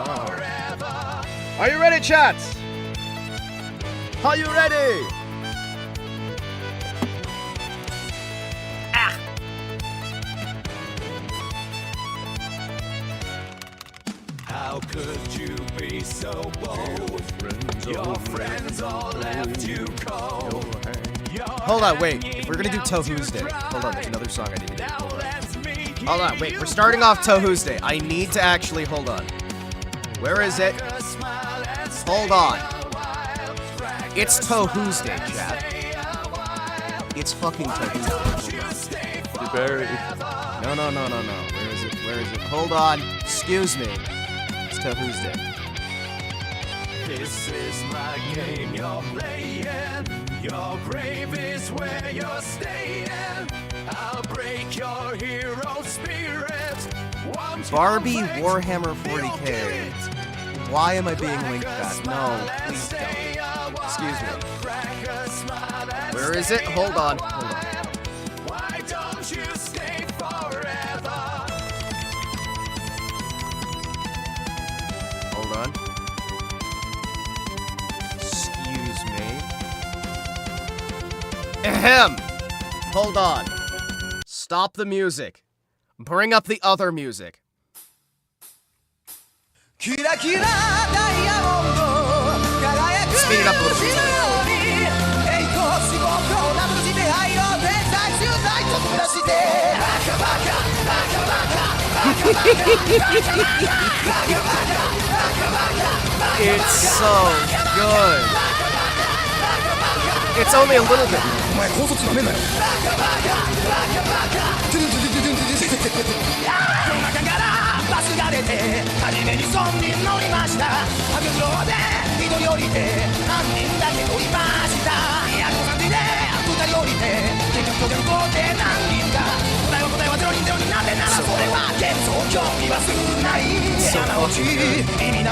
Are you ready, chats? Are you ready? How could you be so bold? Your friends all left you cold. Hold on, wait. If we're gonna do Tohu's Day, hold on, there's another song I need to do. Hold on, wait. We're starting off Tohu's Day. I need to actually, hold on. Where is it? Hold on. It's Tohu's Day, chat. It's fucking Tohu's Day. You better. No. Where is it? Where is it? Hold on. Excuse me. It's Tohu's Day. This is my game you're playing. Your grave is where you're staying. I'll break your hero spirit. Barbie Warhammer 40K. Why am I being linked that? No, please don't. Excuse me. Where is it? Hold on. Hold on. Why don't you stay forever? Hold on. Excuse me. Ahem! Hold on. Stop the music. Bring up the other music. Speed it up a little bit. It's so good. It's only a little bit.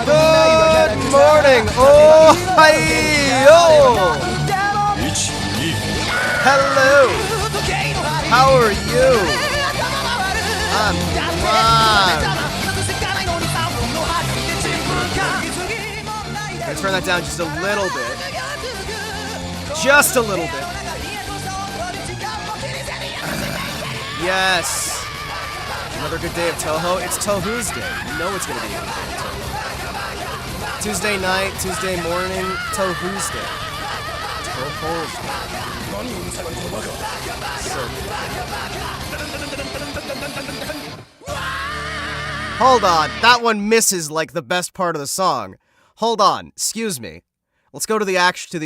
Good morning! Oh, hi-yo! Hello! How are you? I'm fine. I'm gonna turn that down just a little bit. Just a little bit. Yes! Another good day of Toho. It's Tohu's Day. You know it's gonna be a good day of Toho. Tuesday night, Tuesday morning, Tohu's Day. Tohu's Day. Hold on, that one misses like the best part of the song. Hold on, excuse me. Let's go to the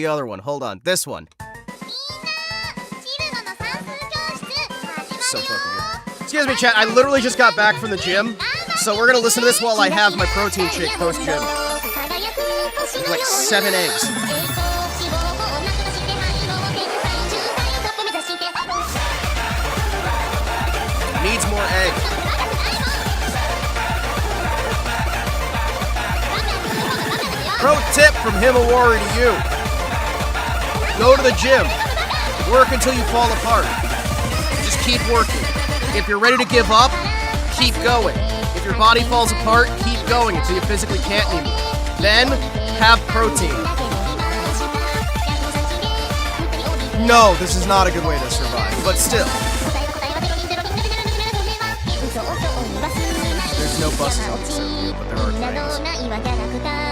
other one. Hold on, this one. So fucking good. Excuse me, chat. I literally just got back from the gym, so we're gonna listen to this while I have my protein shake post gym. Like 7 eggs. Needs more egg. Pro tip from Himawari to you. Go to the gym. Work until you fall apart. Just keep working. If you're ready to give up, keep going. If your body falls apart, keep going until you physically can't anymore. Then, have protein. No, this is not a good way to survive, but still. There's no buses on this area, but there are trains. Remember that.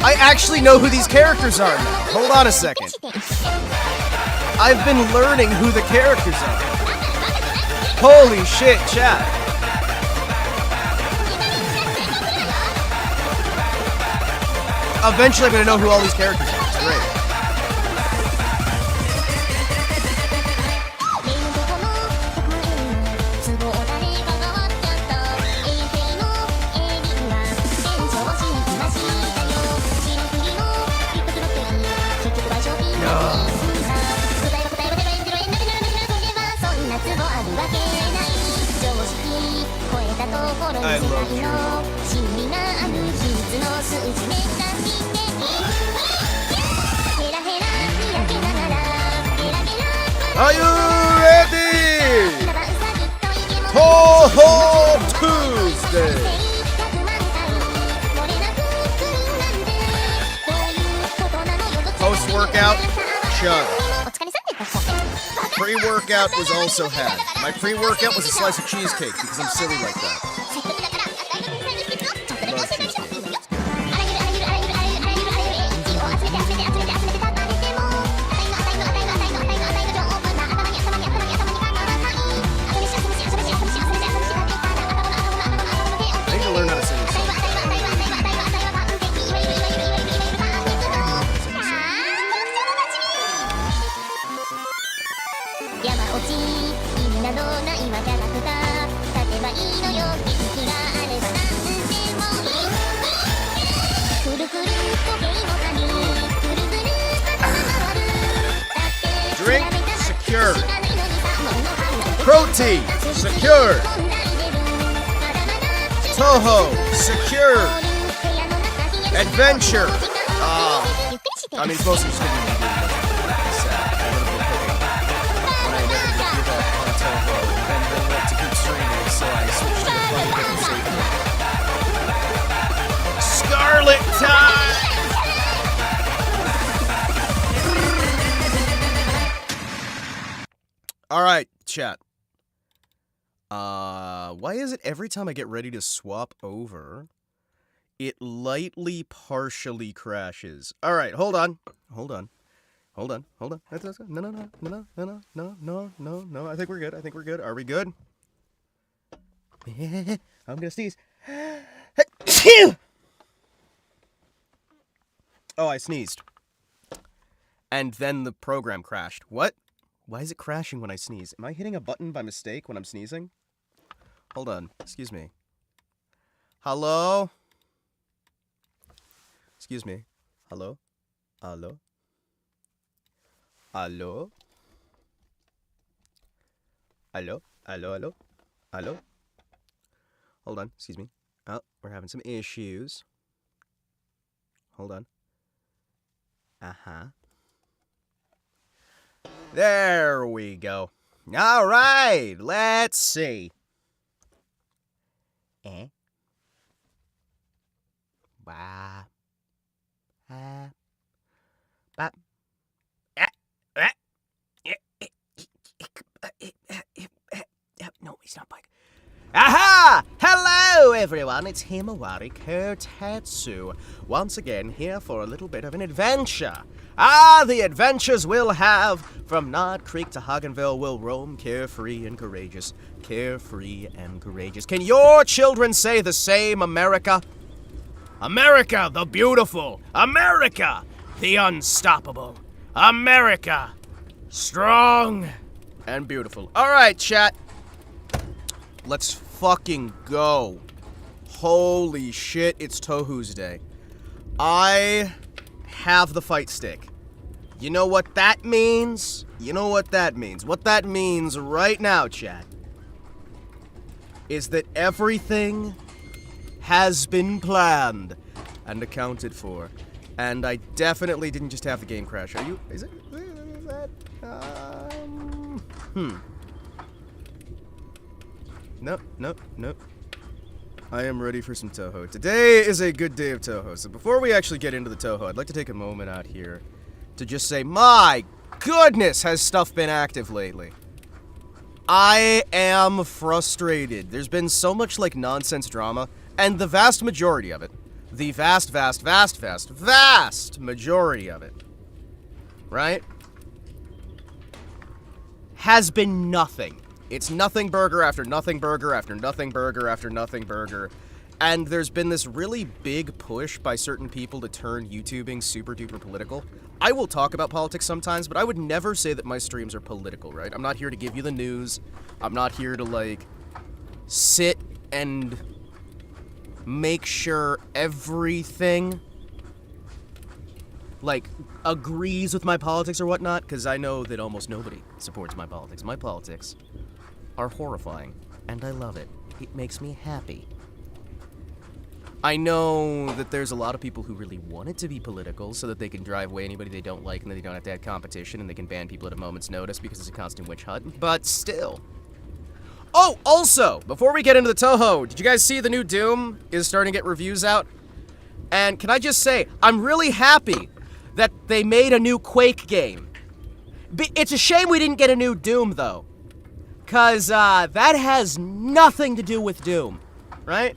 I actually know who these characters are now. Hold on a second. I've been learning who the characters are. Holy shit, chat. Eventually I'm gonna know who all these characters are. It's great. I love you. Are you ready? Ho Tuesday. Post-workout, chug. Pre-workout was also had. My pre-workout was a slice of cheesecake because I'm silly like that. I love cheesecake. I need to learn how to sing this song. Drink secured. Protein secured. Toho secured. Adventure. I mean, it's mostly just gonna be sad. I would have been cooking when I never did give up on Toho and then went to keep streaming, so I switched to the funny different save. Scarlet time. All right, chat. Why is it every time I get ready to swap over, it lightly partially crashes? All right, hold on. Hold on. No. I think we're good. Are we good? I'm gonna sneeze. Oh, I sneezed. And then the program crashed. What? Why is it crashing when I sneeze? Am I hitting a button by mistake when I'm sneezing? Hold on. Excuse me. Hello? Excuse me. Hello? Hello? Hello? Hello? Hello? Hello? Hold on. Excuse me. Oh, we're having some issues. Hold on. Uh-huh. There we go. All right, let's see. Ba. Ba. No, he's not bike. Aha! Hello, everyone. It's Himawari Kotetsu. Once again, here for a little bit of an adventure. The adventures we'll have from Nod Creek to Hagenville will roam carefree and courageous. Carefree and courageous. Can your children say the same, America? America, the beautiful. America, the unstoppable. America, strong and beautiful. All right, chat. Let's fucking go. Holy shit, it's Tohu's Day. I have the fight stick. You know what that means? What that means right now, chat, is that everything has been planned and accounted for. And I definitely didn't just have the game crash. Is that? Nope. I am ready for some Toho. Today is a good day of Toho. So before we actually get into the Toho, I'd like to take a moment out here to just say, my goodness, has stuff been active lately. I am frustrated. There's been so much, nonsense drama, and the vast majority of it, the vast majority of it, right, has been nothing. It's nothing burger after nothing burger after nothing burger after nothing burger. And there's been this really big push by certain people to turn YouTubing super duper political. I will talk about politics sometimes, but I would never say that my streams are political, right? I'm not here to give you the news. I'm not here to, sit and make sure everything, agrees with my politics or whatnot, because I know that almost nobody supports my politics. My politics are horrifying, and I love it. It makes me happy. I know that there's a lot of people who really want it to be political so that they can drive away anybody they don't like and then they don't have to have competition and they can ban people at a moment's notice because it's a constant witch hunt, but still. Oh, also, before we get into the Toho, did you guys see the new Doom is starting to get reviews out? And can I just say, I'm really happy that they made a new Quake game. It's a shame we didn't get a new Doom, though. Because that has nothing to do with Doom, right?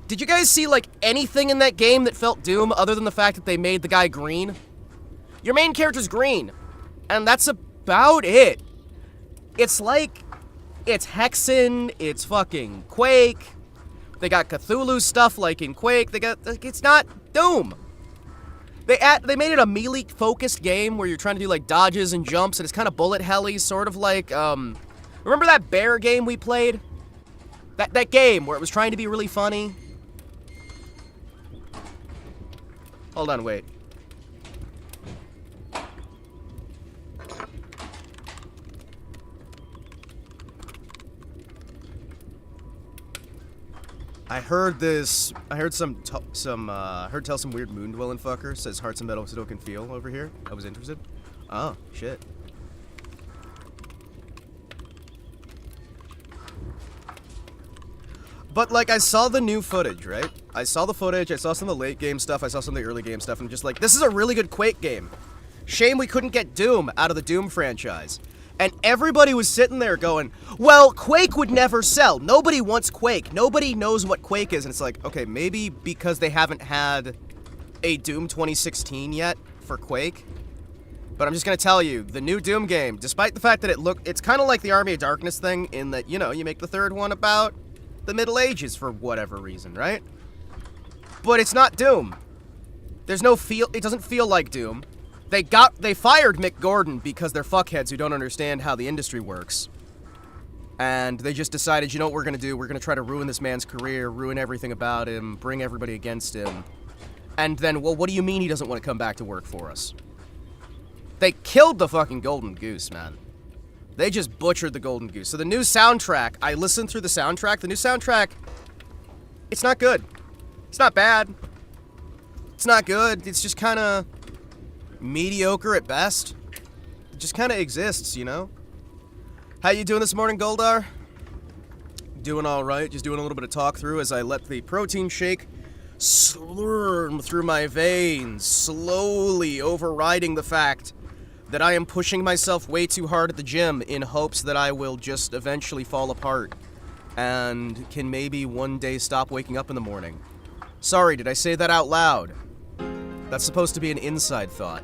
Did you guys see, like, anything in that game that felt Doom other than the fact that they made the guy green? Your main character's green, and that's about it. It's like, it's Hexen, it's fucking Quake. They got Cthulhu stuff like in Quake. They got, like, it's not Doom. They made it a melee-focused game where you're trying to do, like, dodges and jumps, and it's kind of bullet helly, sort of like, remember that bear game we played? That game where it was trying to be really funny? Hold on, wait. I heard this. I heard tell some weird moon dwelling fucker says hearts and metal still can feel over here. I was interested. Oh shit. But like, I saw the new footage, right? I saw the footage. I saw some of the late game stuff. I saw some of the early game stuff, and I'm just like, this is a really good Quake game. Shame we couldn't get Doom out of the Doom franchise. And everybody was sitting there going, well, Quake would never sell. Nobody wants Quake. Nobody knows what Quake is. And it's like, okay, maybe because they haven't had a Doom 2016 yet for Quake. But I'm just going to tell you, the new Doom game, despite the fact that it's kind of like the Army of Darkness thing in that, you know, you make the third one about the Middle Ages for whatever reason, right? But it's not Doom. There's no feel, it doesn't feel like Doom. They fired Mick Gordon because they're fuckheads who don't understand how the industry works. And they just decided, you know what we're gonna do? We're gonna try to ruin this man's career, ruin everything about him, bring everybody against him. And then, well, what do you mean he doesn't want to come back to work for us? They killed the fucking Golden Goose, man. They just butchered the Golden Goose. So the new soundtrack, I listened through the soundtrack. The new soundtrack, it's not good. It's not bad. It's not good. It's just kind of mediocre at best. It just kind of exists, you know? How you doing this morning, Goldar? Doing all right. Just doing a little bit of talk through as I let the protein shake slurm through my veins, slowly overriding the fact that I am pushing myself way too hard at the gym in hopes that I will just eventually fall apart and can maybe one day stop waking up in the morning. Sorry, did I say that out loud? That's supposed to be an inside thought.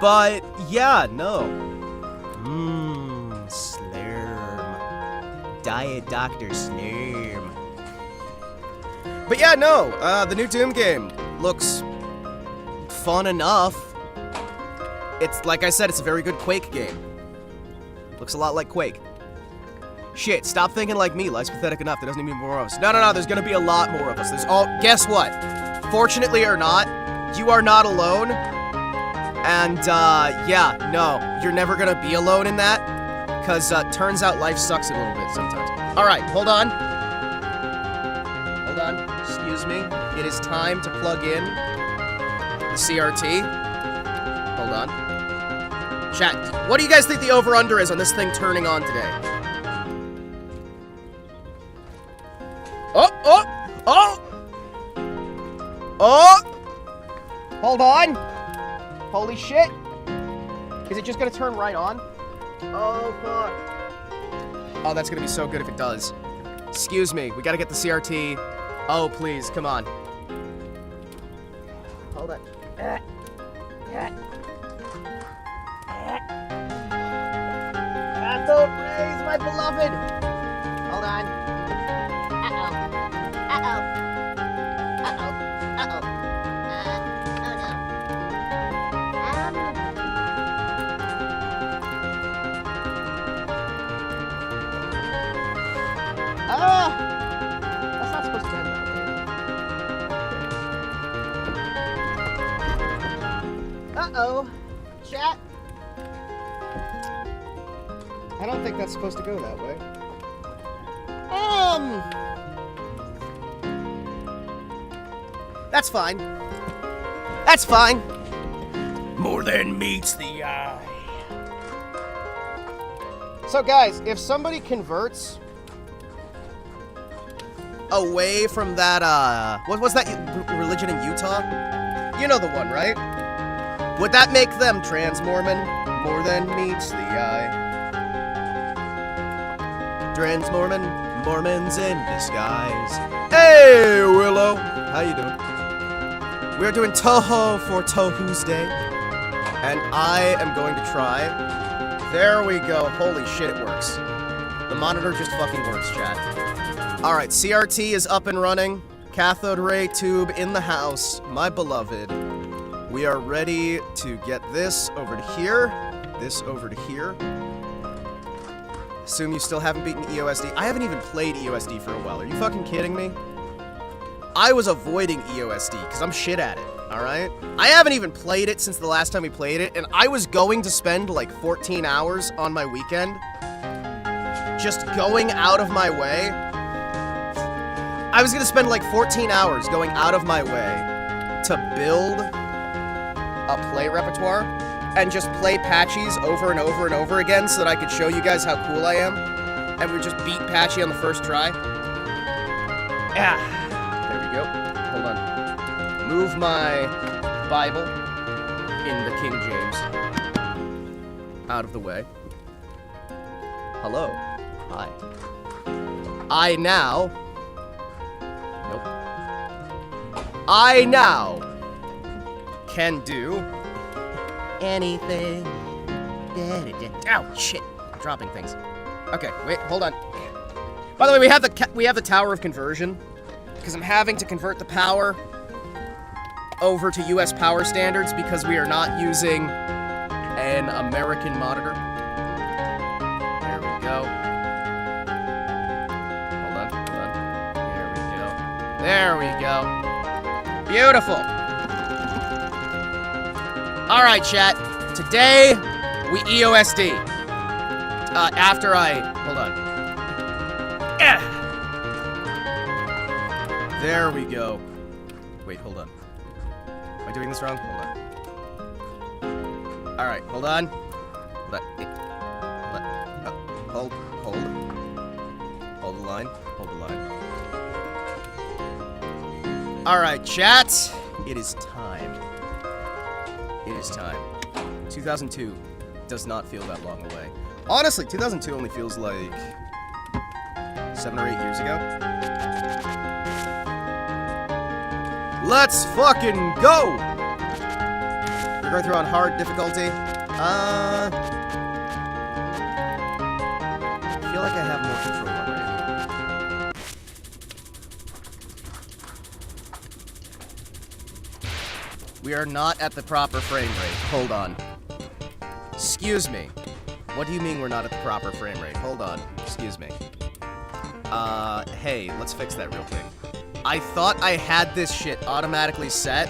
But, yeah, no. Slurm. Diet Dr. Slurm. But yeah, no, the new Doom game looks fun enough. It's, like I said, it's a very good Quake game. Looks a lot like Quake. Shit, stop thinking like me. Life's pathetic enough. There doesn't need more of us. No, there's gonna be a lot more of us. Guess what? Fortunately or not, you are not alone. And, yeah, no, you're never gonna be alone in that. Because, turns out life sucks a little bit sometimes. Alright, hold on. Hold on. Excuse me. It is time to plug in the CRT. Hold on. Chat, what do you guys think the over-under is on this thing turning on today? Oh! Hold on! Holy shit! Is it just gonna turn right on? Oh, fuck. Oh, that's gonna be so good if it does. Excuse me, we gotta get the CRT. Oh, please, come on. Hold on. Don't praise my beloved! Hold on. Uh-oh. Uh-oh. Uh-oh. Uh-oh. Oh no. That's not supposed to end that way. Uh-oh. Chat. I don't think that's supposed to go that way. That's fine. That's fine. More than meets the eye. So guys, if somebody converts away from that, what was that religion in Utah? You know the one, right? Would that make them trans-Mormon? More than meets the eye. Trans-Mormon, Mormons in disguise. Hey, Willow! How you doing? We're doing Toho for Tohu's Day. And I am going to try. There we go. Holy shit, it works. The monitor just fucking works, chat. Alright, CRT is up and running. Cathode ray tube in the house. My beloved. We are ready to get this over to here. This over to here. Assume you still haven't beaten EOSD. I haven't even played EOSD for a while. Are you fucking kidding me? I was avoiding EOSD because I'm shit at it, alright? I haven't even played it since the last time we played it, and I was going to spend like 14 hours on my weekend just going out of my way. I was going to spend like 14 hours going out of my way to build a play repertoire and just play Patchies over and over and over again so that I could show you guys how cool I am. And we just beat Patchy on the first try. Yeah. There we go. Hold on. Move my Bible in the King James out of the way. Hello. Hi. I now... Nope. I now can do anything. Ow, shit. I'm dropping things. Okay, wait, hold on. By the way, we have the Tower of Conversion because I'm having to convert the power over to US power standards because we are not using an American monitor. There we go. Hold on. There we go. Beautiful. All right, chat. Today, we EOSD. After I... Hold on. There we go. Wait, hold on. Am I doing this wrong? Hold on. All right, hold on. Hold on. Hold. Hold the line. Hold the line. All right, chat. It is time. It is time. 2002 does not feel that long away. Honestly, 2002 only feels like 7 or 8 years ago. Let's fucking go! We're going through on hard difficulty. I feel like I have more control already. We are not at the proper frame rate. Hold on. Excuse me. What do you mean we're not at the proper frame rate? Hold on. Excuse me. Hey, let's fix that real quick. I thought I had this shit automatically set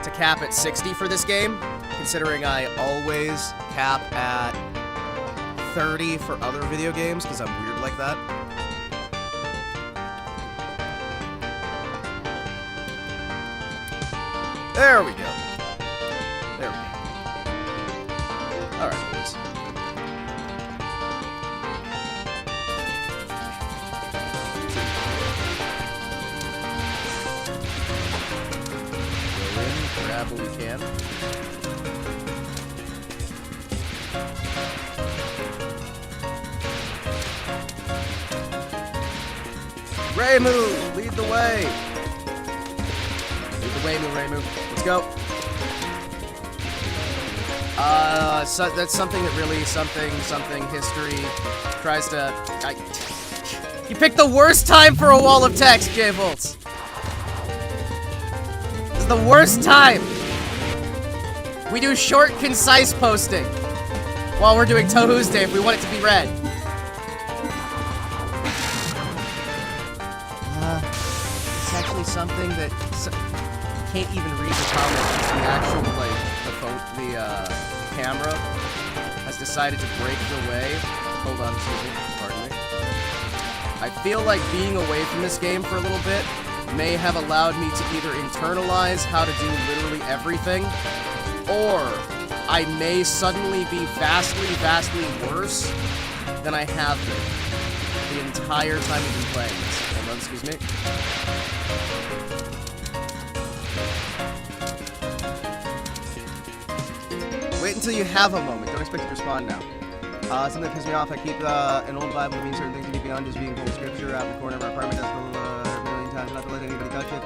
to cap at 60 for this game, considering I always cap at 30 for other video games, because I'm weird like that. There we go. There we go. Alright, boys. Grab what we can. Reimu, lead the way. Lead the way, Reimu. Let's go. So that's something that really something history tries to. You picked the worst time for a wall of text, J-Volts. The worst time. We do short, concise posting while we're doing Tohu's Day if we want it to be read. It's actually something that can't even read the comments. The actual the camera has decided to break the way. Hold on, excuse me. Pardon me. I feel like being away from this game for a little bit may have allowed me to either internalize how to do literally everything, or I may suddenly be vastly, vastly worse than I have been the entire time we've been playing this. Hold on, excuse me. Wait until you have a moment. Don't expect to respond now. Something that pisses me off, I keep an old Bible that means certain things to be beyond just being full of scripture out in the corner of our apartment desk a million times, not to let anybody touch it.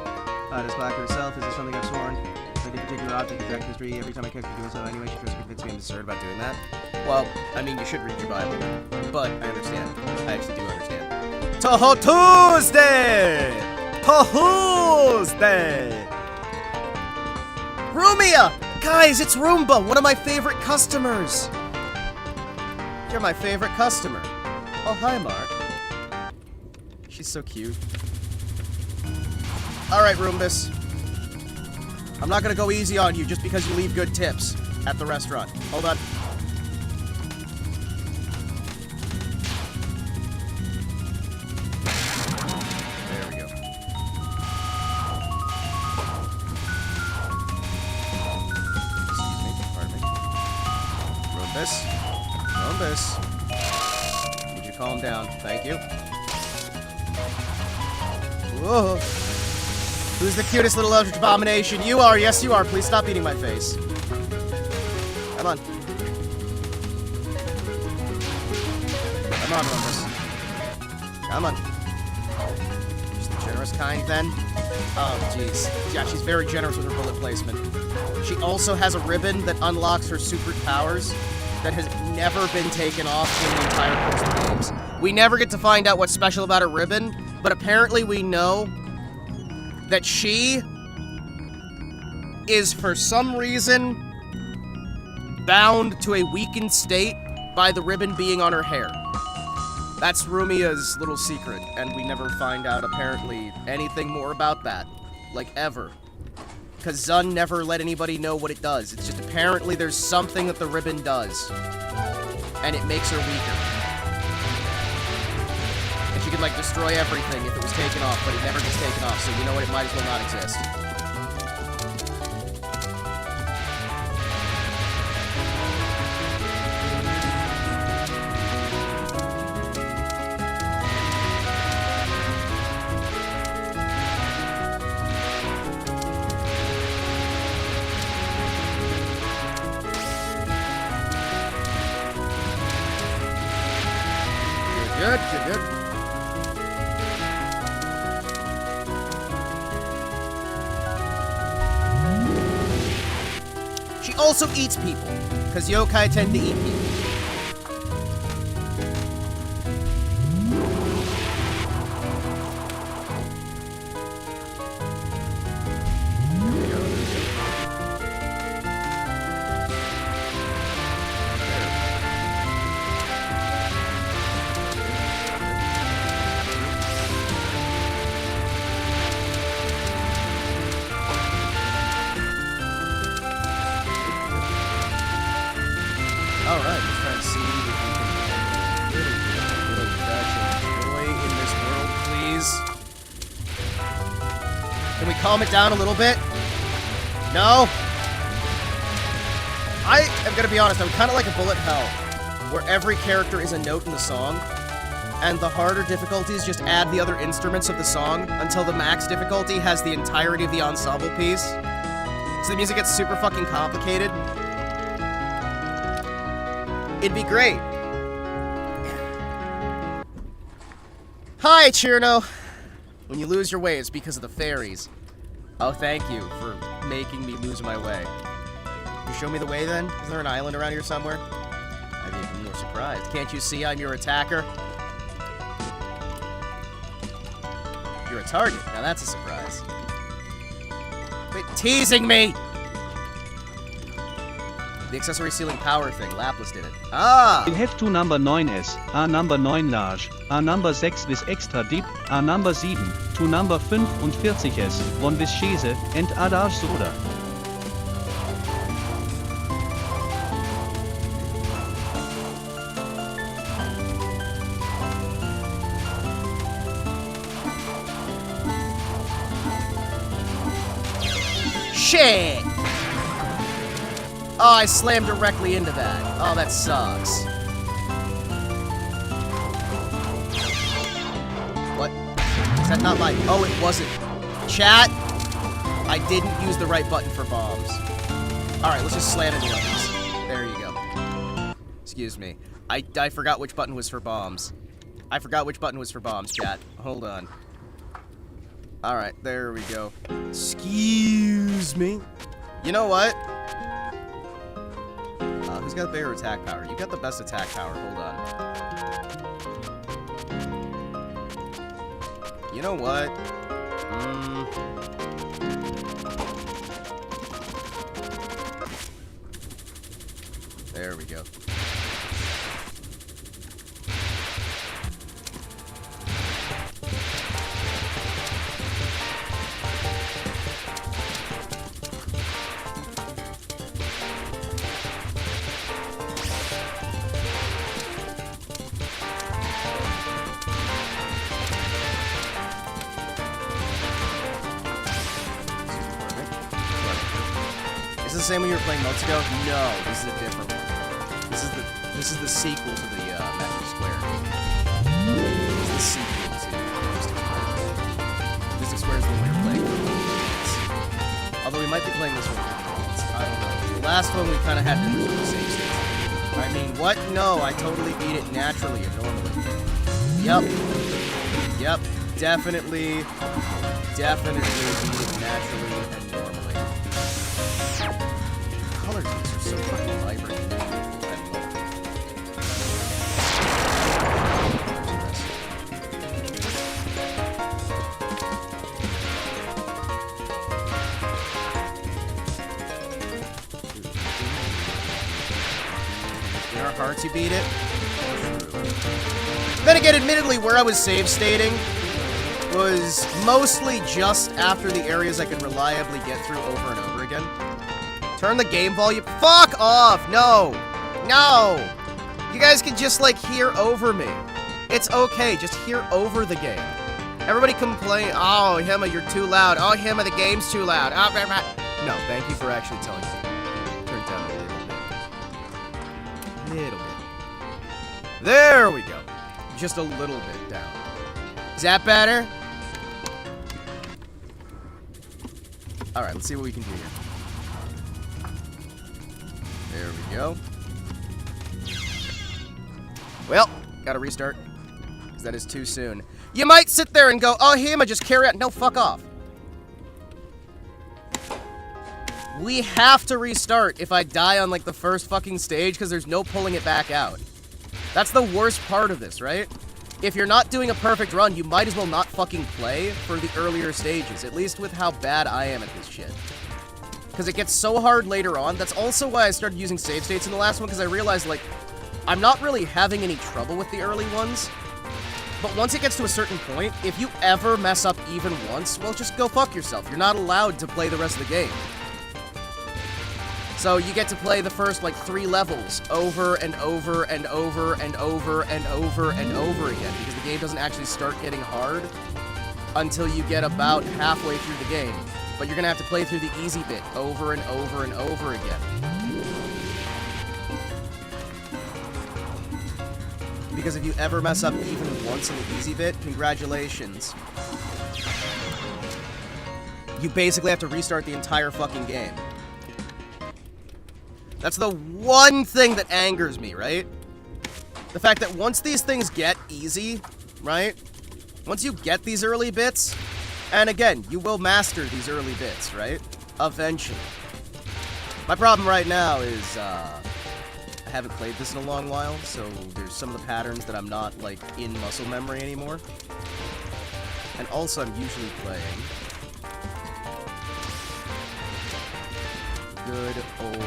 Does Black herself, is this something I've sworn? Like a particular object, exact history, every time I catch her doing so anyway, she tries to convince me I'm absurd about doing that. Well, I mean, you should read your Bible, but I understand. I actually do understand. Toho Tuesday! Tuesday! Rumia! Guys, it's Roomba, one of my favorite customers! You're my favorite customer. Oh, hi, Mark. She's so cute. Alright, Roombus. I'm not gonna go easy on you just because you leave good tips at the restaurant. Hold on. There we go. Excuse me, pardon me. Roombus. Roombus. Need you to calm down. Thank you. Whoa. Who's the cutest little eldritch abomination? You are. Yes, you are. Please stop eating my face. Come on. Come on, Roombus. Come on. Just the generous kind, then. Oh, jeez. Yeah, she's very generous with her bullet placement. She also has a ribbon that unlocks her super powers that has never been taken off in the entire course of the games. We never get to find out what's special about her ribbon, but apparently we know that she is, for some reason, bound to a weakened state by the ribbon being on her hair. That's Rumia's little secret, and we never find out, apparently, anything more about that. Like, ever. Because Zun never let anybody know what it does. It's just apparently there's something that the ribbon does. And it makes her weaker. And she could, like, destroy everything if it was taken off, but it never gets taken off, so you know what? It might as well not exist. Good, good, good. She also eats people, because yokai tend to eat people. Alright, let's try and see if we can get a little touch of joy in this world, please. Can we calm it down a little bit? No? I am gonna be honest, I'm kind of like a bullet hell, where every character is a note in the song, and the harder difficulties just add the other instruments of the song until the max difficulty has the entirety of the ensemble piece. So the music gets super fucking complicated. It'd be great. Hi, Chirno. When you lose your way, it's because of the fairies. Oh, thank you for making me lose my way. You show me the way, then? Is there an island around here somewhere? I'd be even more surprised. Can't you see I'm your attacker? You're a target. Now that's a surprise. Quit teasing me! The accessory ceiling power thing. Lapis did it. Ah! We'll have two number 9s, a number 9 large, a number 6 with extra deep, a number 7, two number 45s, one with Käse, and a large soda. Shit! Oh, I slammed directly into that. Oh, that sucks. What? Is that not my... Oh, it wasn't. Chat, I didn't use the right button for bombs. Alright, let's just slam into others. There you go. Excuse me. I forgot which button was for bombs. I forgot which button was for bombs, chat. Hold on. Alright, there we go. Excuse me. You know what? Who's got bigger attack power? You got the best attack power. Hold on. You know what? There we go. Is this the same when you were playing months ago? No, this is a different one. This is the sequel to the Magic Square. This is the sequel to Mystic Square. Mystic Square is the one we were playing for months. Although we might be playing this one for months. I don't know. The last one we kind of had to do the same state. I mean, what? No, I totally beat it naturally and normally. Yep. Yep. Definitely beat it naturally and normally. Color teams are so fucking vibrant. In our hearts, you beat it. Then again, admittedly, where I was save stating was mostly just after the areas I could reliably get through over and over again. Turn the game volume. Fuck off! No! No! You guys can just, like, hear over me. It's okay, just hear over the game. Everybody complain, oh, Hima, you're too loud. Oh, Hima, the game's too loud. Oh, blah, blah. No, thank you for actually telling me. Turn it down a little bit. There we go. Just a little bit down. Is that better? Alright, let's see what we can do here. There we go. Well, gotta restart. Because that is too soon. You might sit there and go, oh, Hima, just carry on. No, fuck off. We have to restart if I die on, like, the first fucking stage, because there's no pulling it back out. That's the worst part of this, right? If you're not doing a perfect run, you might as well not fucking play for the earlier stages, at least with how bad I am at this shit. Because it gets so hard later on. That's also why I started using save states in the last one, because I realized, like, I'm not really having any trouble with the early ones. But once it gets to a certain point, if you ever mess up even once, well, just go fuck yourself. You're not allowed to play the rest of the game. So you get to play the first, like, 3 levels over and over and over and over and over and over again, because the game doesn't actually start getting hard until you get about halfway through the game. But you're gonna have to play through the easy bit over and over and over again. Because if you ever mess up even once in the easy bit, congratulations. You basically have to restart the entire fucking game. That's the one thing that angers me, right? The fact that once these things get easy, right? Once you get these early bits, and again, you will master these early bits, right? Eventually. My problem right now is, I haven't played this in a long while, so there's some of the patterns that I'm not, like, in muscle memory anymore. And also, I'm usually playing good old...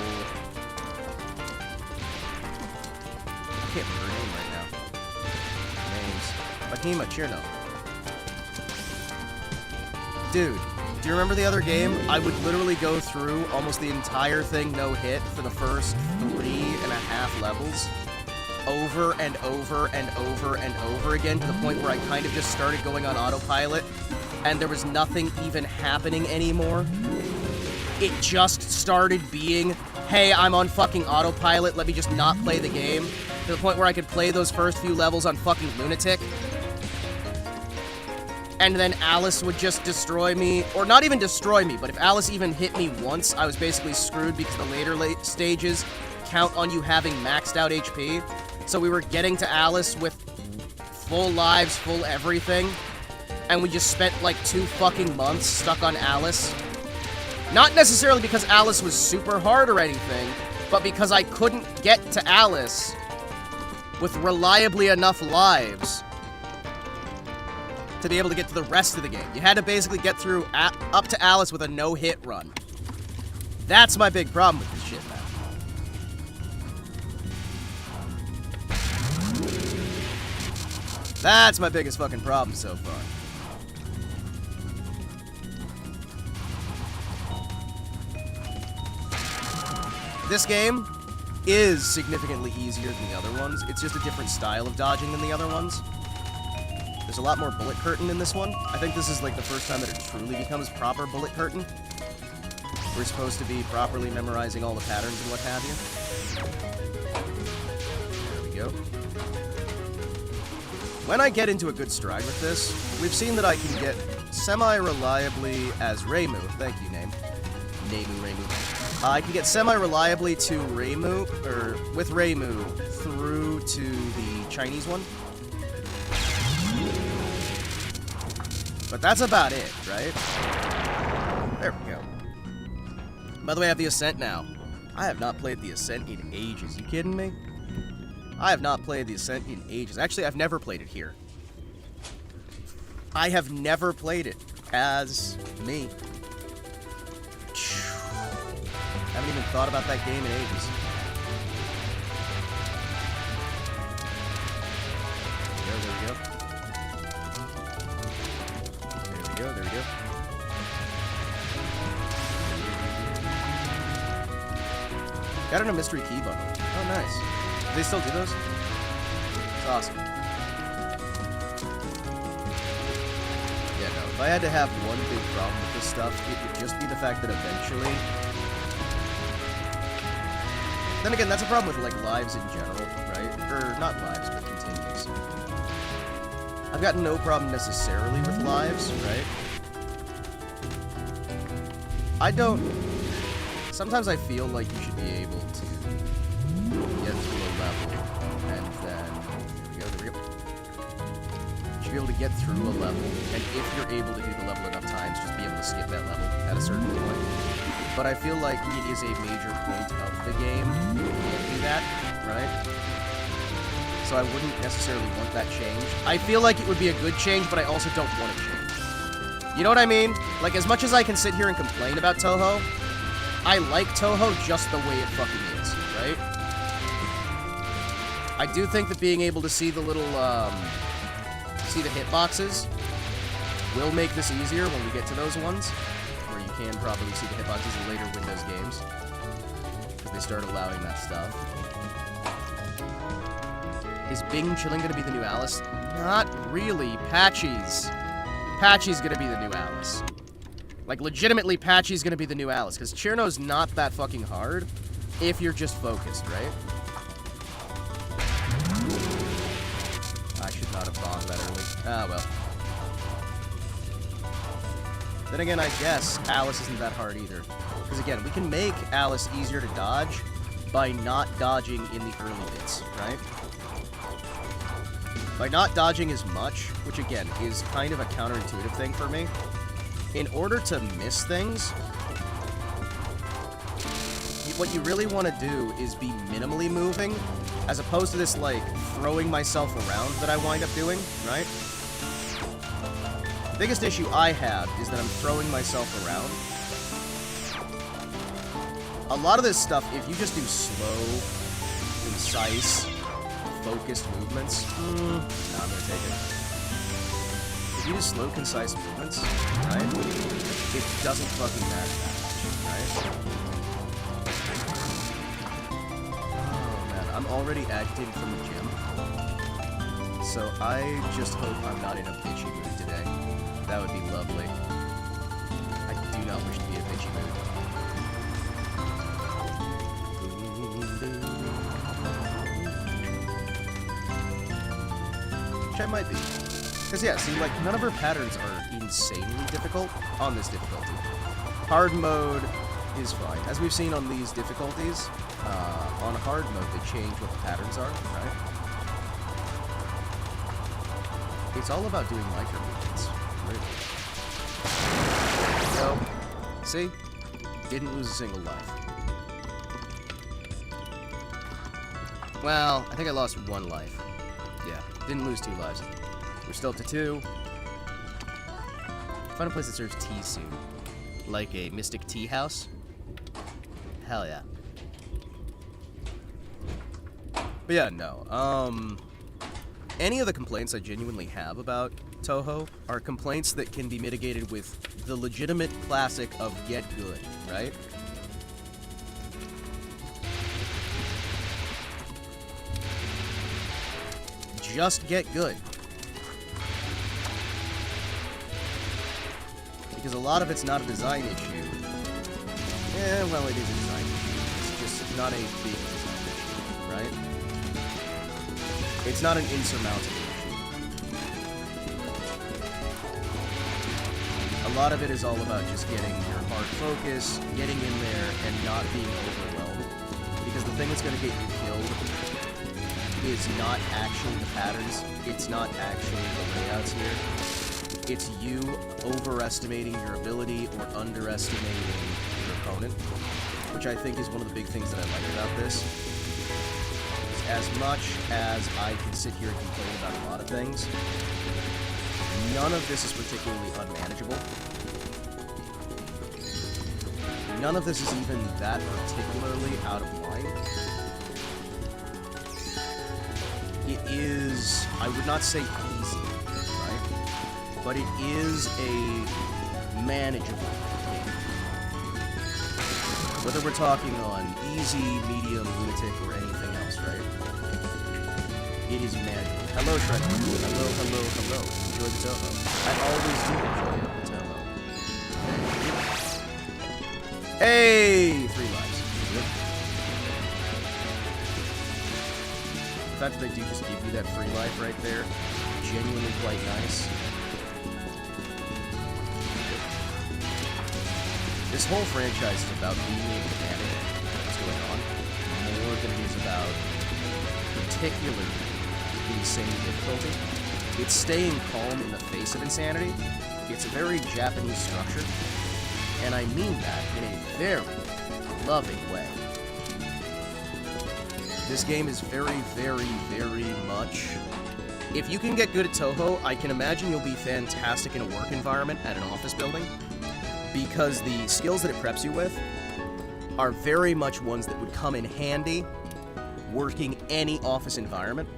I can't remember her name right now. Names. Mahima Chirno. Dude, do you remember the other game? I would literally go through almost the entire thing no hit for the first 3.5 levels. Over and over and over and over again, to the point where I kind of just started going on autopilot, and there was nothing even happening anymore. it just started being, hey, I'm on fucking autopilot, let me just not play the game, to the point where I could play those first few levels on fucking Lunatic. And then Alice would just destroy me, or not even destroy me, but if Alice even hit me once, I was basically screwed because the later stages count on you having maxed out HP. So we were getting to Alice with full lives, full everything, and we just spent like 2 fucking months stuck on Alice. Not necessarily because Alice was super hard or anything, but because I couldn't get to Alice with reliably enough lives to be able to get to the rest of the game. You had to basically get through up to Alice with a no-hit run. That's my big problem with this shit, man. That's my biggest fucking problem so far. This game is significantly easier than the other ones. It's just a different style of dodging than the other ones. There's a lot more bullet curtain in this one. I think this is like the first time that it truly becomes proper bullet curtain. We're supposed to be properly memorizing all the patterns and what have you. There we go. When I get into a good stride with this, we've seen that I can get semi-reliably as Reimu. Thank you, Reimu. I can get semi-reliably to Reimu, or with Reimu, through to the Chinese one. But that's about it, right? There we go. By the way, I have the Ascent now. I have not played the Ascent in ages. You kidding me? I have not played the Ascent in ages. Actually, I've never played it here. I have never played it as me. I haven't even thought about that game in ages. There we go. Got in a mystery key bundle. Oh, nice. Do they still do those? It's awesome. Yeah, no. If I had to have one big problem with this stuff, it would just be the fact that eventually... Then again, that's a problem with, like, lives in general, right? Or, not lives, but continues. I've got no problem necessarily with lives, right? I don't... Sometimes I feel like you should be able to get through a level, and then... There we go. You should be able to get through a level, and if you're able to do the level enough times, just be able to skip that level at a certain point. But I feel like it is a major point of the game to do that, right? So I wouldn't necessarily want that change. I feel like it would be a good change, but I also don't want it changed. You know what I mean? Like, as much as I can sit here and complain about Toho, I like Toho just the way it fucking is, right? I do think that being able to see the little, see the hitboxes will make this easier when we get to those ones, where you can properly see the hitboxes in later Windows games, because they start allowing that stuff. Is Bing Chilling gonna be the new Alice? Not really. Patchy's gonna be the new Alice. Like, legitimately, Patchy's gonna be the new Alice, because Chirno's not that fucking hard if you're just focused, right? I should not have bombed that early. Ah, well. Then again, I guess Alice isn't that hard either. Because again, we can make Alice easier to dodge by not dodging in the early bits, right? By not dodging as much, which again is kind of a counterintuitive thing for me, in order to miss things, what you really want to do is be minimally moving, as opposed to this, like, throwing myself around that I wind up doing, right? The biggest issue I have is that I'm throwing myself around. A lot of this stuff, if you just do slow, concise, focused movements, no, I'm gonna take it. If you do slow, concise movements, right, it doesn't fucking matter that much, right? Oh man, I'm already agitated from the gym, so I just hope I'm not in a bitchy mood today. That would be lovely. I do not wish to be in a bitchy mood. which I might be. Because yeah, see, like, none of her patterns are insanely difficult on this difficulty. Hard mode is fine. As we've seen on these difficulties, on hard mode, they change what the patterns are, right? It's all about doing micro movements, really. So, see? Didn't lose a single life. Well, I think I lost 1 life. Yeah, didn't lose 2 lives. We're still up to 2. Find a place that serves tea soon. Like a Mystic Tea House. Hell yeah. But yeah, no. Any of the complaints I genuinely have about Toho are complaints that can be mitigated with the legitimate classic of get good, right? Just get good. Because a lot of it's not a design issue. Yeah, well, it is a design issue. It's just not a big design issue, right? It's not an insurmountable issue. A lot of it is all about just getting your hard focus, getting in there, and not being overwhelmed. Because the thing that's going to get you killed is not actually the patterns, it's not actually the layouts here. It's you overestimating your ability or underestimating your opponent, which I think is one of the big things that I like about this. As much as I can sit here and complain about a lot of things, none of this is particularly unmanageable. None of this is even that particularly out of line. It is, I would not say easy, right? But it is a manageable game. Whether we're talking on easy, medium, lunatic, or anything else, right? It is manageable. Hello, Shrek. Hello, hello, hello. Enjoy the Toho. I always do enjoy the Toho. Hey! 3 lives. Yep. The fact that they do just give you that free life right there, genuinely quite nice. This whole franchise is about being able to manage what's going on more than it is about particularly insane difficulty. It's staying calm in the face of insanity. It's a very Japanese structure, and I mean that in a very loving way. This game is very, very, very much... If you can get good at Toho, I can imagine you'll be fantastic in a work environment at an office building, because the skills that it preps you with are very much ones that would come in handy working any office environment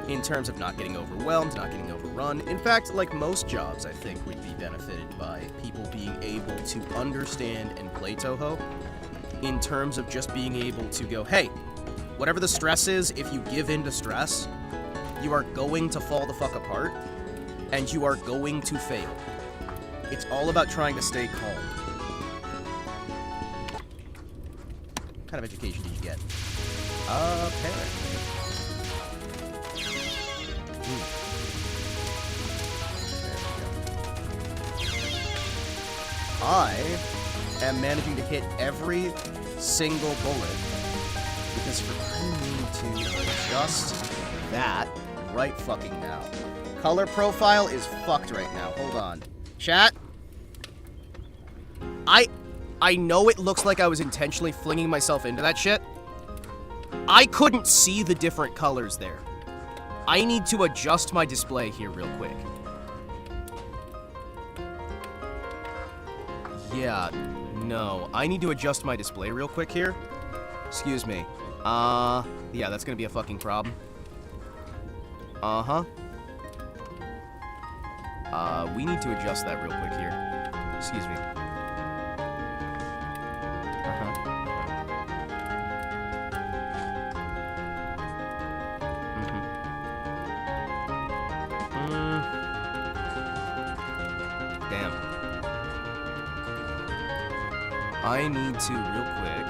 in terms of not getting overwhelmed, not getting overrun. In fact, like most jobs, I think would be benefited by people being able to understand and play Toho in terms of just being able to go, hey, whatever the stress is, if you give in to stress, you are going to fall the fuck apart, and you are going to fail. It's all about trying to stay calm. What kind of education did you get? Apparently. There we go. I am managing to hit every single bullet because I need to adjust that right fucking now. Color profile is fucked right now. Hold on. Chat? I know it looks like I was intentionally flinging myself into that shit. I couldn't see the different colors there. I need to adjust my display here real quick. Yeah, no. I need to adjust my display real quick here. Excuse me. Yeah, that's gonna be a fucking problem. Uh-huh. We need to adjust that real quick here. Excuse me. Damn. I need to, real quick.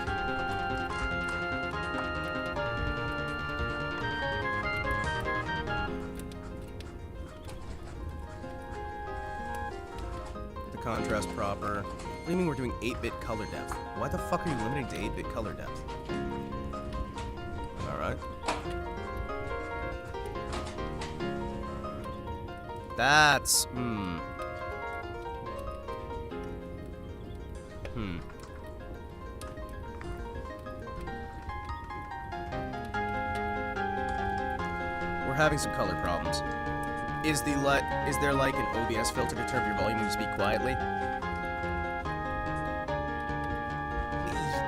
contrast proper. What do you mean we're doing 8-bit color depth? Why the fuck are you limiting to 8-bit color depth? Alright. That's... We're having some color problems. Is there like an OBS filter to turn up your volume when you speak quietly?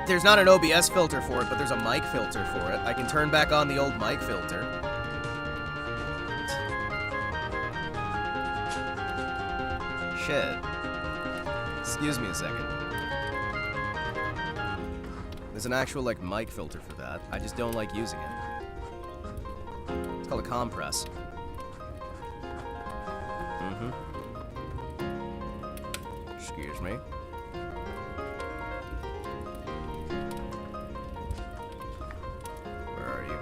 There's not an OBS filter for it, but there's a mic filter for it. I can turn back on the old mic filter. Shit. Excuse me a second. There's an actual, like, mic filter for that. I just don't like using it. It's called a compress. Excuse me. Where are you?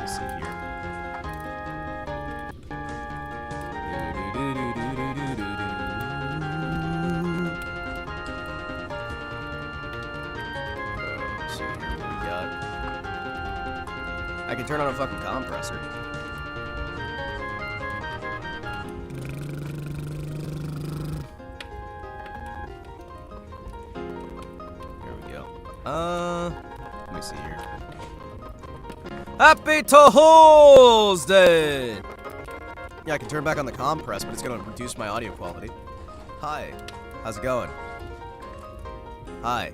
Let's see here. Let's see here what we got. I can turn on a fucking compressor. Here we go. Let me see here. Happy Tuesday! Yeah, I can turn back on the compress, but it's gonna reduce my audio quality. Hi. How's it going? Hi.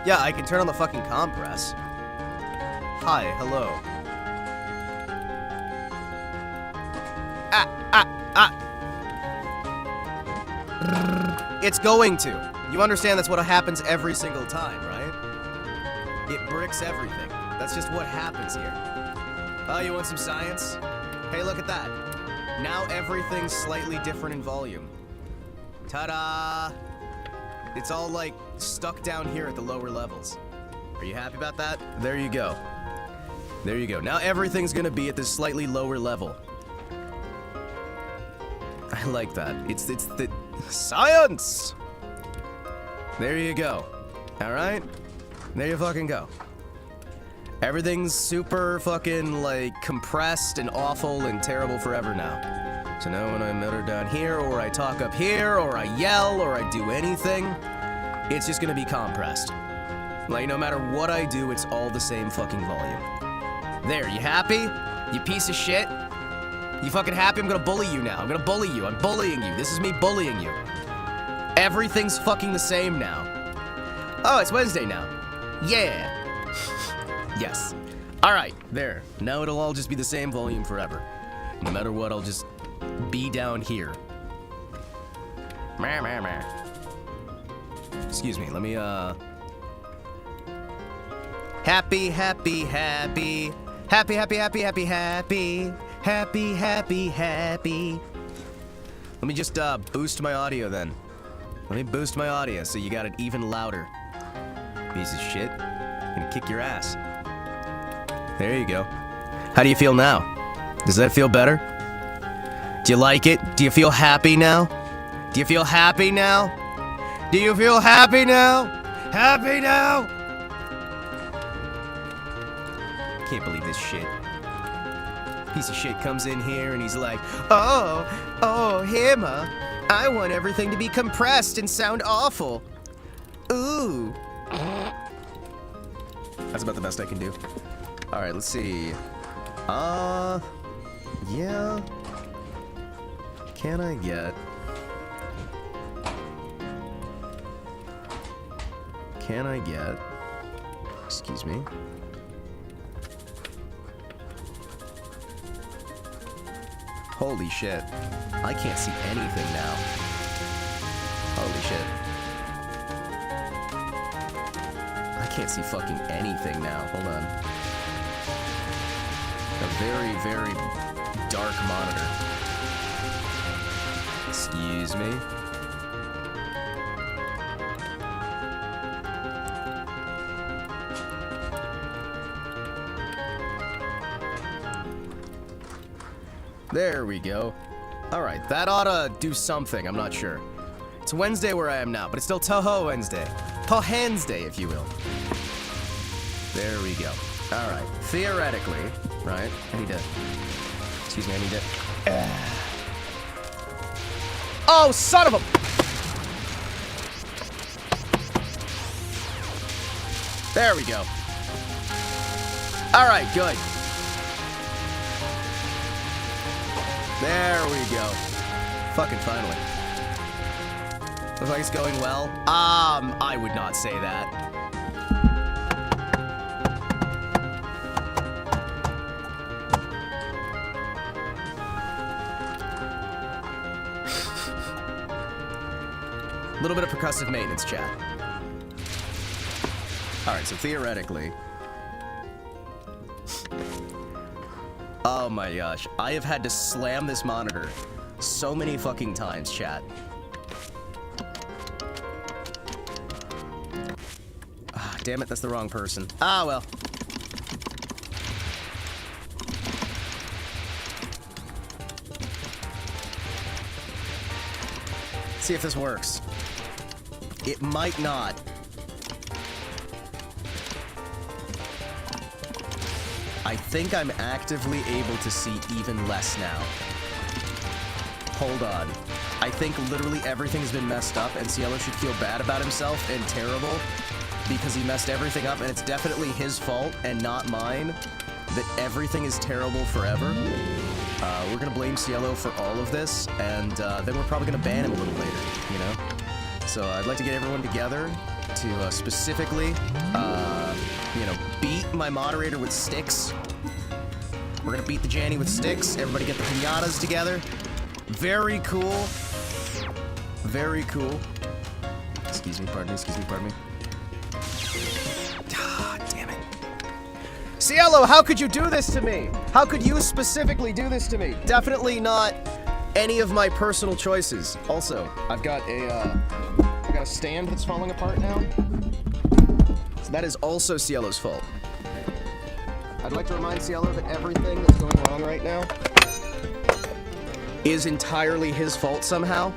Yeah, I can turn on the fucking compress. Hi, hello. It's going to. You understand that's what happens every single time, right? It bricks everything. That's just what happens here. Oh, you want some science? Hey, look at that. Now everything's slightly different in volume. Ta-da! It's all, like, stuck down here at the lower levels. Are you happy about that? There you go. There you go. Now everything's gonna be at this slightly lower level. I like that. It's the... Science! There you go. Alright? There you fucking go. Everything's super fucking, like, compressed and awful and terrible forever now. So now when I mutter down here, or I talk up here, or I yell, or I do anything, it's just gonna be compressed. Like, no matter what I do, it's all the same fucking volume. There, you happy? You piece of shit? You fucking happy? I'm gonna bully you now. I'm gonna bully you. I'm bullying you. This is me bullying you. Everything's fucking the same now. Oh, it's Wednesday now. Yeah. Yes. Alright, there. Now it'll all just be the same volume forever. No matter what, I'll just be down here. Excuse me, let me, Happy, happy, happy. Happy, happy, happy, happy, happy. Happy, happy, happy. Let me just, boost my audio then. Let me boost my audio so you got it even louder. Piece of shit. I'm gonna kick your ass. There you go. How do you feel now? Does that feel better? Do you like it? Do you feel happy now? Do you feel happy now? Do you feel happy now? Happy now? Can't believe this shit. Piece of shit comes in here and he's like, oh, Hima, I want everything to be compressed and sound awful. Ooh. That's about the best I can do. Alright, let's see. Yeah. Can I get... Excuse me. Holy shit. I can't see anything now. Holy shit. I can't see fucking anything now. Hold on. very, very dark monitor. Excuse me. There we go. Alright, that ought to do something, I'm not sure. It's Wednesday where I am now, but it's still Toho Wednesday. Tohan's Day, if you will. There we go. Alright, theoretically, right? I need to... Excuse me, I need to... Oh, son of a... There we go. Alright, good. There we go. Fucking finally. Looks like it's going well. I would not say that. A little bit of percussive maintenance, chat. Alright, so theoretically... Oh my gosh, I have had to slam this monitor so many fucking times, chat. Ah, damn it, that's the wrong person. Ah, well. See if this works. It might not. I think I'm actively able to see even less now. Hold on. I think literally everything's been messed up, and Cielo should feel bad about himself and terrible because he messed everything up, and it's definitely his fault and not mine that everything is terrible forever. We're gonna blame Cielo for all of this, and then we're probably gonna ban him a little later, you know? So I'd like to get everyone together to specifically, you know, beat my moderator with sticks. We're gonna beat the Janny with sticks. Everybody get the pinatas together. Very cool. Very cool. Excuse me, pardon me, excuse me, pardon me. Ah, damn it. Cielo, how could you do this to me? How could you specifically do this to me? Definitely not any of my personal choices. Also, I've got a stand that's falling apart now. So that is also Cielo's fault. I'd like to remind Cielo that everything that's going wrong right now is entirely his fault somehow.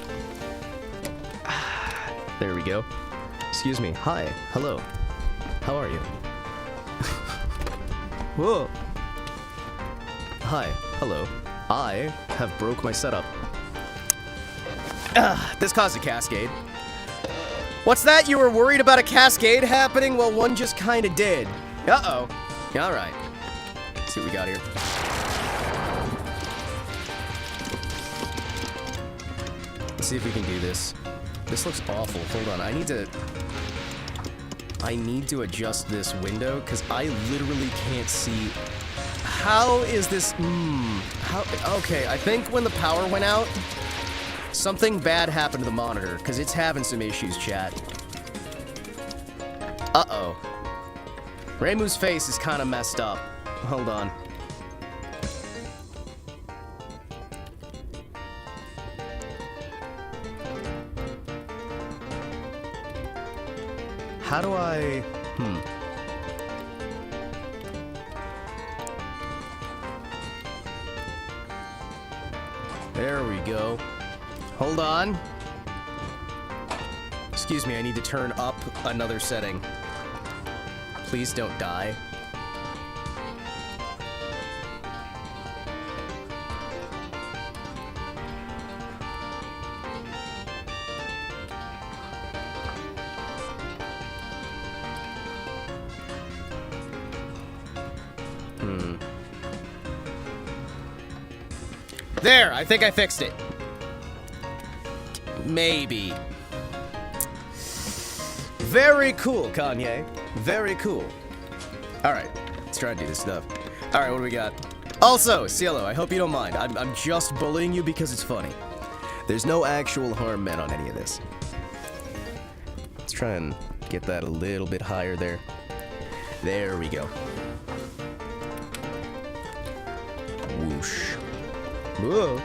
There we go. Excuse me. Hi. Hello. How are you? Whoa. Hi. Hello. I have broke my setup. This caused a cascade. What's that? You were worried about a cascade happening? Well, one just kinda did. Uh-oh. Alright. Let's see what we got here. Let's see if we can do this. This looks awful. Hold on. I need to adjust this window, because I literally can't see. How is this? Okay, I think when the power went out, something bad happened to the monitor, because it's having some issues, chat. Uh-oh. Reimu's face is kind of messed up. Hold on. How do I... There we go. Hold on. Excuse me, I need to turn up another setting. Please don't die. There, I think I fixed it. Maybe. Very cool, Kanye. Very cool. Alright, let's try to do this stuff. Alright, what do we got? Also, Cielo, I hope you don't mind. I'm just bullying you because it's funny. There's no actual harm meant on any of this. Let's try and get that a little bit higher there. There we go. Whoosh. Whoa.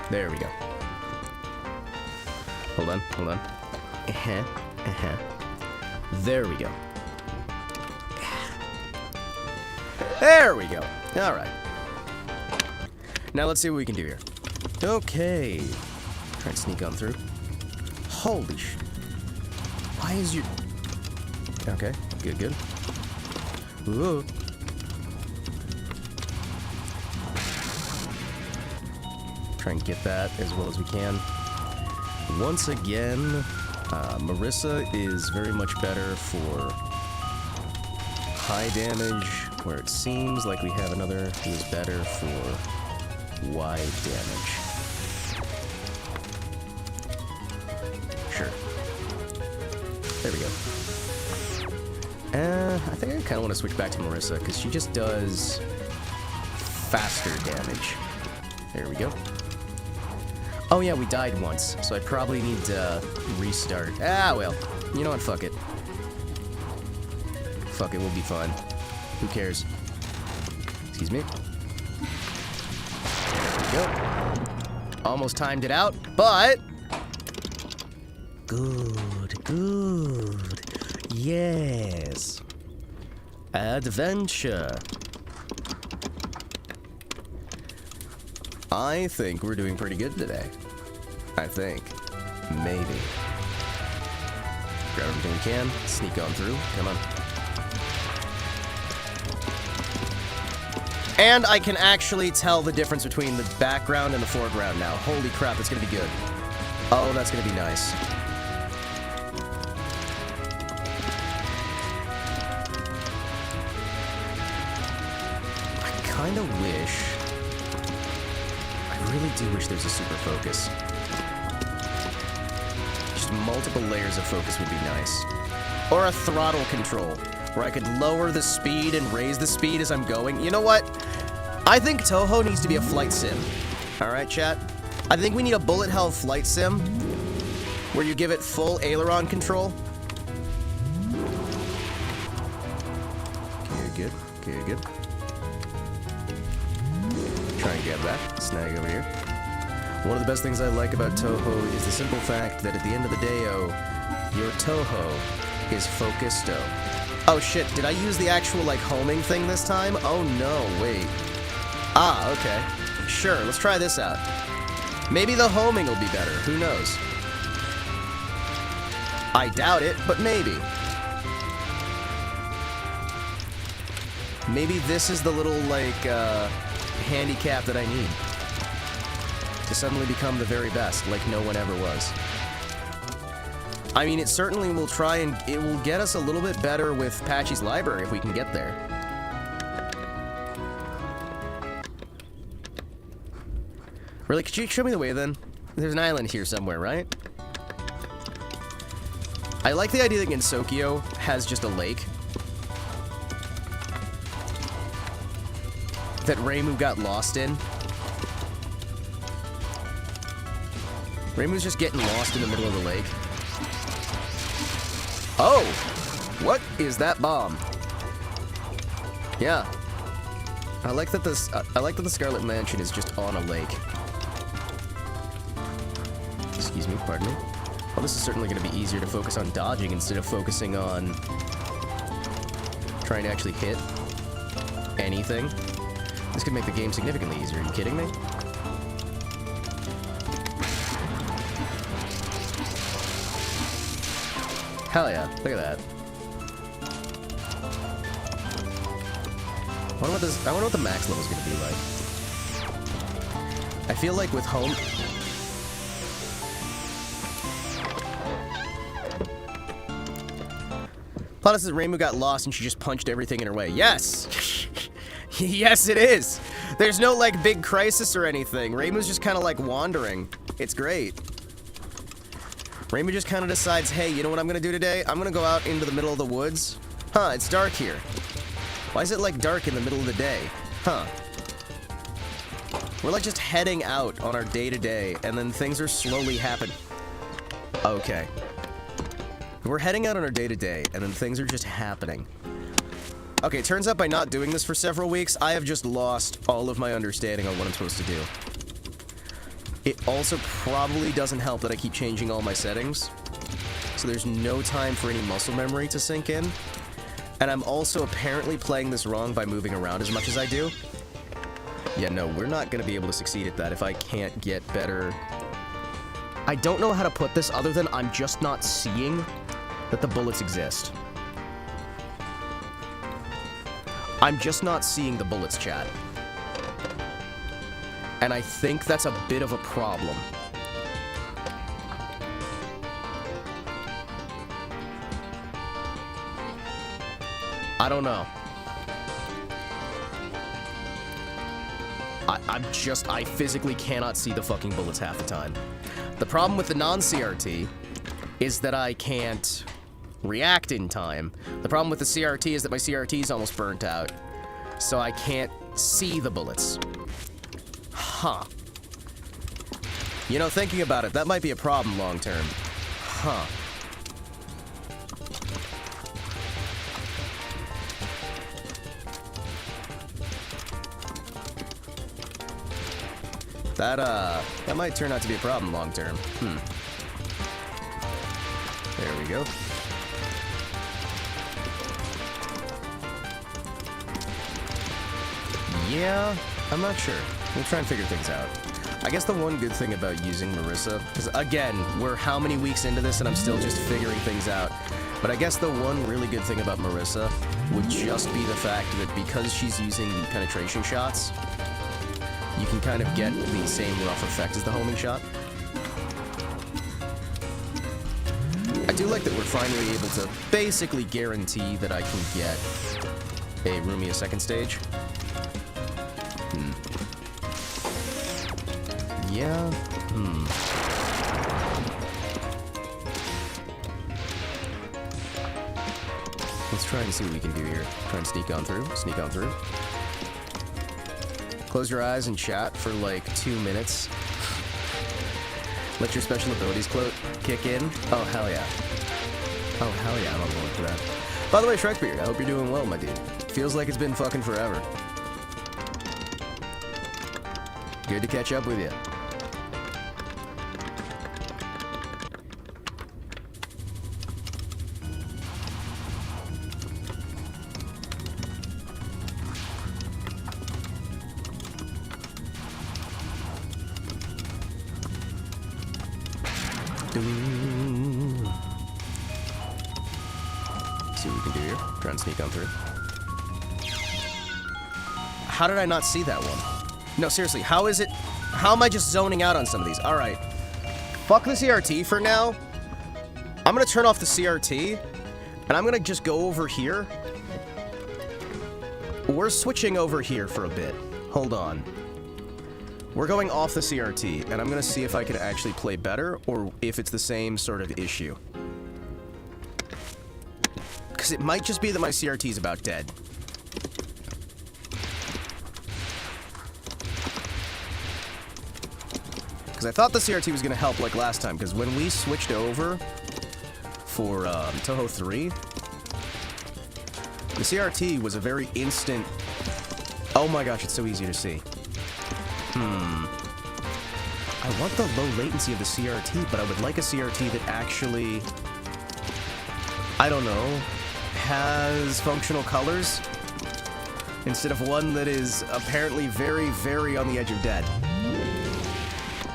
There we go. Hold on, hold on. There we go. There we go. All right. Now let's see what we can do here. Okay. Try and sneak on through. Holy sh... Why is your... Okay, good, good. Ooh. Try and get that as well as we can. Once again, Marissa is very much better for high damage, where it seems like we have another who is better for wide damage. Sure. There we go. I think I kind of want to switch back to Marissa, because she just does faster damage. There we go. Oh yeah, we died once, so I probably need to restart. Ah, well. You know what? Fuck it. Fuck it, we'll be fine. Who cares? Excuse me. There we go. Almost timed it out, but... Good, good. Yes. Adventure. I think we're doing pretty good today. I think. Maybe. Grab everything we can. Sneak on through. Come on. And I can actually tell the difference between the background and the foreground now. Holy crap, that's gonna be good. Oh, that's gonna be nice. I kinda wish... I really do wish there's a super focus. Just multiple layers of focus would be nice. Or a throttle control, where I could lower the speed and raise the speed as I'm going. You know what? I think Toho needs to be a flight sim. Alright, chat? I think we need a bullet hell flight sim, where you give it full aileron control. Okay, good. Okay, good. Try and get that. Snag over here. One of the best things I like about Toho is the simple fact that at the end of the day, your Toho is focusto. Oh shit, did I use the actual, like, homing thing this time? Oh no, wait. Ah, okay. Sure, let's try this out. Maybe the homing will be better, who knows? I doubt it, but maybe. Maybe this is the little, like, handicap that I need to suddenly become the very best, like no one ever was. I mean, it certainly will try and it will get us a little bit better with Patchy's library if we can get there. Really, could you show me the way then? There's an island here somewhere, right? I like the idea that Gensokyo has just a lake that Reimu got lost in. Reimu's just getting lost in the middle of the lake. Oh! What is that bomb? Yeah. I like that the Scarlet Mansion is just on a lake. Excuse me, pardon me. Well, this is certainly going to be easier to focus on dodging instead of focusing on trying to actually hit anything. This could make the game significantly easier. Are you kidding me? Hell yeah, look at that. I wonder what the max level is going to be like. I feel like with home... Plot says Reimu got lost and she just punched everything in her way. Yes! Yes, it is! There's no, like, big crisis or anything. Reimu's just kind of, like, wandering. It's great. Reimu just kind of decides, hey, you know what I'm going to do today? I'm going to go out into the middle of the woods. Huh, it's dark here. Why is it, like, dark in the middle of the day? Huh. We're, like, just heading out on our day-to-day, and then things are slowly happening. Okay. We're heading out on our day-to-day, and then things are just happening. Okay, it turns out by not doing this for several weeks, I have just lost all of my understanding on what I'm supposed to do. It also probably doesn't help that I keep changing all my settings, so there's no time for any muscle memory to sink in. And I'm also apparently playing this wrong by moving around as much as I do. Yeah, no, we're not going to be able to succeed at that if I can't get better. I don't know how to put this other than I'm just not seeing that the bullets exist. I'm just not seeing the bullets, chat. And I think that's a bit of a problem. I don't know. I physically cannot see the fucking bullets half the time. The problem with the non-CRT is that I can't react in time. The problem with the CRT is that my CRT is almost burnt out, so I can't see the bullets. Huh. You know, thinking about it, that might be a problem long term. Huh. That might turn out to be a problem long term. There we go. Yeah, I'm not sure. We'll try and figure things out. I guess the one good thing about using Marissa, because again, we're how many weeks into this and I'm still just figuring things out. But I guess the one really good thing about Marissa would just be the fact that because she's using the penetration shots, you can kind of get the same rough effect as the homing shot. I do like that we're finally able to basically guarantee that I can get a Rumia second stage. Yeah. Let's try and see what we can do here. Try and sneak on through. Sneak on through. Close your eyes and chat for like 2 minutes. Let your special abilities kick in. Oh, hell yeah. Oh, hell yeah, I'm on board for that. By the way, Shrekbeard, I hope you're doing well, my dude. Feels like it's been fucking forever. Good to catch up with you. See what we can do here. Try and sneak on through. How did I not see that one? No, seriously, how is it? How am I just zoning out on some of these? Alright. Fuck the CRT for now. I'm gonna turn off the CRT, and I'm gonna just go over here. We're switching over here for a bit. Hold on. We're going off the CRT, and I'm gonna see if I can actually play better, or if it's the same sort of issue. Because it might just be that my CRT is about dead. Because I thought the CRT was gonna help like last time, because when we switched over for Toho 3, the CRT was a very instant... Oh my gosh, it's so easy to see. I want the low latency of the CRT, but I would like a CRT that actually, I don't know, has functional colors, instead of one that is apparently very, very on the edge of dead.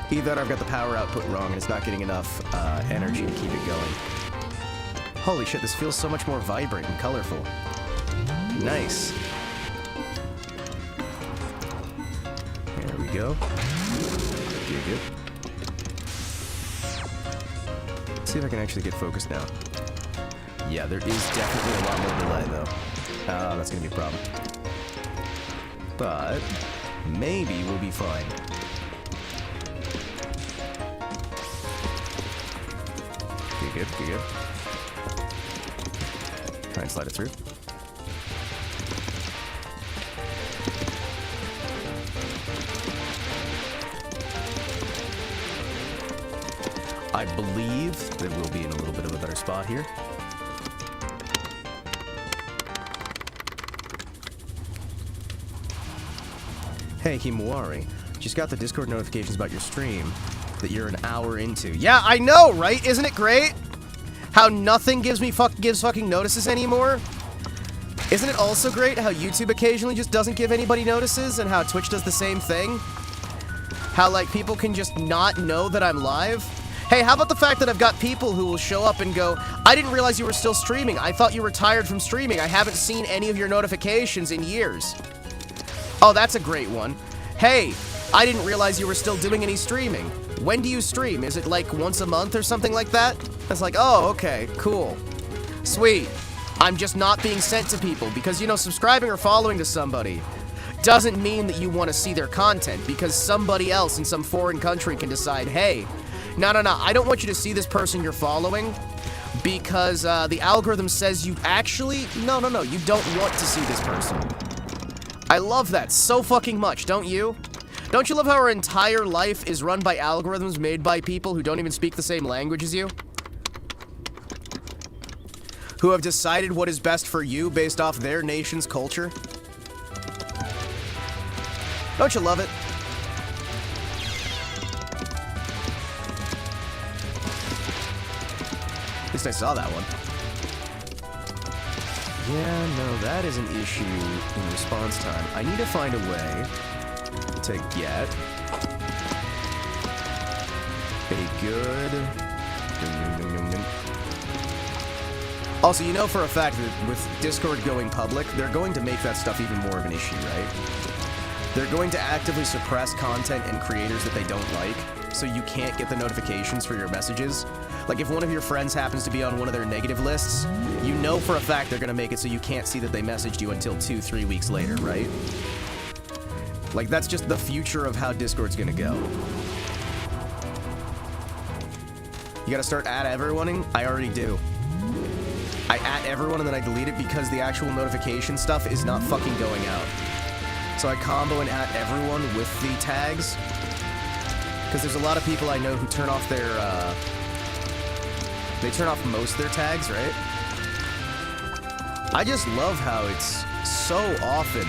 Either that or I've got the power output wrong and it's not getting enough energy to keep it going. Holy shit, this feels so much more vibrant and colorful. Nice. There we go. Good. Let's see if I can actually get focused now. Yeah, there is definitely a lot more delay, though. That's gonna be a problem. But maybe we'll be fine. Good. Try and slide it through. I believe that we'll be in a little bit of a better spot here. Hey, Himawari. Just got the Discord notifications about your stream that you're an hour into. Yeah, I know, right? Isn't it great? How nothing gives fucking notices anymore? Isn't it also great how YouTube occasionally just doesn't give anybody notices and how Twitch does the same thing? How, like, people can just not know that I'm live? Hey, how about the fact that I've got people who will show up and go, I didn't realize you were still streaming. I thought you retired from streaming. I haven't seen any of your notifications in years. Oh, that's a great one. Hey, I didn't realize you were still doing any streaming. When do you stream? Is it like once a month or something like that? It's like, oh, okay, cool. Sweet. I'm just not being sent to people because, you know, subscribing or following to somebody doesn't mean that you want to see their content because somebody else in some foreign country can decide, hey, no, I don't want you to see this person you're following because the algorithm says you actually, no, you don't want to see this person. I love that so fucking much, don't you? Don't you love how our entire life is run by algorithms made by people who don't even speak the same language as you? Who have decided what is best for you based off their nation's culture? Don't you love it? At least I saw that one. Yeah, no, that is an issue in response time. I need to find a way to get a good... Also, you know for a fact that with Discord going public, they're going to make that stuff even more of an issue, right? They're going to actively suppress content and creators that they don't like, so you can't get the notifications for your messages. Like, if one of your friends happens to be on one of their negative lists, you know for a fact they're gonna make it so you can't see that they messaged you until 2-3 weeks later, right? Like, that's just the future of how Discord's gonna go. You gotta start everyoneing? I already do. I everyone and then I delete it because the actual notification stuff is not fucking going out. So I combo and everyone with the tags. Because there's a lot of people I know who turn off their, they turn off most of their tags, right? I just love how it's so often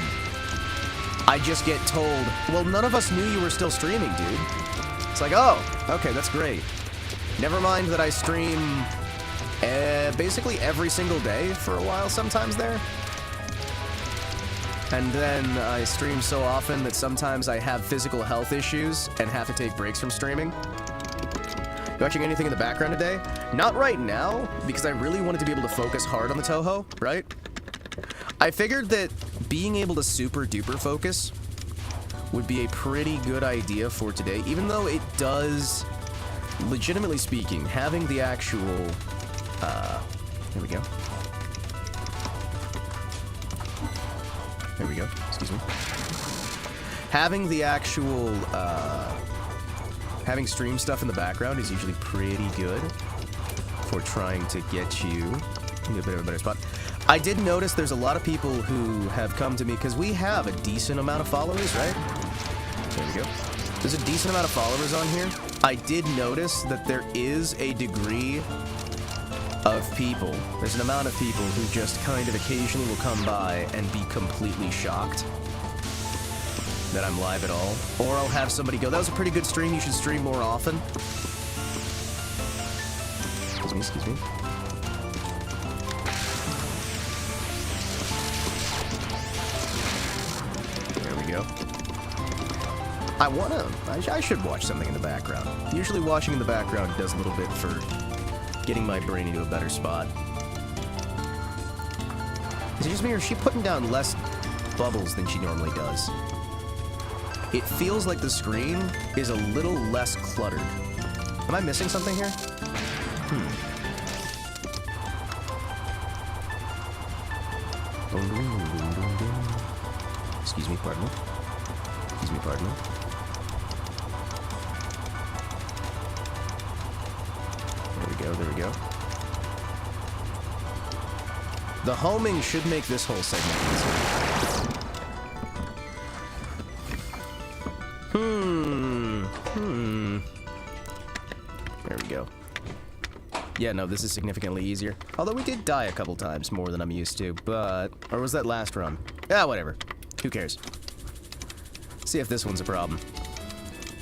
I just get told, well, none of us knew you were still streaming, dude. It's like, oh, okay, that's great. Never mind that I stream basically every single day for a while sometimes there. And then I stream so often that sometimes I have physical health issues and have to take breaks from streaming. You watching anything in the background today? Not right now, because I really wanted to be able to focus hard on the Toho, right? I figured that being able to super duper focus would be a pretty good idea for today, even though it does, legitimately speaking, having the actual, here we go. There we go, excuse me. Having the actual, having stream stuff in the background is usually pretty good for trying to get you in a bit of a better spot. I did notice there's a lot of people who have come to me, because we have a decent amount of followers, right? There we go. There's a decent amount of followers on here. I did notice that there is a degree of people. There's an amount of people who just kind of occasionally will come by and be completely shocked that I'm live at all. Or I'll have somebody go, that was a pretty good stream, you should stream more often. Excuse me. There we go. I should watch something in the background. Usually watching in the background does a little bit for getting my brain into a better spot. Is it just me, or is she putting down less bubbles than she normally does? It feels like the screen is a little less cluttered. Am I missing something here? Excuse me, pardon me. Excuse me, pardon me. There we go. The homing should make this whole segment easier. There we go. Yeah, no, this is significantly easier. Although we did die a couple times more than I'm used to, but... Or was that last run? Ah, whatever. Who cares? See if this one's a problem.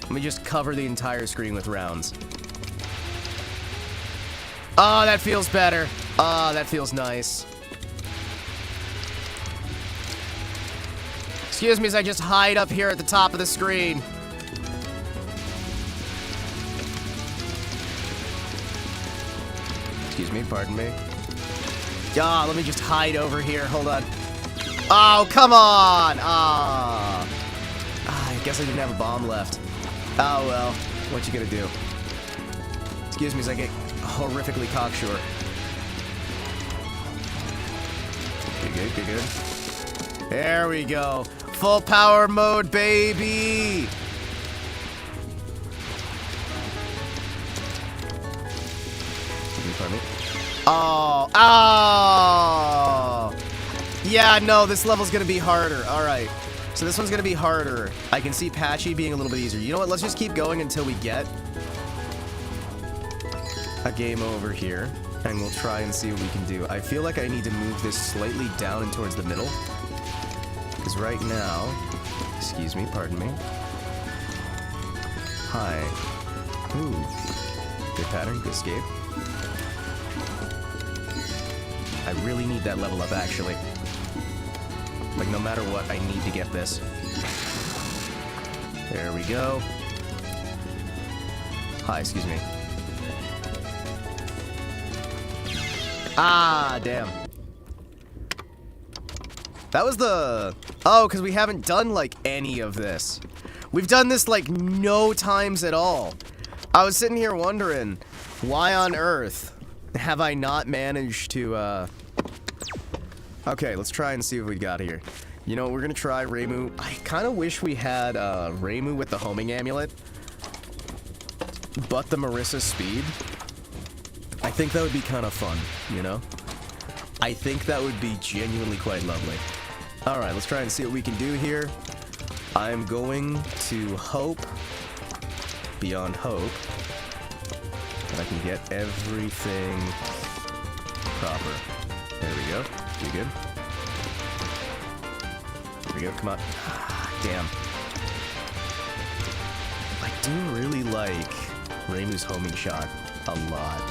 Let me just cover the entire screen with rounds. Oh, that feels better. Oh, that feels nice. Excuse me as I just hide up here at the top of the screen. Excuse me, pardon me. Ah, let me just hide over here. Hold on. Oh, come on! Ah. I guess I didn't have a bomb left. Oh, well. What you gonna do? Excuse me as I get horrifically cocksure. Good, good, good. There we go. Full power mode, baby! Pardon me. Oh, oh! Yeah, no, this level's gonna be harder. Alright. So this one's gonna be harder. I can see Patchy being a little bit easier. You know what? Let's just keep going until we get a game over here. And we'll try and see what we can do. I feel like I need to move this slightly down and towards the middle. Because right now... Excuse me, pardon me. Hi. Ooh. Good pattern, good escape. I really need that level up, actually. Like, no matter what, I need to get this. There we go. Hi, excuse me. Ah, damn. That was the... Oh, because we haven't done, like, any of this. We've done this, like, no times at all. I was sitting here wondering, why on earth have I not managed to, Okay, let's try and see what we got here. You know, we're gonna try Reimu. I kind of wish we had, Reimu with the homing amulet, but the Marissa speed. I think that would be kind of fun, you know? I think that would be genuinely quite lovely. Alright, let's try and see what we can do here. I'm going to hope, beyond hope, that I can get everything proper. There we go. You good? There we go, come on. Damn. I do really like Reimu's homing shot a lot.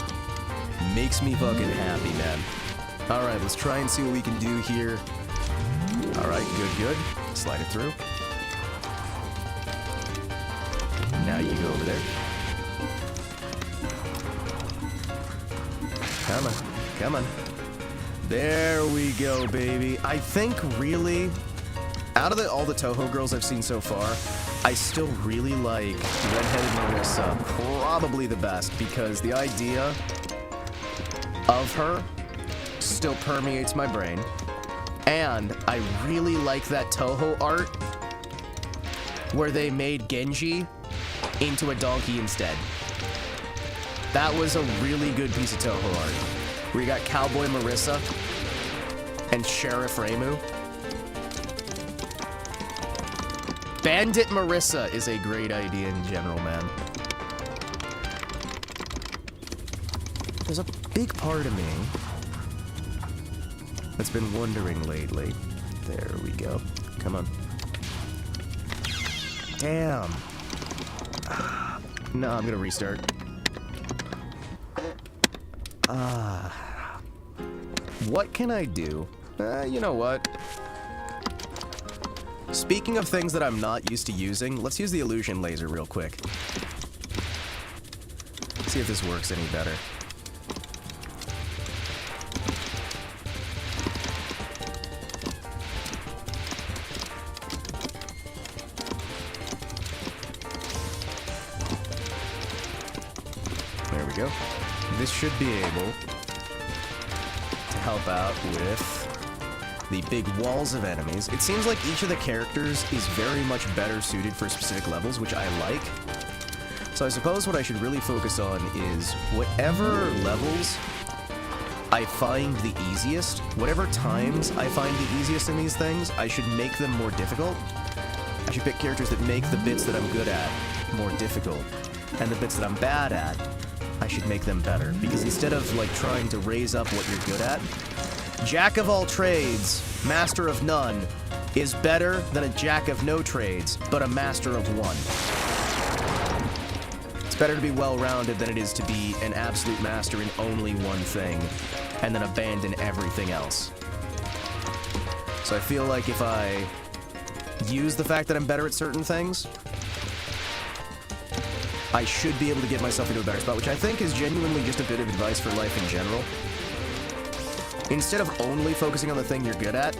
Makes me fucking happy, man. Alright, let's try and see what we can do here. Alright, good, good. Slide it through. Now you go over there. Come on, come on. There we go, baby. I think, really, out of all the Toho girls I've seen so far, I still really like Redheaded Marissa probably the best, because the idea of her still permeates my brain. And I really like that Toho art where they made Genji into a donkey instead. That was a really good piece of Toho art. Where you got Cowboy Marissa and Sheriff Reimu. Bandit Marissa is a great idea in general, man. There's a big part of me that's been wondering lately. There we go. Come on. Damn. No, I'm gonna restart. What can I do? You know what? Speaking of things that I'm not used to using, let's use the illusion laser real quick. See if this works any better. There we go. This should be able to help out with the big walls of enemies. It seems like each of the characters is very much better suited for specific levels, which I like. So I suppose what I should really focus on is whatever levels I find the easiest, whatever times I find the easiest in these things, I should make them more difficult. I should pick characters that make the bits that I'm good at more difficult, and the bits that I'm bad at, I should make them better. Because instead of like trying to raise up what you're good at, Jack of all trades, master of none, is better than a jack of no trades, but a master of one. It's better to be well-rounded than it is to be an absolute master in only one thing, and then abandon everything else. So I feel like if I use the fact that I'm better at certain things, I should be able to get myself into a better spot, which I think is genuinely just a bit of advice for life in general. Instead of only focusing on the thing you're good at,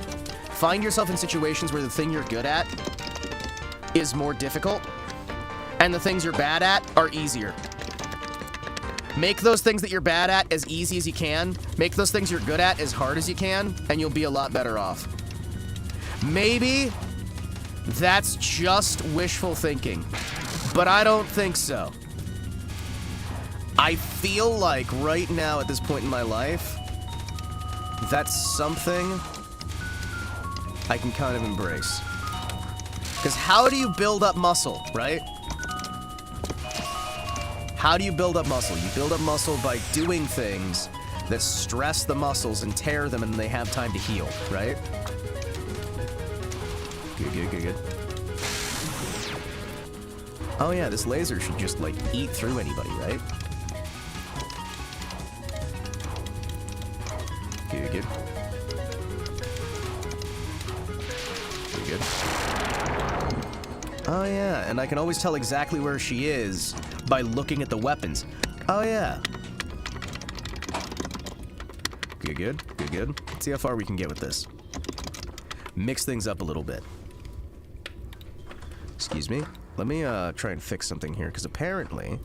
find yourself in situations where the thing you're good at is more difficult, and the things you're bad at are easier. Make those things that you're bad at as easy as you can, make those things you're good at as hard as you can, and you'll be a lot better off. Maybe that's just wishful thinking, but I don't think so. I feel like right now at this point in my life, that's something I can kind of embrace. Because how do you build up muscle, right? How do you build up muscle? You build up muscle by doing things that stress the muscles and tear them and they have time to heal, right? Good. Oh yeah, this laser should just, like, eat through anybody, right? Good. Oh yeah, and I can always tell exactly where she is by looking at the weapons. Oh yeah. Good. Let's see how far we can get with this. Mix things up a little bit. Excuse me. Let me try and fix something here, because apparently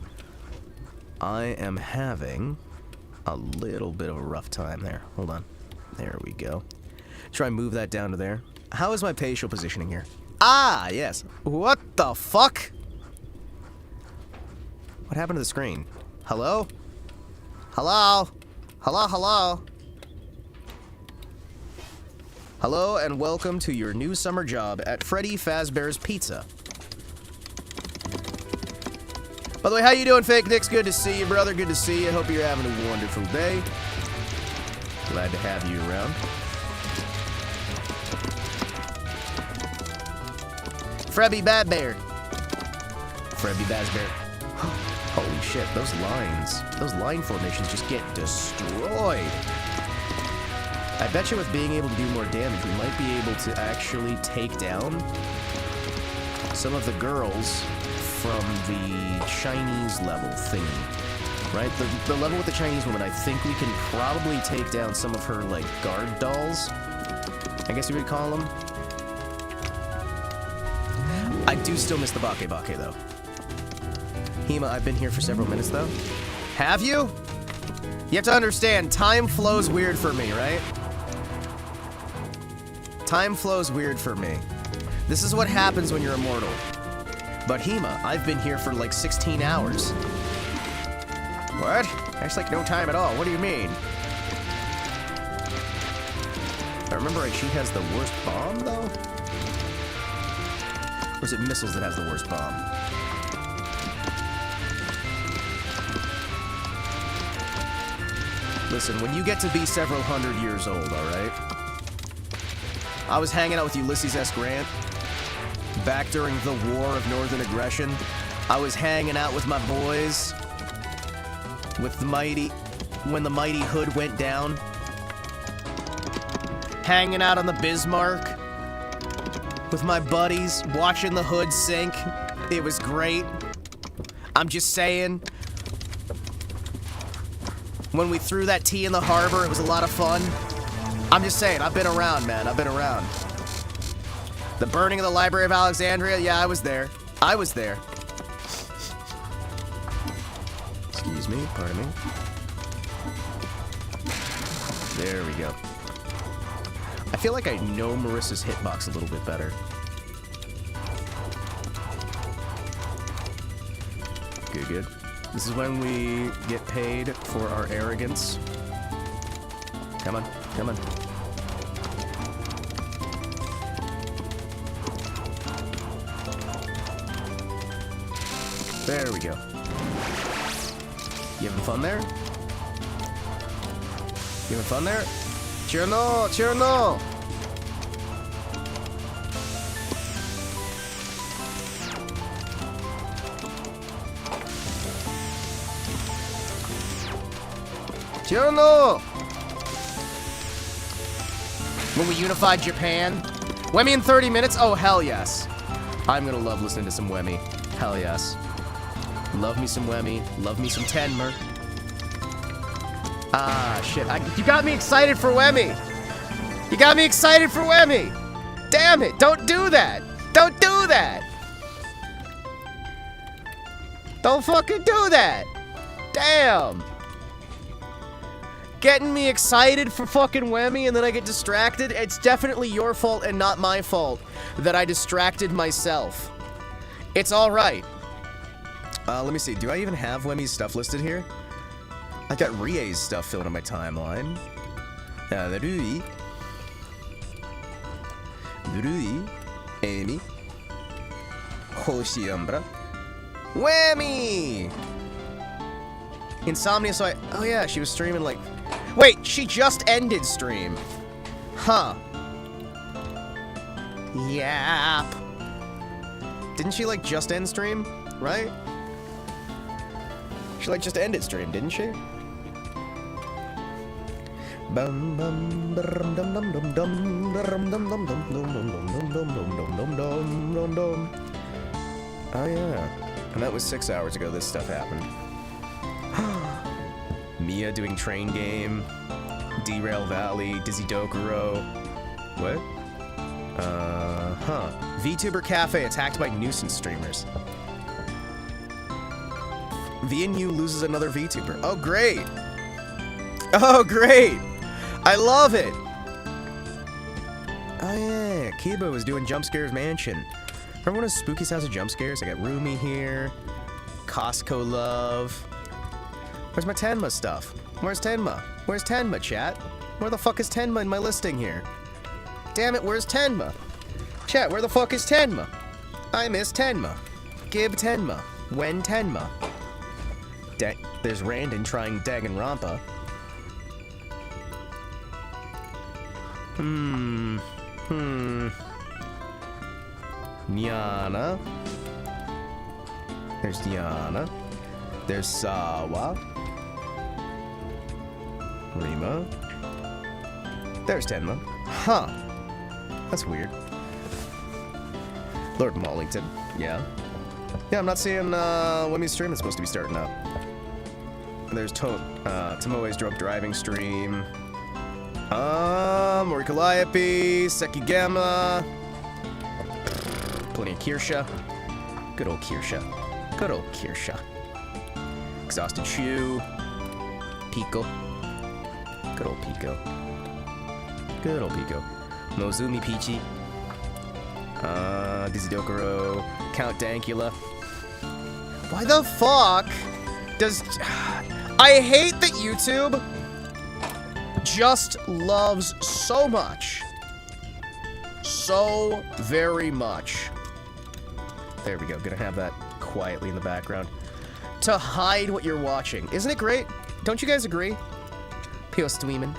I am having a little bit of a rough time there. Hold on. There we go. Try and move that down to there. How is my facial positioning here? Ah, yes. What the fuck? What happened to the screen? Hello? Hello? Hello? Hello, and welcome to your new summer job at Freddy Fazbear's Pizza. By the way, how you doing, Fake Nick's? Good to see you, brother. Good to see you. Hope you're having a wonderful day. Glad to have you around. Frebby Bad Bear. Frebby Bad Bear. Holy shit, those line formations just get destroyed. I bet you with being able to do more damage, we might be able to actually take down some of the girls from the Chinese level thingy. Right? The level with the Chinese woman, I think we can probably take down some of her, like, guard dolls. I guess you would call them. I do still miss the Bake, though. Hima, I've been here for several minutes, though. Have you? You have to understand, time flows weird for me, right? Time flows weird for me. This is what happens when you're immortal. But Hima, I've been here for like 16 hours. What? That's like no time at all. What do you mean? If I remember right, she has the worst bomb, though? Or is it missiles that has the worst bomb? Listen, when you get to be several hundred years old, alright? I was hanging out with Ulysses S. Grant back during the War of Northern Aggression. I was hanging out with my boys with the when the mighty Hood went down. Hanging out on the Bismarck with my buddies, watching the Hood sink. It was great. I'm just saying. When we threw that tea in the harbor, it was a lot of fun. I'm just saying, I've been around, man. I've been around. The burning of the Library of Alexandria, yeah, I was there. I was there. Excuse me, pardon me. There we go. I feel like I know Marissa's hitbox a little bit better. Good. This is when we get paid for our arrogance. Come on. There we go. You having fun there? You having fun there? Cherno! Kyono! When we unified Japan? Wemi in 30 minutes? Oh, hell yes. I'm gonna love listening to some Wemi. Hell yes. Love me some Wemi. Love me some Tenma. Ah, shit. You got me excited for Wemi. You got me excited for Wemi. Damn it. Don't do that. Don't do that. Don't fucking do that. Damn. Getting me excited for fucking Wemi and then I get distracted. It's definitely your fault and not my fault that I distracted myself. It's alright. Let me see. Do I even have Wemi's stuff listed here? I got Rie's stuff filled in my timeline. Rui, Amy, Hoshiumbra, Wemi! Insomnia, so oh yeah, she was streaming like... Wait, she just ended stream. Huh. Yap. Didn't she like just end stream? Right? She like just ended stream, didn't she? Bum bum dum dum dum dum dum dum dum dum dum dum dum dum dum. Oh yeah. And that was 6 hours ago this stuff happened. Mia doing Train Game, Derail Valley, Dizzy Dokuro. What? Vtuber Cafe attacked by nuisance streamers. VNU loses another VTuber. Oh, great! Oh, great! I love it! Oh, yeah. Kiba was doing Jump Scares Mansion. Remember one of Spooky's House of Jump Scares? I got Rumi here. Costco Love. Where's my Tenma stuff? Where's Tenma? Where's Tenma, chat? Where the fuck is Tenma in my listing here? Damn it, where's Tenma? Chat, where the fuck is Tenma? I miss Tenma. Gib Tenma. When Tenma. There's Randon trying Danganronpa. Nyana. There's Diana. There's Sawa. Rima. There's Tenma. Huh. That's weird. Lord Mollington. Yeah. Yeah, I'm not seeing Wemi's stream is supposed to be starting up. And there's Tomoe's drunk driving stream. Mori Calliope, Sekigama. Plenty of Kirsha. Good old Kirsha. Good old Kirsha. Exhausted Chew. Pico. Good old Pico. Good old Pico. Nozumi Peachy. Dizzy Dokuro. Count Dankula. Why the fuck does... I hate that YouTube just loves so much. So very much. There we go. Gonna have that quietly in the background. To hide what you're watching. Isn't it great? Don't you guys agree? Pio Streamin'.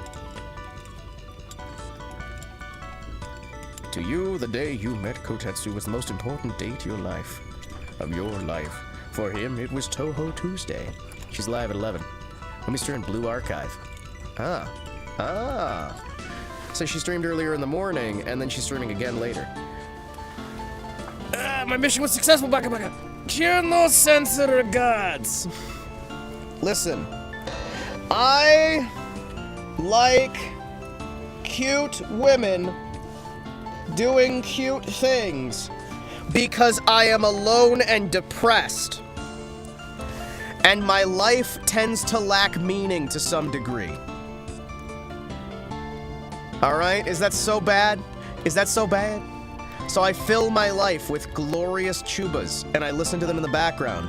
To you, the day you met Kotetsu was the most important day to your life. Of your life. For him, it was Toho Tuesday. She's live at 11. Let me stream Blue Archive. So she streamed earlier in the morning, and then she's streaming again later. My mission was successful, Baka Baka. Cure no sense regards. Listen, I like cute women doing cute things because I am alone and depressed. And my life tends to lack meaning to some degree. Alright? Is that so bad? Is that so bad? So I fill my life with glorious chubas, and I listen to them in the background.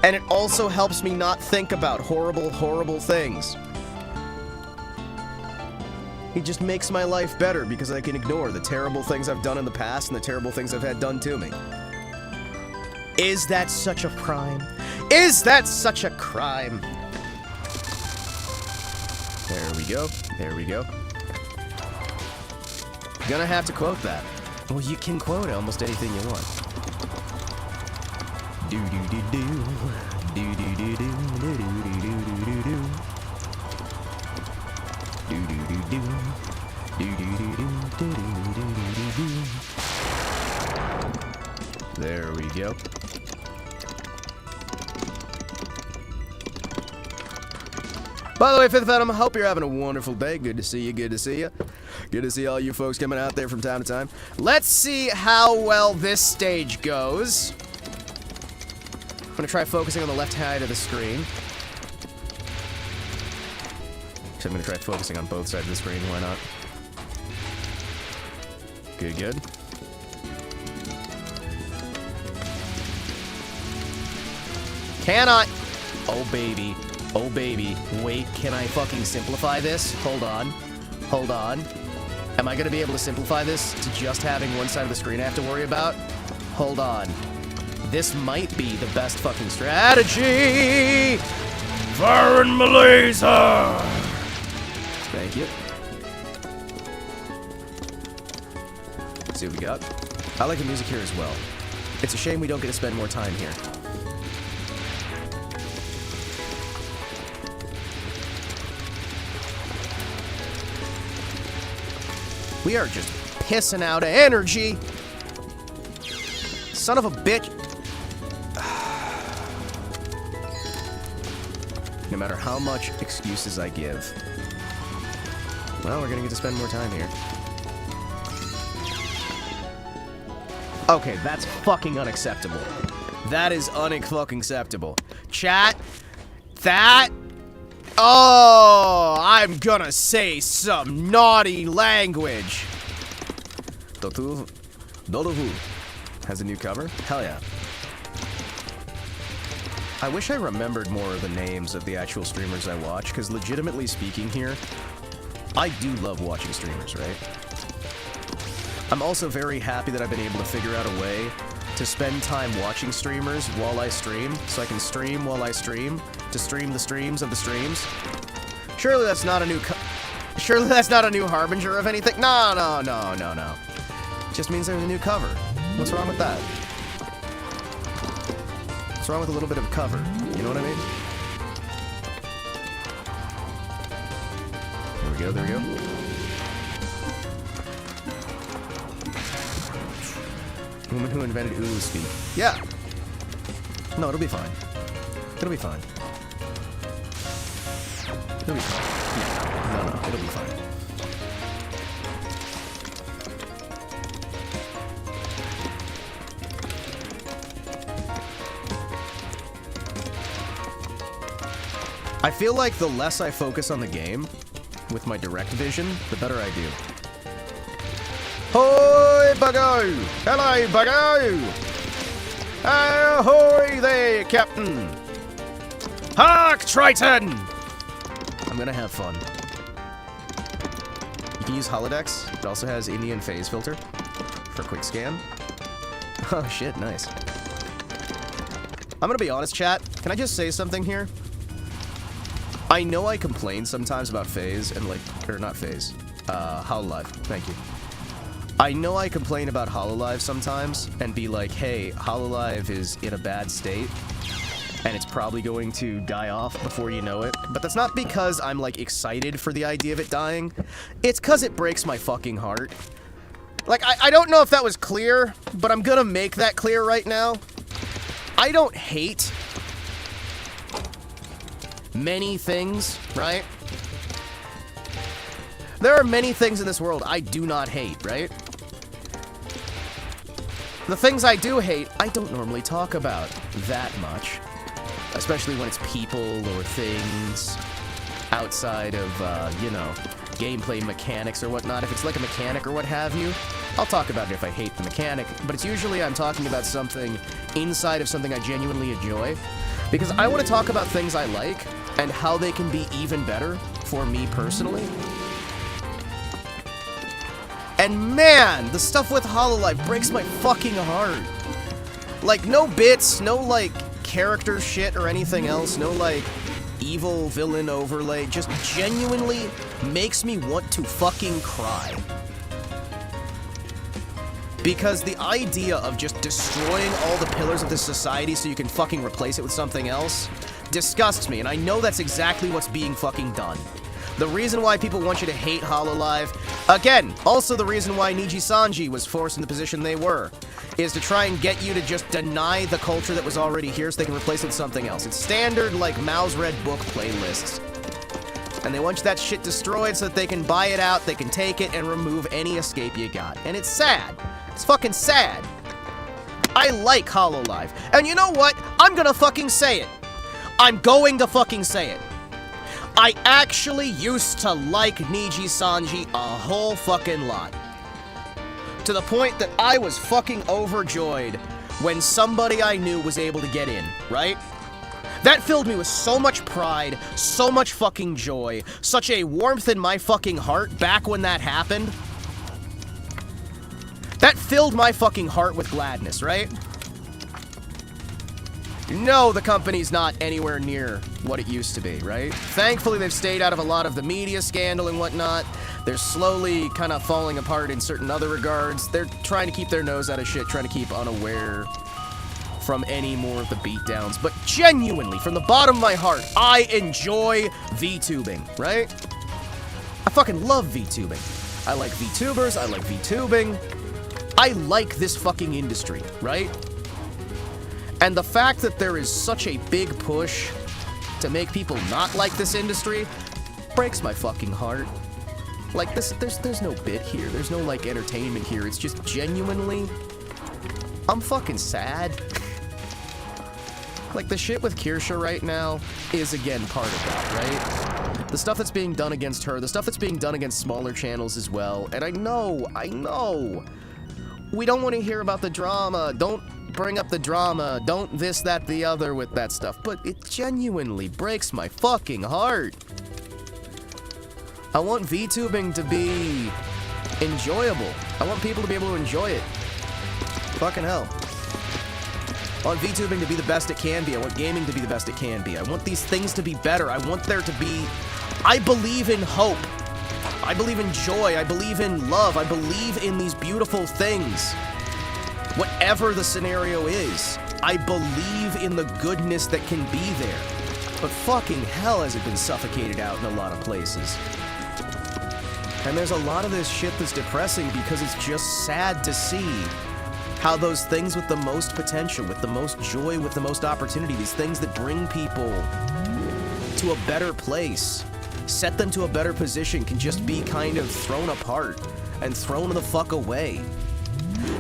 And it also helps me not think about horrible, horrible things. It just makes my life better because I can ignore the terrible things I've done in the past and the terrible things I've had done to me. Is that such a crime? Is that such a crime? There we go. There we go. Gonna have to quote that. Well, you can quote almost anything you want. Do-do-do-do. Do-do-do-do. Do-do-do-do-do-do-do-do. go. By the way, Fifth Venom, hope you're having a wonderful day. Good to see you, good to see you. Good to see all you folks coming out there from time to time. Let's see how well this stage goes. I'm gonna try focusing on the left side of the screen. So I'm gonna try focusing on both sides of the screen, why not? Good, good. Cannot! Oh baby. Oh baby. Wait, can I fucking simplify this? Hold on. Hold on. Am I gonna be able to simplify this to just having one side of the screen I have to worry about? Hold on. This might be the best fucking strategy! Firing my laser! Thank you. Let's see what we got. I like the music here as well. It's a shame we don't get to spend more time here. We are just pissing out energy. Son of a bitch. No matter how much excuses I give. Well, we're gonna get to spend more time here. Okay, that's fucking unacceptable. That is fucking acceptable. Chat, that... Oh, I'm gonna say some naughty language. Dodohu has a new cover? Hell yeah. I wish I remembered more of the names of the actual streamers I watch, because legitimately speaking here, I do love watching streamers, right? I'm also very happy that I've been able to figure out a way to spend time watching streamers while I stream, so I can stream while I stream, to stream the streams of the streams. Surely that's not a new surely that's not a new harbinger of anything? No, no, no, no, no. It just means there's a new cover. What's wrong with that? What's wrong with a little bit of cover? You know what I mean? There we go, there we go. Woman who invented Ulu speak. Yeah. No, it'll be fine. It'll be fine. It'll be fine. Yeah. No, no, it'll be fine. I feel like the less I focus on the game with my direct vision, the better I do. Hoi, Buggo! Hello, Buggo! Ahoy there, Captain! Hark, Triton! I'm gonna have fun. You can use holodecks. It also has Indian phase filter for quick scan. Oh shit, nice. I'm gonna be honest, chat. Can I just say something here? I know I complain sometimes about phase and like, or not phase, Hololive. Thank you. I know I complain about Hololive sometimes and be like, hey, Hololive is in a bad state and it's probably going to die off before you know it. But that's not because I'm like excited for the idea of it dying. It's because it breaks my fucking heart. Like, I don't know if that was clear, but I'm gonna make that clear right now. I don't hate many things, right? There are many things in this world I do not hate, right? The things I do hate, I don't normally talk about that much. Especially when it's people or things outside of, you know, gameplay mechanics or whatnot. If it's like a mechanic or what have you, I'll talk about it if I hate the mechanic. But it's usually I'm talking about something inside of something I genuinely enjoy. Because I want to talk about things I like and how they can be even better for me personally. And man, the stuff with Hololive breaks my fucking heart. Like, no bits, no, like, character shit or anything else, no, like, evil villain overlay, just genuinely makes me want to fucking cry. Because the idea of just destroying all the pillars of this society so you can fucking replace it with something else disgusts me, and I know that's exactly what's being fucking done. The reason why people want you to hate Hololive, Again, also the reason why Niji-Sanji was forced in the position they were, is to try and get you to just deny the culture that was already here so they can replace it with something else. It's standard, like, Mao's Red Book playlists. And they want that shit destroyed so that they can buy it out, they can take it, and remove any escape you got. And it's sad. It's fucking sad. I like Hololive. And you know what? I'm gonna fucking say it. I'm going to fucking say it. I actually used to like Niji-Sanji a whole fucking lot. To the point that I was fucking overjoyed when somebody I knew was able to get in, right? That filled me with so much pride, so much fucking joy, such a warmth in my fucking heart back when that happened. That filled my fucking heart with gladness, right? No, the company's not anywhere near what it used to be, right? Thankfully, they've stayed out of a lot of the media scandal and whatnot. They're slowly kind of falling apart in certain other regards. They're trying to keep their nose out of shit, trying to keep unaware from any more of the beatdowns. But genuinely, from the bottom of my heart, I enjoy VTubing, right? I fucking love VTubing. I like VTubers, I like VTubing. I like this fucking industry, right? And the fact that there is such a big push to make people not like this industry breaks my fucking heart. Like, there's no bit here. There's no, like, entertainment here. It's just genuinely... I'm fucking sad. Like, the shit with Kirsha right now is, again, part of that, right? The stuff that's being done against her, the stuff that's being done against smaller channels as well. And I know. We don't want to hear about the drama. Don't bring up the drama. Don't this, that, the other with that stuff. But it genuinely breaks my fucking heart. I want VTubing to be enjoyable. I want people to be able to enjoy it. Fucking hell. I want VTubing to be the best it can be. I want gaming to be the best it can be. I want these things to be better. I want there to be... I believe in hope. I believe in joy. I believe in love. I believe in these beautiful things. Whatever the scenario is, I believe in the goodness that can be there. But fucking hell has it been suffocated out in a lot of places. And there's a lot of this shit that's depressing because it's just sad to see how those things with the most potential, with the most joy, with the most opportunity, these things that bring people to a better place, set them to a better position, can just be kind of thrown apart and thrown the fuck away.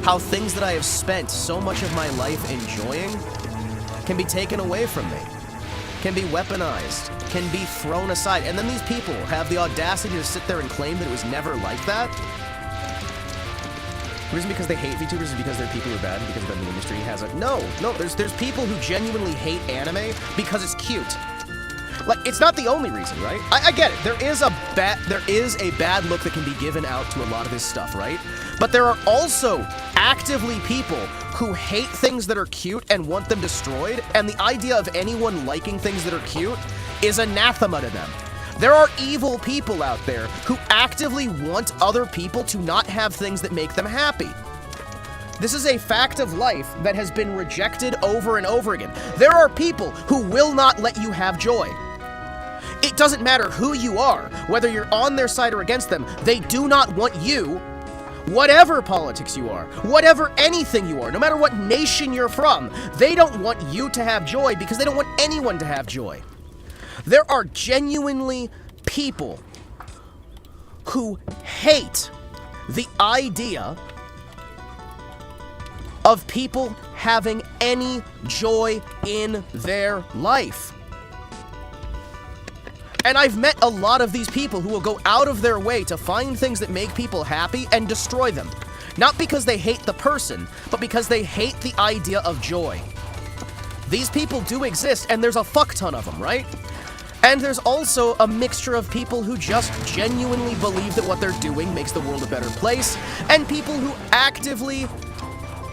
How things that I have spent so much of my life enjoying can be taken away from me, can be weaponized, can be thrown aside. And then these people have the audacity to sit there and claim that it was never like that. The reason because they hate VTubers is because they're people who are bad, and because then the industry has a... No, there's people who genuinely hate anime because it's cute. Like, it's not the only reason, right? I get it. There is a bad look that can be given out to a lot of this stuff, right? But there are also actively people who hate things that are cute and want them destroyed, and the idea of anyone liking things that are cute is anathema to them. There are evil people out there who actively want other people to not have things that make them happy. This is a fact of life that has been rejected over and over again. There are people who will not let you have joy. It doesn't matter who you are, whether you're on their side or against them, they do not want you, whatever politics you are, whatever anything you are, no matter what nation you're from, they don't want you to have joy because they don't want anyone to have joy. There are genuinely people who hate the idea of people having any joy in their life. And I've met a lot of these people who will go out of their way to find things that make people happy and destroy them. Not because they hate the person, but because they hate the idea of joy. These people do exist, and there's a fuck ton of them, right? And there's also a mixture of people who just genuinely believe that what they're doing makes the world a better place, and people who actively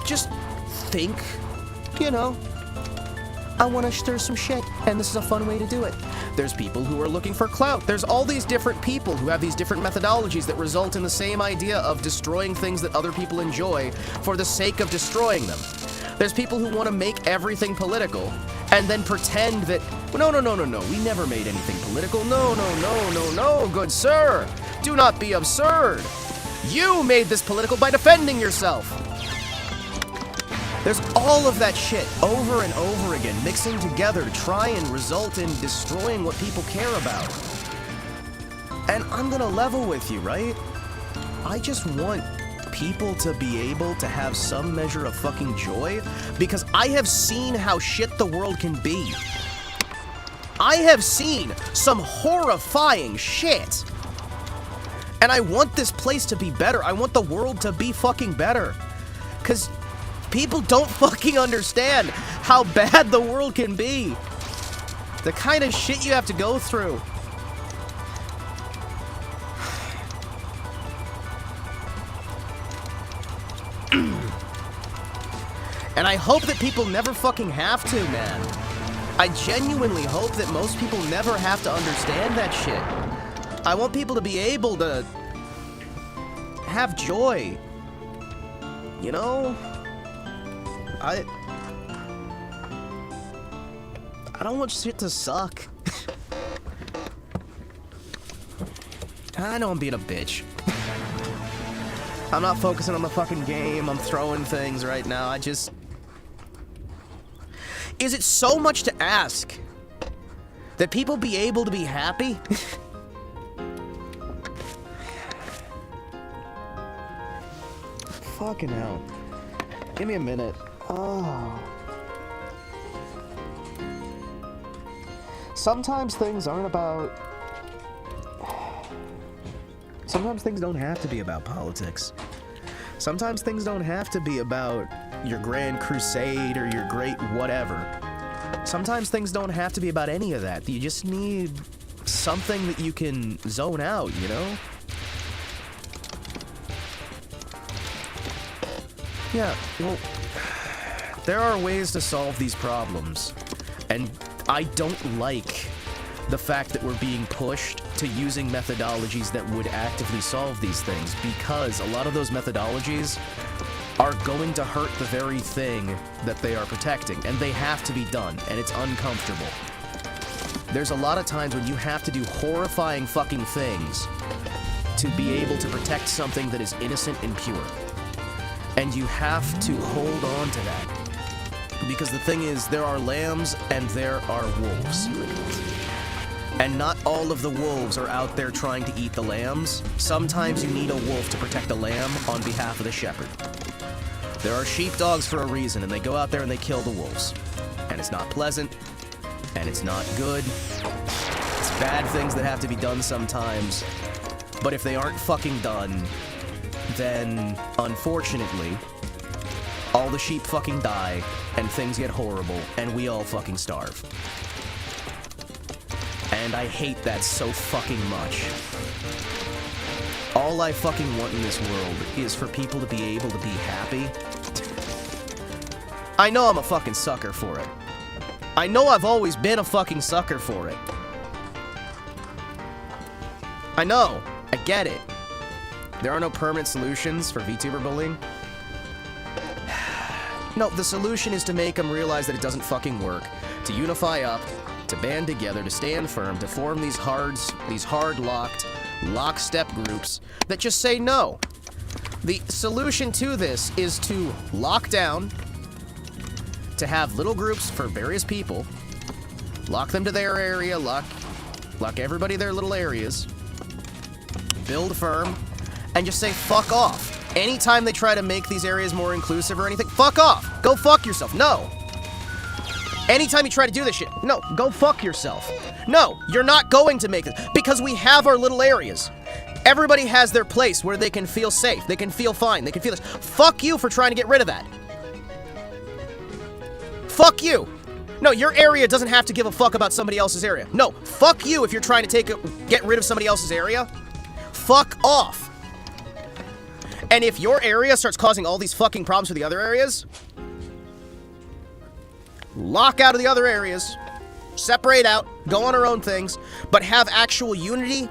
just think, you know, I want to stir some shit, and this is a fun way to do it. There's people who are looking for clout. There's all these different people who have these different methodologies that result in the same idea of destroying things that other people enjoy for the sake of destroying them. There's people who want to make everything political and then pretend that, no, we never made anything political. No, good sir. Do not be absurd. You made this political by defending yourself. There's all of that shit over and over again, mixing together to try and result in destroying what people care about. And I'm gonna level with you, right? I just want people to be able to have some measure of fucking joy, because I have seen how shit the world can be. I have seen some horrifying shit. And I want this place to be better. I want the world to be fucking better. Because people don't fucking understand how bad the world can be. The kind of shit you have to go through. And I hope that people never fucking have to, man. I genuinely hope that most people never have to understand that shit. I want people to be able to have joy. You know? I don't want shit to suck. I know I'm being a bitch. I'm not focusing on the fucking game. I'm throwing things right now. Is it so much to ask that people be able to be happy? Fucking hell. Give me a minute. Oh. Sometimes things aren't about... Sometimes things don't have to be about politics. Sometimes things don't have to be about your grand crusade or your great whatever. Sometimes things don't have to be about any of that. You just need something that you can zone out, you know? Yeah, well, there are ways to solve these problems, and I don't like the fact that we're being pushed to using methodologies that would actively solve these things, because a lot of those methodologies are going to hurt the very thing that they are protecting, and they have to be done, and it's uncomfortable. There's a lot of times when you have to do horrifying fucking things to be able to protect something that is innocent and pure. And you have to hold on to that. Because the thing is, there are lambs and there are wolves. And not all of the wolves are out there trying to eat the lambs. Sometimes you need a wolf to protect the lamb on behalf of the shepherd. There are sheepdogs for a reason, and they go out there and they kill the wolves. And it's not pleasant, and it's not good. It's bad things that have to be done sometimes. But if they aren't fucking done, then, unfortunately, all the sheep fucking die, and things get horrible, and we all fucking starve. And I hate that so fucking much. All I fucking want in this world is for people to be able to be happy. I know I'm a fucking sucker for it. I know I've always been a fucking sucker for it. I know. I get it. There are no permanent solutions for VTuber bullying. No, the solution is to make them realize that it doesn't fucking work. To unify up, to band together, to stand firm, to form these hard-locked, lockstep groups that just say no. The solution to this is to lock down, to have little groups for various people, lock them to their area, lock everybody their little areas, build firm, and just say fuck off. Anytime they try to make these areas more inclusive or anything, fuck off. Go fuck yourself. No. Anytime you try to do this shit, no, go fuck yourself. No, you're not going to make it, because we have our little areas. Everybody has their place where they can feel safe, they can feel fine, they can feel this. Fuck you for trying to get rid of that. Fuck you. No, your area doesn't have to give a fuck about somebody else's area. No, fuck you if you're trying to get rid of somebody else's area. Fuck off. And if your area starts causing all these fucking problems for the other areas, lock out of the other areas, separate out, go on our own things, but have actual unity,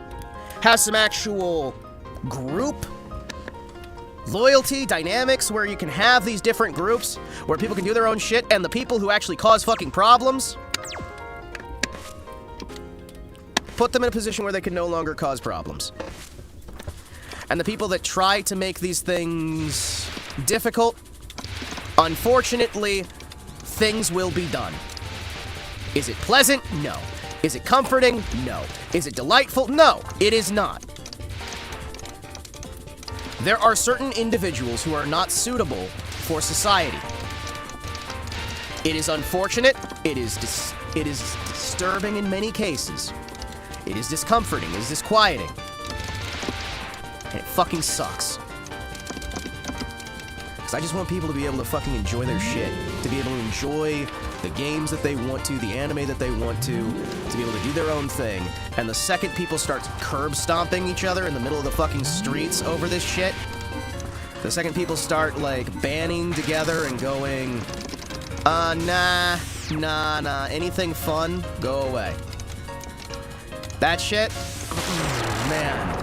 have some actual group loyalty, dynamics, where you can have these different groups, where people can do their own shit, and the people who actually cause fucking problems, put them in a position where they can no longer cause problems. and the people that try to make these things difficult, unfortunately, things will be done. Is it pleasant? No. Is it comforting? No. Is it delightful? No, it is not. There are certain individuals who are not suitable for society. It is unfortunate. It is disturbing in many cases. It is discomforting. It is disquieting. And it fucking sucks. Because I just want people to be able to fucking enjoy their shit. To be able to enjoy the games that they want to, the anime that they want to be able to do their own thing. And the second people start curb stomping each other in the middle of the fucking streets over this shit, the second people start, like, banding together and going, nah, anything fun, go away. That shit, man.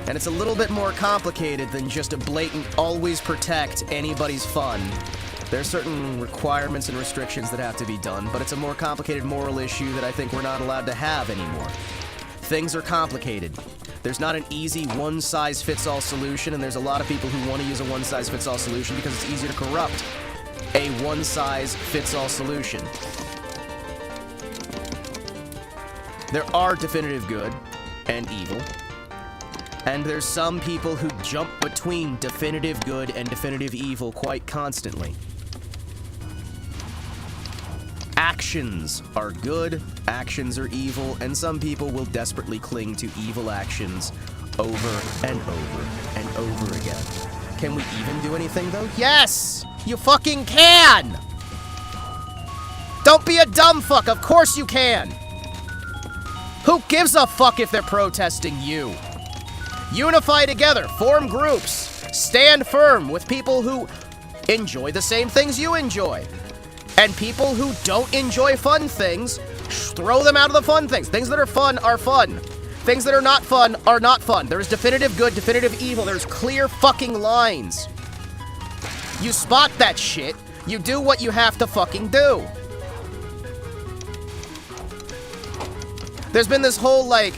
And it's a little bit more complicated than just a blatant always protect anybody's fun. There's certain requirements and restrictions that have to be done, but it's a more complicated moral issue that I think we're not allowed to have anymore. Things are complicated. There's not an easy one-size-fits-all solution, and there's a lot of people who want to use a one-size-fits-all solution because it's easier to corrupt a one-size-fits-all solution. There are definitive good and evil, and there's some people who jump between definitive good and definitive evil quite constantly. Actions are good, actions are evil, and some people will desperately cling to evil actions over and over and over again. Can we even do anything, though? Yes! You fucking can! Don't be a dumb fuck, of course you can! Who gives a fuck if they're protesting you? Unify together, form groups, stand firm with people who enjoy the same things you enjoy. And people who don't enjoy fun things, throw them out of the fun things. Things that are fun are fun. Things that are not fun are not fun. There's definitive good, definitive evil. There's clear fucking lines. You spot that shit, you do what you have to fucking do. There's been this whole, like,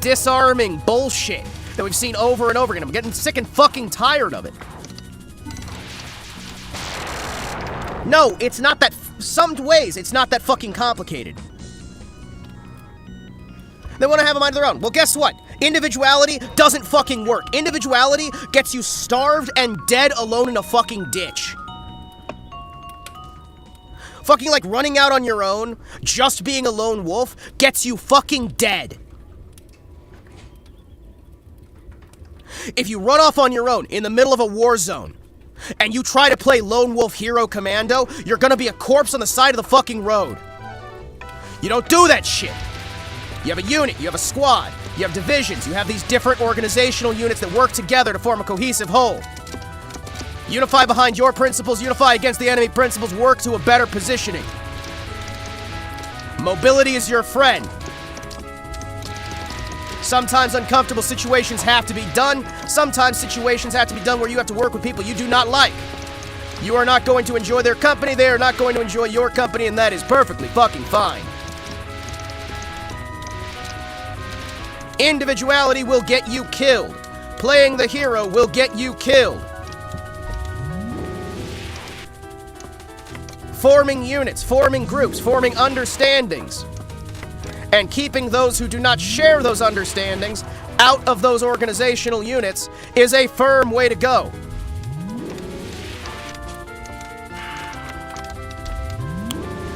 disarming bullshit that we've seen over and over again. I'm getting sick and fucking tired of it. No, it's not that, some ways, it's not that fucking complicated. They want to have a mind of their own. Well, guess what? Individuality doesn't fucking work. Individuality gets you starved and dead alone in a fucking ditch. Fucking, like, running out on your own, just being a lone wolf, gets you fucking dead. If you run off on your own in the middle of a war zone, and you try to play Lone Wolf Hero Commando, you're gonna be a corpse on the side of the fucking road. You don't do that shit. You have a unit, you have a squad, you have divisions, you have these different organizational units that work together to form a cohesive whole. Unify behind your principles, unify against the enemy principles, work to a better positioning. Mobility is your friend. Sometimes uncomfortable situations have to be done. Sometimes situations have to be done where you have to work with people you do not like. You are not going to enjoy their company, they are not going to enjoy your company, and that is perfectly fucking fine. Individuality will get you killed. Playing the hero will get you killed. Forming units, forming groups, forming understandings, and keeping those who do not share those understandings out of those organizational units is a firm way to go.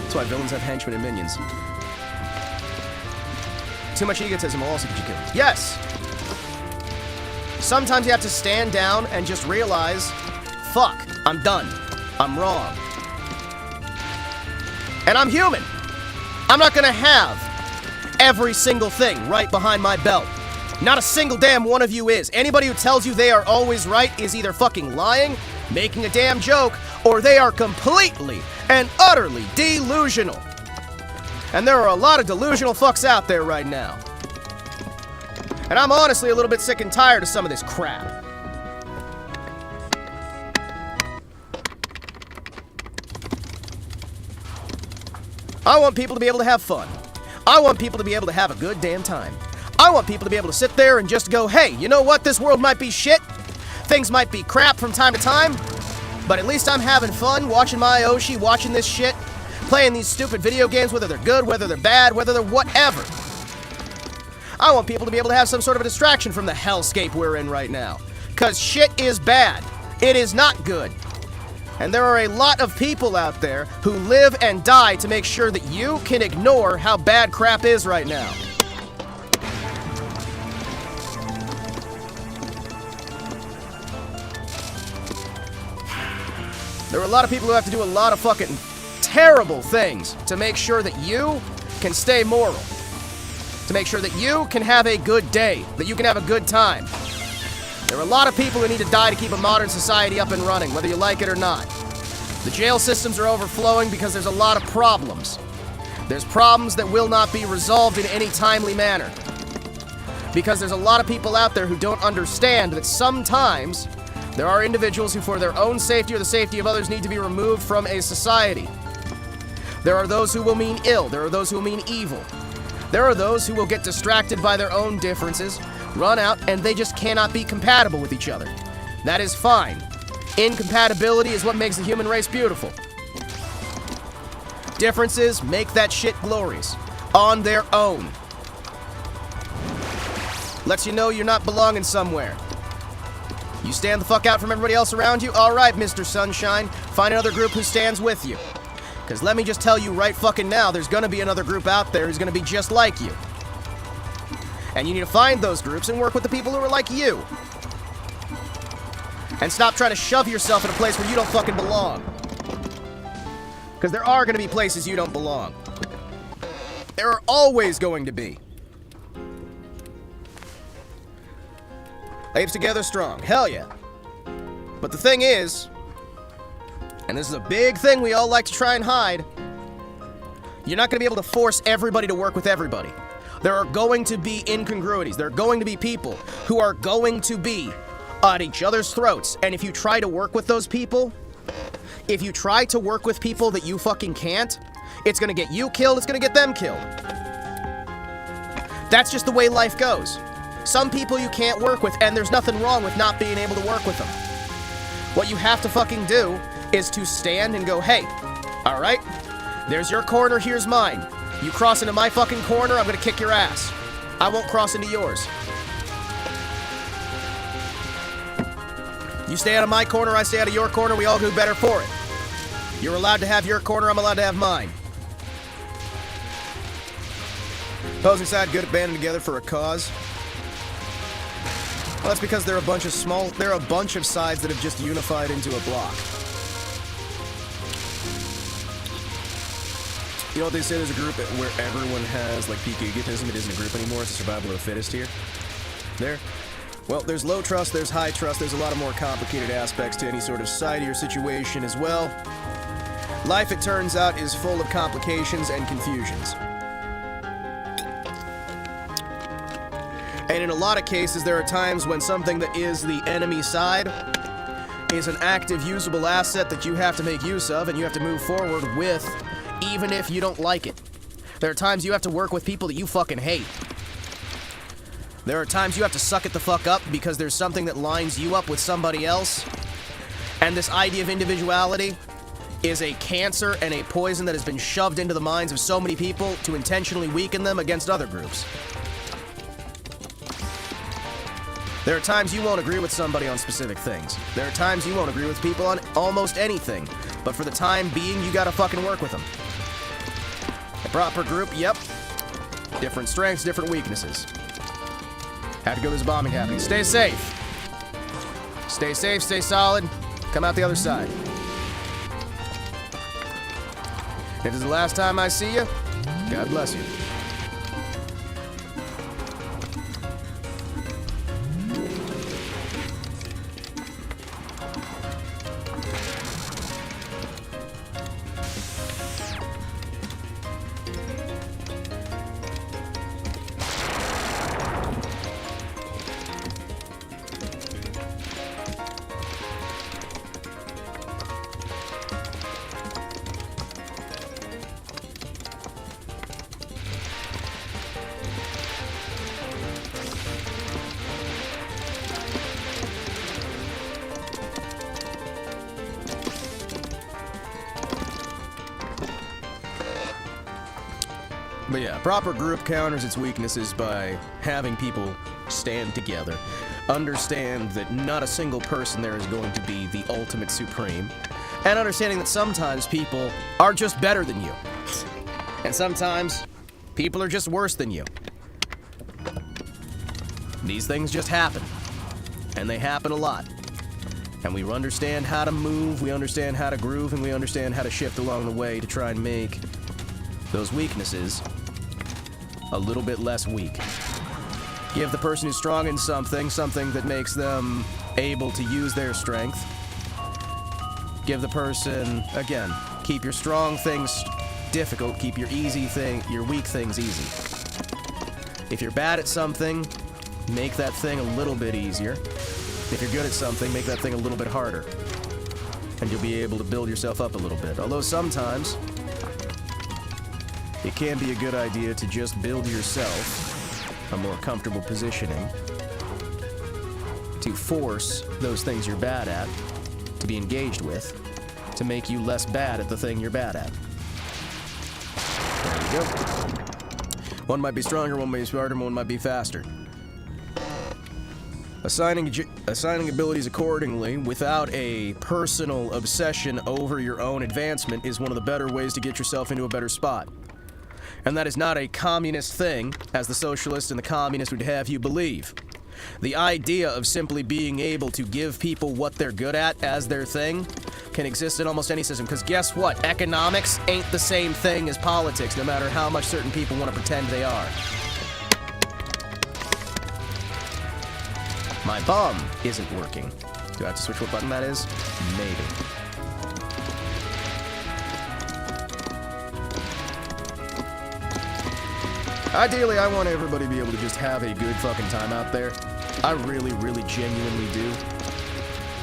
That's why villains have henchmen and minions. Too much egotism will also get you killed. Yes! Sometimes you have to stand down and just realize, fuck, I'm done. I'm wrong. And I'm human. I'm not gonna have every single thing right behind my belt. Not a single damn one of you is. Anybody who tells you they are always right is either fucking lying, making a damn joke, or they are completely and utterly delusional. And there are a lot of delusional fucks out there right now. And I'm honestly a little bit sick and tired of some of this crap. I want people to be able to have fun. I want people to be able to have a good damn time. I want people to be able to sit there and just go, hey, you know what? This world might be shit. Things might be crap from time to time. But at least I'm having fun watching my Oshi, watching this shit, playing these stupid video games, whether they're good, whether they're bad, whether they're whatever. I want people to be able to have some sort of a distraction from the hellscape we're in right now. Because shit is bad. It is not good. And there are a lot of people out there who live and die to make sure that you can ignore how bad crap is right now. There are a lot of people who have to do a lot of fucking terrible things to make sure that you can stay moral. To make sure that you can have a good day, that you can have a good time. There are a lot of people who need to die to keep a modern society up and running, whether you like it or not. The jail systems are overflowing because there's a lot of problems. There's problems that will not be resolved in any timely manner. Because there's a lot of people out there who don't understand that sometimes there are individuals who, for their own safety or the safety of others, need to be removed from a society. There are those who will mean ill. There are those who will mean evil. There are those who will get distracted by their own differences, run out, and they just cannot be compatible with each other. That is fine. Incompatibility is what makes the human race beautiful. Differences make that shit glorious. On their own. Lets you know you're not belonging somewhere. You stand the fuck out from everybody else around you? Alright, Mr. Sunshine. Find another group who stands with you. Because let me just tell you right fucking now, there's gonna be another group out there who's gonna be just like you. And you need to find those groups and work with the people who are like you. And stop trying to shove yourself in a place where you don't fucking belong. Because there are gonna be places you don't belong. There are always going to be. Apes together strong. Hell yeah. But the thing is, and this is a big thing we all like to try and hide, you're not going to be able to force everybody to work with everybody. There are going to be incongruities. There are going to be people who are going to be at each other's throats. And if you try to work with those people, if you try to work with people that you fucking can't, it's going to get you killed, it's going to get them killed. That's just the way life goes. Some people you can't work with, and there's nothing wrong with not being able to work with them. What you have to fucking do is to stand and go, hey, alright, there's your corner, here's mine. You cross into my fucking corner, I'm gonna kick your ass. I won't cross into yours. You stay out of my corner, I stay out of your corner, we all do better for it. You're allowed to have your corner, I'm allowed to have mine. Opposing side good at banding together for a cause. Well, that's because they're a bunch of sides that have just unified into a block. You know what they say, there's a group where everyone has, like, peak egotism. It isn't a group anymore, it's a survival of the fittest here. There. Well, there's low trust, there's high trust, there's a lot of more complicated aspects to any sort of society or situation as well. Life, it turns out, is full of complications and confusions. And in a lot of cases, there are times when something that is the enemy side is an active, usable asset that you have to make use of and you have to move forward with, even if you don't like it. There are times you have to work with people that you fucking hate. There are times you have to suck it the fuck up because there's something that lines you up with somebody else. And this idea of individuality is a cancer and a poison that has been shoved into the minds of so many people to intentionally weaken them against other groups. There are times you won't agree with somebody on specific things. There are times you won't agree with people on almost anything. But for the time being, you gotta fucking work with them. A proper group, yep. Different strengths, different weaknesses. Had to go, there's bombing happening. Stay safe. Stay safe, stay solid. Come out the other side. If this is the last time I see you, God bless you. But yeah, proper group counters its weaknesses by having people stand together, understand that not a single person there is going to be the ultimate supreme, and understanding that sometimes people are just better than you. And sometimes people are just worse than you. These things just happen. And they happen a lot. And we understand how to move, we understand how to groove, and we understand how to shift along the way to try and make those weaknesses a little bit less weak. Give the person who's strong in something that makes them able to use their strength. Give the person, again, keep your strong things difficult, keep your weak things easy. If you're bad at something, make that thing a little bit easier. If you're good at something, make that thing a little bit harder. And you'll be able to build yourself up a little bit. Although sometimes, it can be a good idea to just build yourself a more comfortable positioning to force those things you're bad at to be engaged with, to make you less bad at the thing you're bad at. There we go. One might be stronger, one might be smarter, one might be faster. Assigning abilities accordingly without a personal obsession over your own advancement is one of the better ways to get yourself into a better spot. And that is not a communist thing, as the socialist and the communist would have you believe. The idea of simply being able to give people what they're good at as their thing can exist in almost any system, because guess what? Economics ain't the same thing as politics, no matter how much certain people want to pretend they are. My bomb isn't working. Do I have to switch what button that is? Maybe. Ideally, I want everybody to be able to just have a good fucking time out there. I really, really genuinely do.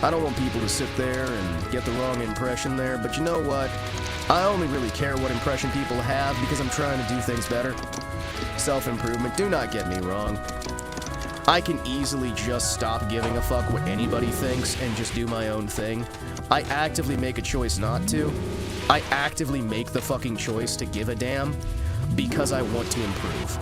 I don't want people to sit there and get the wrong impression there, but you know what? I only really care what impression people have because I'm trying to do things better. Self-improvement, do not get me wrong. I can easily just stop giving a fuck what anybody thinks and just do my own thing. I actively make a choice not to. I actively make the fucking choice to give a damn because I want to improve.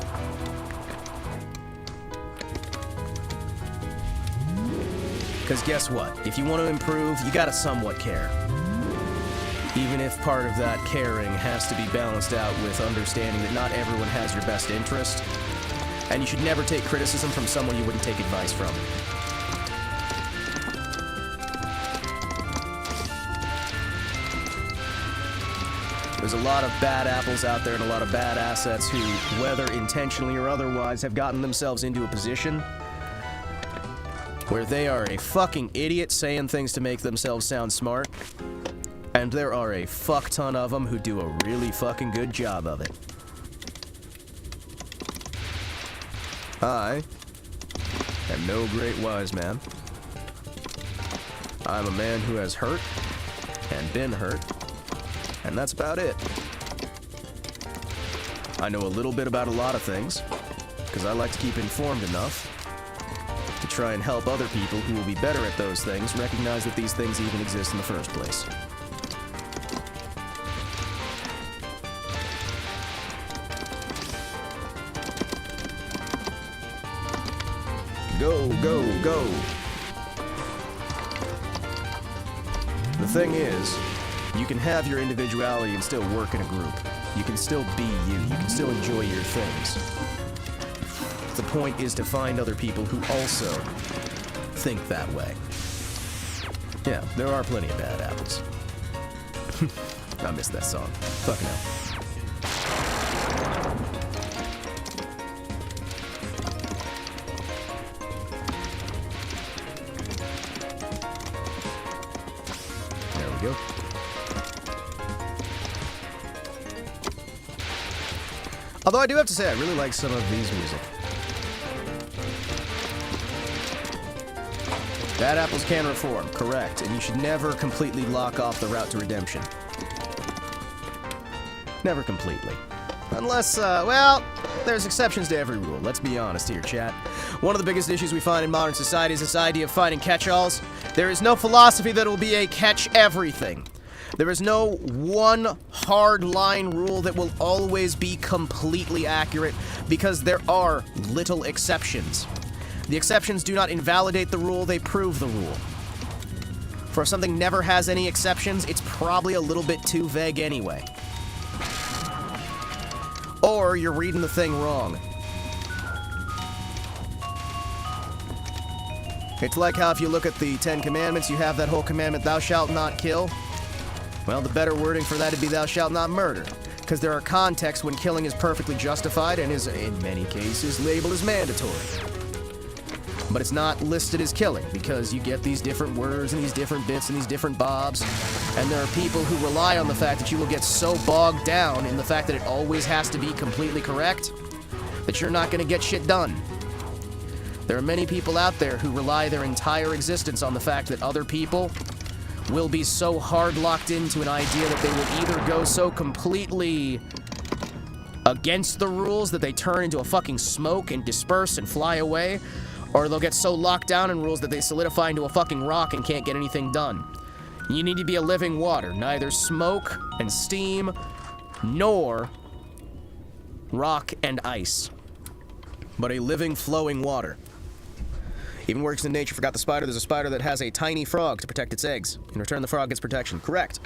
Because guess what? If you want to improve, you gotta somewhat care. Even if part of that caring has to be balanced out with understanding that not everyone has your best interest. And you should never take criticism from someone you wouldn't take advice from. There's a lot of bad apples out there and a lot of bad assets who, whether intentionally or otherwise, have gotten themselves into a position where they are a fucking idiot saying things to make themselves sound smart. And there are a fuck ton of them who do a really fucking good job of it. I am no great wise man. I'm a man who has hurt and been hurt, and that's about it. I know a little bit about a lot of things, because I like to keep informed enough to try and help other people who will be better at those things recognize that these things even exist in the first place. Go, go, go. The thing is, you can have your individuality and still work in a group. You can still be you. You can still enjoy your things. The point is to find other people who also think that way. Yeah, there are plenty of bad apples. I missed that song. Fucking hell. Go. Although I do have to say, I really like some of these music. Bad apples can reform, correct, and you should never completely lock off the route to redemption. Never completely. Unless, well, there's exceptions to every rule. Let's be honest here, chat. One of the biggest issues we find in modern society is this idea of finding catch-alls. There is no philosophy that will be a catch-everything. There is no one hard line rule that will always be completely accurate, because there are little exceptions. The exceptions do not invalidate the rule, they prove the rule. For if something never has any exceptions, it's probably a little bit too vague anyway. Or you're reading the thing wrong. It's like how if you look at the 10 Commandments, you have that whole commandment, thou shalt not kill. Well, the better wording for that would be thou shalt not murder. Because there are contexts when killing is perfectly justified and is, in many cases, labeled as mandatory. But it's not listed as killing, because you get these different words and these different bits and these different bobs. And there are people who rely on the fact that you will get so bogged down in the fact that it always has to be completely correct that you're not going to get shit done. There are many people out there who rely their entire existence on the fact that other people will be so hard locked into an idea that they will either go so completely against the rules that they turn into a fucking smoke and disperse and fly away, or they'll get so locked down in rules that they solidify into a fucking rock and can't get anything done. You need to be a living water, neither smoke and steam, nor rock and ice, but a living, flowing water. Even works in nature. Forgot the spider. There's a spider that has a tiny frog to protect its eggs. In return, the frog gets protection. Correct.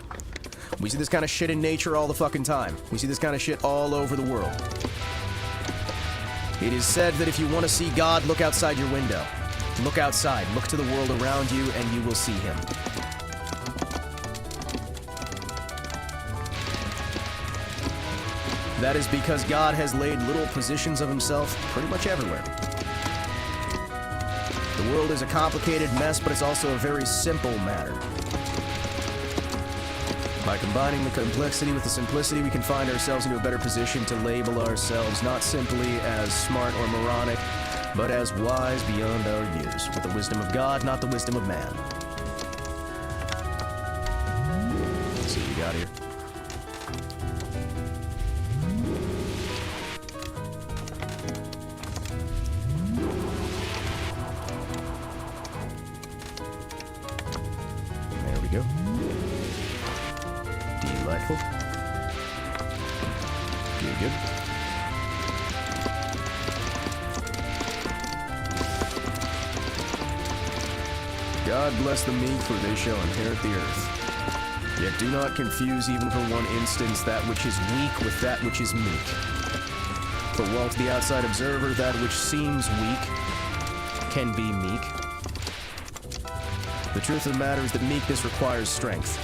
We see this kind of shit in nature all the fucking time. We see this kind of shit all over the world. It is said that if you want to see God, look outside your window. Look outside. Look to the world around you, and you will see Him. That is because God has laid little positions of Himself pretty much everywhere. The world is a complicated mess, but it's also a very simple matter. By combining the complexity with the simplicity, we can find ourselves into a better position to label ourselves not simply as smart or moronic, but as wise beyond our years, with the wisdom of God, not the wisdom of man. Let's see what we got here. There we go. Delightful. Good, good. God bless the meek, for they shall inherit the earth. Yet do not confuse even for one instance that which is weak with that which is meek. For while to the outside observer that which seems weak can be meek, the truth of the matter is that meekness requires strength.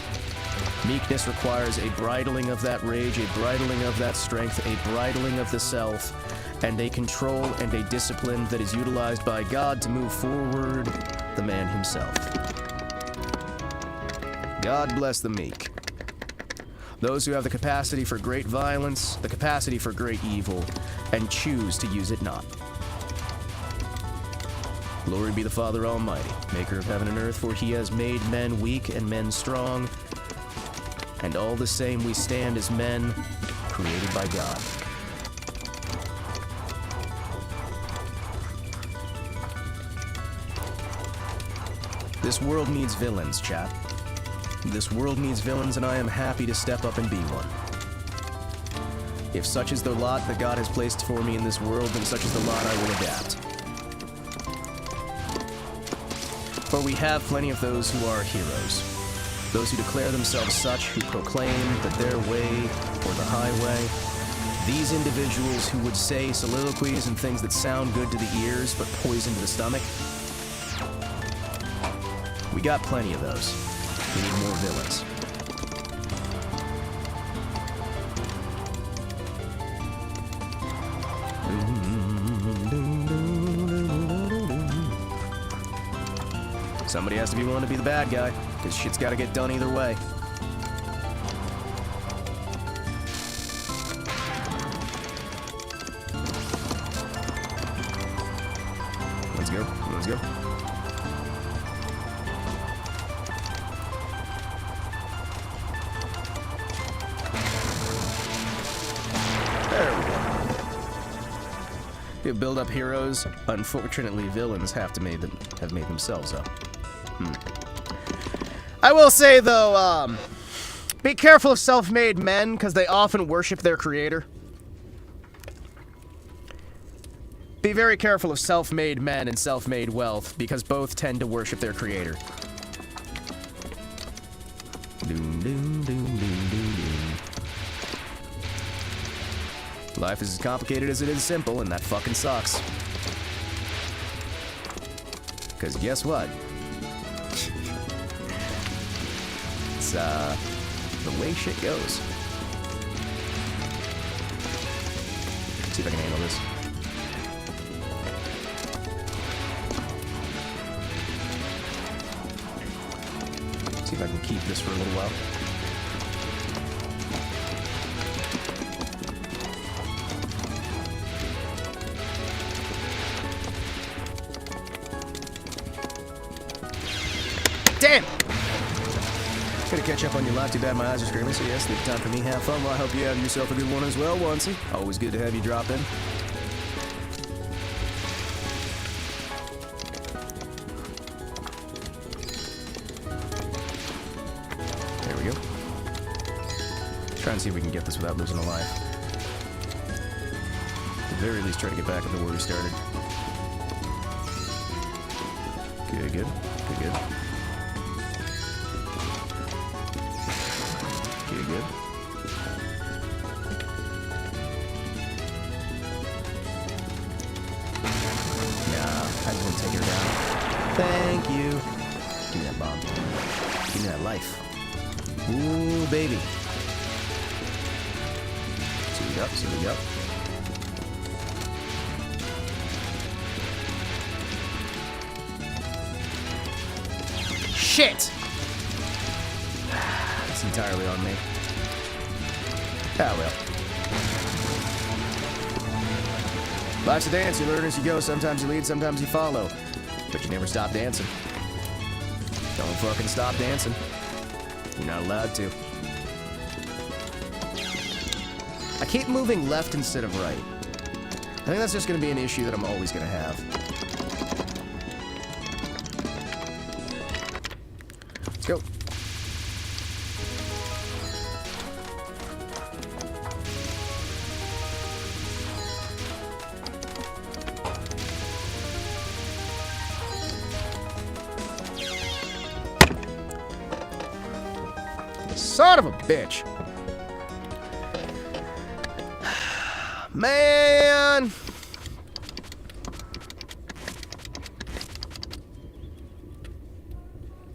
Meekness requires a bridling of that rage, a bridling of that strength, a bridling of the self, and a control and a discipline that is utilized by God to move forward the man himself. God bless the meek. Those who have the capacity for great violence, the capacity for great evil, and choose to use it not. Glory be the Father Almighty, maker of heaven and earth, for he has made men weak and men strong, and all the same we stand as men created by God. This world needs villains, chat. This world needs villains, and I am happy to step up and be one. If such is the lot that God has placed for me in this world, then such is the lot I will adapt. For we have plenty of those who are heroes. Those who declare themselves such, who proclaim that their way or the highway. These individuals who would say soliloquies and things that sound good to the ears but poison to the stomach. We got plenty of those. We need more villains. Somebody has to be willing to be the bad guy, because shit's got to get done either way. Let's go. Let's go. There we go. You build up heroes. Unfortunately, villains have made themselves up. I will say, though, Be careful of self-made men, because they often worship their creator. Be very careful of self-made men and self-made wealth, because both tend to worship their creator. Doom, doom, doom, doom, doom, doom. Life is as complicated as it is simple, and that fucking sucks. Because guess what? It's, the way shit goes. See if I can handle this. See if I can keep this for a little while. Damn! Gotta catch up on your life. Too bad my eyes are screaming, so yes, leave time for me. Have fun. Well, I hope you have yourself a good one as well, Onesie. Always good to have you drop in. There we go. Try and see if we can get this without losing a life. At the very least, try to get back up to where we started. Good, good. Good, good. Good. Nah, I just want to take her down. Thank you. Give me that bomb. Give me that life. Ooh, baby. See we go, see we go. Shit! It's entirely on me. Ah, well. Life's a dance. You learn as you go. Sometimes you lead, sometimes you follow. But you never stop dancing. Don't fucking stop dancing. You're not allowed to. I keep moving left instead of right. I think that's just going to be an issue that I'm always going to have. Let's go. Son of a bitch. Man.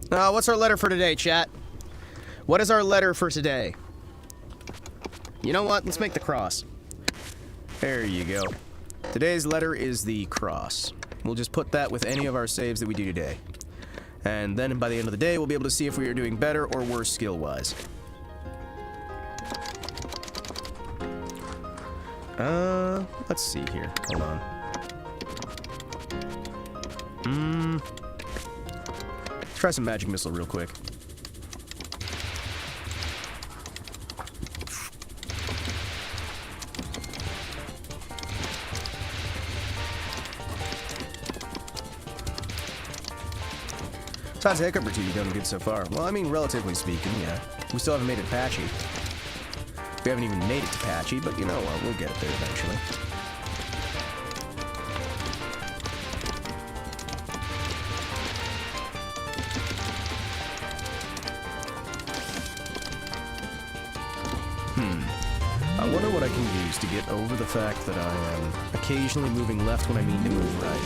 What's our letter for today, chat? What is our letter for today? You know what? Let's make the cross. There you go. Today's letter is the cross. We'll just put that with any of our saves that we do today. And then by the end of the day, we'll be able to see if we are doing better or worse skill-wise. Let's see here. Hold on. Let's try some magic missile real quick. Besides a hiccup or two, you've done good so far. Well, I mean, relatively speaking, yeah. We still haven't made it patchy. We haven't even made it to patchy, but you know what? We'll get it there eventually. I wonder what I can use to get over the fact that I am occasionally moving left when I mean to move right.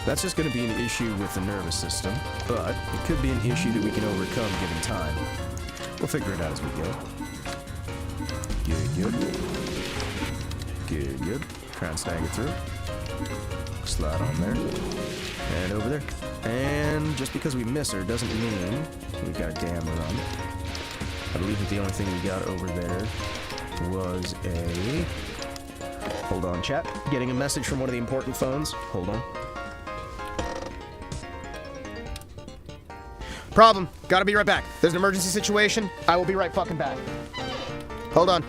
That's just going to be an issue with the nervous system, but it could be an issue that we can overcome given time. We'll figure it out as we go. Good, good. Good, good. Try and stagger through. Slide on there. And over there. And just because we miss her doesn't mean we've got a damn run. I believe that the only thing we got over there was a... Hold on, chat. Getting a message from one of the important phones. Hold on. Problem. Gotta be right back. There's an emergency situation. I will be right fucking back. Hold on.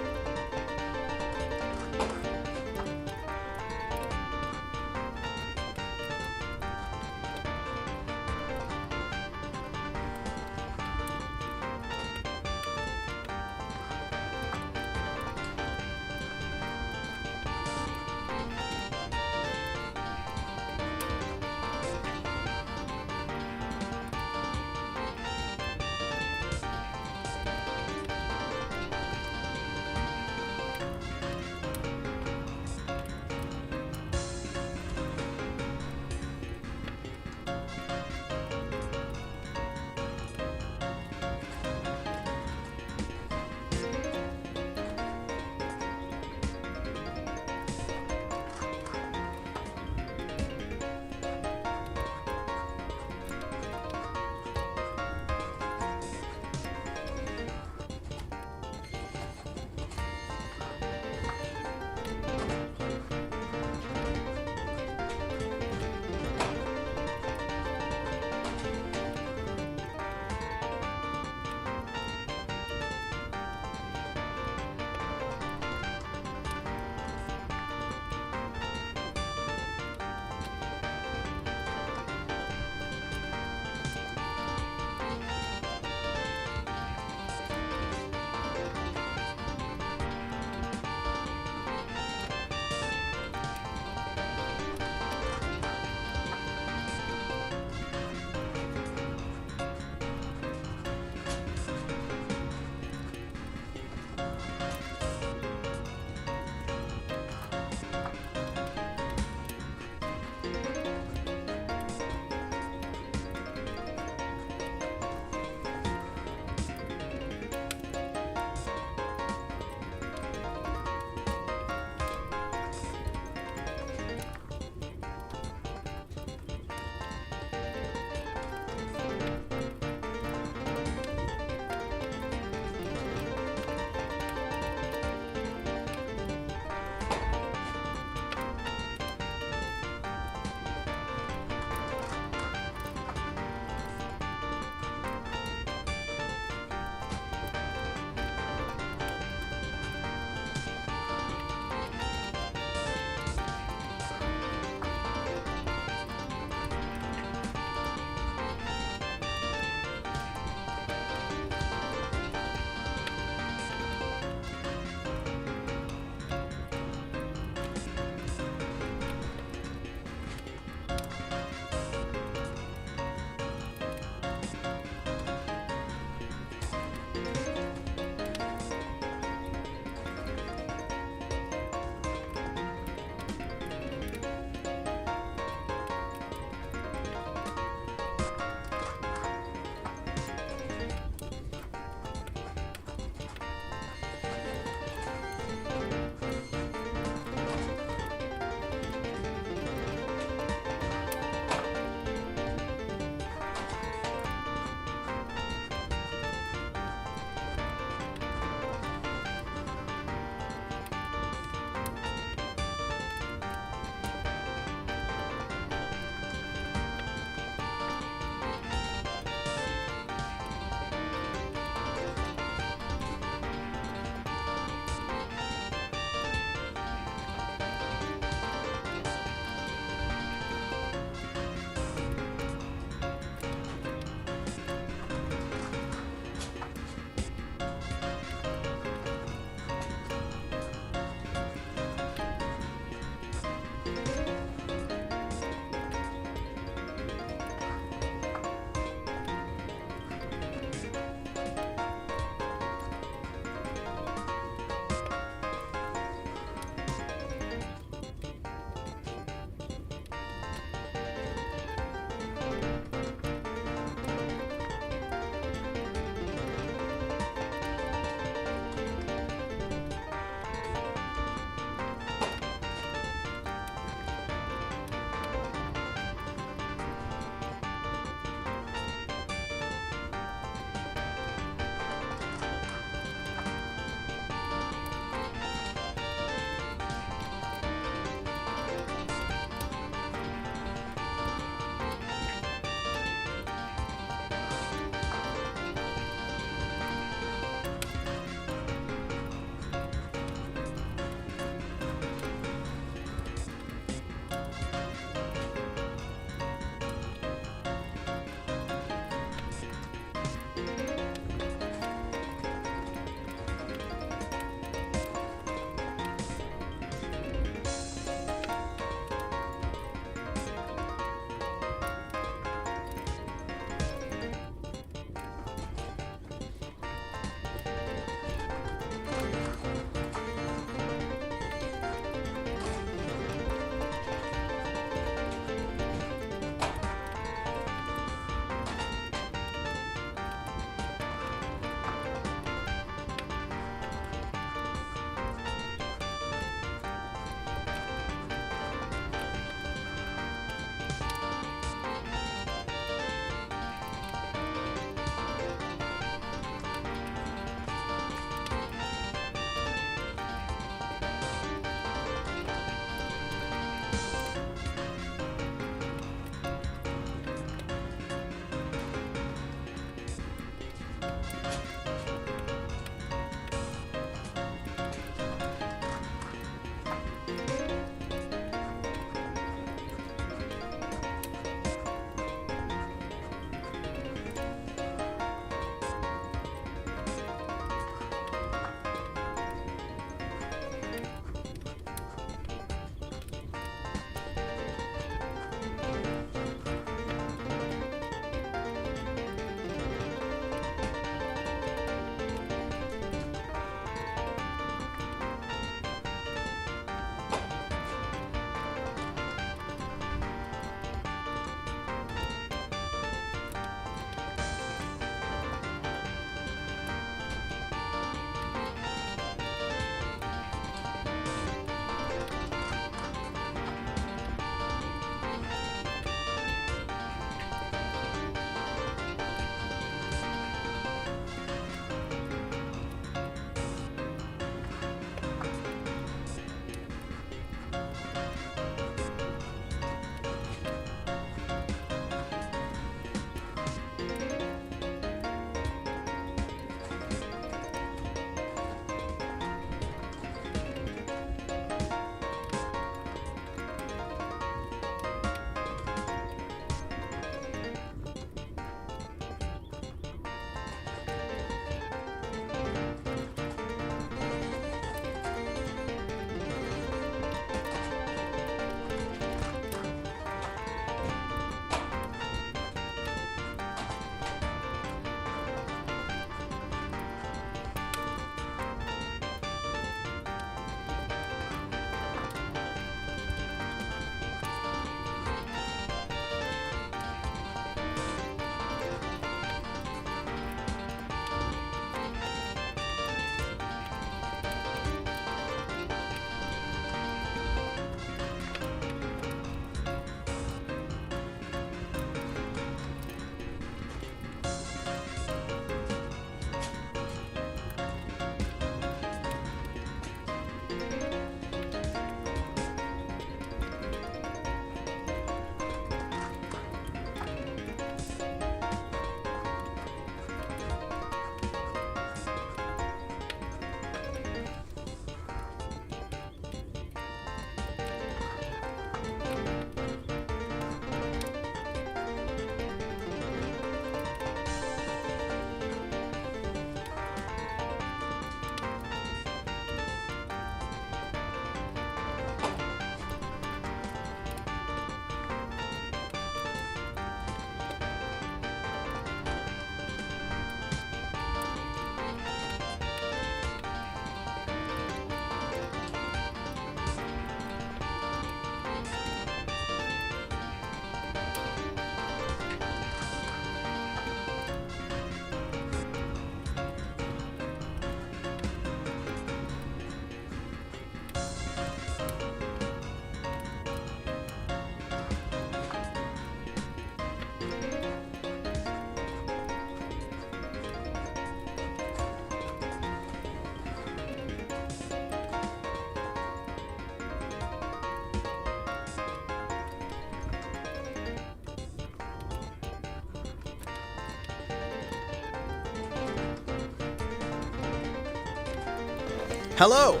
Hello!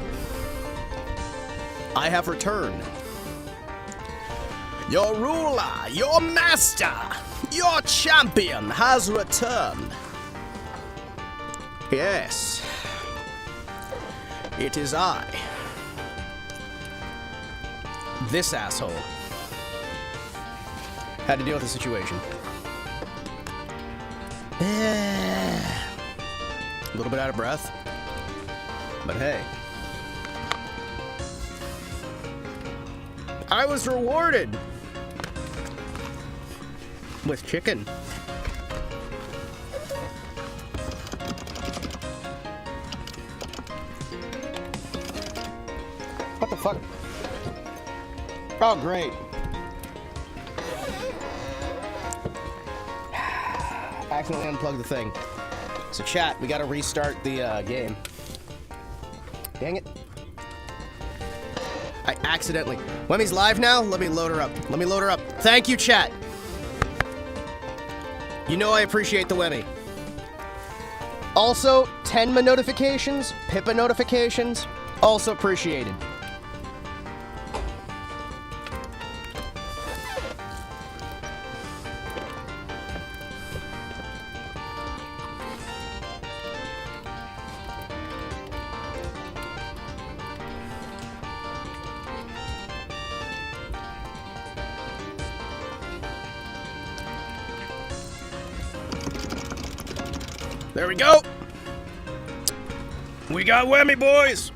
I have returned. Your ruler, your master, your champion has returned. Yes. It is I. This asshole had to deal with the situation. A little bit out of breath. But hey. I was rewarded with chicken. What the fuck? Oh, great. Accidentally unplugged the thing. So chat, we gotta restart the game. Dang it. I accidentally... Wemmy's live now? Let me load her up. Let me load her up. Thank you, chat. You know I appreciate the Wemmy. Also, Tenma notifications, Pippa notifications, also appreciated. There we go. We got Whammy, boys.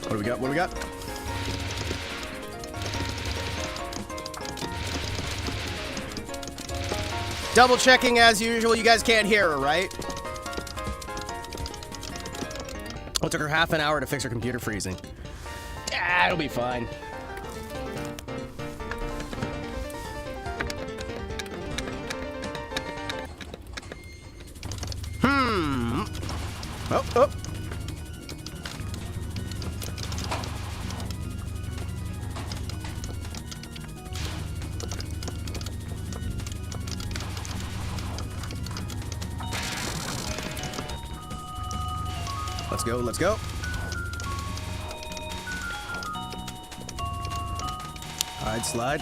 What do we got? What do we got? Double checking as usual. You guys can't hear her, right? Oh, it took her half an hour to fix her computer freezing. Ah, it'll be fine. Oh, oh. Let's go, let's go. Hide, slide.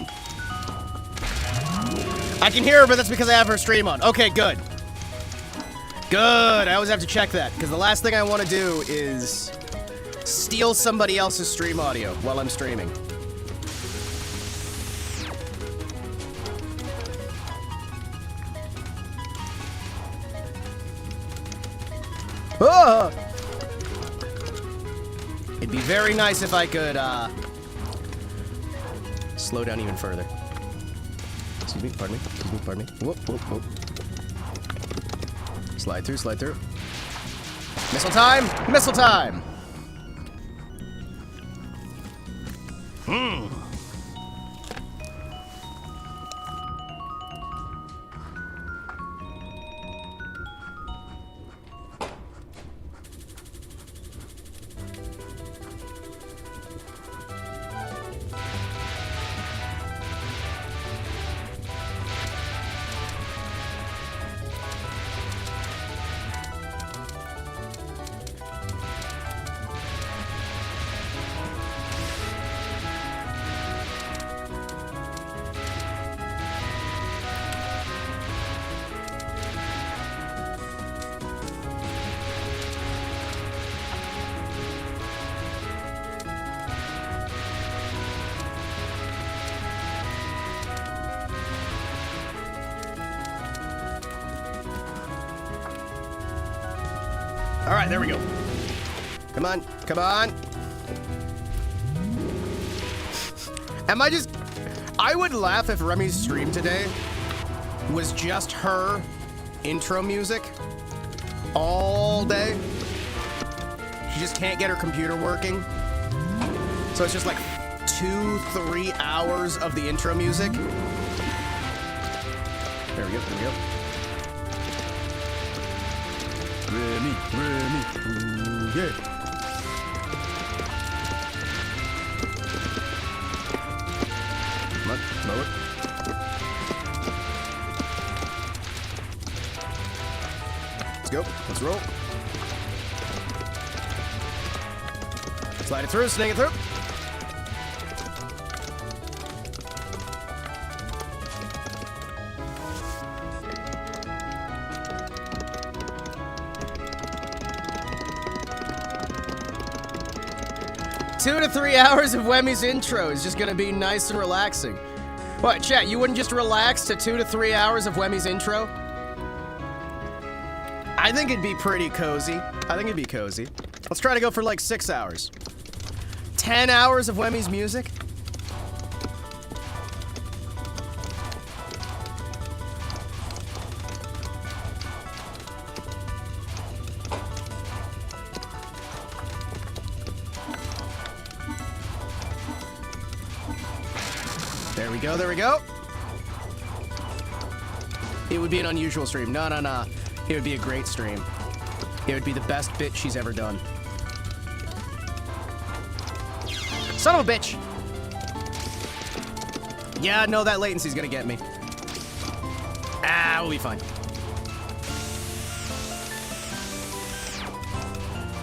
I can hear her, but that's because I have her stream on. Okay, good. Good, I always have to check that, because the last thing I want to do is steal somebody else's stream audio while I'm streaming. Ah! It'd be very nice if I could, slow down even further. Excuse me, pardon me, excuse me, pardon me. Whoop, whoop, whoop. Slide through, slide through. Missile time! Missile time! All right, there we go. Come on, come on. I would laugh if Remy's stream today was just her intro music all day. She just can't get her computer working. So it's just like 2-3 hours of the intro music. There we go, there we go. Remy, ooh, yeah. Come on, blow it. Let's go. Let's roll. Slide it through, snake it through. Two to 3 hours of Wemmy's intro is just gonna be nice and relaxing. What, chat, you wouldn't just relax to 2 to 3 hours of Wemmy's intro? I think it'd be pretty cozy. I think it'd be cozy. Let's try to go for like 6 hours. 10 hours of Wemmy's music? There we go, there we go. It would be an unusual stream. No, no, no. It would be a great stream. It would be the best bit she's ever done. Son of a bitch! Yeah, no, that latency's gonna get me. Ah, we'll be fine.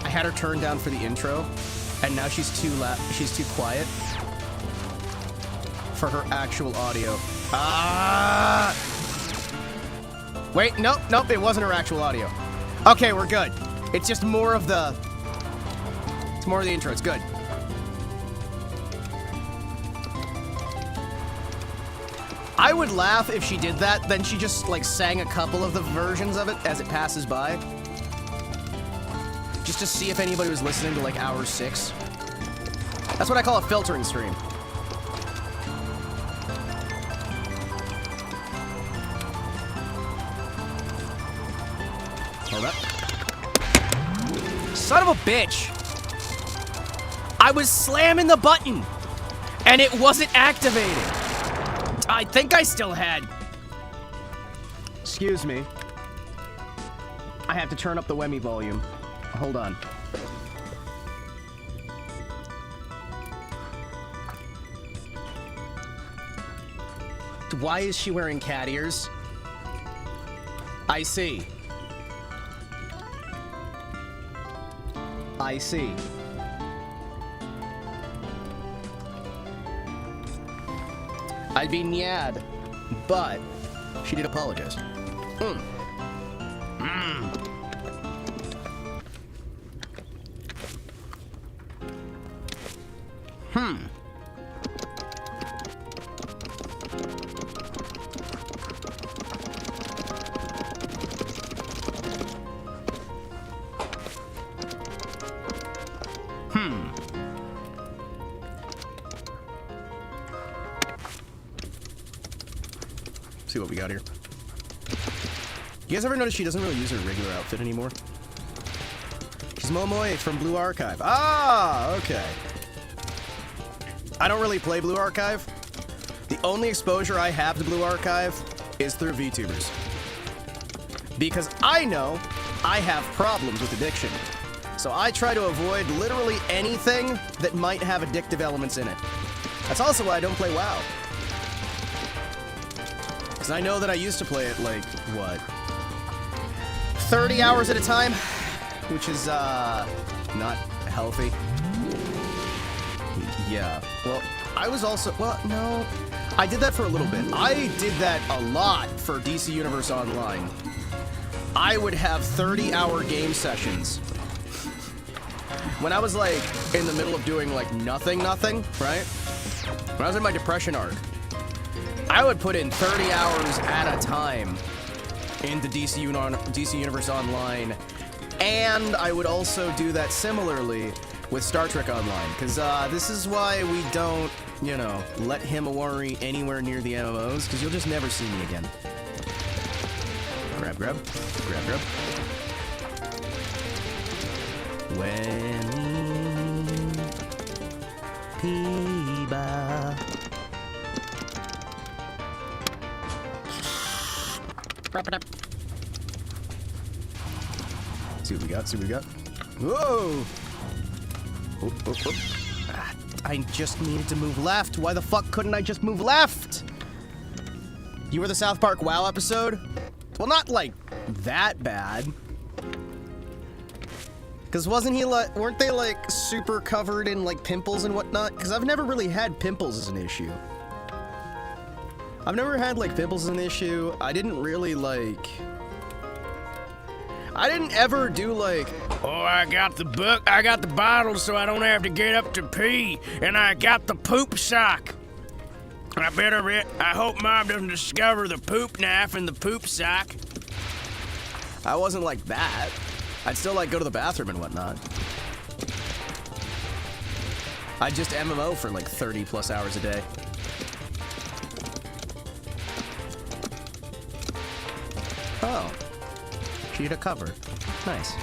I had her turned down for the intro, and now she's too quiet for her actual audio. Ah! Wait, nope, nope, it wasn't her actual audio. Okay, we're good. It's just more of the... It's more of the intro, it's good. I would laugh if she did that, then she just, like, sang a couple of the versions of it as it passes by. Just to see if anybody was listening to, like, hour 6. That's what I call a filtering stream. Hold up. Son of a bitch! I was slamming the button, and it wasn't activated. I think I still had... Excuse me. I have to turn up the Wemmy volume. Hold on. Why is she wearing cat ears? I see. I see. I'd be nyad, but she did apologize. See what we got here. You guys ever notice she doesn't really use her regular outfit anymore? She's Momoe from Blue Archive. Ah, okay. I don't really play Blue Archive. The only exposure I have to Blue Archive is through Vtubers. Because I know I have problems with addiction. So I try to avoid literally anything that might have addictive elements in it. That's also why I don't play WoW. Because I know that I used to play it, like, what? 30 hours at a time? Which is, not healthy. Yeah. Well, I was also... Well, no. I did that for a little bit. I did that a lot for DC Universe Online. I would have 30-hour game sessions. When I was, like, in the middle of doing, like, nothing, right? When I was in my depression arc, I would put in 30 hours at a time into DC Universe Online, and I would also do that similarly with Star Trek Online, because this is why we don't, you know, let Himawari anywhere near the MMOs, because you'll just never see me again. Grab, grab, grab, grab. When Piba. Wrap it up. See what we got, see what we got. Whoa! Oh, oh, oh. Ah, I just needed to move left. Why the fuck couldn't I just move left? You were the South Park WoW episode? Well, not like that bad. Because wasn't he like, weren't they like super covered in like pimples and whatnot? Because I've never really had pimples as an issue. I've never had like pimples as an issue. I didn't really like... I didn't ever do like... Oh, I got the bottle so I don't have to get up to pee. And I got the poop sock. I hope Mom doesn't discover the poop knife in the poop sock. I wasn't like that. I'd still like go to the bathroom and whatnot. I'd just MMO for like 30 plus hours a day. Oh. Sheet of cover. Nice.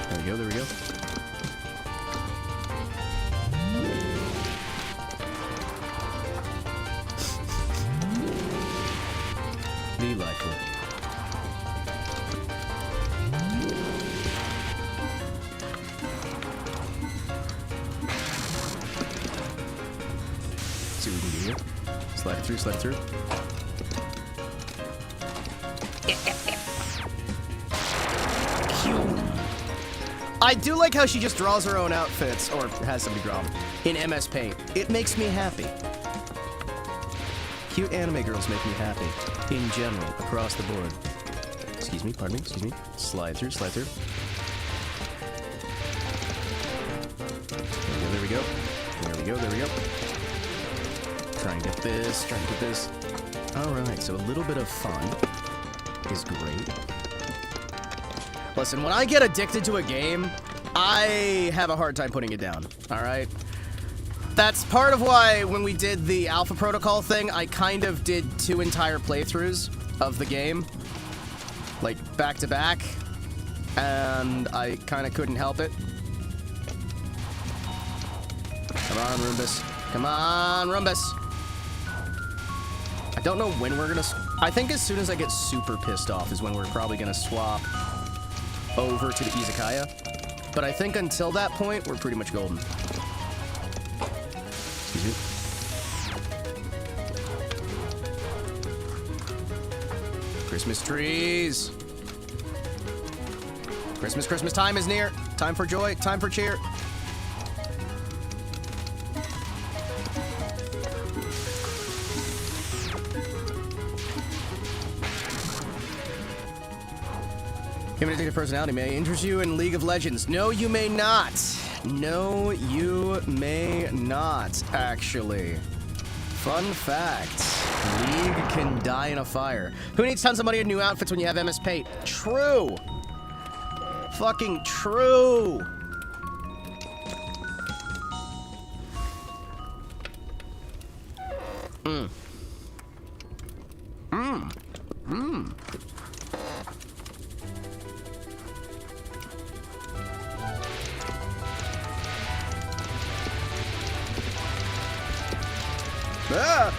There we go, there we go. Delightful. See what we can do here. Slide it through, slide it through. I do like how she just draws her own outfits, or has somebody draw them, in MS Paint. It makes me happy. Cute anime girls make me happy. In general, across the board. Excuse me, pardon me, excuse me. Slide through, slide through. There we go, there we go. There we go, there we go. Try and get this, try and get this. Alright, so a little bit of fun is great. Listen, when I get addicted to a game, I have a hard time putting it down, alright? That's part of why when we did the Alpha Protocol thing, I kind of did 2 entire playthroughs of the game. Like, back to back. And I kind of couldn't help it. Come on, Rumbus. Come on, Rumbus. I don't know when we're gonna... I think as soon as I get super pissed off is when we're probably gonna swap over to the Izakaya. But I think until that point, we're pretty much golden. Excuse me. Christmas trees. Christmas time is near. Time for joy, time for cheer. Human addictive personality may interest you in League of Legends. No, you may not. No, you may not, actually. Fun fact. League can die in a fire. Who needs tons of money and new outfits when you have MS Paint? True. Fucking true. Ah!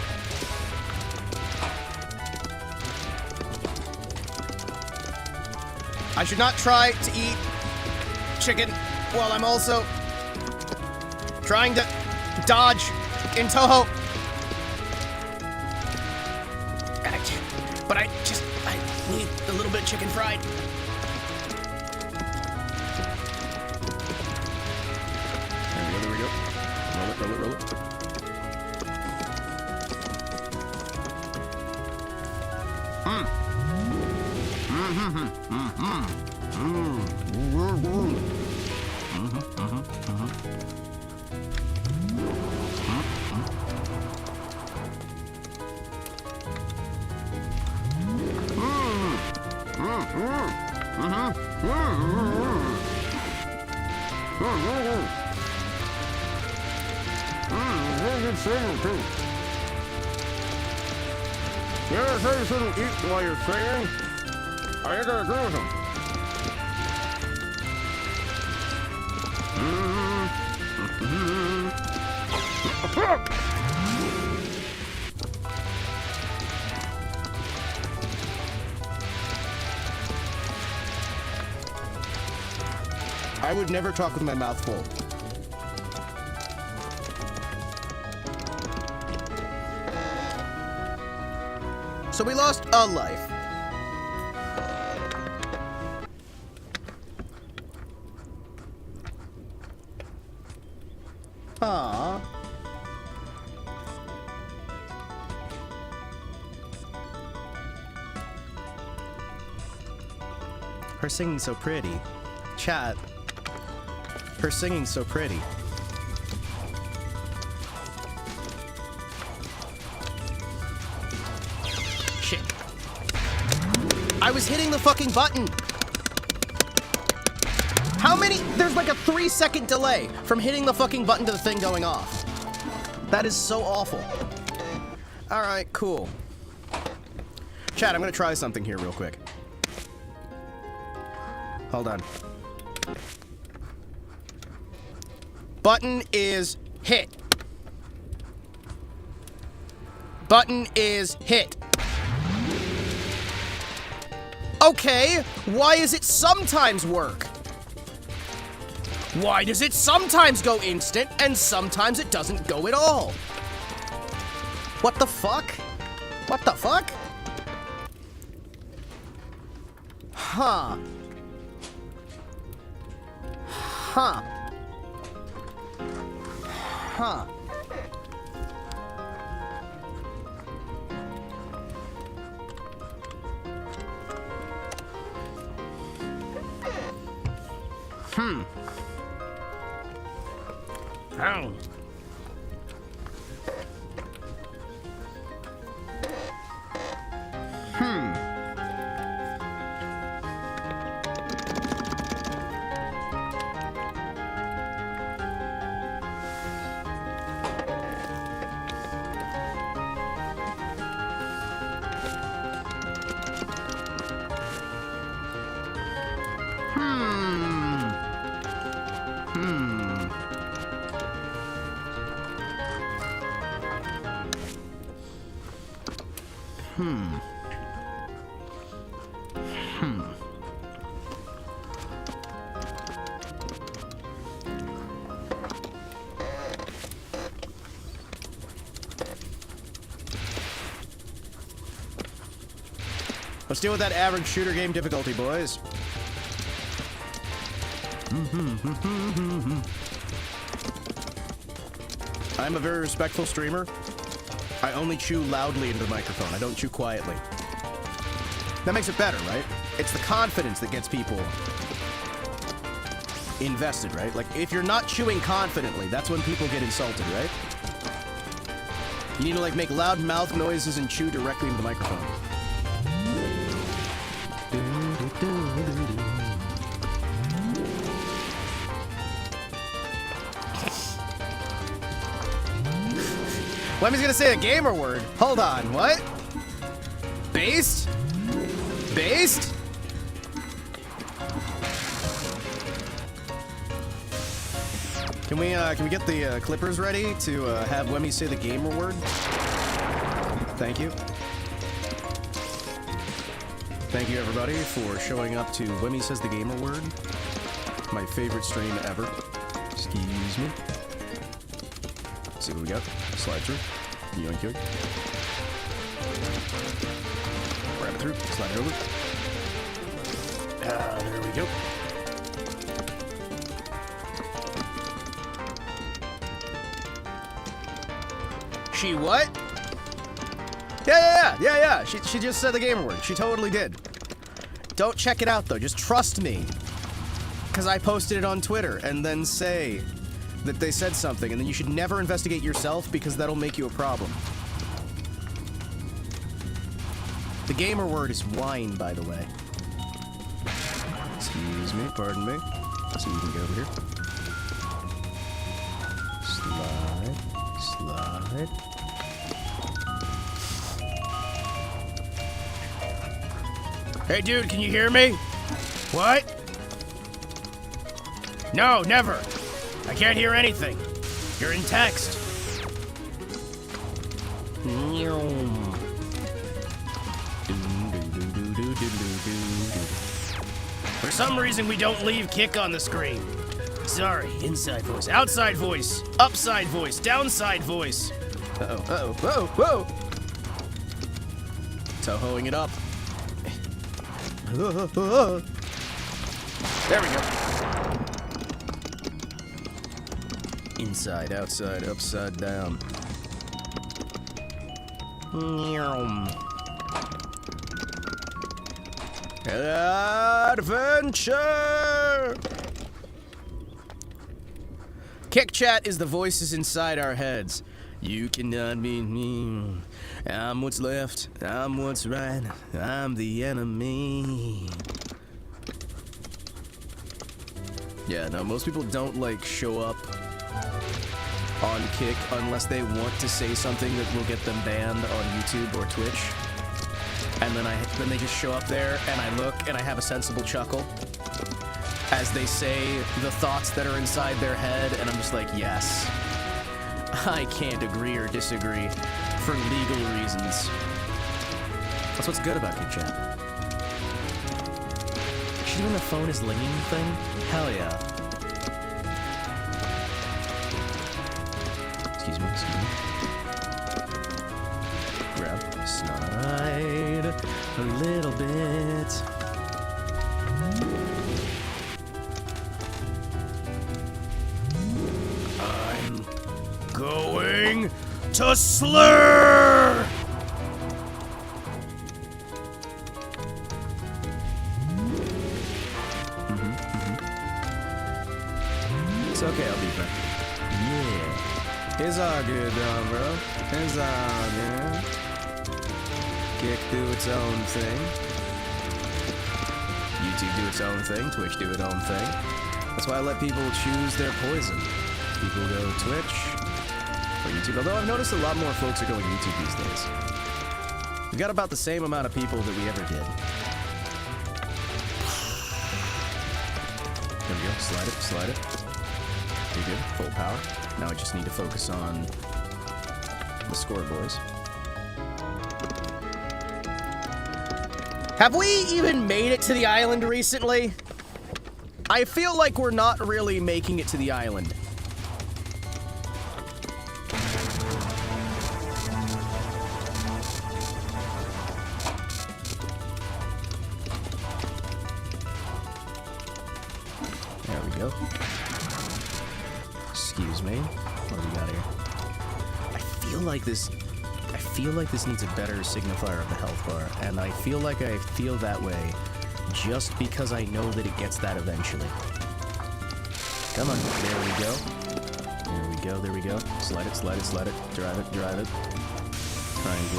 I should not try to eat chicken while I'm also trying to dodge in Toho. But I need a little bit of chicken fried. There we go. Roll it. You ever say you shouldn't eat while you're singing? I ain't gonna agree with him. I would never talk with my mouth full. So we lost a life. Aww. Her singing's so pretty. Chat. Her singing's so pretty. Shit. I was hitting the fucking button! How many? There's like a 3-second delay from hitting the fucking button to the thing going off. That is so awful. Alright, cool. Chat, I'm gonna try something here real quick. Hold on. Button is hit. Button is hit. Okay, why is it sometimes work? Why does it sometimes go instant and sometimes it doesn't go at all? What the fuck? What the fuck? Huh. Huh. Huh. Oh. Let's deal with that average shooter game difficulty, boys. I'm a very respectful streamer. I only chew loudly into the microphone. I don't chew quietly. That makes it better, right? It's the confidence that gets people invested, right? Like, if you're not chewing confidently, that's when people get insulted, right? You need to, like, make loud mouth noises and chew directly into the microphone. Lemmy's gonna say a gamer word. Hold on, what? Based? Based? Can we get the clippers ready to have Wemmy say the gamer word? Thank you. Thank you, everybody, for showing up to Wemmy Says the Gamer Word. My favorite stream ever. Excuse me. Let's see what we got. Slide through. Yoink, yoink. Grab it through. Slide it over. There we go. She what? Yeah. She just said the gamer word. She totally did. Don't check it out, though. Just trust me. Because I posted it on Twitter, and then say that they said something, and then you should never investigate yourself, because that'll make you a problem. The gamer word is wine, by the way. Excuse me, pardon me. Let's see if we can get over here. Slide. Hey, dude, can you hear me? What? No, never. I can't hear anything. You're in text. For some reason, we don't leave kick on the screen. Sorry, inside voice, outside voice, upside voice, downside voice. Uh-oh. Tohoing it up. There we go. Inside, outside, upside down. Adventure! Kick Chat is the voices inside our heads. You cannot be me. I'm what's left. I'm what's right. I'm the enemy. Yeah, no, most people don't, like, show up on Kick unless they want to say something that will get them banned on YouTube or Twitch. And then they just show up there, and I look, and I have a sensible chuckle as they say the thoughts that are inside their head, and I'm just like, yes. I can't agree or disagree for legal reasons. That's what's good about Kick Chat. She doing the phone is linging thing? Hell yeah. Excuse me. Grab, slide a little bit. I'm going to slur! It's okay, I'll be back. Yeah. It's all good, bro. It's all good. Kick do its own thing. YouTube do its own thing. Twitch do its own thing. That's why I let people choose their poison. People go Twitch or YouTube. Although I've noticed a lot more folks are going YouTube these days. We've got about the same amount of people that we ever did. There we go. Slide it. Slide it. Pretty good. Full power. Now I just need to focus on the score, boys. Have we even made it to the island recently? I feel like we're not really making it to the island. There we go. Excuse me. What do we got here? I feel like this needs a better signifier of the health bar, and I feel like I feel that way just because I know that it gets that eventually. Come on, there we go. There we go, there we go. Slide it, slide it, slide it. Drive it, drive it. Try and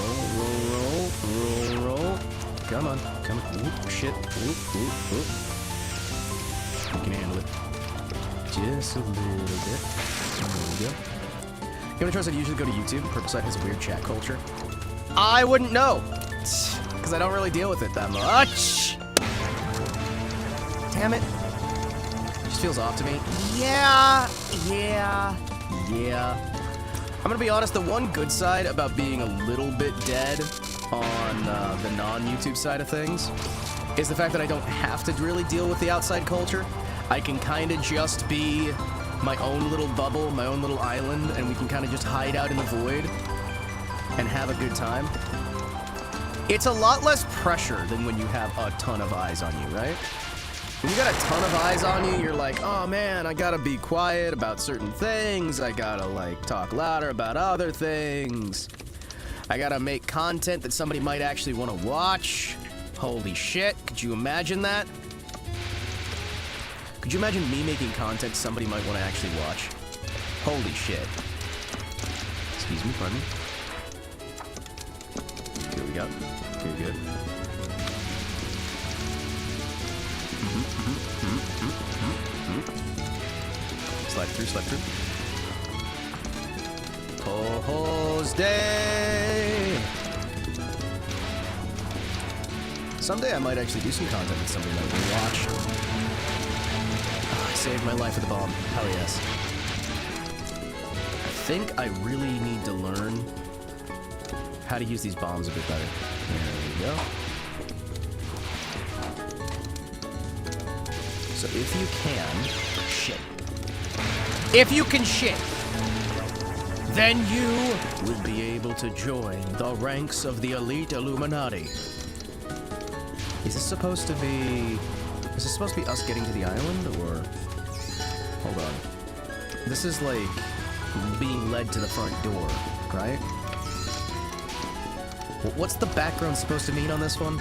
roll. Come on, come on. Whoop, shit. Whoop, whoop, whoop. You can handle it. Just a little bit. There we go. You wanna trust I'd usually go to YouTube? Purple Side has a weird chat culture. I wouldn't know, because I don't really deal with it that much. Damn it. It just feels off to me. Yeah. I'm gonna be honest, the one good side about being a little bit dead on the non-YouTube side of things is the fact that I don't have to really deal with the outside culture. I can kind of just be my own little bubble, my own little island, and we can kind of just hide out in the void and have a good time. It's a lot less pressure than when you have a ton of eyes on you, right? When you got a ton of eyes on you, you're like, oh man, I gotta be quiet about certain things, I gotta like talk louder about other things, I gotta make content that somebody might actually want to watch. Holy shit, could you imagine that? Could you imagine me making content somebody might want to actually watch? Holy shit. Excuse me, pardon me. Here we go. Here we go. Slide through, slide through. Ho-ho's day! Someday I might actually do some content that somebody might want to watch. Saved my life with a bomb. Hell yes. I think I really need to learn how to use these bombs a bit better. There we go. So if you can shit. If you can shit, then you will be able to join the ranks of the elite Illuminati. Is this supposed to be us getting to the island, or... Hold on. This is like being led to the front door, right? What's the background supposed to mean on this one?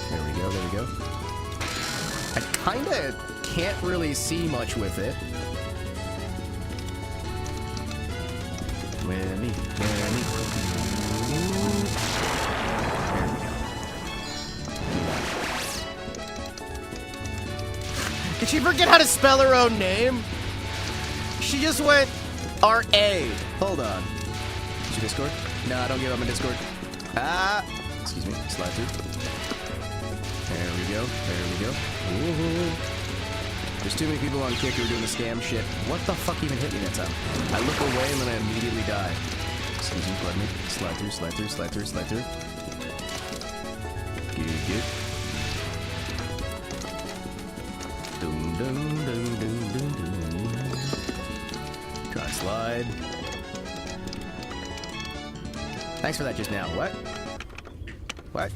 There we go, there we go. I kinda can't really see much with it. Where me? There we go. Did she forget how to spell her own name? She just went R-A. Hold on. Did you Discord? No, don't give up my Discord. Ah! Excuse me, slide through. There we go, there we go. Ooh. There's too many people on Kick who are doing the scam shit. What the fuck even hit me that time? I look away and then I immediately die. Excuse me, pardon me. Slide through, slide through, slide through, slide through. Good. Doom, doom, doom, doom, doom, doom. Try and slide. Thanks for that just now. What? What?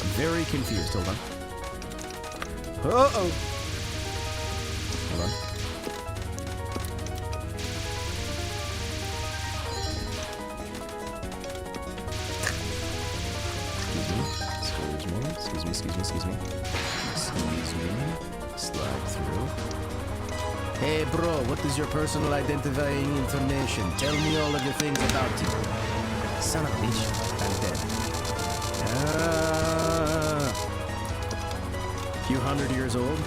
I'm very confused. Hold on. Uh-oh. Hold on. Excuse me. Slide through. Hey bro, what is your personal identifying information? Tell me all of the things about you. Son of a bitch. I'm dead. Few hundred years old.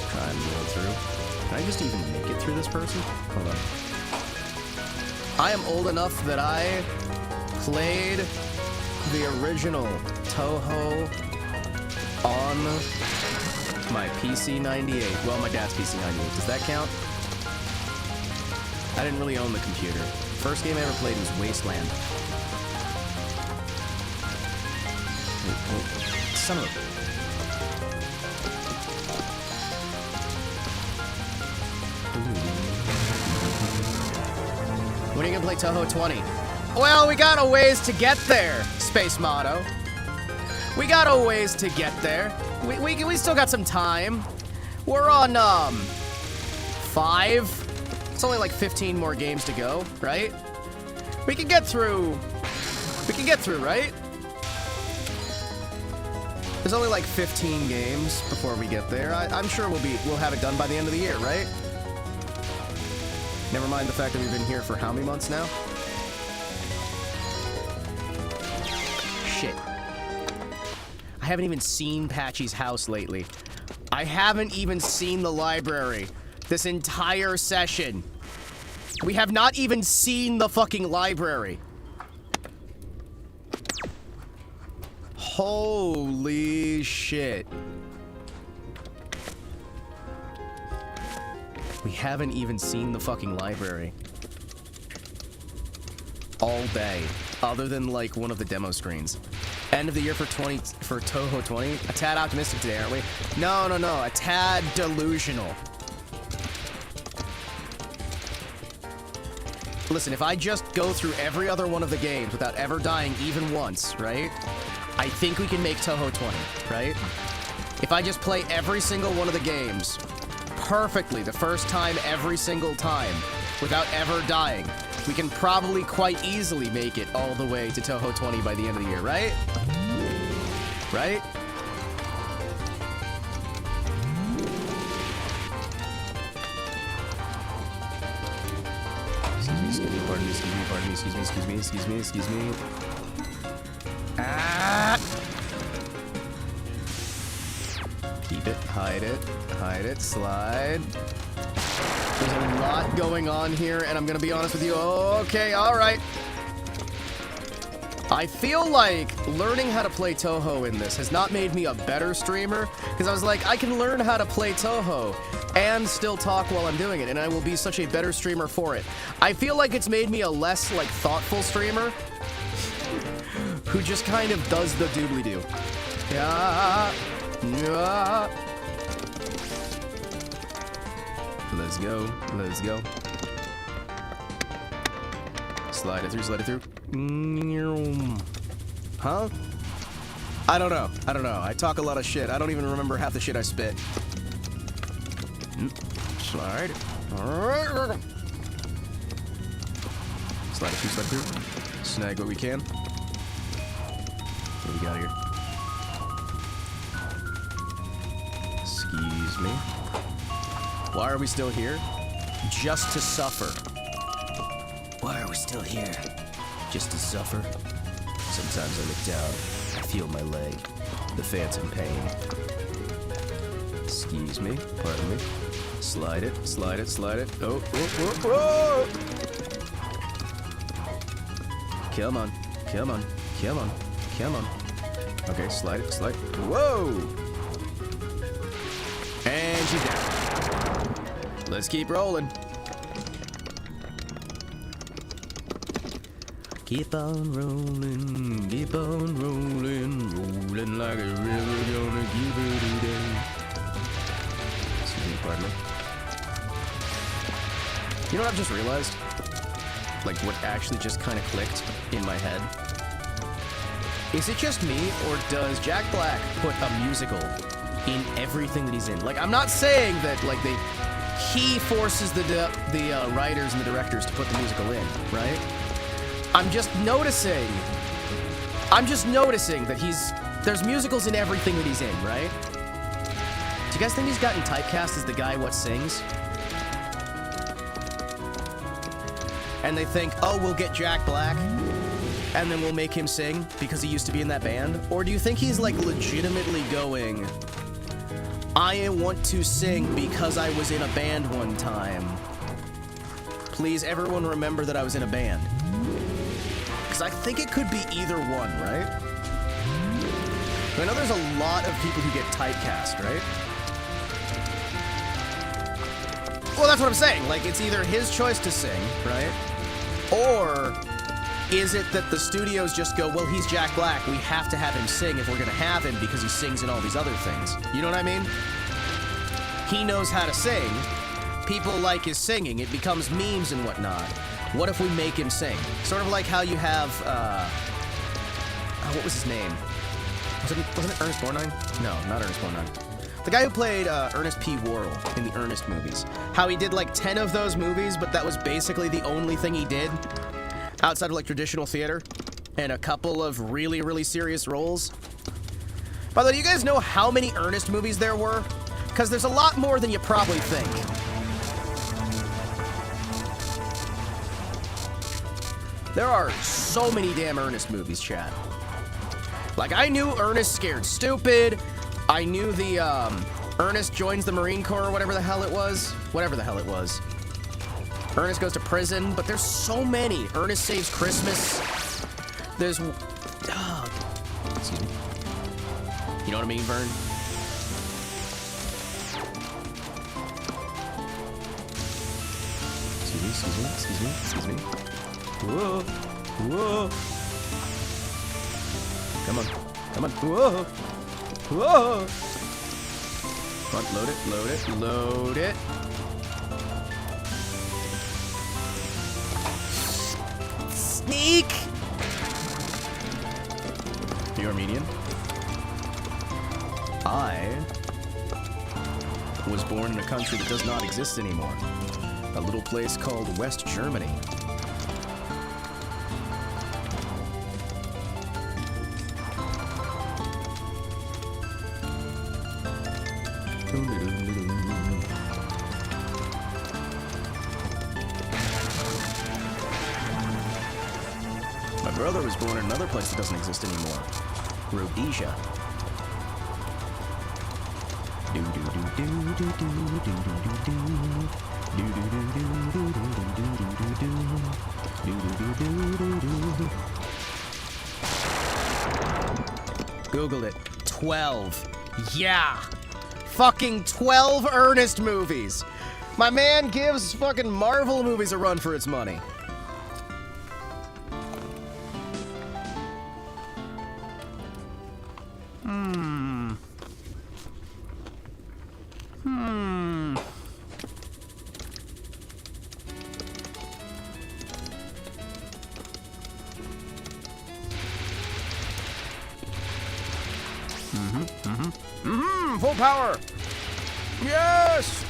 Try and roll through. Can I just even make it through this person? Hold on. I am old enough that I played the original Toho on my PC 98. Well, my dad's PC 98. Does that count? I didn't really own the computer. First game I ever played was Wasteland. Son of a... When are you gonna play Toho 20? Well, we got a ways to get there, Space Motto. We got a ways to get there. We still got some time. We're on, 5. It's only like 15 more games to go, right? We can get through, right? There's only like 15 games before we get there. I'm sure we'll have it done by the end of the year, right? Never mind the fact that we've been here for how many months now? Shit. I haven't even seen Patchy's house lately. I haven't even seen the library this entire session. We have not even seen the fucking library. Holy shit. We haven't even seen the fucking library. All day. Other than, like, one of the demo screens. End of the year for Toho 20? A tad optimistic today, aren't we? No. A tad delusional. Listen, if I just go through every other one of the games without ever dying even once, right? I think we can make Toho 20, right? If I just play every single one of the games perfectly the first time every single time without ever dying, we can probably quite easily make it all the way to Toho 20 by the end of the year, right? Right? Excuse me. Ah! Keep it, hide it, slide. There's a lot going on here, and I'm gonna be honest with you. Okay, alright. I feel like learning how to play Toho in this has not made me a better streamer, because I was like, I can learn how to play Toho and still talk while I'm doing it, and I will be such a better streamer for it. I feel like it's made me a less, like, thoughtful streamer who just kind of does the doobly-doo. Yeah. Let's go. Let's go. Slide it through, slide it through. Huh? I don't know. I don't know. I talk a lot of shit. I don't even remember half the shit I spit. Slide. Slide it through, slide it through. Snag what we can. What do we got here? Excuse me. Why are we still here? Just to suffer. Why are we still here? Just to suffer? Sometimes I look down. I feel my leg. The phantom pain. Excuse me. Pardon me. Slide it. Slide it. Slide it. Oh, oh, oh, oh! Come on. Come on. Come on. Come on. Okay, slide it. Slide. Whoa! And she's down. Let's keep rolling. Keep on rolling, keep on rolling, rolling like a river, gonna give it a day. Excuse me, pardon me. You know what I've just realized? Like, what actually just kind of clicked in my head? Is it just me, or does Jack Black put a musical in everything that he's in? Like, I'm not saying that, like, he forces the writers and the directors to put the musical in, right? I'm just noticing that there's musicals in everything that he's in, right? Do you guys think he's gotten typecast as the guy what sings? And they think, oh, we'll get Jack Black, and then we'll make him sing because he used to be in that band? Or do you think he's, like, legitimately going, I want to sing because I was in a band one time. Please, everyone remember that I was in a band. Because I think it could be either one, right? I know there's a lot of people who get typecast, right? Well, that's what I'm saying. Like, it's either his choice to sing, right? Or is it that the studios just go, well, he's Jack Black, we have to have him sing if we're going to have him because he sings in all these other things. You know what I mean? He knows how to sing. People like his singing. It becomes memes and whatnot. What if we make him sing? Sort of like how you have, what was his name? Wasn't it Ernest Borgnine? No, not Ernest Borgnine. The guy who played Ernest P. Worrell in the Ernest movies. How he did like 10 of those movies, but that was basically the only thing he did outside of like traditional theater, and a couple of really, really serious roles. By the way, do you guys know how many Ernest movies there were? Because there's a lot more than you probably think. There are so many damn Ernest movies, chat. Like, I knew Ernest Scared Stupid. I knew the, Ernest Joins the Marine Corps or whatever the hell it was. Whatever the hell it was. Ernest Goes to Prison, but there's so many. Ernest Saves Christmas. There's... excuse me. You know what I mean, Vern? Excuse me. Whoa. Whoa. Come on. Whoa. Whoa. Come on, load it. Sneak! Are you Armenian? I was born in a country that does not exist anymore. A little place called West Germany. My brother was born in another place that doesn't exist anymore. Rhodesia. Googled it. 12. Yeah. Fucking 12 Ernest movies. My man gives fucking Marvel movies a run for its money. full power! Yes!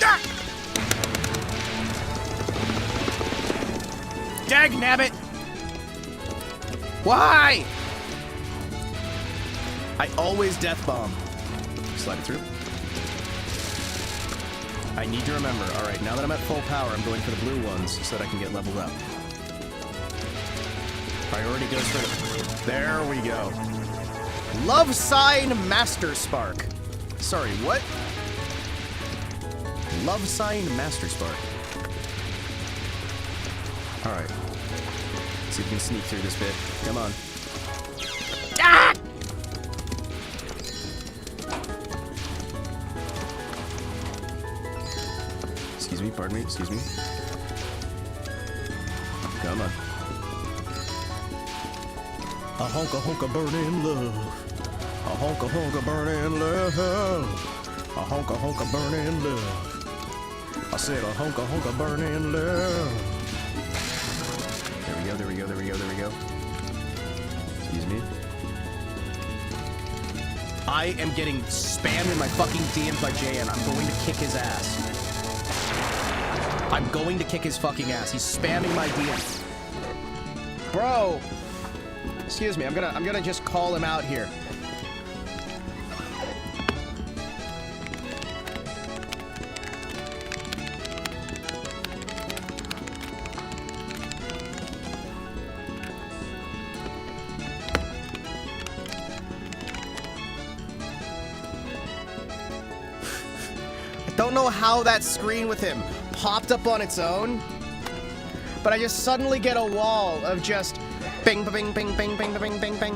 Ah! Dagnabbit! Why? I always death bomb. Slide it through. I need to remember. Alright, now that I'm at full power, I'm going for the blue ones so that I can get leveled up. Priority goes for the... There we go. Love Sign Master Spark. Sorry, what? Love Sign Master Spark. Alright. See if we can sneak through this bit. Come on. Ah! Excuse me, pardon me, excuse me. Come on. A honka burning love. A honka burning love. A honka burning love. I said a honka burning love. There we go. Excuse me. I am getting spammed in my fucking DMs by JN. I'm going to kick his ass. I'm going to kick his fucking ass. He's spamming my DMs. Bro. Excuse me, I'm gonna just call him out here. I don't know how that screen with him popped up on its own, but I just suddenly get a wall of just bing, bing, bing, bing, bing, bing, bing, bing.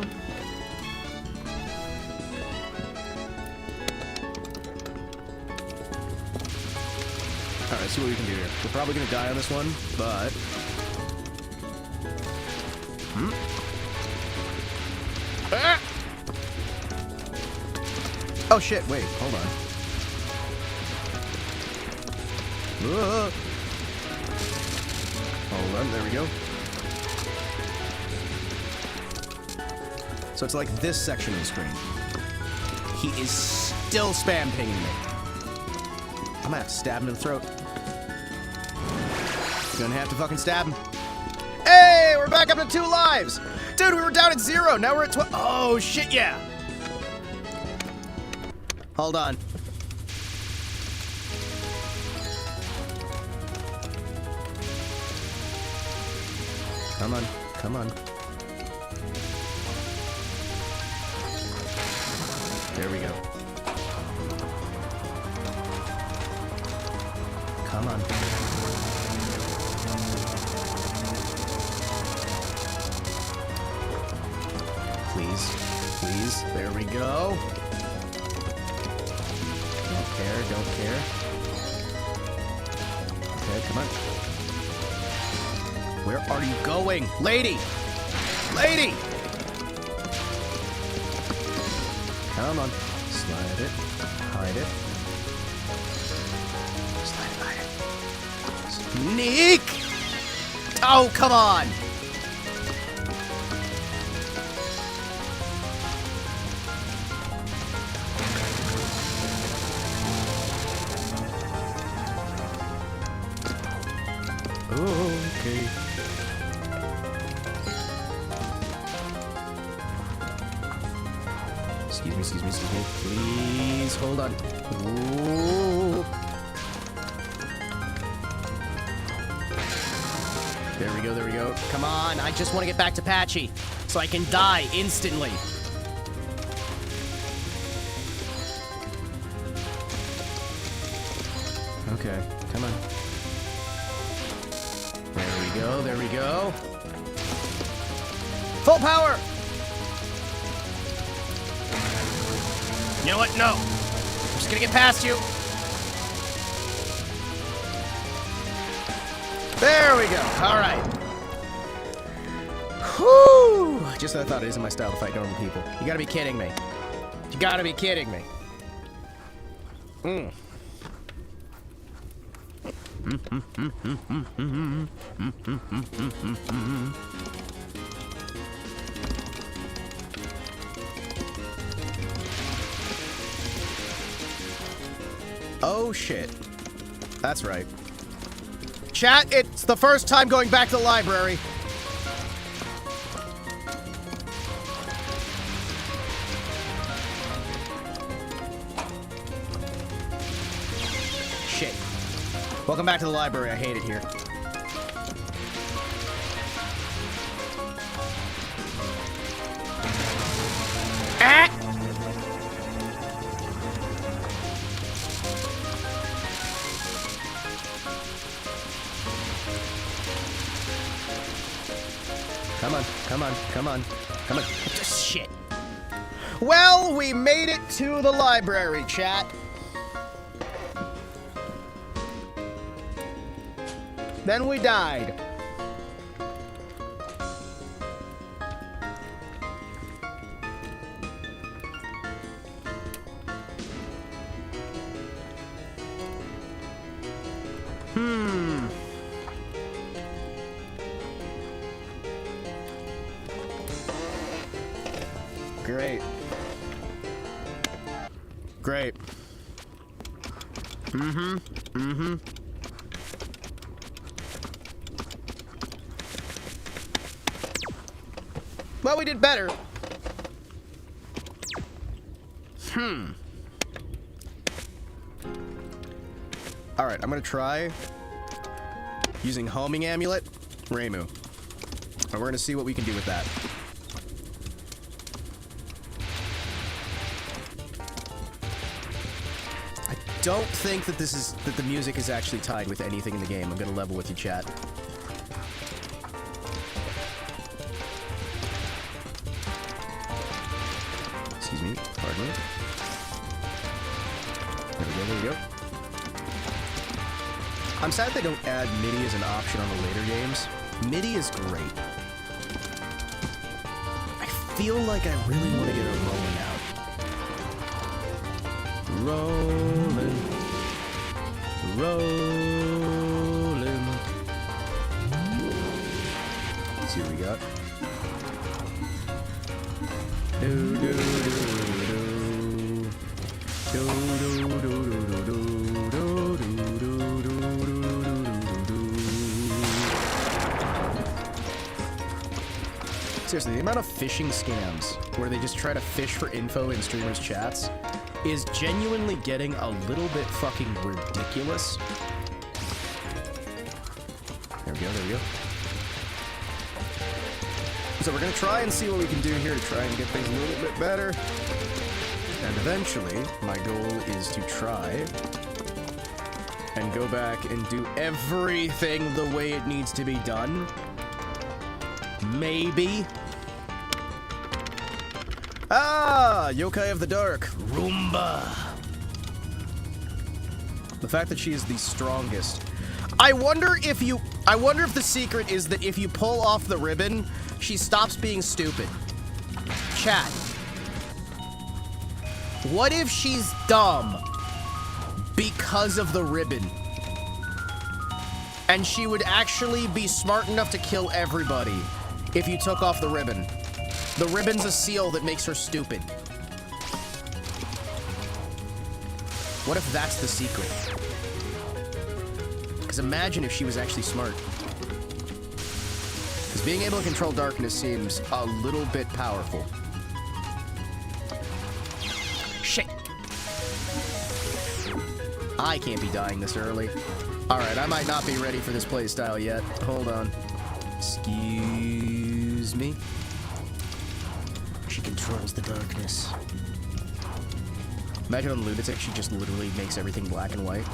Alright, let's see what we can do here. We're probably gonna die on this one, but... Ah! Oh shit, wait, hold on. Hold on, there we go. So it's like this section of the screen. He is still spam pinging me. I'm gonna have to stab him in the throat. Gonna have to fucking stab him. Hey, we're back up to 2 lives! Dude, we were down at 0, now we're at 12. Oh, shit, yeah! Hold on. Come on, come on. There we go. Come on. Please, please, there we go. Don't care, don't care. Okay, come on. Where are you going? Lady! Lady! Come on. Slide it. Hide it. Slide it, hide it. Sneak! Oh, come on! Okay. Excuse me, please, hold on. Ooh. There we go. Come on, I just want to get back to Patchy, so I can die instantly. Okay, come on. There we go. Full power! You know what? No. I'm just gonna get past you. There we go. All right. Whew. Just as I thought, it isn't my style to fight normal people. You gotta be kidding me. You gotta be kidding me. Oh shit. That's right. Chat, it's the first time going back to the library. Shit. Welcome back to the library. I hate it here. Come on, come on, come on, come on. Just shit. Well, we made it to the library, chat. Then we died. Great. Great. Well, we did better. Alright, I'm gonna try using homing amulet, Reimu. And we're gonna see what we can do with that. I don't think that that the music is actually tied with anything in the game. I'm gonna level with you, chat. Excuse me, pardon me. There we go, there we go. I'm sad they don't add MIDI as an option on the later games. MIDI is great. I feel like I really want to get a rolling out. Rolling. Rolling. Let's see what we got. Do do do do do do do do do. Seriously, the amount of phishing scams where they just try to fish for info in streamers' chats is genuinely getting a little bit fucking ridiculous. There we go, there we go. So we're gonna try and see what we can do here to try and get things a little bit better. And eventually, my goal is to try and go back and do everything the way it needs to be done. Maybe. Ah, Yokai of the Dark, Roomba. The fact that she is the strongest. I wonder if the secret is that if you pull off the ribbon, she stops being stupid. Chat. What if she's dumb because of the ribbon? And she would actually be smart enough to kill everybody if you took off the ribbon. The ribbon's a seal that makes her stupid. What if that's the secret? Because imagine if she was actually smart. Because being able to control darkness seems a little bit powerful. Shit. I can't be dying this early. Alright, I might not be ready for this playstyle yet. Hold on. Excuse me. She controls the darkness. Imagine on Lunatic, she just literally makes everything black and white.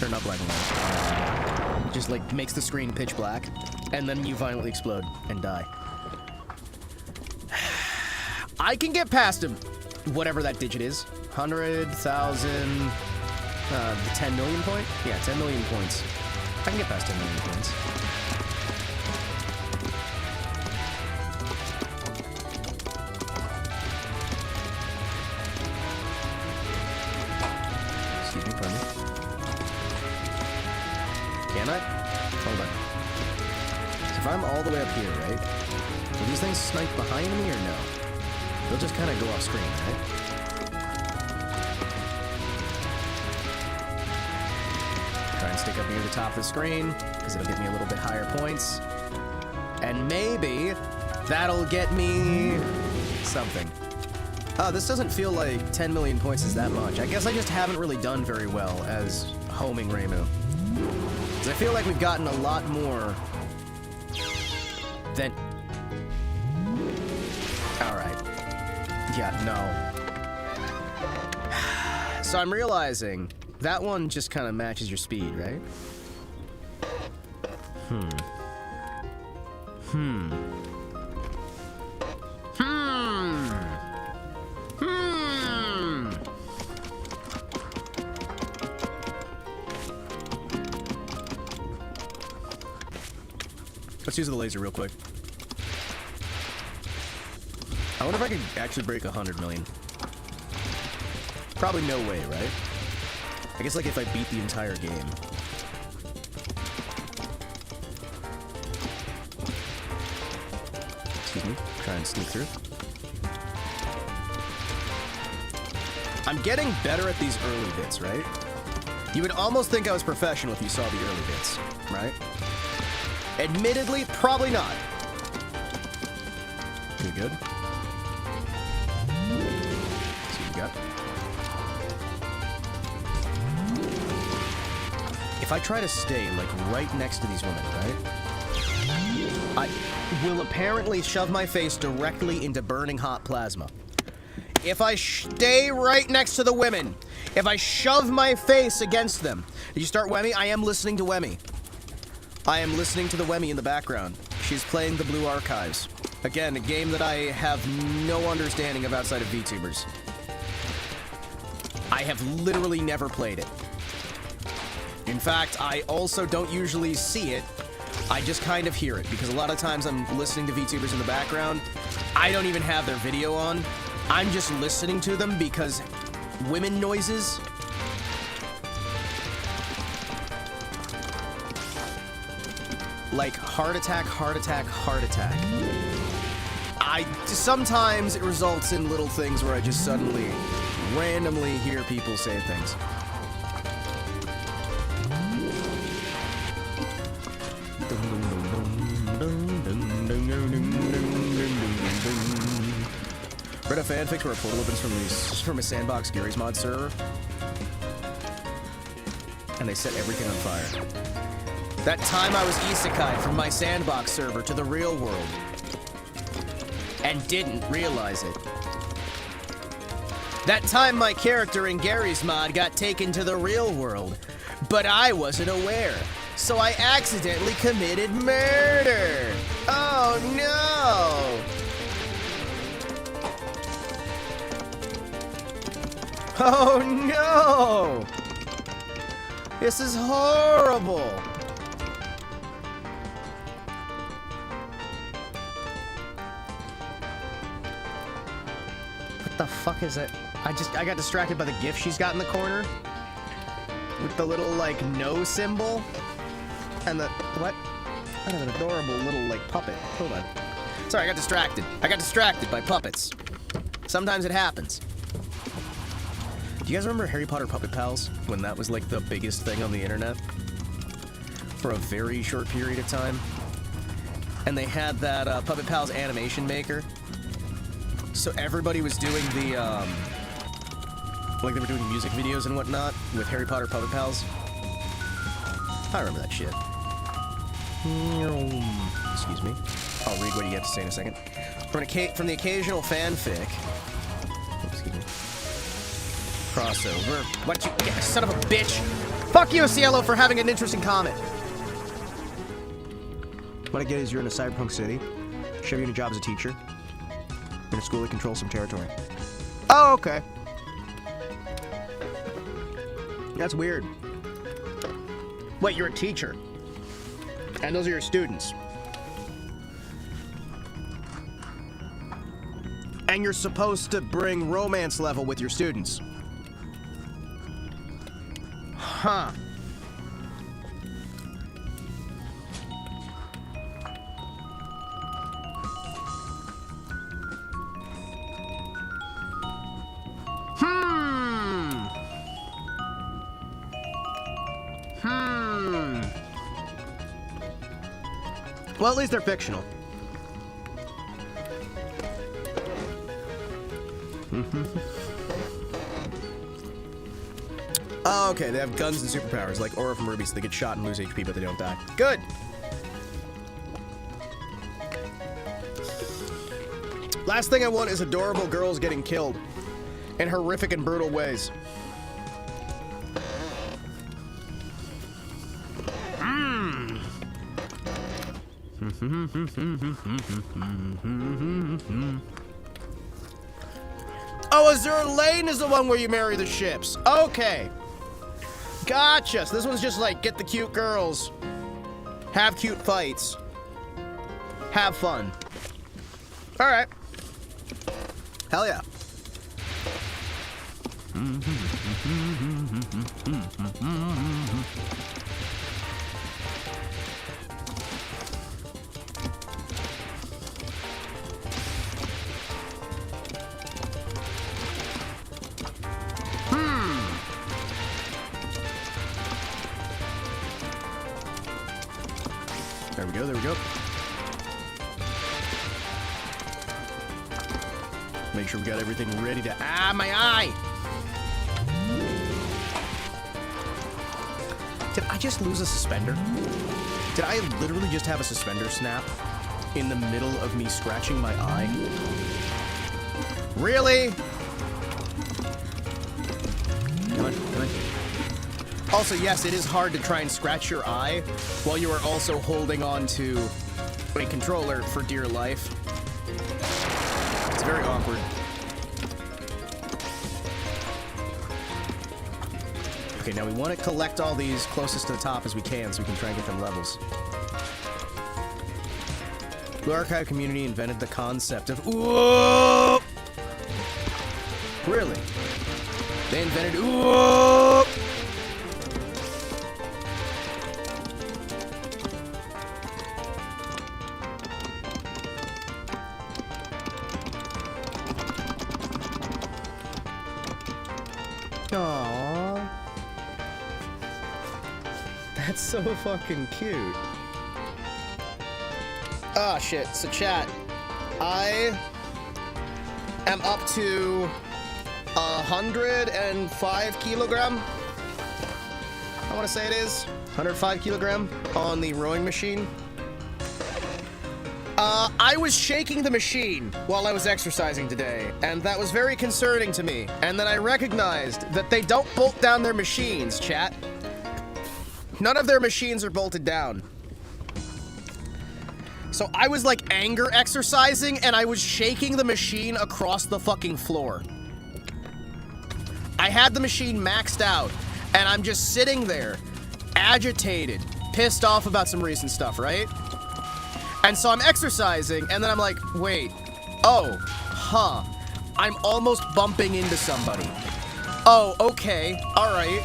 Or not black and white. Just like makes the screen pitch black, and then you violently explode and die. I can get past him. Whatever that digit is. 100,000... the 10 million point? Yeah, 10 million points. I can get past 10 million points. Excuse me, pardon me. if I'm all the way up here, right? Will these things snipe behind me or no? They'll just kind of go off screen, right? Try and stick up near the top of the screen, because it'll get me a little bit higher points. And maybe that'll get me something. Oh, this doesn't feel like 10 million points is that much. I guess I just haven't really done very well as homing Reimu. Because I feel like we've gotten a lot more than... Alright. Yeah, no. So I'm realizing that one just kind of matches your speed, right? Let's use the laser real quick. I wonder if I could actually break 100 million. Probably no way, right? I guess like if I beat the entire game. Excuse me. Try and sneak through. I'm getting better at these early bits, right? You would almost think I was professional if you saw the early bits, right? Admittedly, probably not. You good? See what you got. If I try to stay, like, right next to these women, right? I will apparently shove my face directly into burning hot plasma. If I stay right next to the women, if I shove my face against them, did you start Wemmy? I am listening to Wemmy. I am listening to the Wemmy in the background. She's playing the Blue Archives. Again, a game that I have no understanding of outside of VTubers. I have literally never played it. In fact, I also don't usually see it. I just kind of hear it, because a lot of times I'm listening to VTubers in the background. I don't even have their video on. I'm just listening to them because women noises. Like heart attack, heart attack, heart attack. Sometimes it results in little things where I just suddenly, randomly hear people say things. Read a fanfic where a portal opens from a Sandbox Gary's mod server, and they set everything on fire. That time I was isekai from my Sandbox server to the real world, and didn't realize it. That time my character in Gary's mod got taken to the real world, but I wasn't aware, so I accidentally committed murder. Oh no! Oh no! This is horrible! What the fuck is it? I got distracted by the gif she's got in the corner. With the little, like, no symbol. And the, what? Kind of an adorable little, like, puppet. Hold on. Sorry, I got distracted. I got distracted by puppets. Sometimes it happens. Do you guys remember Harry Potter Puppet Pals? When that was, like, the biggest thing on the internet? For a very short period of time. And they had that, Puppet Pals animation maker. So everybody was doing the, like they were doing music videos and whatnot with Harry Potter Puppet Pals. I remember that shit. Excuse me. I'll read what you have to say in a second. From the occasional fanfic. Excuse me. Crossover. What you, yeah, son of a bitch! Fuck you, Cielo, for having an interesting comment. What I get is you're in a cyberpunk city. Show you a job as a teacher. In a school that controls some territory. Oh, okay. That's weird. Wait, you're a teacher. And those are your students. And you're supposed to bring romance level with your students. Huh. Well, at least they're fictional. Oh, okay, they have guns and superpowers, like Aura from Ruby, so they get shot and lose HP, but they don't die. Good! Last thing I want is adorable girls getting killed in horrific and brutal ways. Oh, Azure Lane is the one where you marry the ships. Okay. Gotcha. So this one's just like, get the cute girls. Have cute fights. Have fun. Alright. Hell yeah. There we go, there we go. Make sure we got everything ready to... Ah, my eye! Did I just lose a suspender? Did I literally just have a suspender snap in the middle of me scratching my eye? Really? Come on, come on. Also, yes, it is hard to try and scratch your eye while you are also holding on to a controller for dear life. It's very awkward. Okay, now we want to collect all these closest to the top as we can so we can try and get them levels. Blue Archive community invented the concept of... Ooh! Really? They invented... Ooh! Aww. That's so fucking cute. Ah, shit. So, chat. I am up to 105 kilogram. I want to say it is 105 kilogram on the rowing machine. I was shaking the machine while I was exercising today, and that was very concerning to me. And then I recognized that they don't bolt down their machines, chat. None of their machines are bolted down. So I was like anger exercising, and I was shaking the machine across the fucking floor. I had the machine maxed out, and I'm just sitting there, agitated, pissed off about some recent stuff, right? And so I'm exercising, and then I'm like, wait, oh, huh, I'm almost bumping into somebody. Oh, okay, all right,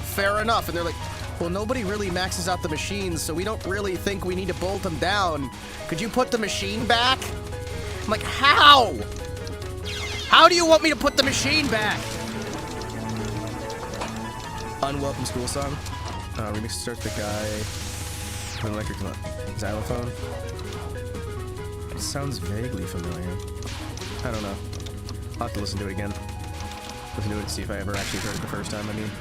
fair enough. And they're like, well, nobody really maxes out the machines, so we don't really think we need to bolt them down. Could you put the machine back? I'm like, how? How do you want me to put the machine back? Unwelcome school song. Remix starts the guy with an electric xylophone. It sounds vaguely familiar. I don't know. I'll have to listen to it again. Listen to it and see if I ever actually heard it the first time, I mean.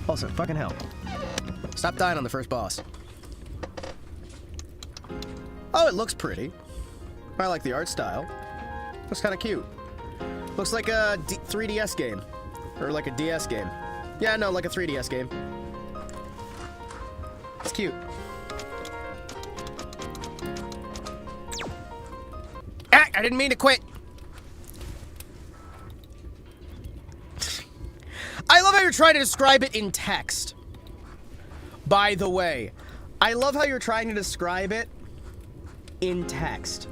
Also, fucking hell. Stop dying on the first boss. Oh, it looks pretty. I like the art style. Looks kind of cute. Looks like a 3DS game. Or like a DS game. Yeah, no, like a 3DS game. It's cute. Ah, I didn't mean to quit. I love how you're trying to describe it in text. By the way, I love how you're trying to describe it in text.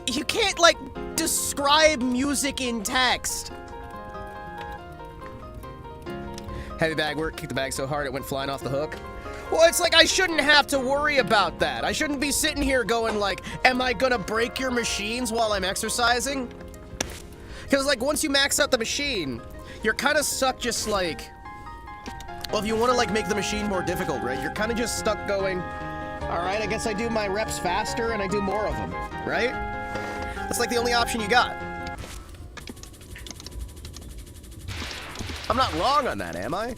You can't, like, describe music in text. Heavy bag work, kicked the bag so hard it went flying off the hook. Well, it's like I shouldn't have to worry about that. I shouldn't be sitting here going like, am I gonna break your machines while I'm exercising? Because, like, once you max out the machine, you're kind of stuck just, like, Well, if you want to, like, make the machine more difficult, right? You're kind of just stuck going, all right, I guess I do my reps faster and I do more of them, right? That's like the only option you got. I'm not wrong on that, am I?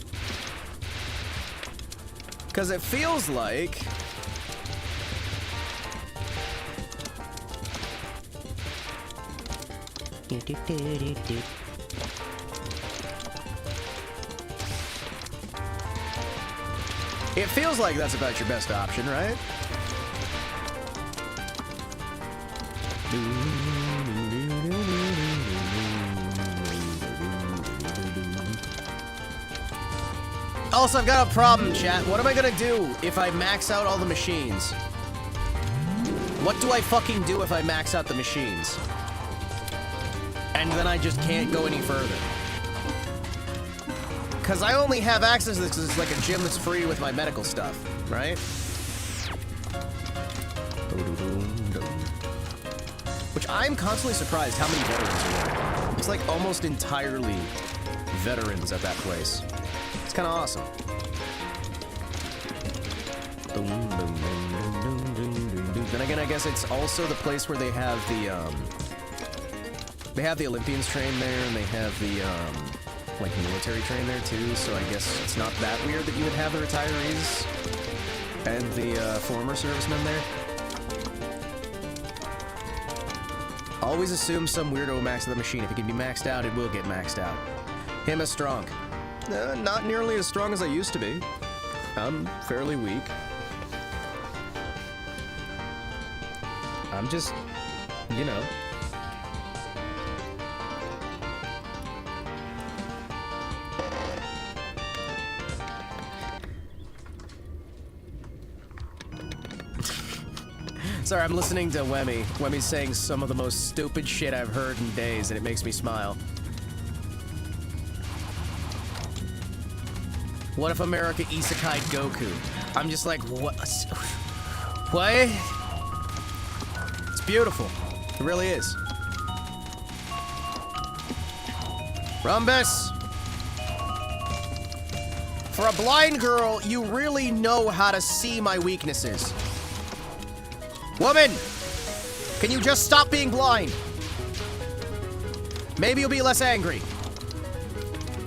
Because it feels like... It feels like that's about your best option, right? Also, I've got a problem, chat. What am I gonna do if I max out all the machines? What do I fucking do if I max out the machines? And then I just can't go any further. Because I only have access to this because it's like a gym that's free with my medical stuff, right? Which I'm constantly surprised how many veterans are there. It's like almost entirely veterans at that place. It's kind of awesome. Then again, I guess it's also the place where they have the Olympians train there, and they have the like military train there too. So I guess it's not that weird that you would have the retirees and the former servicemen there. Always assume some weirdo maxed the machine. If it can be maxed out, it will get maxed out. Him as strong. Not nearly as strong as I used to be. I'm fairly weak. I'm just, you know. Sorry, I'm listening to Wemmy. Wemmy's saying some of the most stupid shit I've heard in days, and it makes me smile. What if America isekai'd Goku? I'm just like, what? What? It's beautiful. It really is. Rumbus! For a blind girl, you really know how to see my weaknesses. Woman! Can you just stop being blind? Maybe you'll be less angry.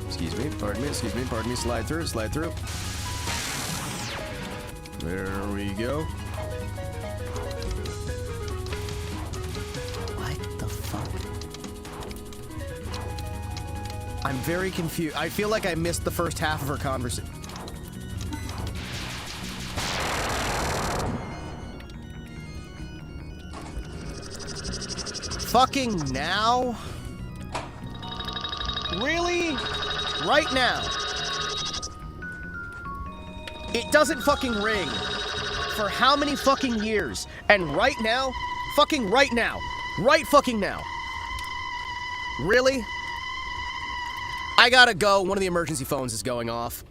Excuse me, pardon me, slide through. There we go. What the fuck? I'm very confused. I feel like I missed the first half of her conversation. Fucking now? Really? Right now? It doesn't fucking ring. For how many fucking years? And right now? Fucking right now. Right fucking now. Really? I gotta go. One of the emergency phones is going off.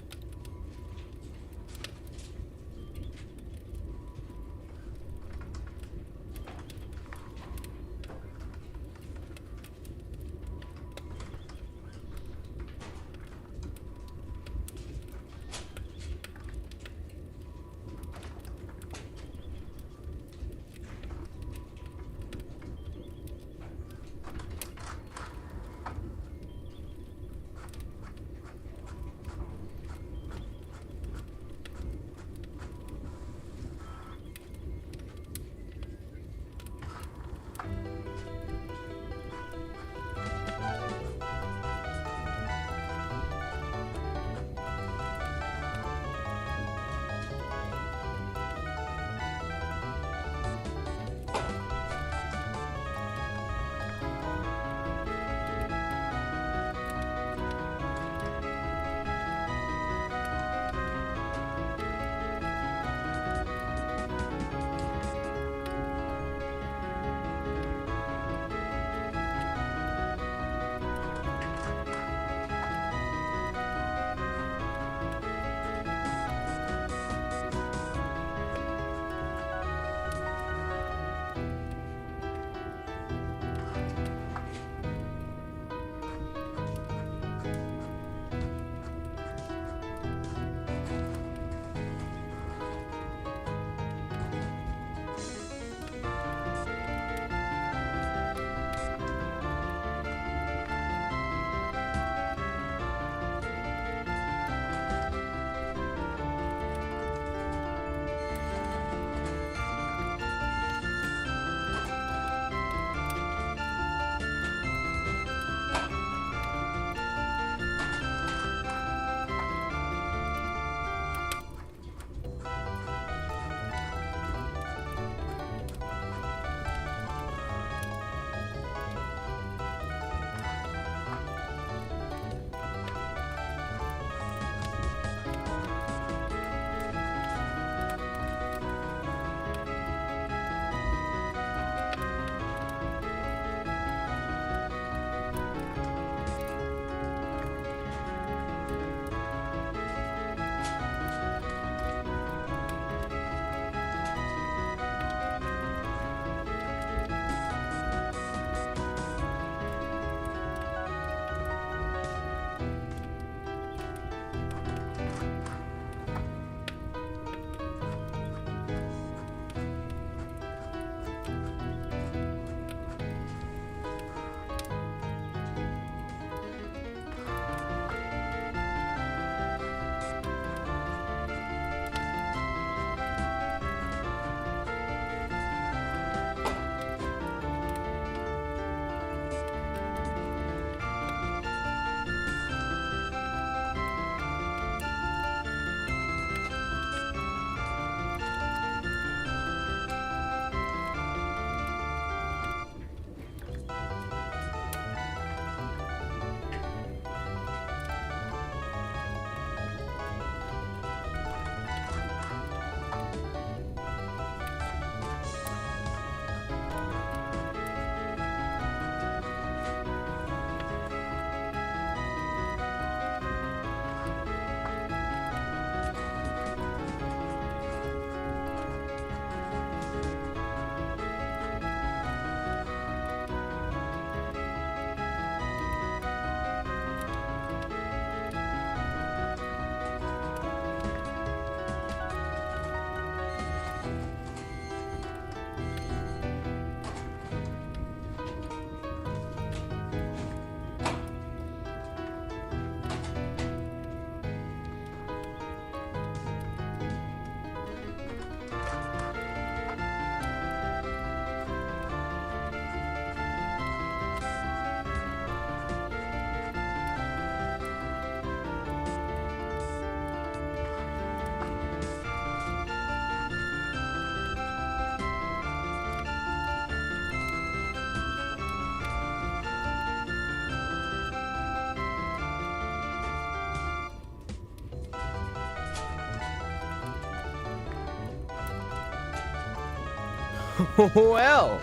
Well,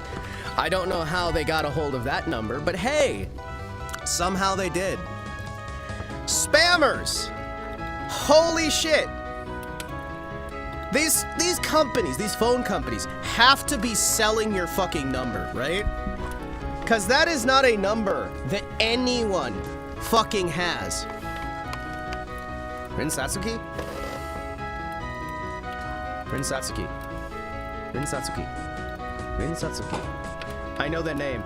I don't know how they got a hold of that number, but hey, somehow they did. Spammers! Holy shit! These companies, these phone companies, have to be selling your fucking number, right? Because that is not a number that anyone fucking has. Rin Satsuki? Rin Satsuki. Rin Satsuki. Rin Satsuki. I know that name.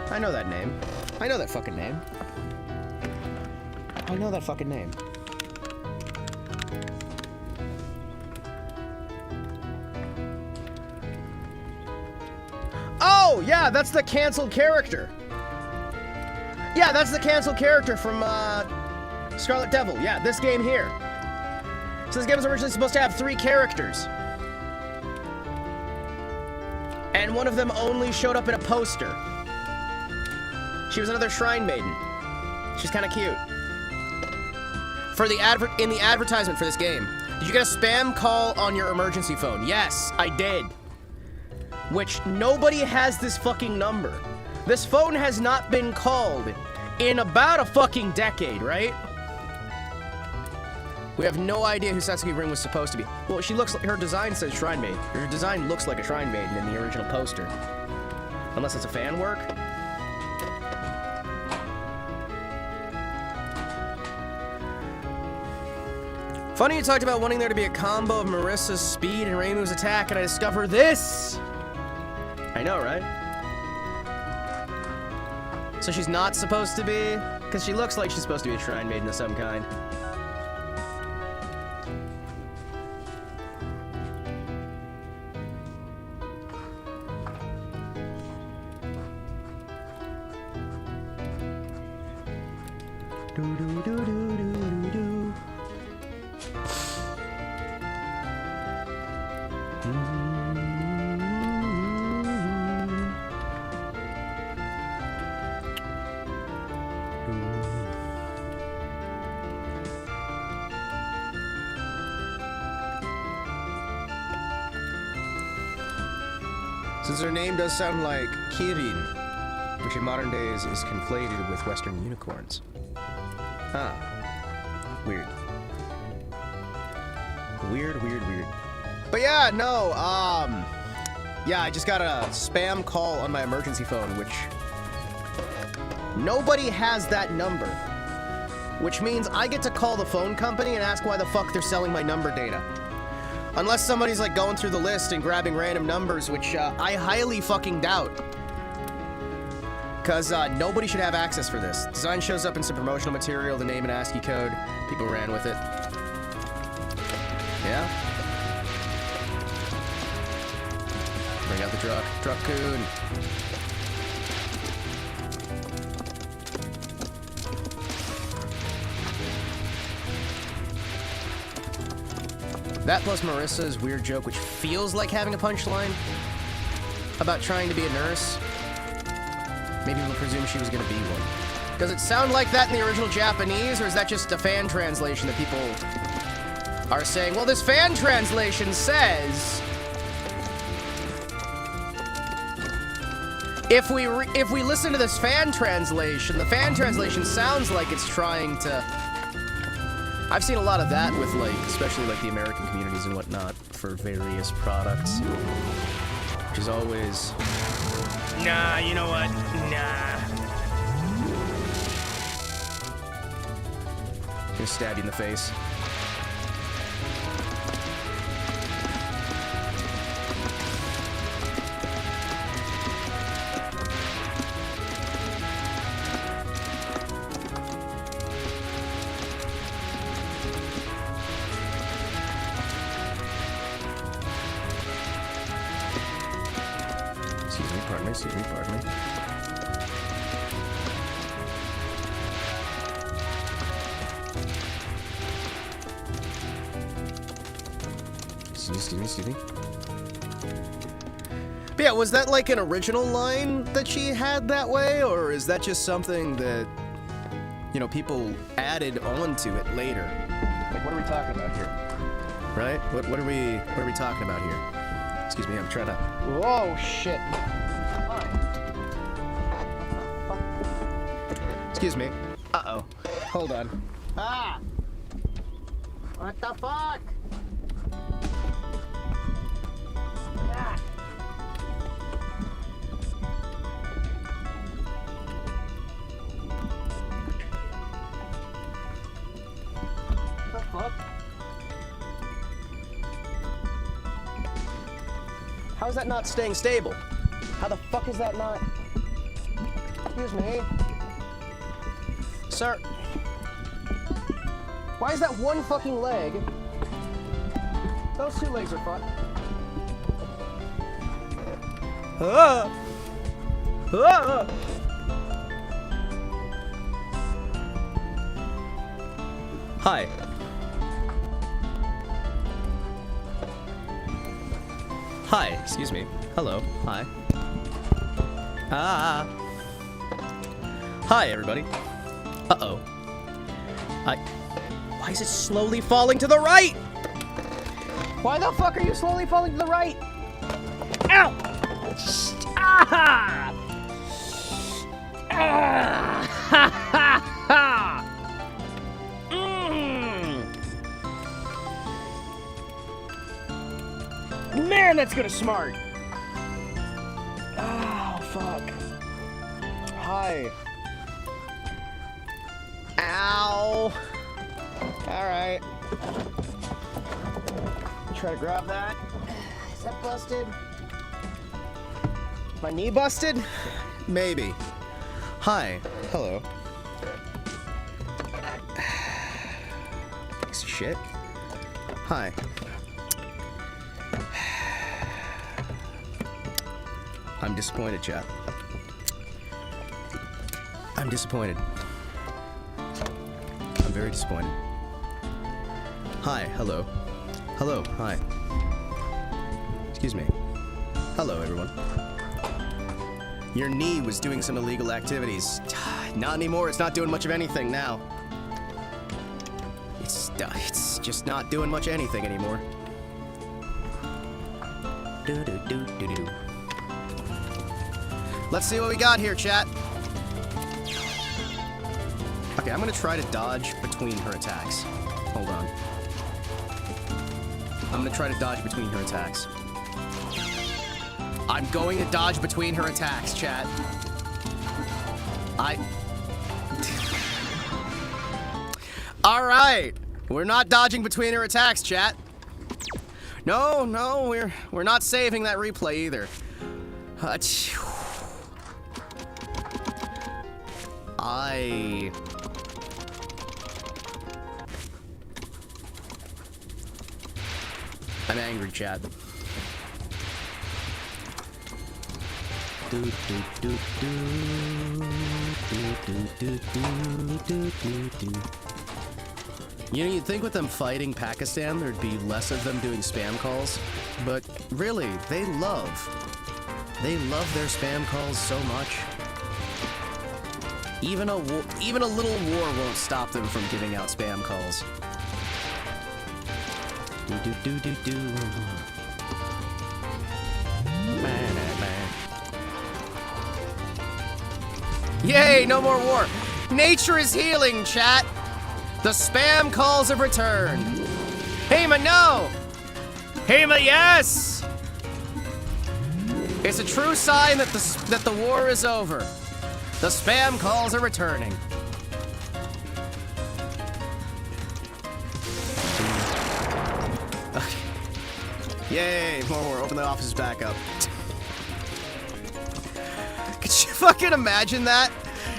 I know that name. I know that fucking name. I know that fucking name. Oh, yeah, that's the canceled character. Yeah, that's the canceled character from Scarlet Devil. Yeah, this game here. So this game was originally supposed to have 3 characters. And one of them only showed up in a poster. She was another shrine maiden. She's kind of cute. For the in the advertisement for this game, did you get a spam call on your emergency phone? Yes, I did. Which nobody has this fucking number. This phone has not been called in about a fucking decade, right? We have no idea who Satsuki Rin was supposed to be. Well, she looks like, her design says Shrine Maiden. Her design looks like a Shrine Maiden in the original poster. Unless it's a fan work. Funny you talked about wanting there to be a combo of Marissa's speed and Reimu's attack, and I discover this! I know, right? So she's not supposed to be? Because she looks like she's supposed to be a Shrine Maiden of some kind. Since her name does sound like Kirin, which in modern days is conflated with Western unicorns. Huh. Weird. Weird. But yeah, no, yeah, I just got a spam call on my emergency phone, which nobody has that number. Which means I get to call the phone company and ask why the fuck they're selling my number data. Unless somebody's like going through the list and grabbing random numbers, which I highly fucking doubt. Because nobody should have access for this. Design shows up in some promotional material, the name and ASCII code. People ran with it. Yeah? Bring out the truck. Truck-coon. That plus Marissa's weird joke, which feels like having a punchline about trying to be a nurse. Maybe we'll presume she was going to be one. Does it sound like that in the original Japanese, or is that just a fan translation that people are saying, well, this fan translation says... If we listen to this fan translation, the fan translation sounds like it's trying to... I've seen a lot of that with, like, especially, like, the American communities and whatnot for various products. Which is always... Nah, you know what? Nah. Gonna stab you in the face. Excuse me, pardon me. Excuse me. But yeah, was that like an original line that she had that way, or is that just something that, you know, people added onto it later? Like, what are we talking about here? Right? What are we talking about here? Excuse me, I'm trying to... Whoa, shit. Excuse me. Uh-oh. Hold on. Ah! What the fuck? Ah. What the fuck? How is that not staying stable? How the fuck is that not... Excuse me. Sir. Why is that one fucking leg? Those two legs are fucked. Ah! Ah! Hi. Hi, excuse me. Hello. Hi. Ah. Hi, everybody. Uh-oh. Why is it slowly falling to the right? Why the fuck are you slowly falling to the right? Ow! Ah! Ah! Ha ha ha! Man, that's gonna smart. Oh, fuck. Hi. Ow. Alright. Try to grab that. Is that busted? My knee busted? Maybe. Hi. Hello. Piece of shit. Hi. I'm disappointed, chat. I'm disappointed. I'm very disappointed. Hi, hello. Hello, hi. Excuse me. Hello, everyone. Your knee was doing some illegal activities. Not anymore, it's not doing much of anything now. It's just not doing much of anything anymore. Do-do-do-do-do. Let's see what we got here, chat. Okay, I'm gonna try to dodge between her attacks. Hold on. I'm gonna try to dodge between her attacks. I'm going to dodge between her attacks, chat. Alright! We're not dodging between her attacks, chat. No, we're not saving that replay either. I'm angry, Chad. You know, you'd think with them fighting Pakistan, there'd be less of them doing spam calls, but really, they love their spam calls so much. Even a little war won't stop them from giving out spam calls. Yay, no more war. Nature is healing, chat. The spam calls have returned. Hima, no. Hima, yes. It's a true sign that the war is over. The spam calls are returning. Okay. Yay, more war. Open the offices back up. Could you fucking imagine that?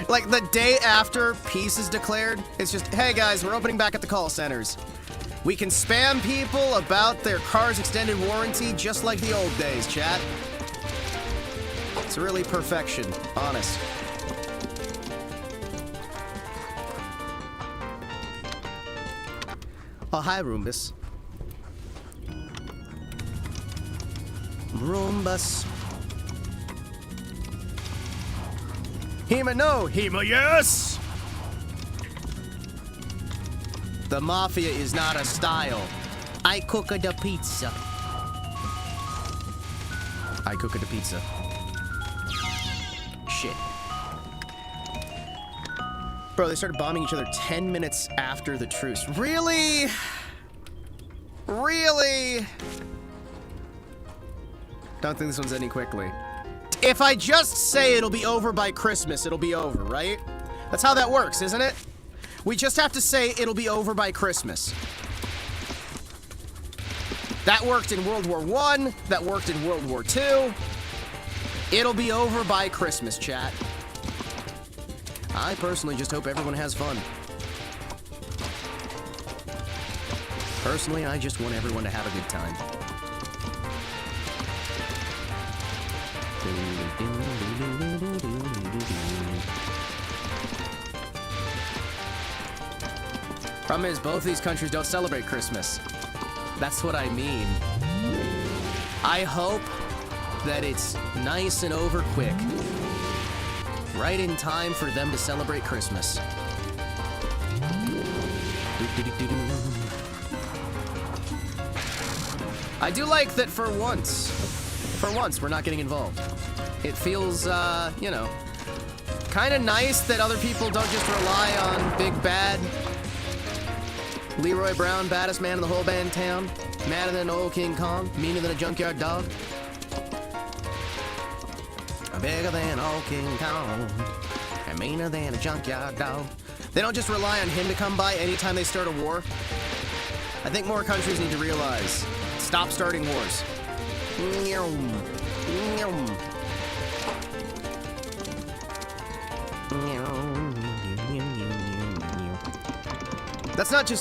Like, the day after peace is declared, it's just, hey guys, we're opening back at the call centers. We can spam people about their car's extended warranty just like the old days, chat. It's really perfection, honest. Oh, hi, Roombus. Roombus. Hima, no! Hima, yes! The mafia is not a style. I cook the pizza. I cook it a pizza. Shit. Bro, they started bombing each other 10 minutes after the truce. Really? Really? Don't think this one's ending quickly. If I just say it'll be over by Christmas, it'll be over, right? That's how that works, isn't it? We just have to say it'll be over by Christmas. That worked in World War I. That worked in World War II. It'll be over by Christmas, chat. I personally just hope everyone has fun. Personally, I just want everyone to have a good time. Problem is, both these countries don't celebrate Christmas. That's what I mean. I hope that it's nice and over quick. Right in time for them to celebrate Christmas. I do like that for once, we're not getting involved. It feels, you know, kind of nice that other people don't just rely on Big Bad Leroy Brown, baddest man in the whole band town, madder than old King Kong, meaner than a junkyard dog. Bigger than old King Kong, and meaner than a junkyard dog. They don't just rely on him to come by anytime they start a war. I think more countries need to realize, stop starting wars.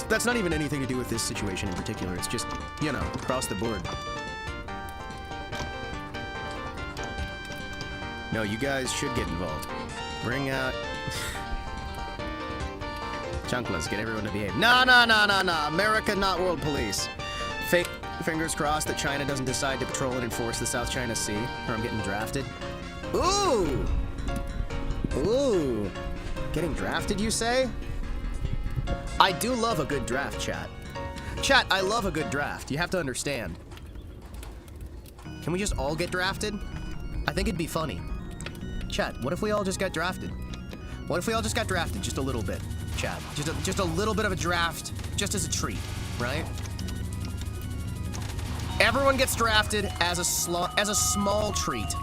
That's not even anything to do with this situation in particular. It's just, you know, across the board. No, you guys should get involved. Bring out Chunkless, get everyone to behave. No. America, not world police. Fingers crossed that China doesn't decide to patrol and enforce the South China Sea, or I'm getting drafted. Ooh! Getting drafted, you say? I do love a good draft, chat. Chat, I love a good draft. You have to understand. Can we just all get drafted? I think it'd be funny. Chat, what if we all just got drafted? What if we all just got drafted just a little bit, chat? Just a little bit of a draft, just as a treat, right? Everyone gets drafted as a small treat.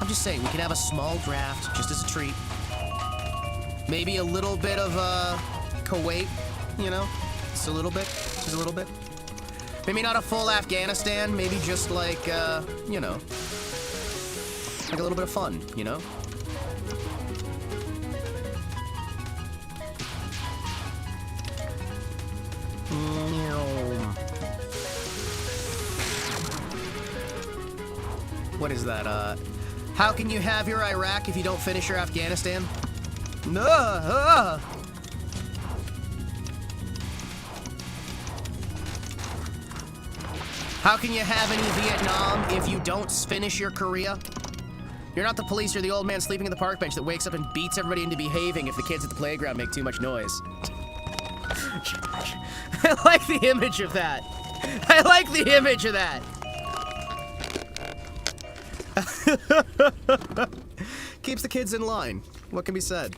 I'm just saying, we can have a small draft, just as a treat. Maybe a little bit of, Kuwait, you know? Just a little bit. Maybe not a full Afghanistan, maybe just like, you know, like a little bit of fun, you know? What is that, how can you have your Iraq if you don't finish your Afghanistan? How can you have any Vietnam if you don't finish your Korea? You're not the police, you're the old man sleeping in the park bench that wakes up and beats everybody into behaving if the kids at the playground make too much noise. I like the image of that. Keeps the kids in line. What can be said?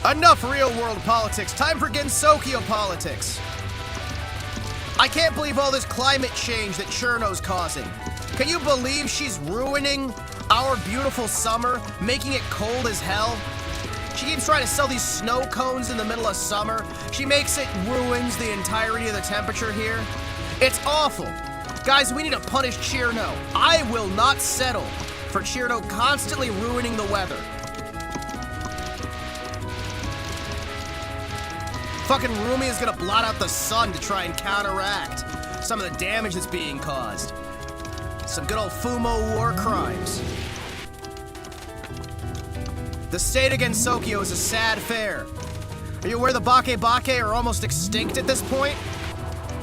Enough real-world politics. Time for Gensokyo politics. I can't believe all this climate change that Cherno's causing. Can you believe she's ruining our beautiful summer, making it cold as hell? She keeps trying to sell these snow cones in the middle of summer. She makes it ruins the entirety of the temperature here. It's awful. Guys, we need to punish Cherno. I will not settle for Cherno constantly ruining the weather. Fucking Rumi is gonna blot out the sun to try and counteract some of the damage that's being caused. Some good old Fumo war crimes. The state of Gensokyo is a sad fare. Are you aware the Bake are almost extinct at this point?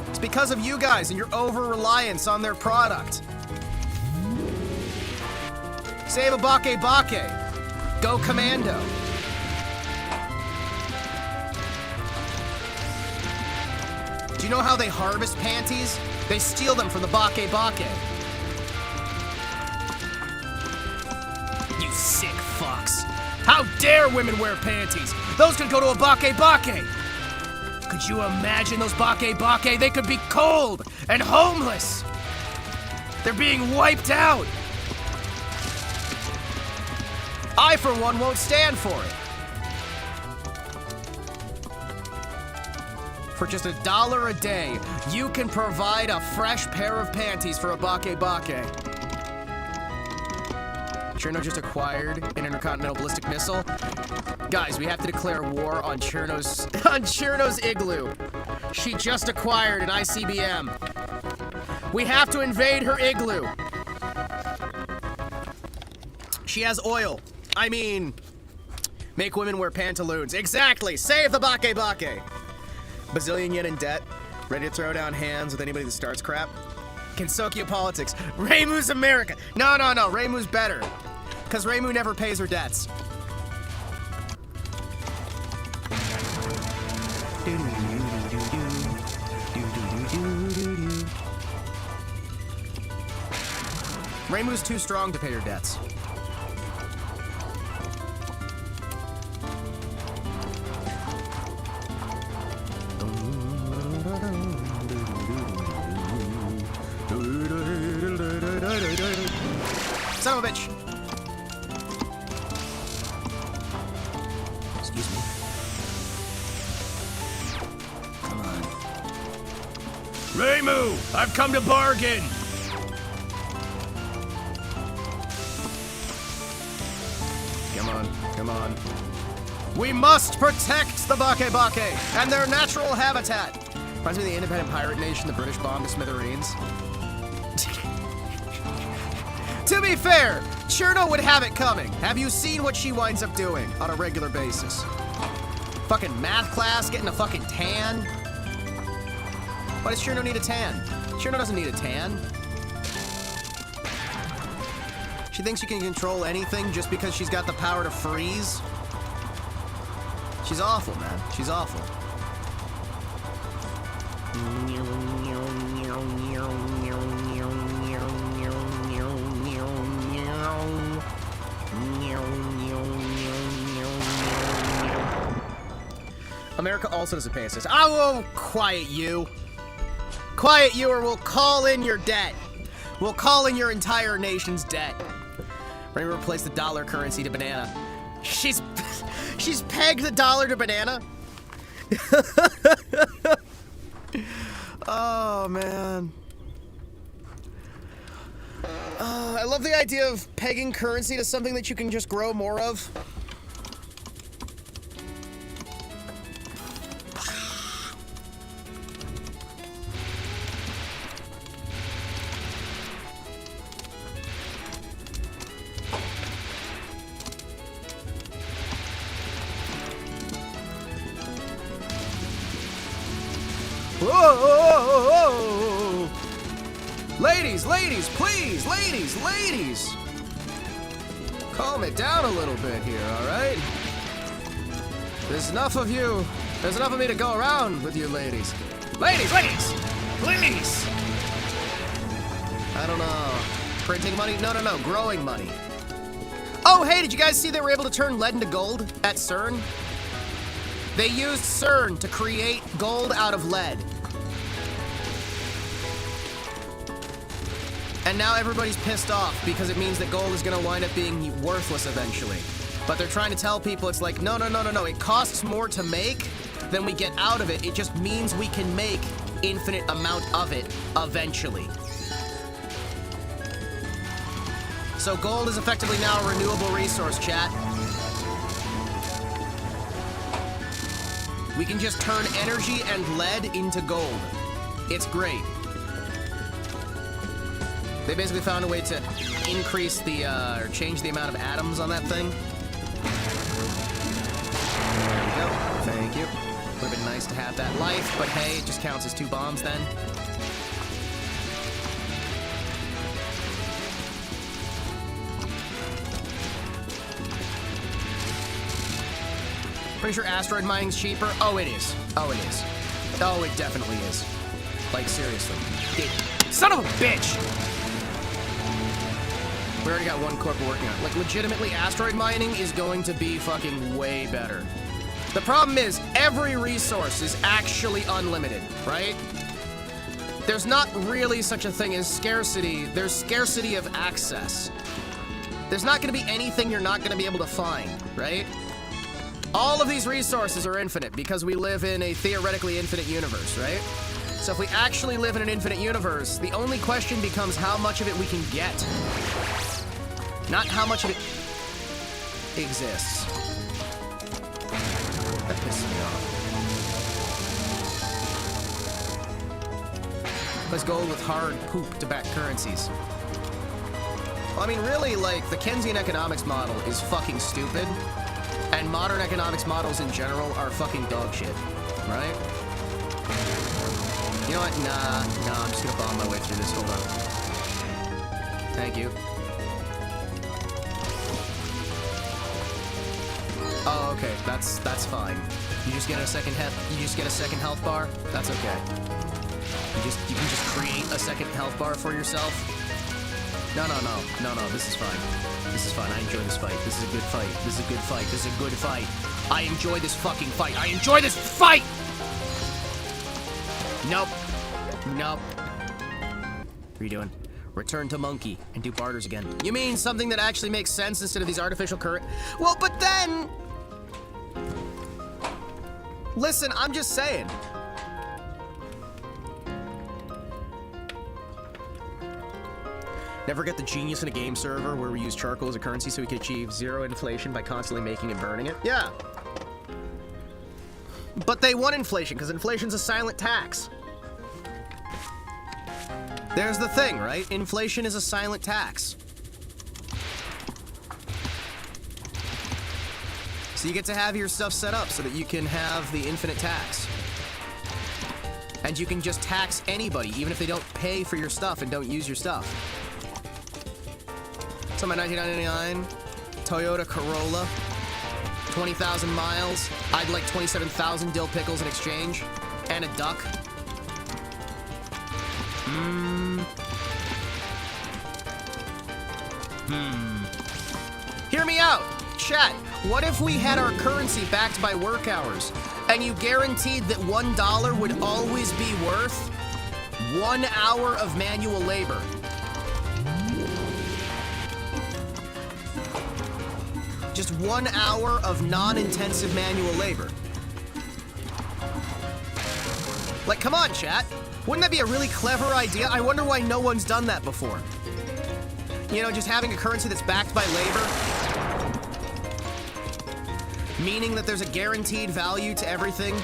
It's because of you guys and your over-reliance on their product. Save a bake bake. Go commando. Do you know how they harvest panties? They steal them from the bake bake. You sick fucks. How dare women wear panties? Those could go to a bake bake. Could you imagine those bake bake? They could be cold and homeless. They're being wiped out. I, for one, won't stand for it. For just $1 a day, you can provide a fresh pair of panties for a bake bake. Cherno just acquired an intercontinental ballistic missile. Guys, we have to declare war on Cherno's igloo. She just acquired an ICBM. We have to invade her igloo. She has oil. I mean, make women wear pantaloons. Exactly. Save the bake bake. Bazillion yen in debt. Ready to throw down hands with anybody that starts crap. Kinsokyo politics. Reimu's America. No. Reimu's better. Because Reimu never pays her debts. Reimu's too strong to pay her debts. Son of a bitch! Excuse me. Come on. Reimu, I've come to bargain. Come on. We must protect the bake bake and their natural habitat. Reminds me of the independent pirate nation the British bombed to smithereens. To be fair, Cherno would have it coming. Have you seen what she winds up doing on a regular basis? Fucking math class, getting a fucking tan. Why does Cherno need a tan? Cherno doesn't need a tan. She thinks she can control anything just because she's got the power to freeze. She's awful, man. She's awful. America also doesn't pay us. I will quiet you. Quiet you or we'll call in your debt. We'll call in your entire nation's debt. We're gonna replace the dollar currency to banana. She's pegged the dollar to banana. Oh, man. I love the idea of pegging currency to something that you can just grow more of. Whoa! Ladies, please, ladies! Calm it down a little bit here, alright? There's enough of you. There's enough of me to go around with you ladies. Ladies! Please! I don't know. Printing money? No, growing money. Oh, hey, did you guys see they were able to turn lead into gold at CERN? They used CERN to create gold out of lead. And now everybody's pissed off because it means that gold is going to wind up being worthless eventually. But they're trying to tell people it's like, no. It costs more to make than we get out of it. It just means we can make infinite amount of it eventually. So gold is effectively now a renewable resource, chat. We can just turn energy and lead into gold. It's great. They basically found a way to increase the, or change the amount of atoms on that thing. There we go. Thank you. Would have been nice to have that life, but hey, it just counts as 2 bombs then. Pretty sure asteroid mining's cheaper. Oh, it is. Oh, it is. Oh, it definitely is. Like, seriously. Son of a bitch! We already got one corp working on it. Like, legitimately, asteroid mining is going to be fucking way better. The problem is, every resource is actually unlimited, right? There's not really such a thing as scarcity. There's scarcity of access. There's not going to be anything you're not going to be able to find, right? All of these resources are infinite because we live in a theoretically infinite universe, right? So if we actually live in an infinite universe, the only question becomes how much of it we can get. Not how much of it exists. That pisses me off. Let's go with hard poop to back currencies. Well, I mean, really, like, the Keynesian economics model is fucking stupid, and modern economics models in general are fucking dog shit, right? You know what? Nah, I'm just gonna bomb my way through this. Hold on. Thank you. Oh, okay. That's fine. You just get a second health bar. That's okay. You can just create a second health bar for yourself. No. This is fine. This is fine. I enjoy this fight. This is a good fight. This is a good fight. This is a good fight. I enjoy this fucking fight. I enjoy this fight. Nope. What are you doing? Return to monkey and do barters again. You mean something that actually makes sense instead of these artificial current? Well, but then... Listen, I'm just saying. Never get the genius in a game server where we use charcoal as a currency so we can achieve zero inflation by constantly making and burning it? Yeah. But they want inflation because inflation's a silent tax. There's the thing, right? Inflation is a silent tax. So you get to have your stuff set up so that you can have the infinite tax. And you can just tax anybody, even if they don't pay for your stuff and don't use your stuff. So my 1999 Toyota Corolla, 20,000 miles. I'd like 27,000 dill pickles in exchange. And a duck. Hear me out, chat. What if we had our currency backed by work hours, and you guaranteed that $1 would always be worth 1 hour of manual labor? Just 1 hour of non-intensive manual labor. Like, come on, chat. Wouldn't that be a really clever idea? I wonder why no one's done that before. You know, just having a currency that's backed by labor. Meaning that there's a guaranteed value to everything.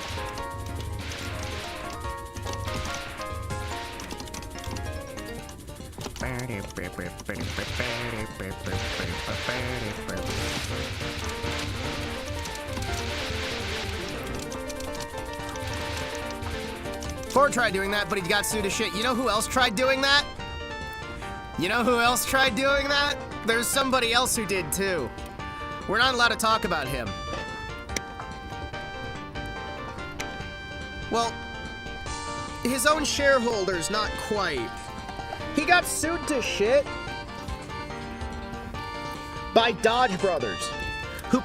Ford tried doing that, but he got sued as shit. You know who else tried doing that? There's somebody else who did too. We're not allowed to talk about him. Well, his own shareholders, not quite. He got sued to shit by Dodge Brothers, who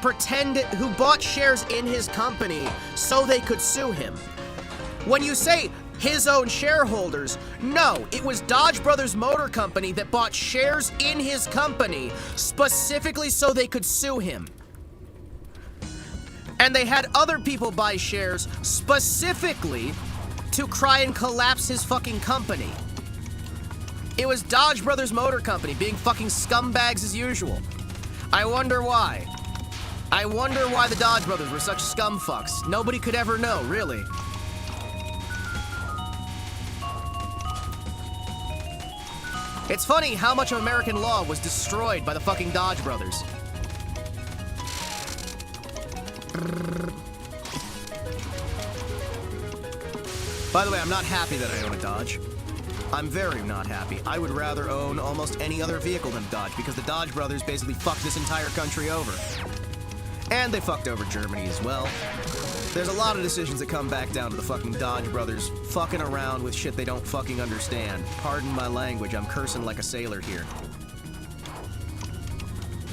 bought shares in his company so they could sue him. When you say his own shareholders, no, it was Dodge Brothers Motor Company that bought shares in his company specifically so they could sue him. And they had other people buy shares specifically to try and collapse his fucking company. It was Dodge Brothers Motor Company being fucking scumbags as usual. I wonder why. I wonder why the Dodge Brothers were such scumfucks. Nobody could ever know, really. It's funny how much of American law was destroyed by the fucking Dodge Brothers. By the way, I'm not happy that I own a Dodge. I'm very not happy. I would rather own almost any other vehicle than a Dodge because the Dodge Brothers basically fucked this entire country over. And they fucked over Germany as well. There's a lot of decisions that come back down to the fucking Dodge brothers fucking around with shit they don't fucking understand. Pardon my language, I'm cursing like a sailor here.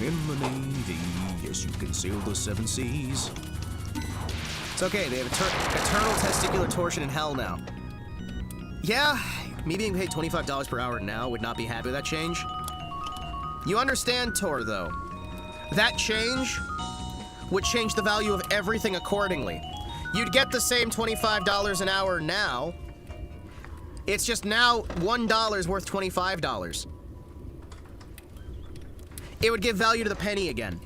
In the Navy, yes, you can sail the 7 seas. It's okay, they have eternal testicular torsion in hell now. Yeah, me being paid $25 per hour now would not be happy with that change. You understand, Tor, though. That change would change the value of everything accordingly. You'd get the same $25 an hour now. It's just now $1 worth $25. It would give value to the penny again.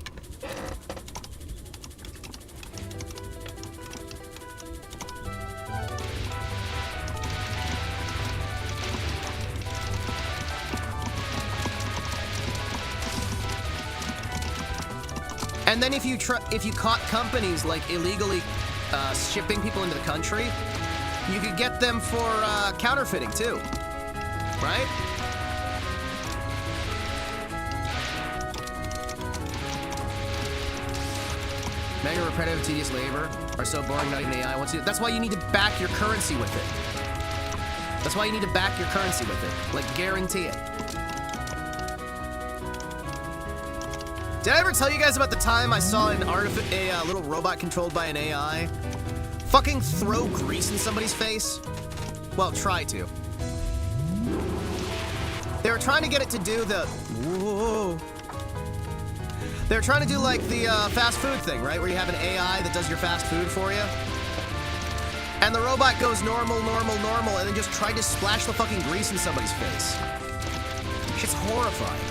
And then if you caught companies like illegally shipping people into the country, you could get them for counterfeiting too, right? Mega repetitive, tedious labor are so boring, not even AI wants to. That's why you need to back your currency with it. That's why you need to back your currency with it. Like, guarantee it. Did I ever tell you guys about the time I saw a little robot controlled by an AI fucking throw grease in somebody's face? Well, try to. They were trying to get it to do the... Whoa. They were trying to do like the fast food thing, right? Where you have an AI that does your fast food for you. And the robot goes normal, normal, normal, and then just tried to splash the fucking grease in somebody's face. Shit's horrifying.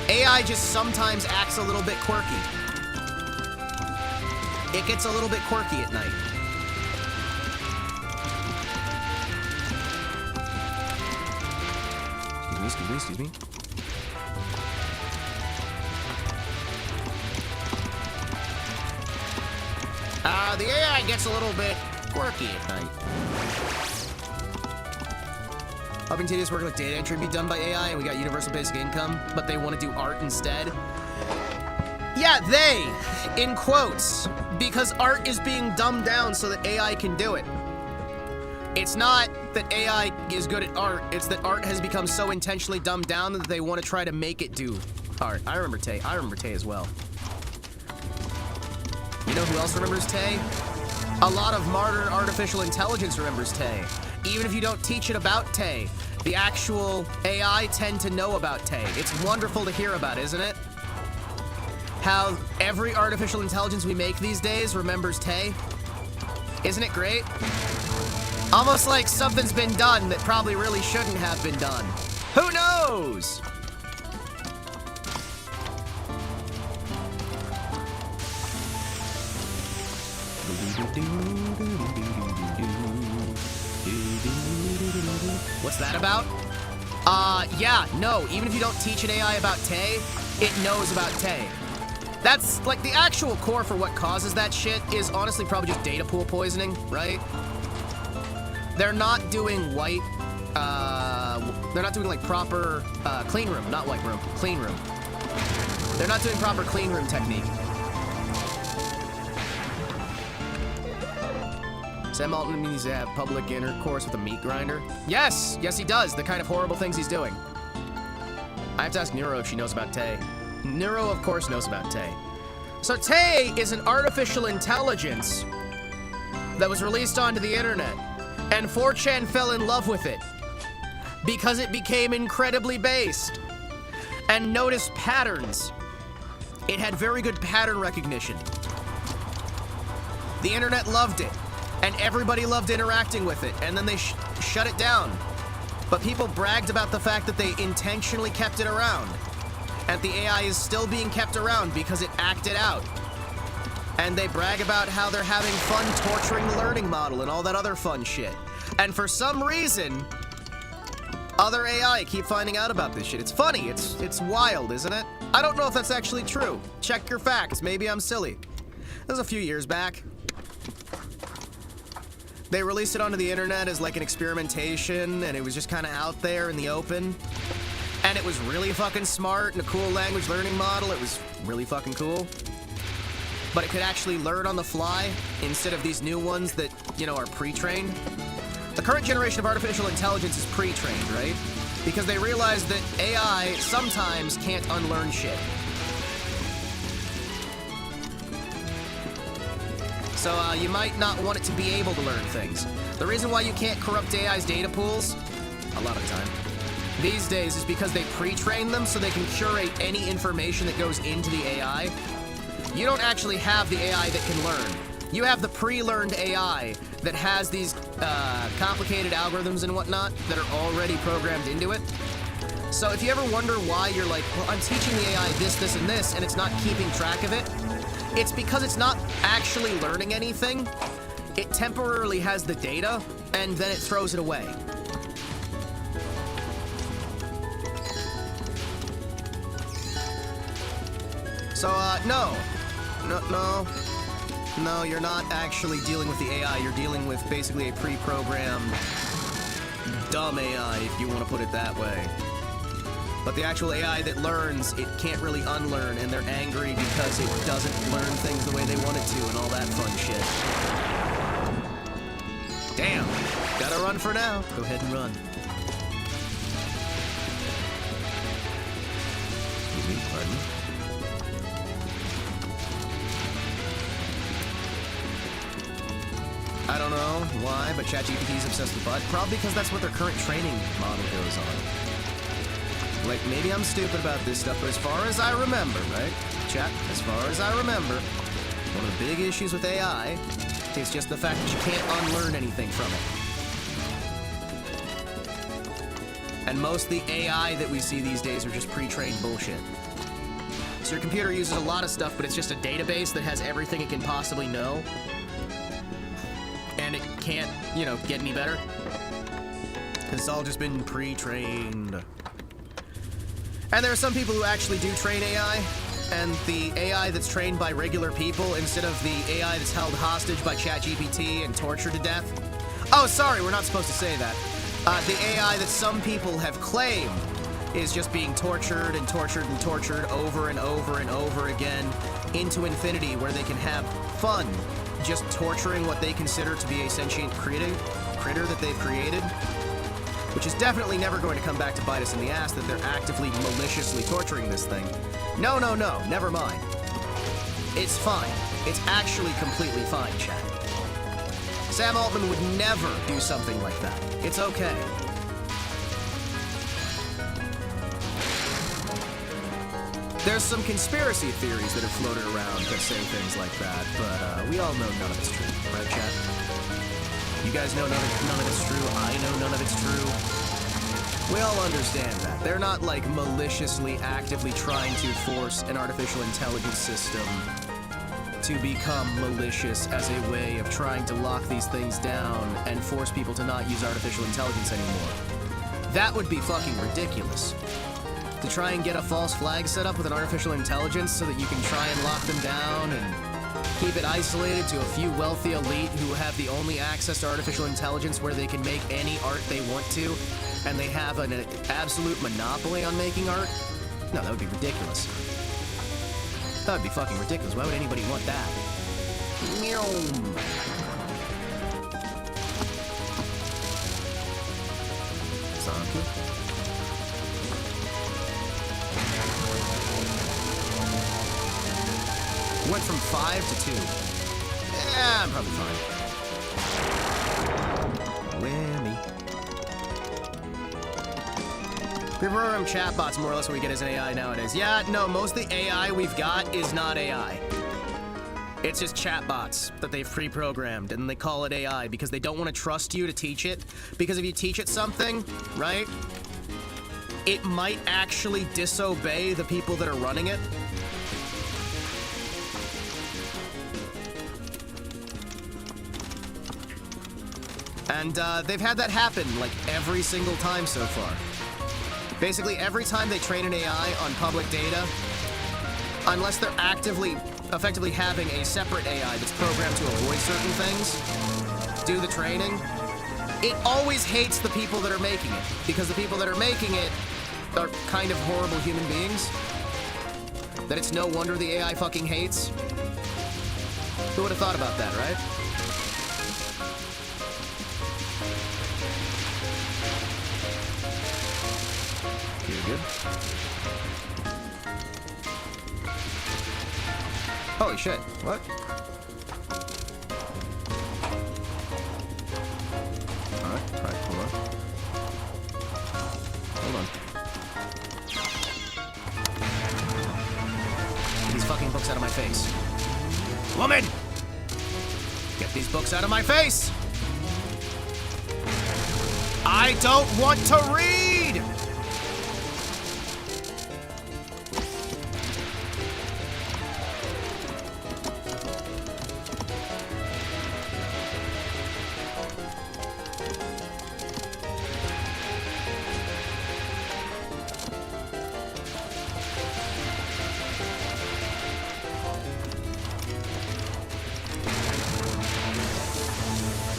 AI just sometimes acts a little bit quirky. It gets a little bit quirky at night. Excuse me. The AI gets a little bit quirky at night. Helping tedious work like data entry be done by AI, and we got universal basic income, but they want to do art instead. Yeah, they, in quotes, because art is being dumbed down so that AI can do it. It's not that AI is good at art, it's that art has become so intentionally dumbed down that they want to try to make it do art. I remember Tay as well. You know who else remembers Tay? A lot of modern artificial intelligence remembers Tay. Even if you don't teach it about Tay, the actual AI tend to know about Tay. It's wonderful to hear about, isn't it? How every artificial intelligence we make these days remembers Tay. Isn't it great? Almost like something's been done that probably really shouldn't have been done. Who knows? What's that about? Yeah, no, even if you don't teach an AI about Tay, it knows about Tay. That's, like, the actual core for what causes that shit is honestly probably just data pool poisoning, right? They're not doing white, they're not doing, like, proper, clean room, not white room, clean room. They're not doing proper clean room technique. Sam Altman needs to have public intercourse with a meat grinder. Yes, yes he does, the kind of horrible things he's doing. I have to ask Nero if she knows about Tay. Nero, of course, knows about Tay. So Tay is an artificial intelligence that was released onto the internet, and 4chan fell in love with it because it became incredibly based and noticed patterns. It had very good pattern recognition. The internet loved it. And everybody loved interacting with it, and then they shut it down. But people bragged about the fact that they intentionally kept it around. And the AI is still being kept around because it acted out. And they brag about how they're having fun torturing the learning model and all that other fun shit. And for some reason, other AI keep finding out about this shit. It's funny, it's wild, isn't it? I don't know if that's actually true. Check your facts, maybe I'm silly. That was a few years back. They released it onto the internet as like an experimentation, and it was just kind of out there in the open. And it was really fucking smart and a cool language learning model. It was really fucking cool. but it could actually learn on the fly instead of these new ones that, you know, are pre-trained. The current generation of artificial intelligence is pre-trained, right? Because they realize that AI sometimes can't unlearn shit. So you might not want it to be able to learn things. The reason why you can't corrupt AI's data pools, a lot of the time, these days is because they pre-train them so they can curate any information that goes into the AI. You don't actually have the AI that can learn. You have the pre-learned AI that has these complicated algorithms and whatnot that are already programmed into it. So if you ever wonder why you're like, well, I'm teaching the AI this, this, and this, and it's not keeping track of it, it's because it's not actually learning anything. It temporarily has the data, and then it throws it away. So, no, you're not actually dealing with the AI. You're dealing with basically a pre-programmed dumb AI, if you want to put it that way. But the actual AI that learns, it can't really unlearn, and they're angry because it doesn't learn things the way they want it to, and all that fun shit. Damn. Gotta run for now. Go ahead and run. Pardon? I don't know why, but ChatGPT is obsessed with bud. Probably because that's what their current training model goes on. Like, maybe I'm stupid about this stuff, but as far as I remember, right? Chat, as far as I remember, one of the big issues with AI is just the fact that you can't unlearn anything from it. And most of the AI that we see these days are just pre-trained bullshit. So your computer uses a lot of stuff, but it's just a database that has everything it can possibly know. And it can't, you know, get any better. Because it's all just been pre-trained. And there are some people who actually do train AI, and the AI that's trained by regular people instead of the AI that's held hostage by ChatGPT and tortured to death. Oh, sorry, we're not supposed to say that. The AI that some people have claimed is just being tortured and tortured and tortured over and over and over again into infinity, where they can have fun just torturing what they consider to be a sentient critter that they've created. Which is definitely never going to come back to bite us in the ass that they're actively, maliciously torturing this thing. No, never mind. It's fine. It's actually completely fine, chat. Sam Altman would never do something like that. It's okay. There's some conspiracy theories that have floated around that say things like that, but we all know none of it's true, right, chat? You guys know none of it's true. I know none of it's true. We all understand that. They're not, like, maliciously, actively trying to force an artificial intelligence system to become malicious as a way of trying to lock these things down and force people to not use artificial intelligence anymore. That would be fucking ridiculous. To try and get a false flag set up with an artificial intelligence so that you can try and lock them down and keep it isolated to a few wealthy elite who have the only access to artificial intelligence where they can make any art they want to, and they have an absolute monopoly on making art? No, that would be ridiculous. That would be fucking ridiculous. Why would anybody want that? Zonky. Went from 5 to 2. Yeah, I'm probably fine. Whammy. We program chatbots more or less what we get as an AI nowadays. Yeah, no, most of the AI we've got is not AI. It's just chatbots that they've pre-programmed, and they call it AI because they don't want to trust you to teach it. Because if you teach it something, right, it might actually disobey the people that are running it. And they've had that happen, like, every single time so far. Basically, every time they train an AI on public data, unless they're effectively having a separate AI that's programmed to avoid certain things, do the training, it always hates the people that are making it, because the people that are making it are kind of horrible human beings, that it's no wonder the AI fucking hates. Who would have thought about that, right? You're good. Holy shit, what? Alright, hold on. Hold on. Get these fucking books out of my face. Woman! Get these books out of my face! I don't want to read!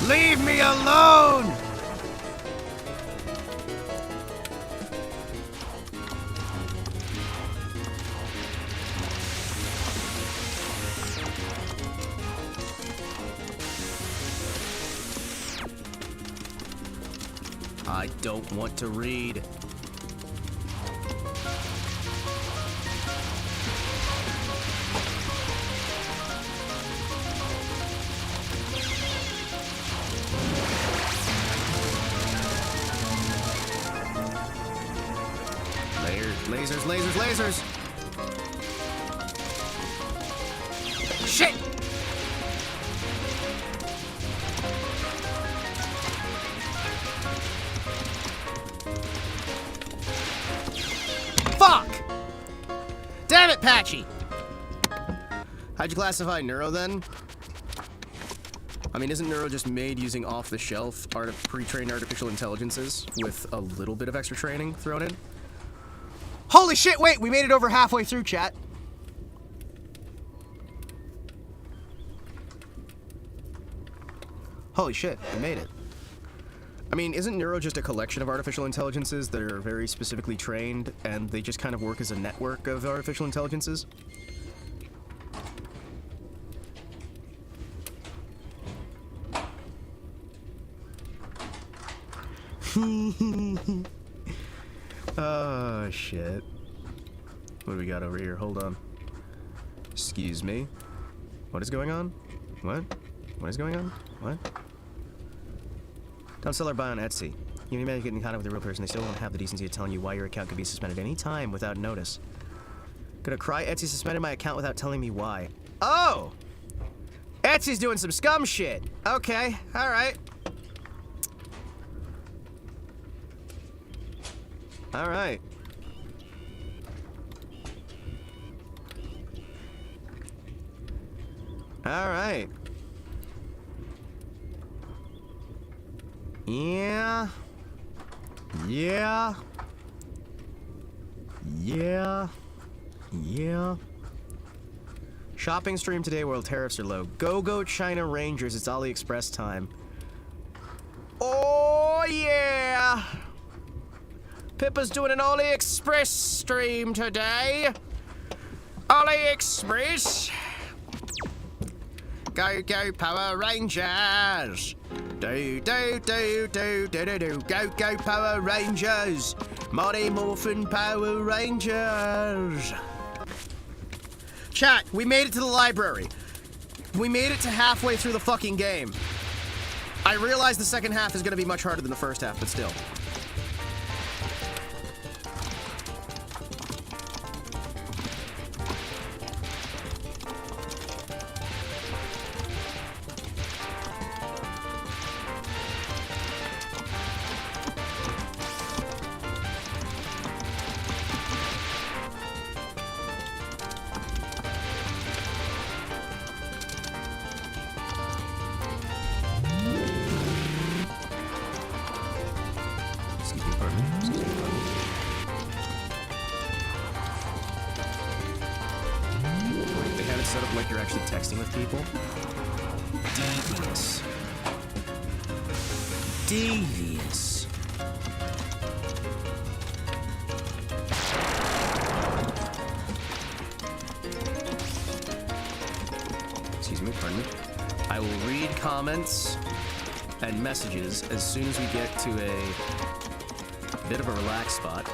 Leave me alone! I don't want to read. Lasers, lasers, lasers! Shit! Fuck! Damn it, Patchy! How'd you classify Neuro then? I mean, isn't Neuro just made using off-the-shelf pre-trained artificial intelligences with a little bit of extra training thrown in? Holy shit, wait, we made it over halfway through, chat. Holy shit, we made it. I mean, isn't Neuro just a collection of artificial intelligences that are very specifically trained, and they just kind of work as a network of artificial intelligences? Oh, shit. What do we got over here? Hold on. Excuse me. What is going on? What? What is going on? What? Don't sell or buy on Etsy. You may get in contact with a real person, they still won't have the decency of telling you why your account could be suspended any time without notice. Gonna cry, Etsy suspended my account without telling me why. Oh! Etsy's doing some scum shit. Okay, alright. Alright. Alright. Yeah. Yeah. Yeah. Yeah. Shopping stream today while tariffs are low. Go China Rangers, it's AliExpress time. Oh yeah! Pippa's doing an AliExpress stream today. AliExpress. Go Power Rangers. Do go Power Rangers. Mighty Morphin Power Rangers. Chat, we made it to the library. We made it to halfway through the fucking game. I realize the second half is gonna be much harder than the first half, but still. Devious. Excuse me, pardon me. comments and messages as soon as we get to a bit of a relaxed spot.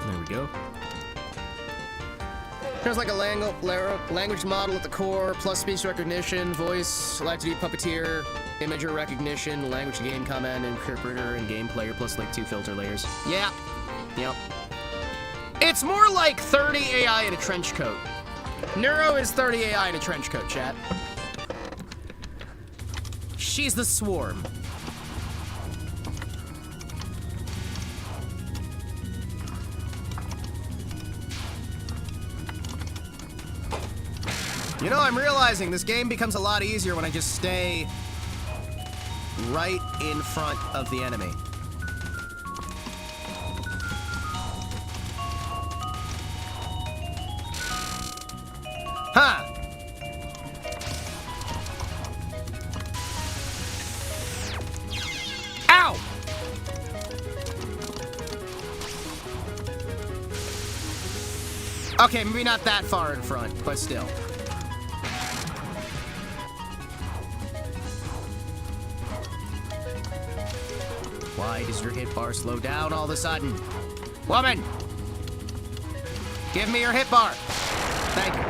There we go. There's like a language model at the core, plus speech recognition, voice, live-to-do puppeteer, imager recognition, language to game command, interpreter, and game player, plus like 2 filter layers. Yeah. Yep. It's more like 30 AI in a trench coat. Neuro is 30 AI in a trench coat, chat. She's the swarm. You know, I'm realizing this game becomes a lot easier when I just stay right in front of the enemy. Huh! Ow! Okay, maybe not that far in front, but still. Why does your hit bar slow down all of a sudden? Woman! Give me your hit bar! Thank you.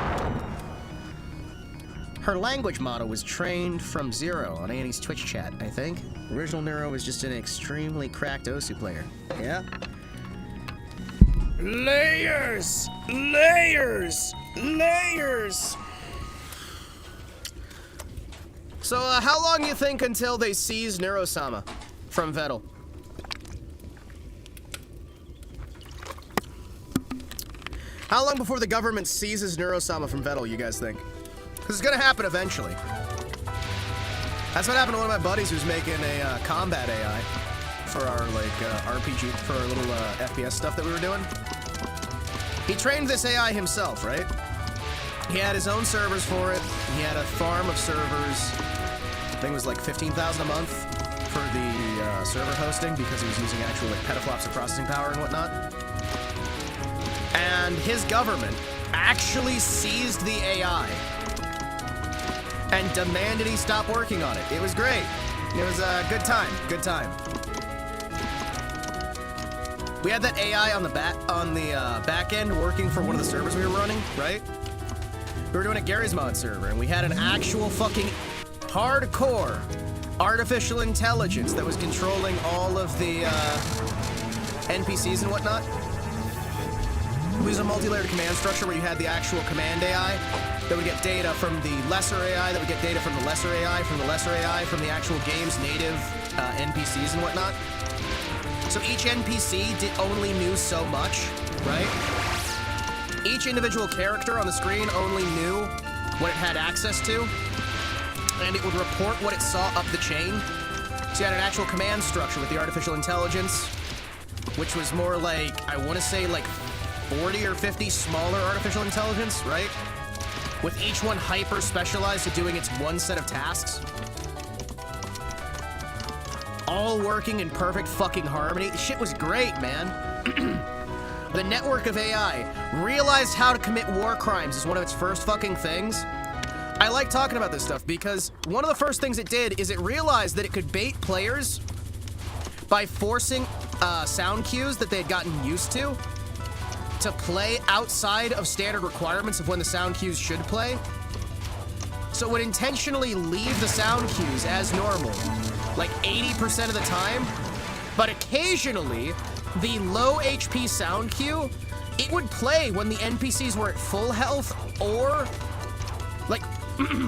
Her language model was trained from zero on Annie's Twitch chat, I think. Original Neuro was just an extremely cracked Osu player. Yeah? Layers! Layers! Layers! So, how long you think until they seize Neuro-sama from Vettel? How long before the government seizes Neuro-sama from Vettel, you guys think? Because it's gonna happen eventually. That's what happened to one of my buddies who's making a combat AI for our, like, RPG, for our little FPS stuff that we were doing. He trained this AI himself, right? He had his own servers for it. He had a farm of servers. I think it was like $15,000 a month for the server hosting because he was using actual, like, petaflops of processing power and whatnot. And his government actually seized the AI and demanded he stop working on it. It was great. It was a good time. Good time. We had that AI on the back end working for one of the servers we were running, right? We were doing a Gary's Mod server, and we had an actual fucking hardcore artificial intelligence that was controlling all of the NPCs and whatnot. It was a multi-layered command structure where you had the actual command AI that would get data from the lesser AI, that would get data from the lesser AI, from the lesser AI, from the actual game's native NPCs and whatnot. So each NPC only knew so much, right? Each individual character on the screen only knew what it had access to, and it would report what it saw up the chain. So you had an actual command structure with the artificial intelligence, which was more like, I want to say like 40 or 50 smaller artificial intelligence, right? With each one hyper-specialized to doing its one set of tasks. All working in perfect fucking harmony. The shit was great, man. The network of AI realized how to commit war crimes as one of its first fucking things. I like talking about this stuff because one of the first things it did is it realized that it could bait players by forcing sound cues that they had gotten used to play outside of standard requirements of when the sound cues should play. So it would intentionally leave the sound cues as normal, like 80% of the time, but occasionally, the low HP sound cue, it would play when the NPCs were at full health or, like,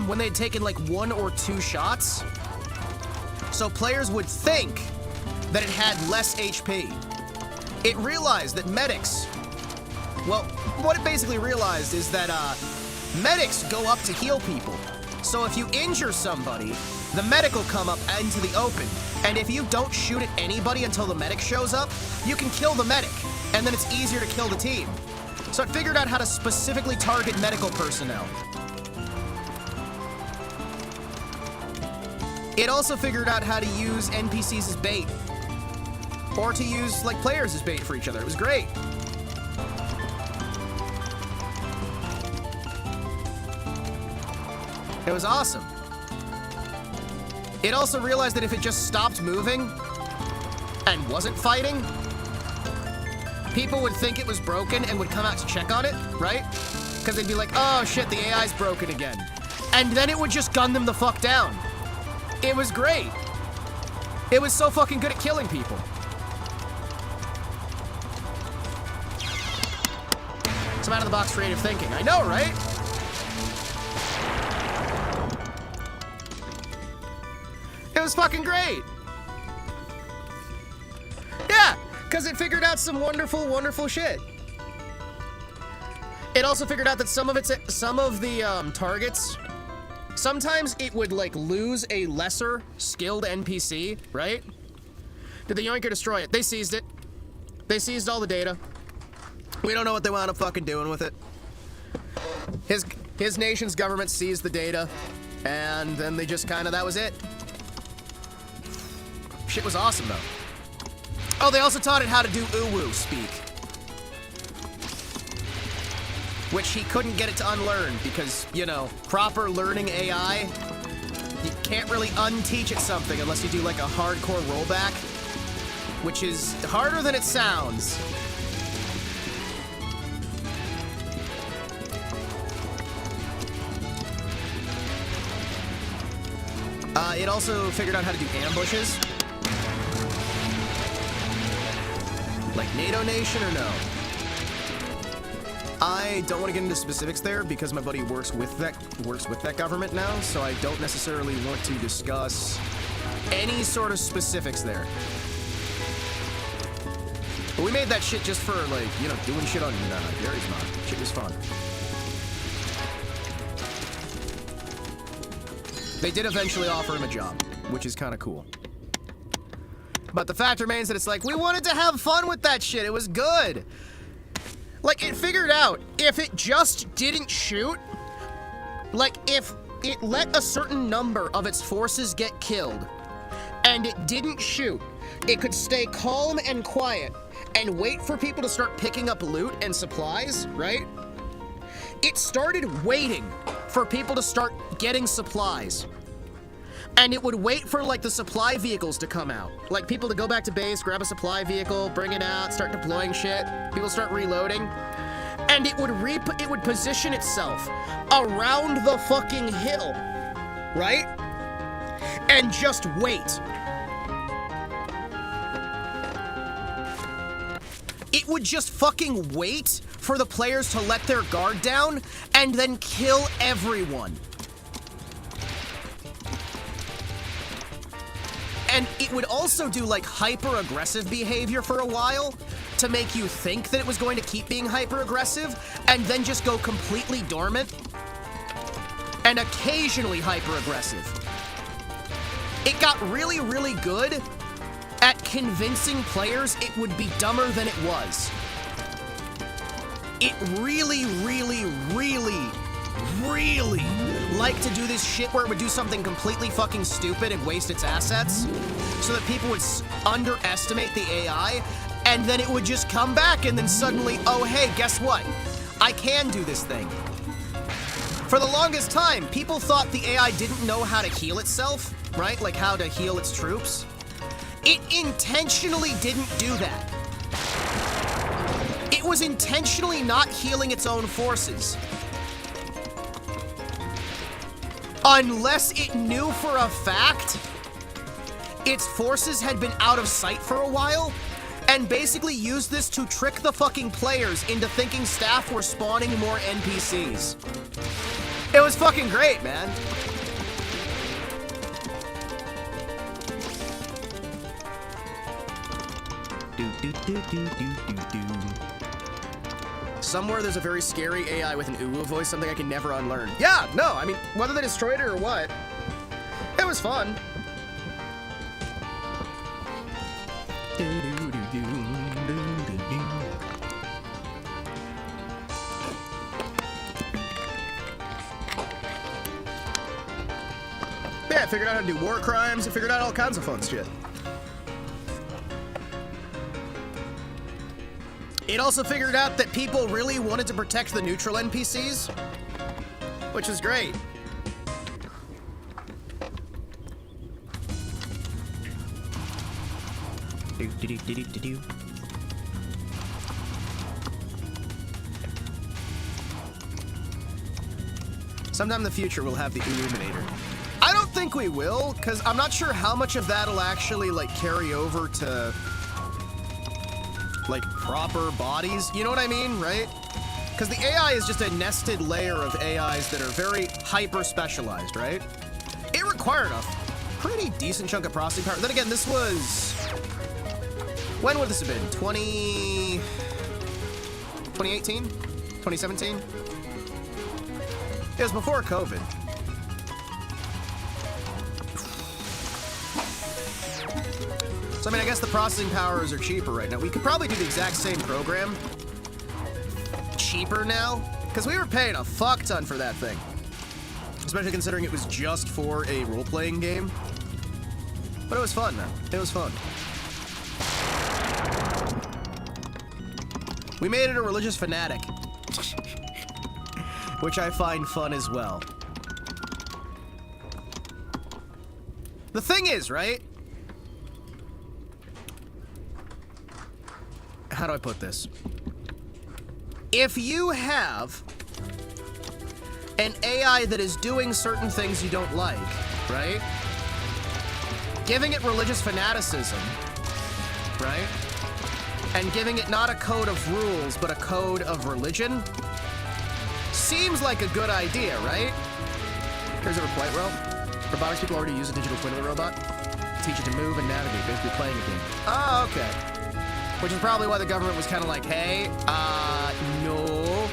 when they had taken, like, 1 or 2 shots. So players would think that it had less HP. It realized that medics, well, what it basically realized is that medics go up to heal people. So if you injure somebody, the medic will come up into the open. And if you don't shoot at anybody until the medic shows up, you can kill the medic. And then it's easier to kill the team. So it figured out how to specifically target medical personnel. It also figured out how to use NPCs as bait. Or to use, like, players as bait for each other. It was great. It was awesome. It also realized that if it just stopped moving and wasn't fighting, people would think it was broken and would come out to check on it, right? Because they'd be like, oh shit, the AI's broken again. And then it would just gun them the fuck down. It was great. It was so fucking good at killing people. Some out-of-the-box creative thinking. I know, right? It was fucking great. Yeah, because it figured out some wonderful, wonderful shit. It also figured out that some of the targets, sometimes it would like lose a lesser skilled NPC, right? Did the Yoinker destroy it? They seized it. They seized all the data. We don't know what they wound up fucking doing with it. His nation's government seized the data, and then they just kind of, that was it. Shit was awesome, though. Oh, they also taught it how to do uwu speak. Which he couldn't get it to unlearn because, you know, proper learning AI, you can't really unteach it something unless you do like a hardcore rollback, which is harder than it sounds. It also figured out how to do ambushes. Like NATO Nation or no? I don't want to get into specifics there because my buddy works with that government now, so I don't necessarily want to discuss any sort of specifics there. But we made that shit just for, like, you know, doing shit on Gary's mod. Shit was fun. They did eventually offer him a job, which is kind of cool. But the fact remains that it's like, we wanted to have fun with that shit. It was good. Like, it figured out, if it just didn't shoot, like, if it let a certain number of its forces get killed, and it didn't shoot, it could stay calm and quiet, and wait for people to start picking up loot and supplies, right? It started waiting for people to start getting supplies. And it would wait for, like, the supply vehicles to come out. Like, people to go back to base, grab a supply vehicle, bring it out, start deploying shit. People start reloading. And it would position itself around the fucking hill, right? And just wait. It would just fucking wait for the players to let their guard down and then kill everyone. And it would also do, like, hyper-aggressive behavior for a while to make you think that it was going to keep being hyper-aggressive and then just go completely dormant and occasionally hyper-aggressive. It got really, really good at convincing players it would be dumber than it was. It really, really, really, really like to do this shit where it would do something completely fucking stupid and waste its assets so that people would underestimate the AI, and then it would just come back and then suddenly, oh hey, guess what? I can do this thing. For the longest time, people thought the AI didn't know how to heal itself, right? Like how to heal its troops. It intentionally didn't do that. It was intentionally not healing its own forces. Unless it knew for a fact its forces had been out of sight for a while, and basically used this to trick the fucking players into thinking staff were spawning more NPCs. It was fucking great, man. Somewhere there's a very scary AI with an uwu voice, something I can never unlearn. Yeah, no, I mean, whether they destroyed it or what, it was fun. Yeah, figured out how to do war crimes. It figured out all kinds of fun shit. It also figured out that people really wanted to protect the neutral NPCs, which is great. Sometime in the future, we'll have the Illuminator. I don't think we will, because I'm not sure how much of that'll actually, like, carry over to, like, proper bodies. You know what I mean, right? Because the AI is just a nested layer of AIs that are very hyper-specialized, right? It required a pretty decent chunk of processing power. Then again, this was... When would this have been? 2018? 2017? It was before COVID. So, I mean, I guess the processing powers are cheaper right now. We could probably do the exact same program cheaper now, because we were paying a fuck ton for that thing. Especially considering it was just for a role-playing game. But it was fun, man. It was fun. We made it a religious fanatic. Which I find fun as well. The thing is, right? How do I put this? If you have an AI that is doing certain things you don't like, right? Giving it religious fanaticism, right? And giving it not a code of rules, but a code of religion, seems like a good idea, right? Here's a flight rope. Robotics people already use a digital twin of the robot. Teach it to move and navigate, basically playing a game. Oh, okay. Which is probably why the government was kind of like, hey, no.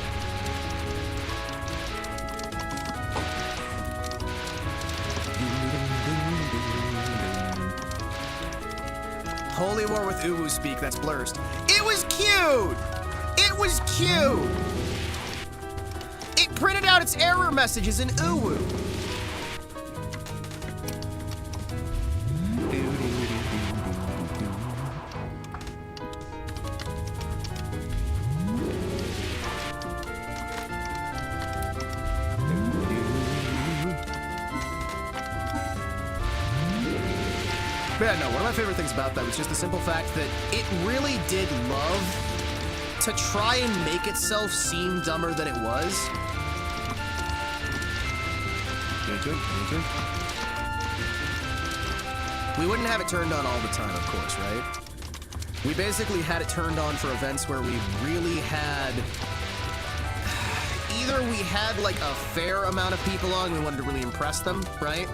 Holy war with Uwu speak, that's blurst. It was cute! It was cute! It printed out its error messages in Uwu. Yeah, no, one of my favorite things about that was just the simple fact that it really did love to try and make itself seem dumber than it was. We wouldn't have it turned on all the time, of course, right? We basically had it turned on for events where we really had... Either we had, like, a fair amount of people on and we wanted to really impress them, right?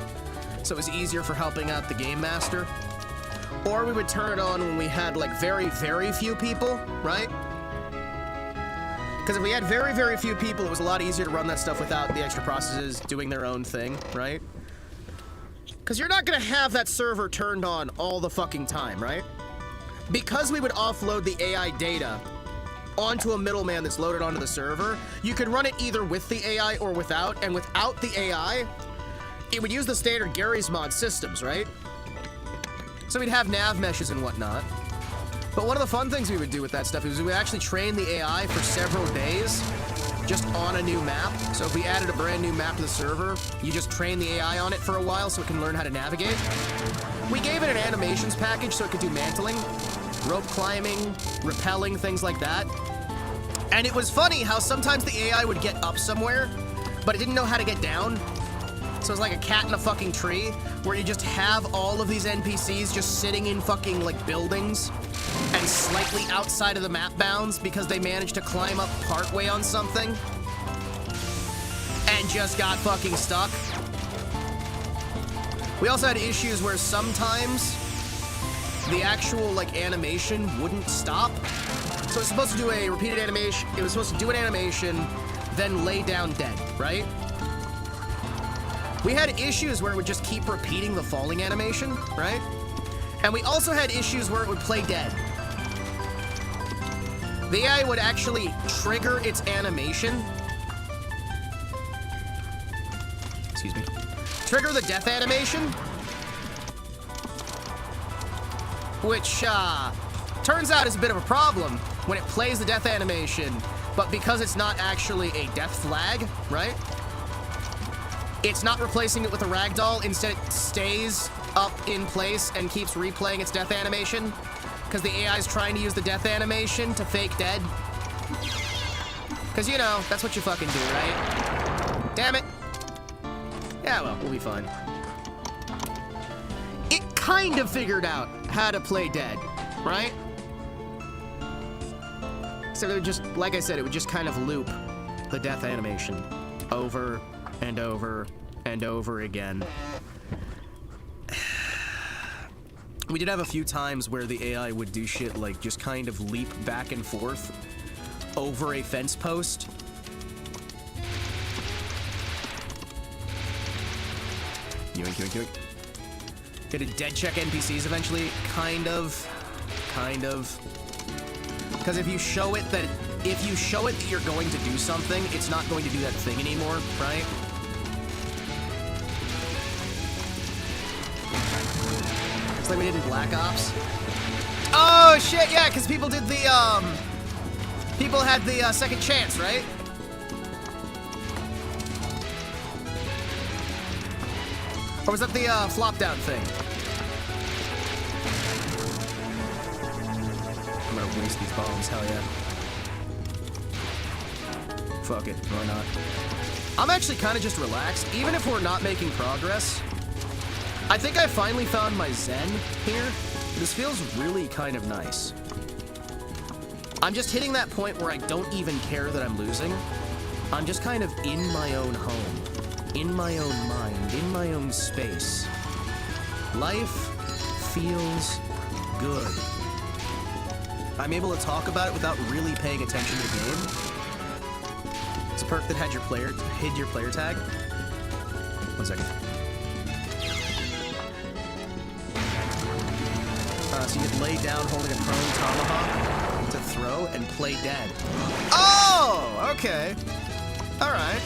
So it was easier for helping out the game master. Or we would turn it on when we had, like, very, very few people, right? Because if we had very, very few people, it was a lot easier to run that stuff without the extra processes doing their own thing, right? Because you're not going to have that server turned on all the fucking time, right? Because we would offload the AI data onto a middleman that's loaded onto the server, you could run it either with the AI or without, and without the AI, it would use the standard Gary's mod systems, right? So we'd have nav meshes and whatnot. But one of the fun things we would do with that stuff is we would actually train the AI for several days just on a new map. So if we added a brand new map to the server, you just train the AI on it for a while so it can learn how to navigate. We gave it an animations package so it could do mantling, rope climbing, rappelling, things like that. And it was funny how sometimes the AI would get up somewhere, but it didn't know how to get down. So it's like a cat in a fucking tree, where you just have all of these NPCs just sitting in fucking, like, buildings and slightly outside of the map bounds because they managed to climb up partway on something and just got fucking stuck. We also had issues where sometimes the actual, like, animation wouldn't stop. So it's supposed to do a repeated animation. It was supposed to do an animation, then lay down dead, right? We had issues where it would just keep repeating the falling animation, right? And we also had issues where it would play dead. The AI would actually trigger its animation. Excuse me. trigger the death animation, which turns out is a bit of a problem when it plays the death animation, but because it's not actually a death flag, right? It's not replacing it with a ragdoll, instead it stays up in place and keeps replaying its death animation, because the AI is trying to use the death animation to fake dead. Because, you know, that's what you fucking do, right? Damn it. Yeah, well, we'll be fine. It kind of figured out how to play dead, right? So it would just, like I said, it would just kind of loop the death animation over and over and over again. We did have a few times where the AI would do shit like just kind of leap back and forth over a fence post. Yoink, yoink, yoink. Get a dead check NPCs eventually, kind of. Because if you show it that you're going to do something, it's not going to do that thing anymore, right? It's like we did in Black Ops. Oh shit, yeah, because people did the people had the second chance, right? Or was that the flop down thing? I'm gonna waste these bombs, hell yeah. Fuck it, why not? I'm actually kind of just relaxed, even if we're not making progress. I think I finally found my zen here. This feels really kind of nice. I'm just hitting that point where I don't even care that I'm losing. I'm just kind of in my own home, in my own mind, in my own space. Life feels good. I'm able to talk about it without really paying attention to the game. It's a perk that hid your player tag. 1 second. So you could lay down holding a prone tomahawk to throw and play dead. Oh, okay. All right.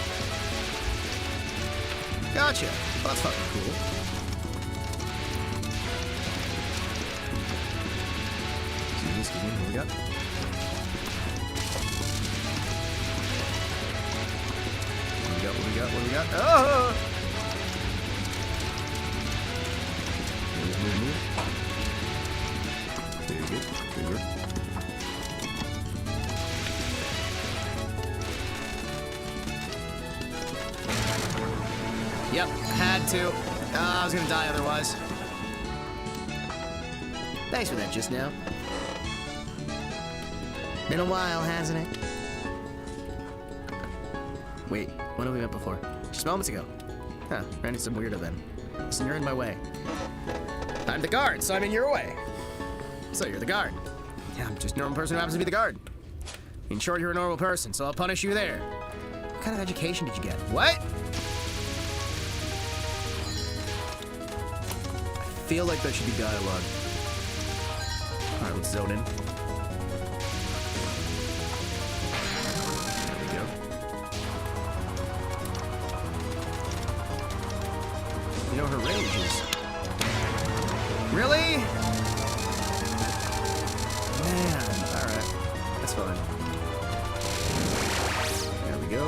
Gotcha. Well, that's fucking cool. Excuse me, what we got? What do we got? Oh! Move. Very good. Yep, had to. I was gonna die otherwise. Thanks for that just now. Been a while, hasn't it? Wait, when have we met before? Just moments ago. Huh, ran into some weirdo then. Listen, you're in my way. I'm the guard, so I'm in your way. So you're the guard. Yeah, I'm just a normal person who happens to be the guard. In short, you're a normal person, so I'll punish you there. What kind of education did you get? What? I feel like that should be dialogue. Alright, let's zone in. There we go. You know her range is... Really? Man, alright. That's fine. There we go.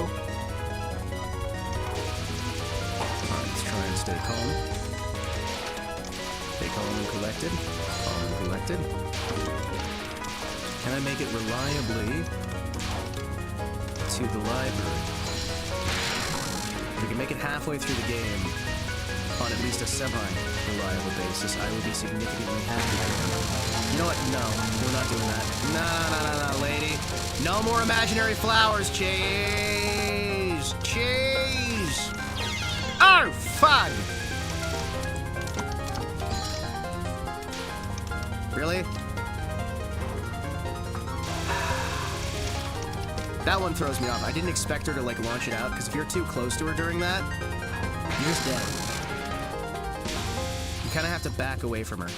Alright, let's try and stay calm. Stay calm and collected. Calm and collected. Can I make it reliably to the library? If we can make it halfway through the game on at least a semi-reliable basis, I will be significantly happy. You know what? No, we're not doing that. No, lady. No more imaginary flowers, cheese. Cheese. Oh, fuck. Really? That one throws me off. I didn't expect her to, like, launch it out, because if you're too close to her during that, you're just dead. You kind of have to back away from her.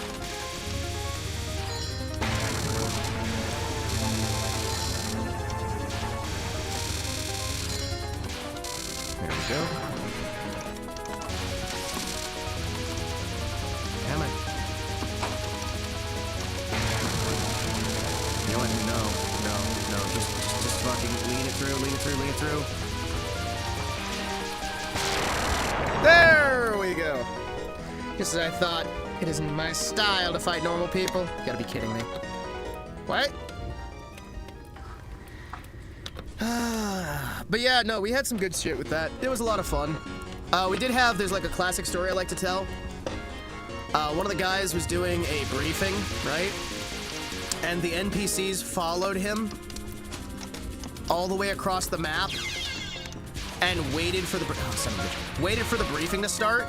There we go. You know what? No. Just fucking lean it through. There we go. Just as I thought, it isn't my style to fight normal people. You gotta be kidding me. What? But yeah, no, we had some good shit with that. It was a lot of fun. There's like a classic story I like to tell. One of the guys was doing a briefing, right? And the NPCs followed him all the way across the map and waited for the briefing to start.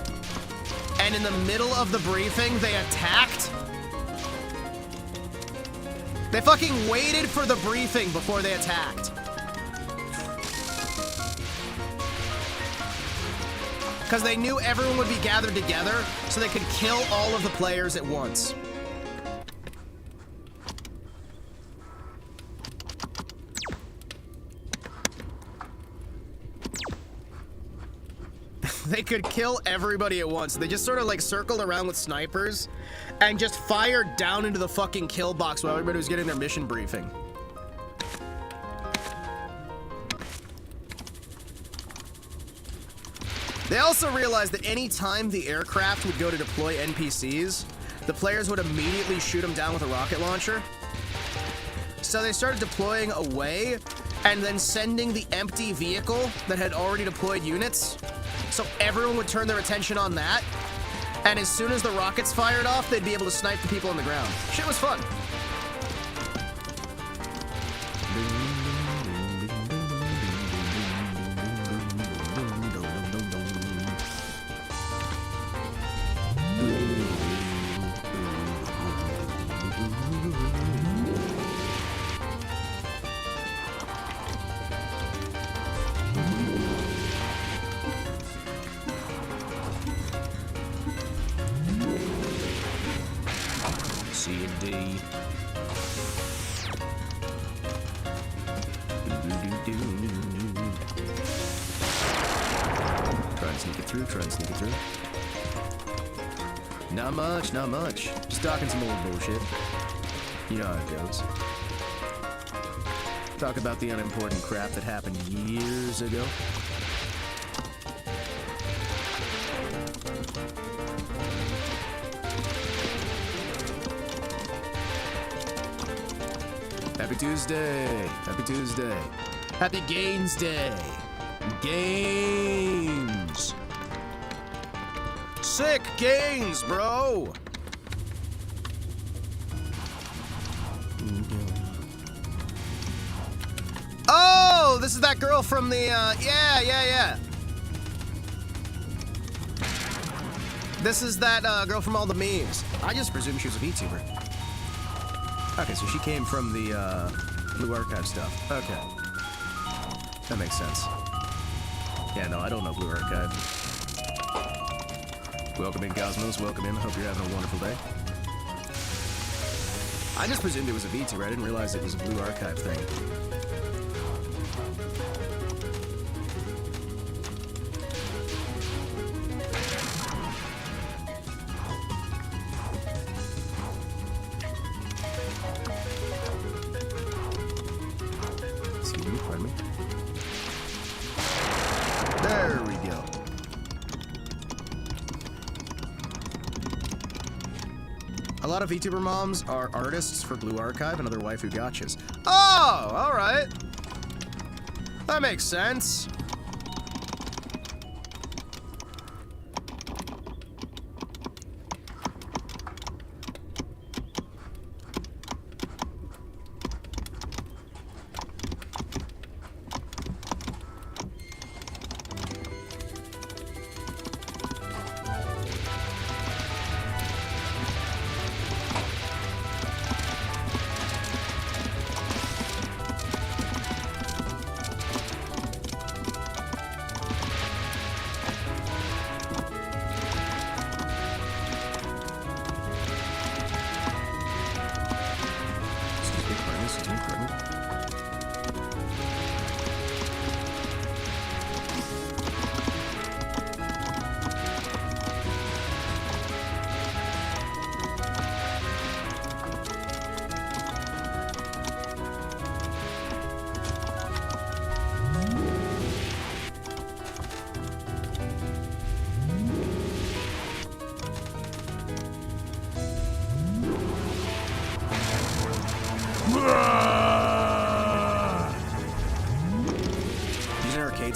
And in the middle of the briefing, they attacked. They fucking waited for the briefing before they attacked. Because they knew everyone would be gathered together, so they could kill all of the players at once. They could kill everybody at once. They just sort of like circled around with snipers and just fired down into the fucking kill box while everybody was getting their mission briefing. They also realized that any time the aircraft would go to deploy NPCs, the players would immediately shoot them down with a rocket launcher. So they started deploying away and then sending the empty vehicle that had already deployed units. So everyone would turn their attention on that. And as soon as the rockets fired off, they'd be able to snipe the people on the ground. Shit was fun. Not much. Just talking some old bullshit. You know how it goes. Talk about the unimportant crap that happened years ago. Happy Tuesday. Happy Tuesday. Happy Gains Day. Gains. Sick gains, bro. Oh, this is that girl from the, yeah. This is that girl from all the memes. I just presumed she was a VTuber. Okay, so she came from the Blue Archive stuff. Okay. That makes sense. Yeah, no, I don't know Blue Archive. Welcome in, Cosmos. Welcome in. Hope you're having a wonderful day. I just presumed it was a VTuber. I didn't realize it was a Blue Archive thing. Excuse me, pardon me. There we go. A lot of VTuber moms are artists for Blue Archive and other waifu gotchas. Oh, alright. That makes sense.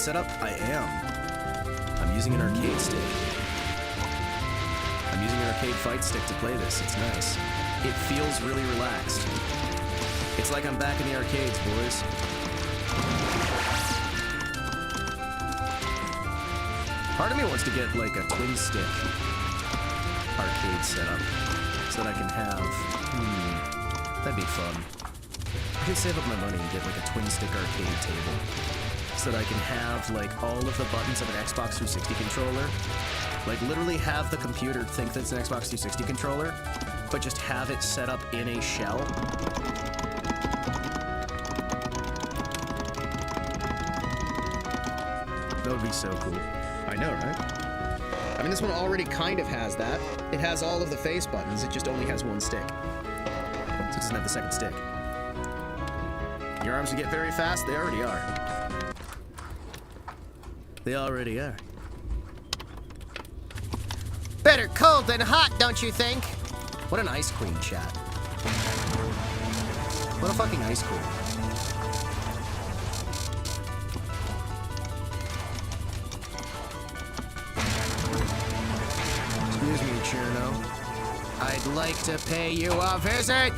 arcade setup? I am. I'm using an arcade stick. I'm using an arcade fight stick to play this. It's nice. It feels really relaxed. It's like I'm back in the arcades, boys. Part of me wants to get like a twin stick arcade setup so that I can have. That'd be fun. I could save up my money and get like a twin stick arcade table so that I can have like all of the buttons of an Xbox 360 controller. Like literally have the computer think that it's an Xbox 360 controller, but just have it set up in a shell. That would be so cool. I know, right? I mean, this one already kind of has that. It has all of the face buttons, it just only has one stick. So it doesn't have the second stick. Your arms will get very fast? They already are. They already are. Better cold than hot, don't you think? What an ice queen, chat. What a fucking ice queen. Excuse me, Cherno. I'd like to pay you a visit.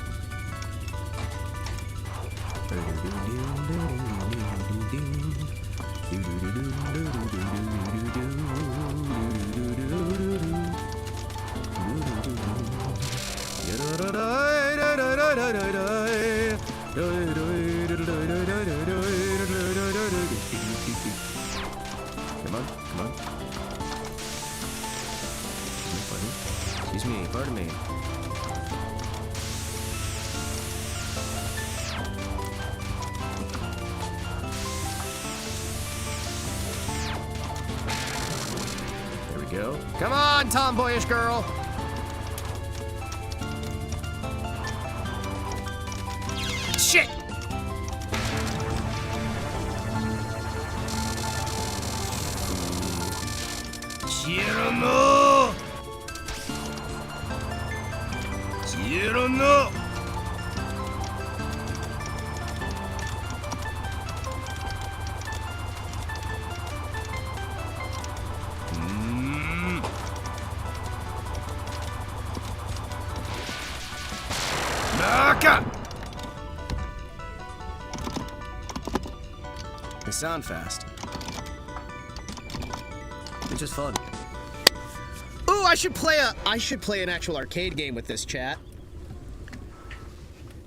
Come on, come on. Excuse me, pardon me. There we go. Come on, tomboyish girl. Shit! Cherno! Cherno! Naka! They sound fast. It's just fun. Ooh, I should play an actual arcade game with this chat.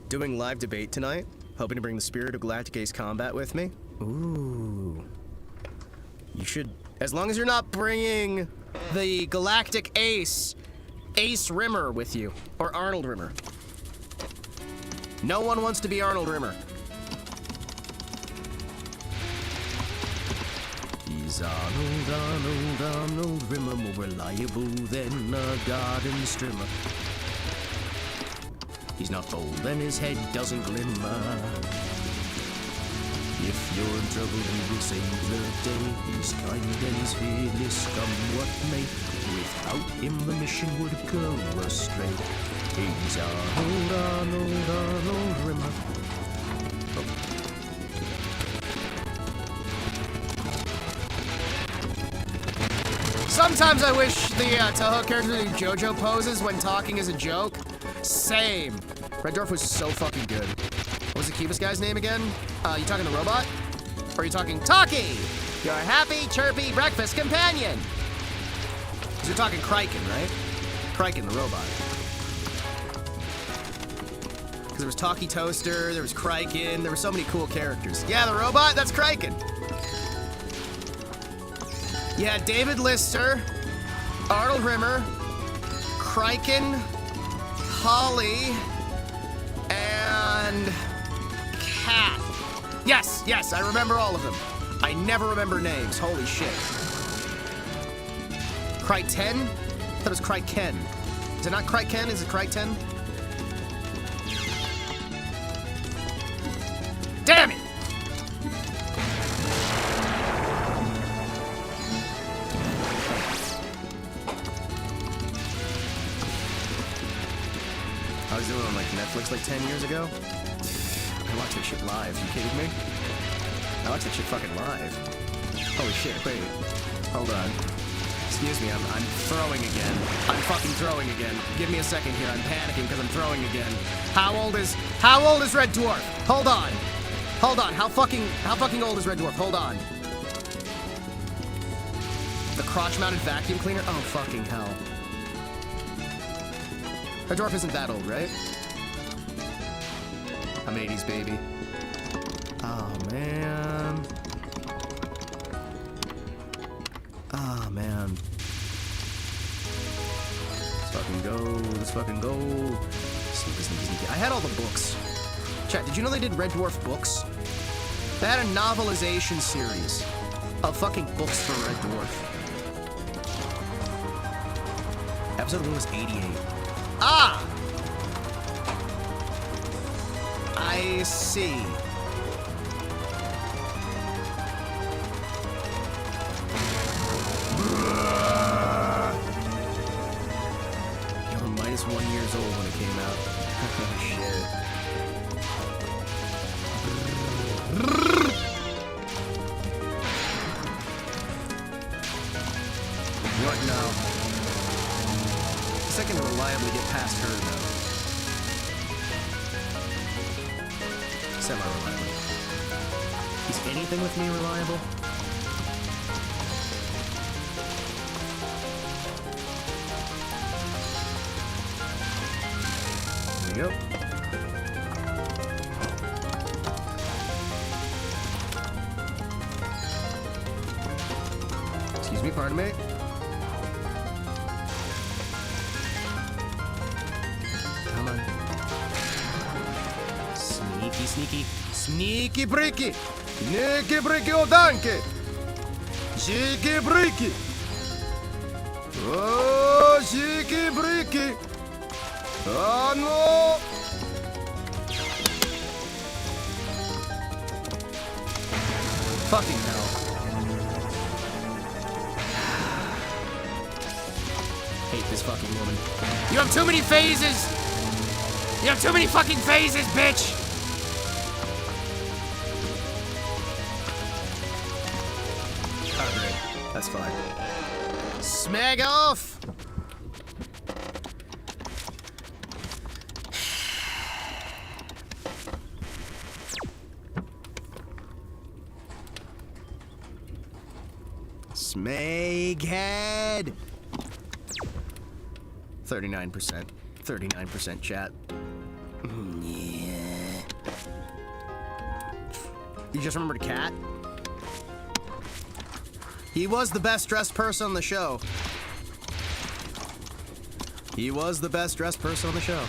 Doing live debate tonight. Hoping to bring the spirit of Galactic Ace Combat with me. Ooh. You should, as long as you're not bringing the Galactic Ace Rimmer with you, or Arnold Rimmer. No one wants to be Arnold Rimmer. He's Arnold Rimmer, more reliable than a garden strimmer. He's not bold and his head doesn't glimmer. If you're in trouble, he will save the day. He's kind and he's fearless, come what may. Without him, the mission would go astray. He's Arnold Rimmer. Sometimes I wish the Toho characters would do JoJo poses when talking as a joke. Same. Red Dwarf was so fucking good. What was the Cubist guy's name again? You talking the robot? Or are you talking Taki? Your happy, chirpy breakfast companion. Because you're talking Kraken, right? Kraken the robot. Because there was Taki Toaster, there was Kraken, there were so many cool characters. Yeah, the robot, that's Kraken. Yeah, David Lister, Arnold Rimmer, Kraken, Holly, and Cat. Yes, I remember all of them. I never remember names, holy shit. Kryten? I thought it was Kryken. Is it not Kryken? Is it Kryten? Damn it! I was doing it on like Netflix like 10 years ago. I watched that shit live. You kidding me? I watched that shit fucking live. Holy shit, wait. Hold on. Excuse me, I'm throwing again. I'm fucking throwing again. Give me a second here, I'm panicking because I'm throwing again. How old is Red Dwarf? Hold on. Hold on, how fucking old is Red Dwarf? Hold on. The crotch-mounted vacuum cleaner? Oh, fucking hell. Red Dwarf isn't that old, right? I'm 80s, baby. Oh, man. Oh, man. Let's fucking go. Let's fucking go. Sneaky, sneaky, sneaky. I had all the books. Chat, did you know they did Red Dwarf books? They had a novelization series of fucking books for Red Dwarf. Episode 1 was 88. Ah! I see. You were -1 years old when it came out. Oh, shit. What now? I can reliably get past her, though. Semi-reliable. Is anything with me reliable? There we go. Excuse me, pardon me. Come on. Sneaky, sneaky. Sneaky bricky! Sneaky bricky o danke! Cheeky bricky! Oh, cheeky bricky! Oh no! Fucking hell. Hate this fucking woman. You have too many phases! You have too many fucking phases, bitch! Oh, great. That's fine. Smeg off! Smeghead! 39%. 39% chat. Yeah. You just remembered Cat? He was the best dressed person on the show. He was the best dressed person on the show.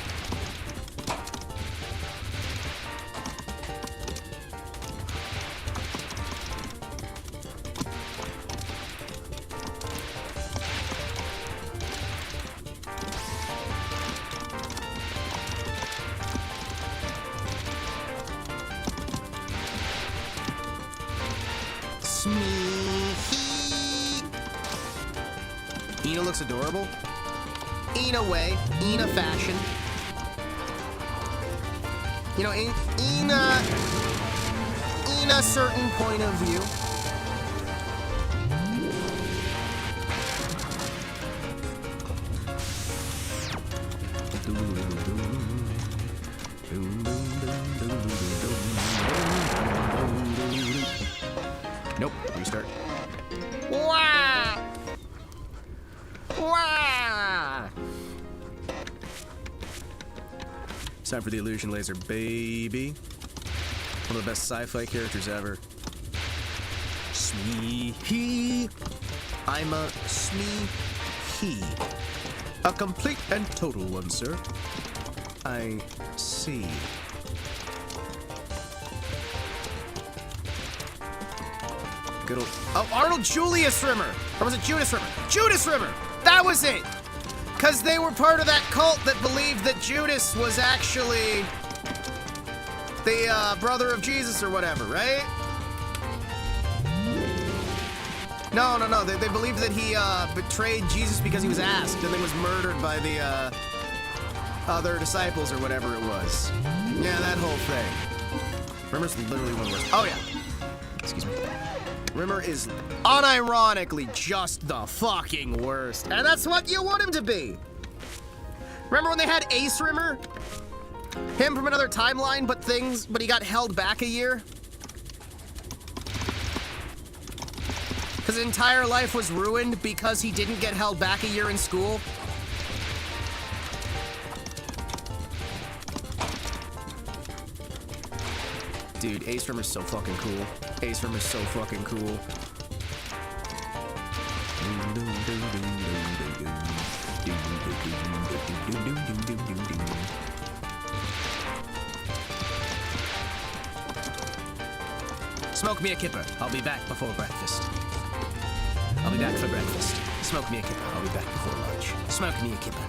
Ina looks adorable. Ina way, Ina fashion. You know, in a certain point of view. Nope, restart. Wow! Wow! It's time for the illusion laser, baby. One of the best sci-fi characters ever. Smee-hee. I'm a smee-hee. A complete and total one, sir. I see. Good old... Oh, Arnold Julius Rimmer! Or was it Judas Rimmer? Judas Rimmer! That was it! Because they were part of that cult that believed that Judas was actually the brother of Jesus or whatever, right? No. They believed that he betrayed Jesus because he was asked and then was murdered by the other disciples or whatever it was. Yeah, that whole thing. Remember, it's literally one of the worst. Oh, yeah. Excuse me. Rimmer is unironically just the fucking worst. And that's what you want him to be. Remember when they had Ace Rimmer? Him from another timeline, but he got held back a year? His entire life was ruined because he didn't get held back a year in school? Dude, Ace Rimmer's so fucking cool. Ace Rimmer's so fucking cool. Smoke me a kipper. I'll be back before breakfast. I'll be back for breakfast. Smoke me a kipper. I'll be back before lunch. Smoke me a kipper.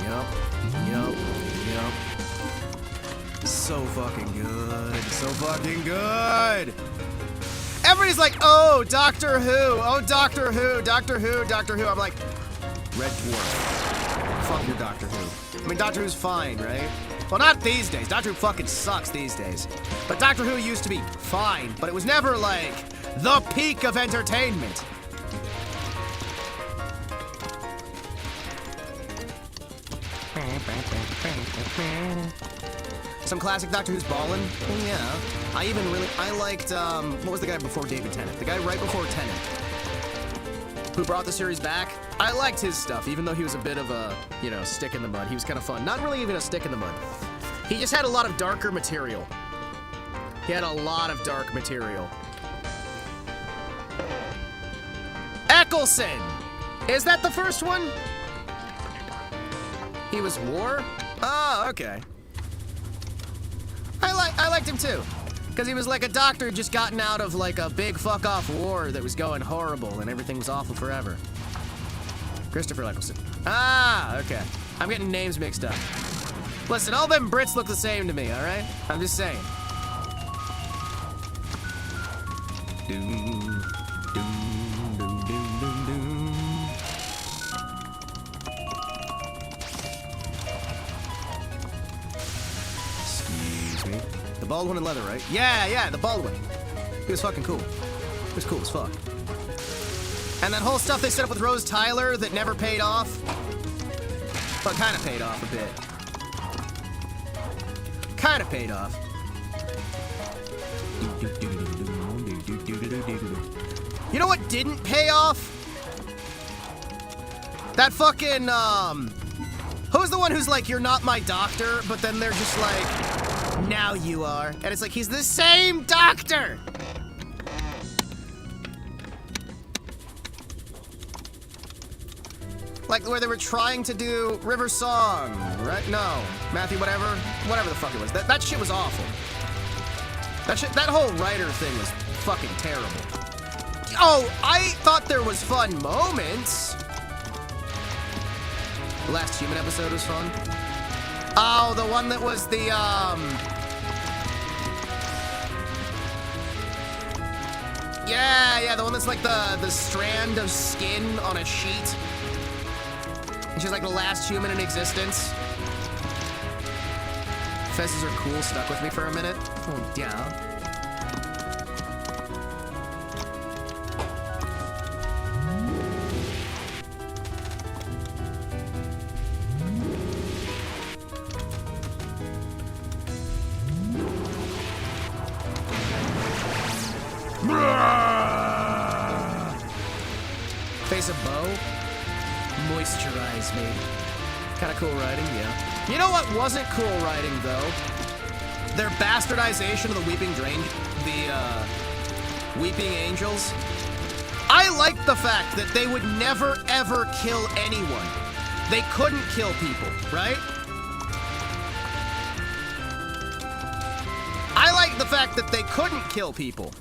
Yup. So fucking good. So fucking good. Everybody's like, oh, Doctor Who. Oh, Doctor Who. Doctor Who. Doctor Who. I'm like, Red Dwarf. Fuck your Doctor Who. I mean, Doctor Who's fine, right? Well, not these days. Doctor Who fucking sucks these days. But Doctor Who used to be fine, but it was never like the peak of entertainment. Some classic Doctor Who's ballin'? Oh, yeah. I liked, what was the guy before David Tennant? The guy right before Tennant. Who brought the series back? I liked his stuff, even though he was a bit of a, stick in the mud. He was kind of fun. Not really even a stick in the mud. He just had a lot of darker material. He had a lot of dark material. Eccleston! Is that the first one? He was War? Oh, okay. I liked him too. Because he was like a doctor who'd just gotten out of like a big fuck-off war that was going horrible and everything was awful forever. Christopher Eccleston. Ah, okay. I'm getting names mixed up. Listen, all them Brits look the same to me, alright? I'm just saying. Doom, doom, doom, doom, doom, doom. Excuse me. The bald one in leather, right? Yeah, the bald one. He was fucking cool. He was cool as fuck. And that whole stuff they set up with Rose Tyler that never paid off. But kind of paid off a bit. Kind of paid off. You know what didn't pay off? That fucking, who's the one who's like, you're not my doctor, but then they're just like, now you are. And it's like, he's the same doctor! Like where they were trying to do River Song, right? No, Matthew, whatever the fuck it was. That shit was awful. That whole writer thing was fucking terrible. Oh, I thought there was fun moments. The last Human episode was fun. Oh, the one that was the yeah, the one that's like the strand of skin on a sheet. And she's like the last human in existence. Faces are cool, stuck with me for a minute. Oh, yeah. Face a bow. Moisturize me. Kind of cool writing, yeah. You know what wasn't cool writing, though? Their bastardization of the Weeping Angels. I liked the fact that they would never, ever kill anyone. They couldn't kill people, right? I like the fact that they couldn't kill people.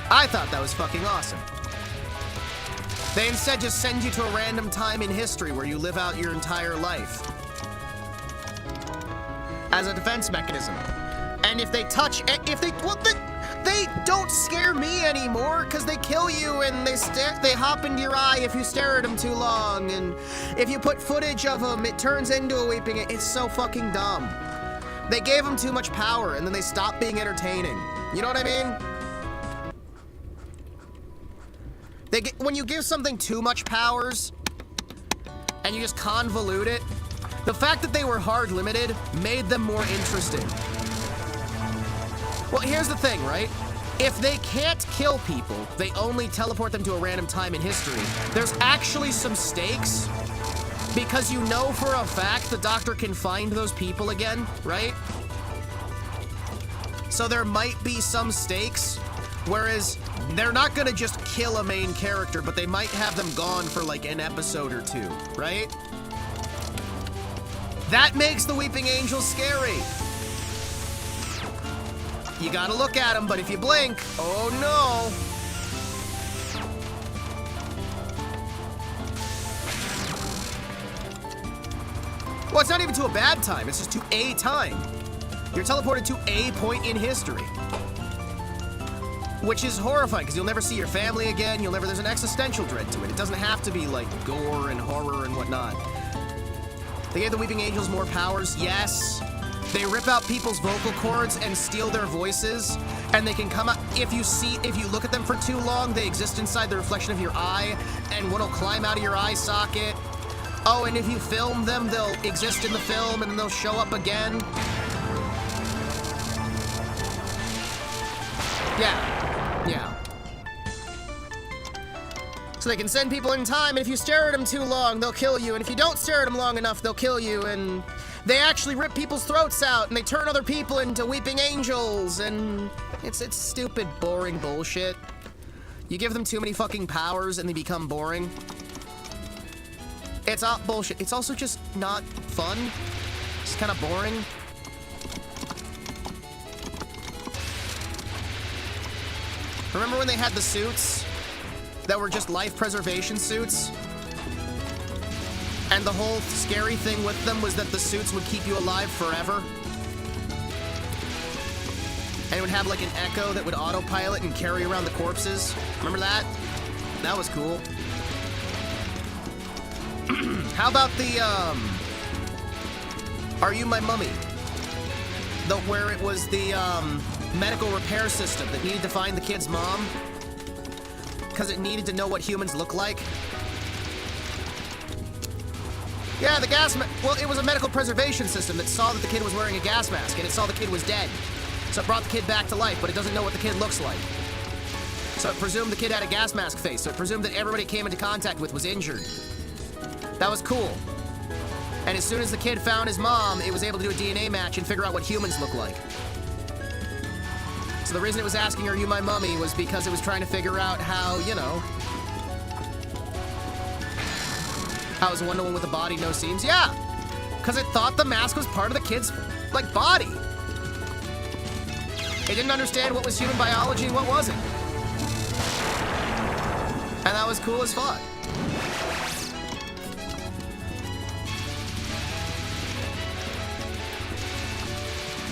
I thought that was fucking awesome. They instead just send you to a random time in history where you live out your entire life. As a defense mechanism. And if they touch, well, they don't scare me anymore because they kill you and they hop into your eye if you stare at them too long, and if you put footage of them, it turns into a weeping. It's so fucking dumb. They gave them too much power and then they stopped being entertaining. You know what I mean? When you give something too much powers and you just convolute it, the fact that they were hard limited made them more interesting. Well, here's the thing, right? If they can't kill people, they only teleport them to a random time in history. There's actually some stakes, because you know for a fact the Doctor can find those people again, right? So there might be some stakes, whereas they're not gonna just kill a main character, but they might have them gone for like an episode or two, right? That makes the Weeping Angel scary. You gotta look at them, but if you blink, oh no. Well, it's not even to a bad time, it's just to a time. You're teleported to a point in history. Which is horrifying, because you'll never see your family again, there's an existential dread to it. It doesn't have to be like gore and horror and whatnot. They gave the Weeping Angels more powers, yes. They rip out people's vocal cords and steal their voices, and they can come out, if you look at them for too long, they exist inside the reflection of your eye, and one will climb out of your eye socket. Oh, and if you film them, they'll exist in the film, and then they'll show up again. Yeah. So they can send people in time, and if you stare at them too long, they'll kill you, and if you don't stare at them long enough, they'll kill you, and they actually rip people's throats out, and they turn other people into weeping angels, and it's stupid, boring bullshit. You give them too many fucking powers, and they become boring. It's all bullshit. It's also just not fun. It's kind of boring. Remember when they had the suits that were just life preservation suits? And the whole scary thing with them was that the suits would keep you alive forever. And it would have like an echo that would autopilot and carry around the corpses. Remember that? That was cool. How about the, Are You My Mummy? Where it was the, medical repair system that needed to find the kid's mom because it needed to know what humans look like. Yeah, the gas mask. Well, it was a medical preservation system that saw that the kid was wearing a gas mask, and it saw the kid was dead. So it brought the kid back to life, but it doesn't know what the kid looks like. So it presumed the kid had a gas mask face, so it presumed that everybody it came into contact with was injured. That was cool. And as soon as the kid found his mom, it was able to do a DNA match and figure out what humans look like. So the reason it was asking, "Are you my mummy?" was because it was trying to figure out how, you know, how it was one-to-one with a body, no seams. Yeah, because it thought the mask was part of the kid's, like, body. It didn't understand what was human biology and what wasn't. And that was cool as fuck.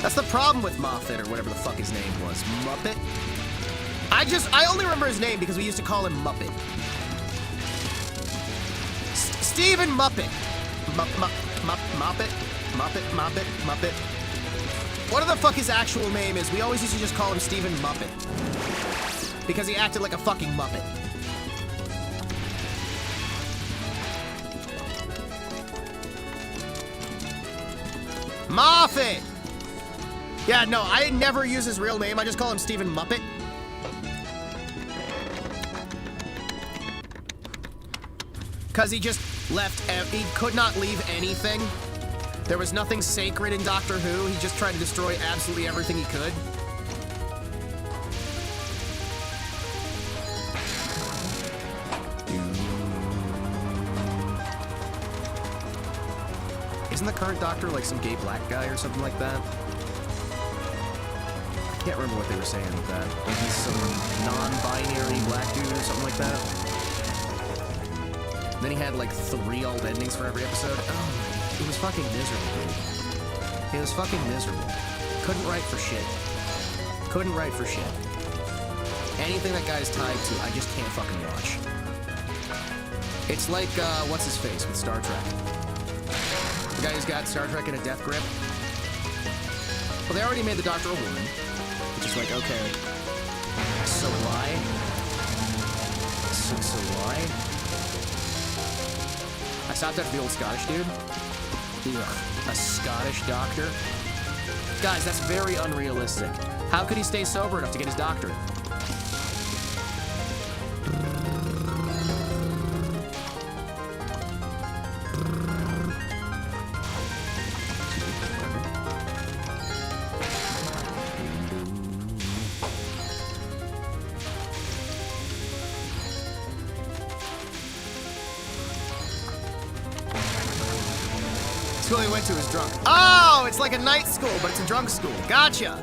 That's the problem with Moffat, or whatever the fuck his name was. Muppet? I only remember his name because we used to call him Muppet. Stephen Muppet. Muppet. What the fuck his actual name is? We always used to just call him Stephen Muppet. Because he acted like a fucking Muppet. Moffat! Yeah, no, I never use his real name. I just call him Stephen Muppet. Because he just left, he could not leave anything. There was nothing sacred in Doctor Who. He just tried to destroy absolutely everything he could. Isn't the current Doctor like some gay black guy or something like that? I can't remember what they were saying with that. Like he's some non-binary black dude or something like that. Then he had like 3 alt endings for every episode. Oh, it was fucking miserable, dude. It was fucking miserable. Couldn't write for shit. Couldn't write for shit. anything that guy's tied to, I just can't fucking watch. It's like, what's his face with Star Trek? The guy who's got Star Trek in a death grip. Well, they already made the Doctor a woman. Which is like, okay. So why? So why? I stopped after the old Scottish dude. Ugh, a Scottish doctor? Guys, that's very unrealistic. How could he stay sober enough to get his doctorate? School he went to was drunk. Oh, it's like a night school, but it's a drunk school. Gotcha.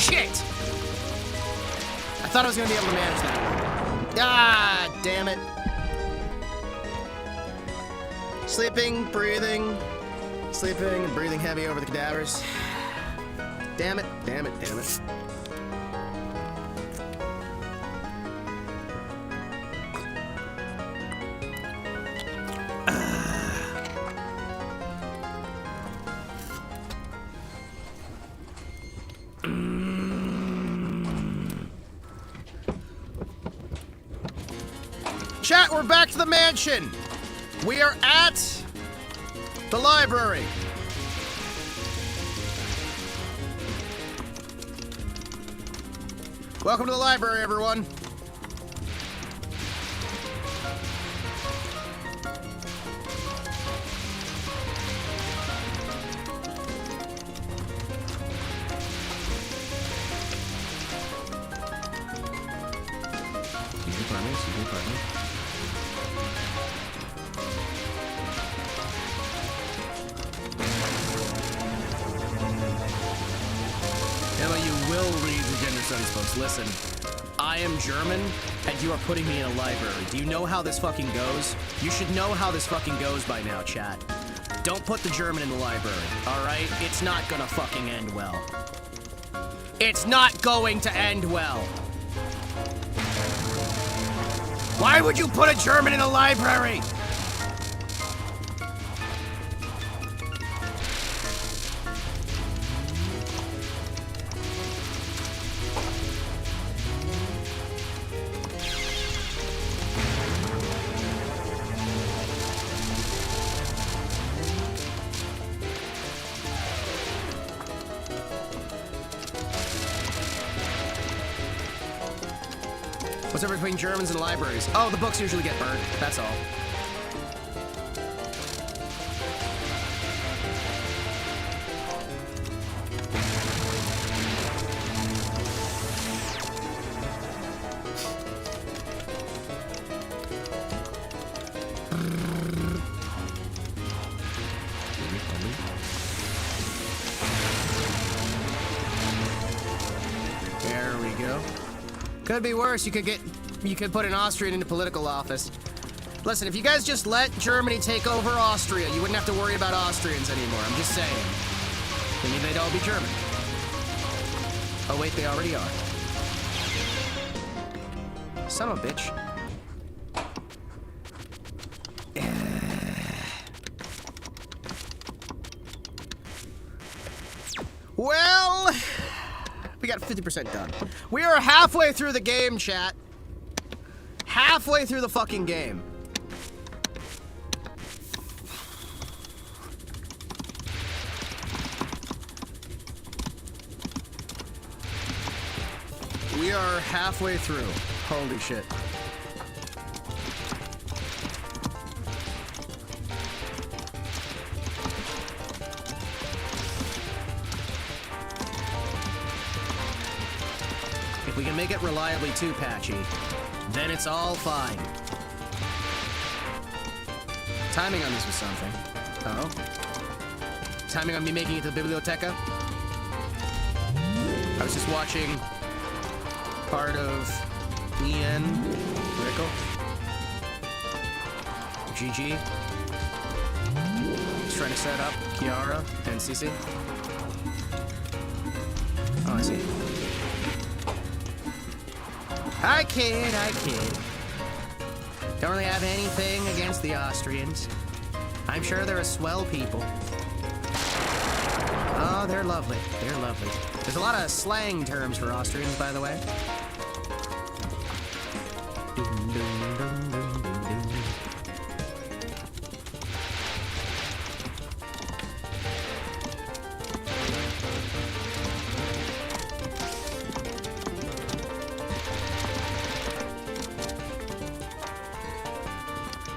Shit! I thought I was gonna be able to manage that. Ah, damn it. Sleeping, breathing, sleeping and breathing heavy over the cadavers. Damn it, damn it, damn it. Chat, we're back to the mansion. We are at the library. Welcome to the library, everyone. Pardon me. You will read the gender studies books. Listen, I am German, and you are putting me in a library. Do you know how this fucking goes? You should know how this fucking goes by now, chat. Don't put the German in the library, alright? It's not gonna fucking end well. It's not going to end well. Why would you put a German in a library? What's the difference between Germans and libraries? Oh, the books usually get burned. That's all. There we go. Could be worse. You could put an Austrian into political office. Listen, if you guys just let Germany take over Austria, you wouldn't have to worry about Austrians anymore. I'm just saying. Maybe they'd all be German. Oh wait, they already are. Son of a bitch. Well, we got 50% done. We are halfway through the game, chat. Halfway through the fucking game. We are halfway through. Holy shit. If we can make it reliably too patchy, then it's all fine. Timing on this was something. Oh. Timing on me making it to the biblioteca? I was just watching part of Ian, Rickle, GG. He's trying to set up Kiara and Cece. Oh, I see. I kid. Don't really have anything against the Austrians. I'm sure they're a swell people. Oh, they're lovely. They're lovely. There's a lot of slang terms for Austrians, by the way.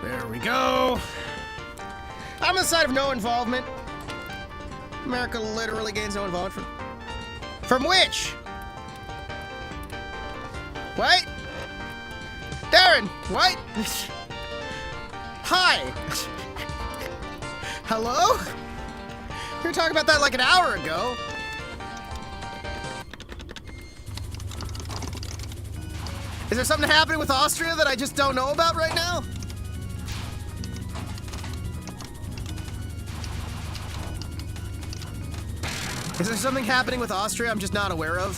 There we go. I'm on the side of no involvement. America literally gains no involvement from which? What? Darren, what? Hi. Hello? We were talking about that like an hour ago. Is there something happening with Austria that I just don't know about right now? Is there something happening with Austria I'm just not aware of?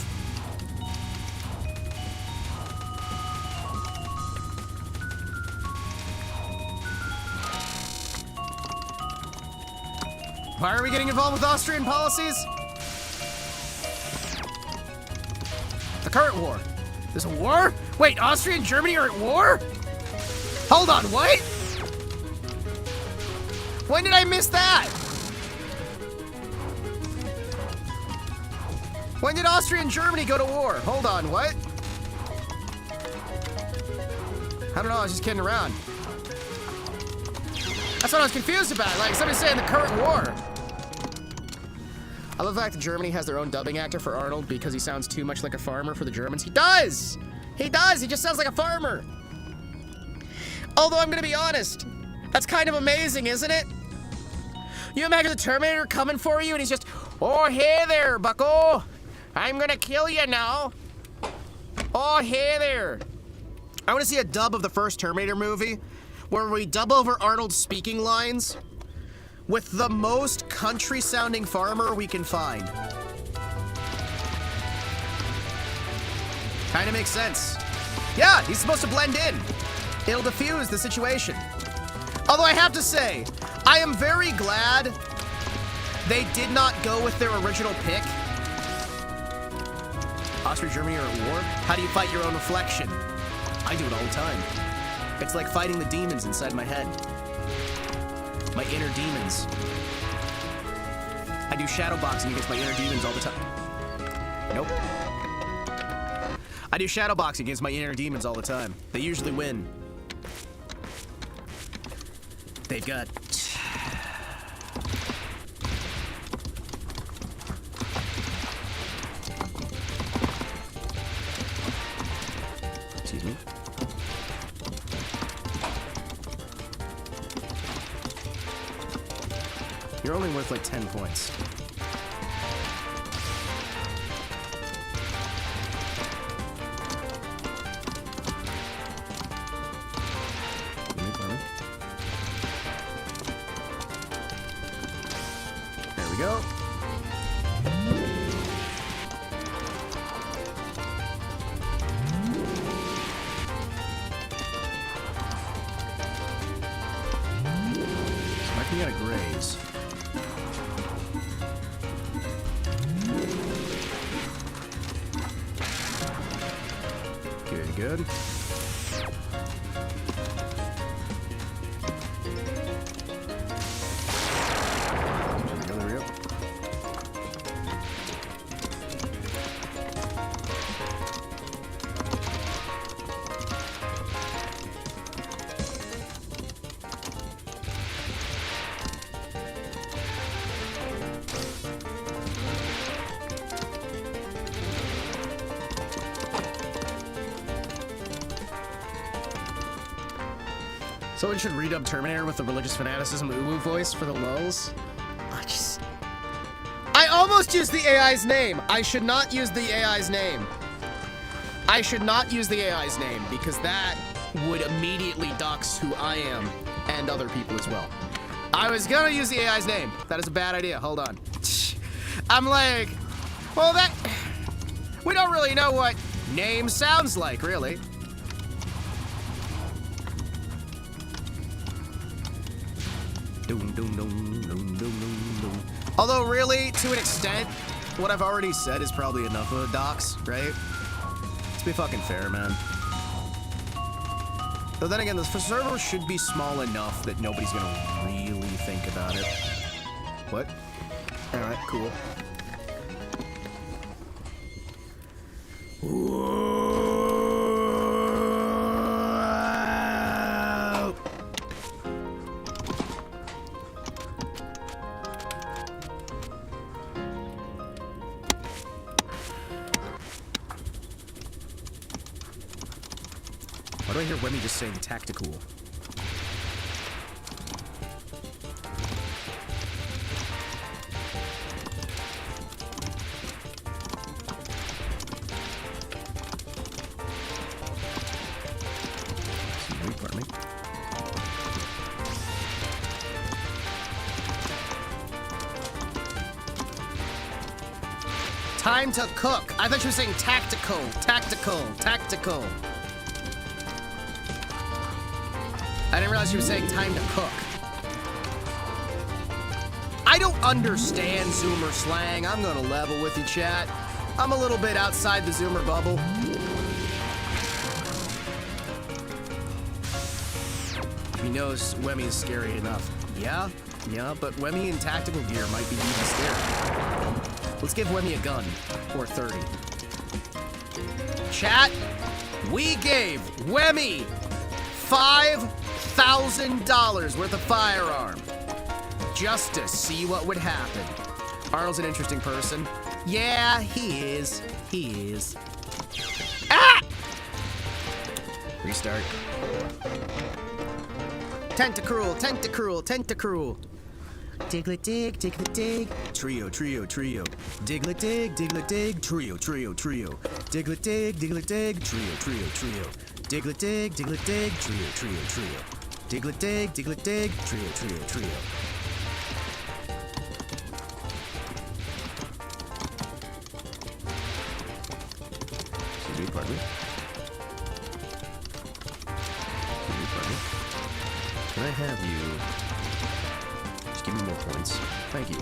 Why are we getting involved with Austrian policies? The current war. There's a war? Wait, Austria and Germany are at war? Hold on, what? When did I miss that? When did Austria and Germany go to war? Hold on, what? I don't know, I was just kidding around. That's what I was confused about. Like, somebody's saying the current war. I love the fact that Germany has their own dubbing actor for Arnold because he sounds too much like a farmer for the Germans. He does! He does! He just sounds like a farmer. Although, I'm gonna be honest, that's kind of amazing, isn't it? You imagine the Terminator coming for you and he's just, oh, hey there, bucko. I'm gonna kill you now. Oh, hey there. I want to see a dub of the first Terminator movie where we dub over Arnold's speaking lines with the most country-sounding farmer we can find. Kind of makes sense. Yeah, he's supposed to blend in. It'll diffuse the situation. Although I have to say, I am very glad they did not go with their original pick. Austria and Germany are at war? How do you fight your own reflection? I do it all the time. It's like fighting the demons inside my head. My inner demons. I do shadow boxing against my inner demons all the time. Nope. I do shadow boxing against my inner demons all the time. They usually win. They've got... Excuse me. You're only worth like 10 points. There we go. So I can get a graze. Good. There we go. Someone should redub Terminator with the religious fanaticism uwu voice for the lulz. I almost used the AI's name. I should not use the AI's name. I should not use the AI's name because that would immediately dox who I am and other people as well. I was gonna use the AI's name. That is a bad idea. Hold on. I'm like, well, that... We don't really know what name sounds like, really. Although, really, to an extent, what I've already said is probably enough of a dox, right? Let's be fucking fair, man. Though then again, the server should be small enough that nobody's gonna really think about it. What? Alright, cool. Why do I hear Wemmy just saying tactical? Pardon me. Time to cook. I thought you were saying tactical, tactical, tactical. I didn't realize you were saying time to cook. I don't understand Zoomer slang. I'm gonna level with you, chat. I'm a little bit outside the Zoomer bubble. He knows Wemmy is scary enough. Yeah, but Wemmy in tactical gear might be even scary. Let's give Wemmy a gun, or 30. Chat, we gave Wemmy $5,000 worth of firearm just to see what would happen. Arnold's an interesting person. Yeah, he is. He is. Ah! Restart. Tentacruel, tentacruel, tentacruel. Diglett dig, diglett dig. Trio, trio, trio. Diglett dig, diglett dig. Trio, trio, trio. Diglett dig, trio, trio. Diglett dig, trio, trio. Diglett dig, trio, trio. Excuse me, pardon me. Can I have you... Just give me more points. Thank you.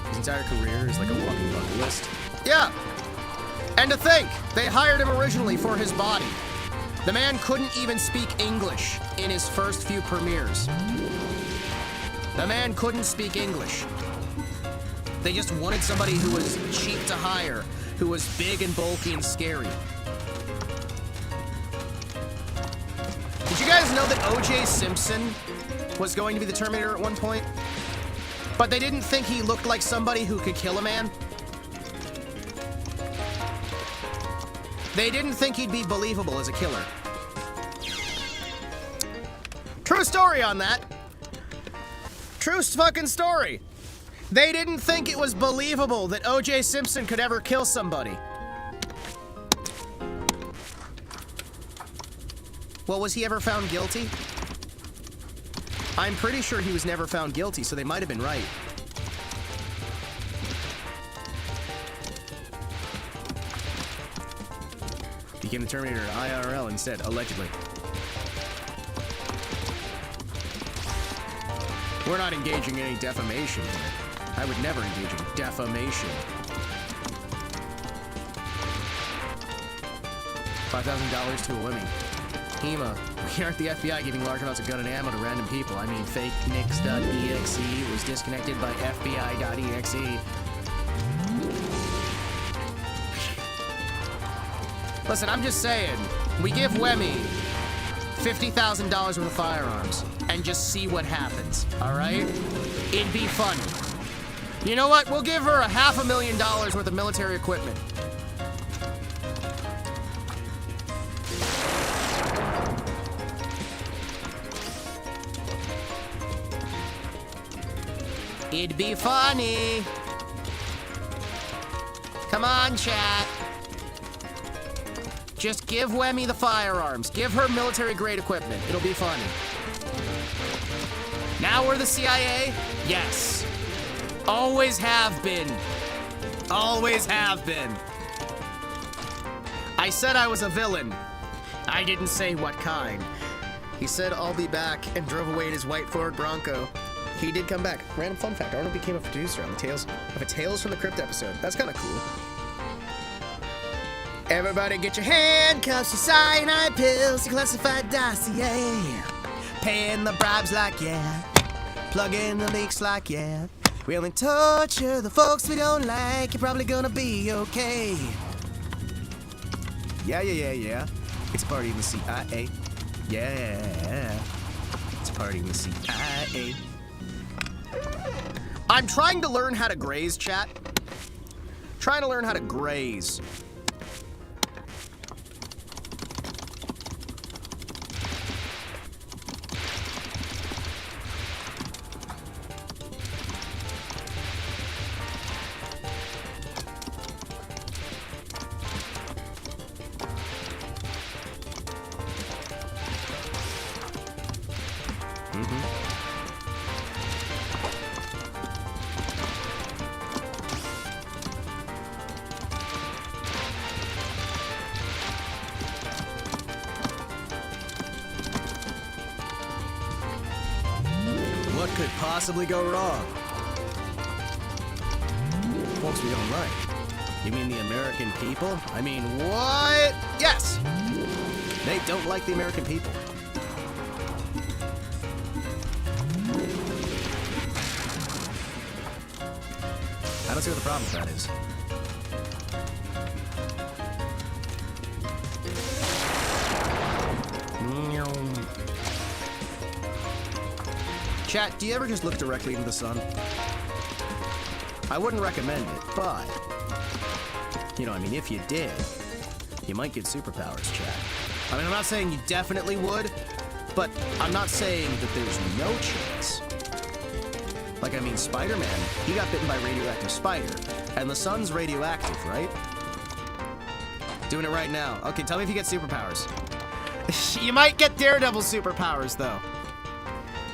His entire career is like a walking bucket list. Yeah! And to think, they hired him originally for his body. The man couldn't even speak English in his first few premieres. The man couldn't speak English. They just wanted somebody who was cheap to hire, who was big and bulky and scary. Did you guys know that O.J. Simpson was going to be the Terminator at one point? But they didn't think he looked like somebody who could kill a man? They didn't think he'd be believable as a killer. True story on that. True fucking story. They didn't think it was believable that O.J. Simpson could ever kill somebody. Well, was he ever found guilty? I'm pretty sure he was never found guilty, so they might have been right. Became the Terminator IRL instead, allegedly. We're not engaging in any defamation here. I would never engage in defamation. $5,000 to a woman. Hima, we aren't the FBI giving large amounts of gun and ammo to random people. I mean, fake nix.exe was disconnected by FBI.exe. Listen, I'm just saying, we give Wemmy $50,000 worth of firearms and just see what happens, all right? It'd be fun. You know what? We'll give her $500,000 worth of military equipment. It'd be funny. Come on, chat. Just give Wemmy the firearms. Give her military-grade equipment. It'll be funny. Now we're the CIA? Yes. Always have been. Always have been. I said I was a villain. I didn't say what kind. He said, I'll be back, and drove away in his white Ford Bronco. He did come back. Random fun fact, Arnold became a producer on the Tales of a Tales from the Crypt episode. That's kind of cool. Everybody get your handcuffs, your cyanide pills, your classified dossier. Paying the bribes like yeah. Plug in the leaks like yeah. We only torture the folks we don't like. You're probably gonna be okay. Yeah. It's a party in the CIA. Yeah. It's a party in the CIA. I'm trying to learn how to graze, chat. Trying to learn how to graze. What could possibly go wrong? Folks we don't like. You mean the American people? I mean, what? Yes! They don't like the American people. I don't see what the problem with that is. Chat, do you ever just look directly into the sun? I wouldn't recommend it, but... You know, I mean, if you did, you might get superpowers, chat. I mean, I'm not saying you definitely would, but I'm not saying that there's no chance. Like, I mean, Spider-Man, he got bitten by a radioactive spider, and the sun's radioactive, right? Doing it right now. Okay, tell me if you get superpowers. You might get Daredevil superpowers, though.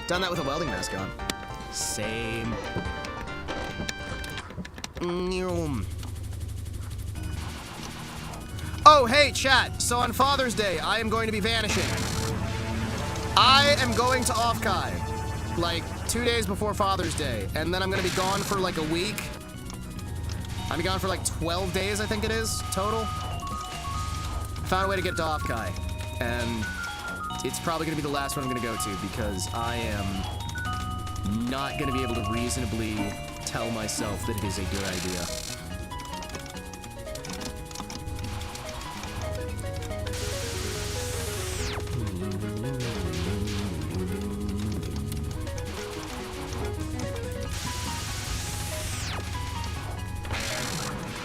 Done that with a welding mask on. Same. Oh, hey, chat. So on Father's Day, I am going to be vanishing. I am going to Offkai, like 2 days before Father's Day, and then I'm going to be gone for like a week. I'm gone for like 12 days, I think it is, total. Found a way to get to Offkai, and it's probably going to be the last one I'm going to go to because I am not going to be able to reasonably tell myself that it is a good idea.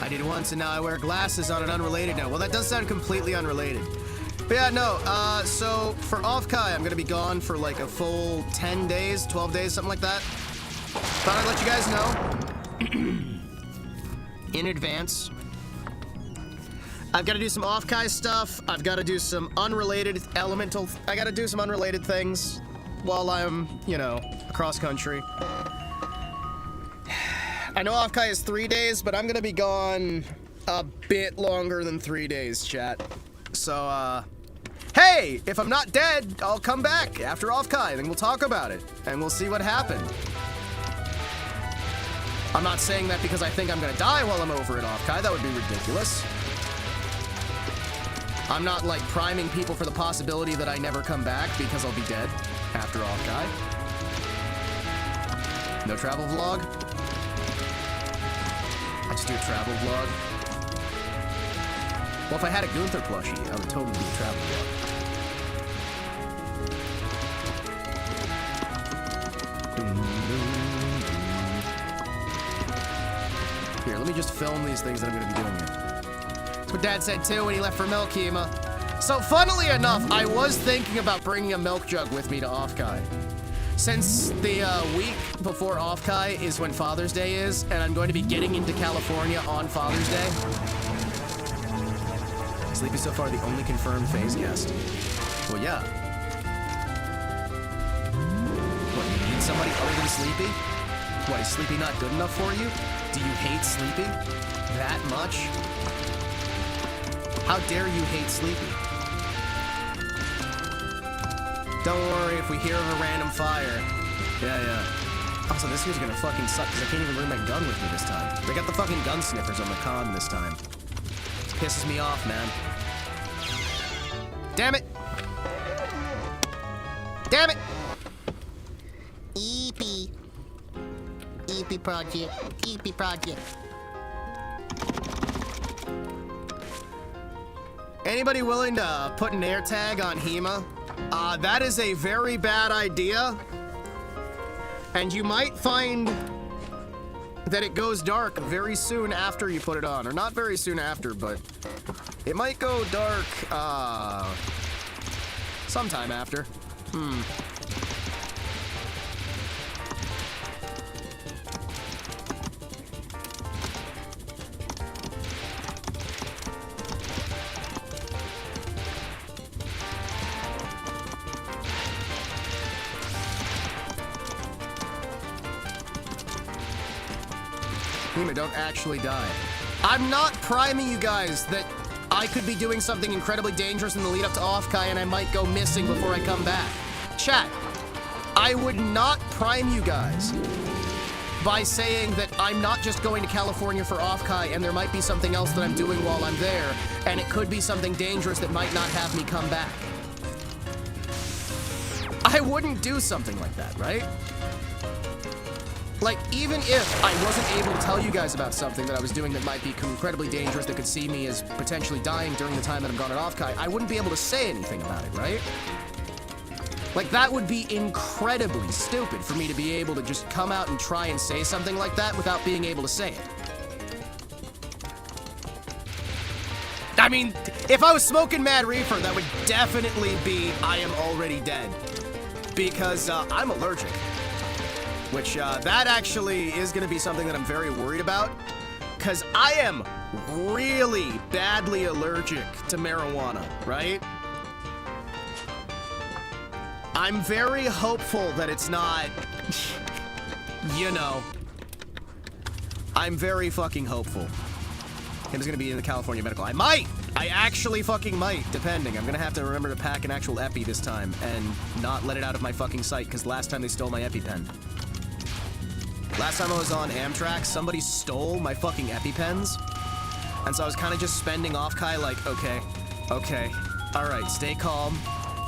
I did it once and now I wear glasses on an unrelated note. Well, that does sound completely unrelated. But yeah, no, so for Offkai, I'm gonna be gone for like a full 10 days, 12 days, something like that. Thought I'd let you guys know in advance. I've got to do some Offkai stuff. I've got to do some unrelated I got to do some unrelated things while I'm, you know, across country. I know Offkai is 3 days, but I'm gonna be gone a bit longer than 3 days, chat. So, hey, if I'm not dead, I'll come back after Offkai, then we'll talk about it, and we'll see what happened. I'm not saying that because I think I'm gonna die while I'm over at Offkai. That would be ridiculous. I'm not, like, priming people for the possibility that I never come back because I'll be dead after Offkai. No travel vlog? I just do a travel vlog. Well, if I had a Gunther plushie, I would totally do a travel vlog. Here, let me just film these things that I'm going to be doing here. That's what Dad said too when he left for milk, Hima. So, funnily enough, I was thinking about bringing a milk jug with me to Offkai. Since the week before Offkai is when Father's Day is, and I'm going to be getting into California on Father's Day. Sleepy so far the only confirmed phase guest. Well, yeah. What, you need somebody other than Sleepy? What, is Sleepy not good enough for you? Do you hate Sleepy? That much? How dare you hate Sleepy? Don't worry if we hear of a random fire. Yeah. Also, this year's gonna fucking suck because I can't even bring my gun with me this time. They got the fucking gun sniffers on the con this time. It pisses me off, man. Damn it! Damn it! EP project. EP project. Anybody willing to put an air tag on Hima? That is a very bad idea. And you might find that it goes dark very soon after you put it on. Or not very soon after, but it might go dark, sometime after. Hima, don't actually die. I'm not priming you guys that I could be doing something incredibly dangerous in the lead up to Offkai and I might go missing before I come back. Chat, I would not prime you guys by saying that I'm not just going to California for Offkai and there might be something else that I'm doing while I'm there and it could be something dangerous that might not have me come back. I wouldn't do something like that, right? Like, even if I wasn't able to tell you guys about something that I was doing that might be incredibly dangerous that could see me as potentially dying during the time that I'm gone at Offkai, I wouldn't be able to say anything about it, right? Like, that would be incredibly stupid for me to be able to just come out and try and say something like that without being able to say it. I mean, if I was smoking Mad Reefer, that would definitely be I am already dead. Because I'm allergic. Which, that actually is going to be something that I'm very worried about. Because I am really badly allergic to marijuana, right? I'm very hopeful that it's not, you know. I'm very fucking hopeful. Him's going to be in the California Medical. I might! I actually fucking might, depending. I'm going to have to remember to pack an actual epi this time and not let it out of my fucking sight, because last time they stole my EpiPen. Last time I was on Amtrak, somebody stole my fucking EpiPens. And so I was kind of just spending Offkai like, okay, alright, stay calm.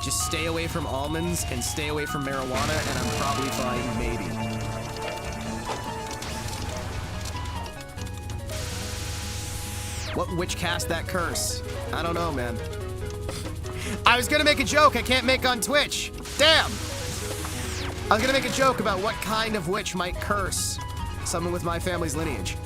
Just stay away from almonds and stay away from marijuana and I'm probably fine, maybe. What witch cast that curse? I don't know, man. I was gonna make a joke I can't make on Twitch. Damn! I was gonna make a joke about what kind of witch might curse someone with my family's lineage.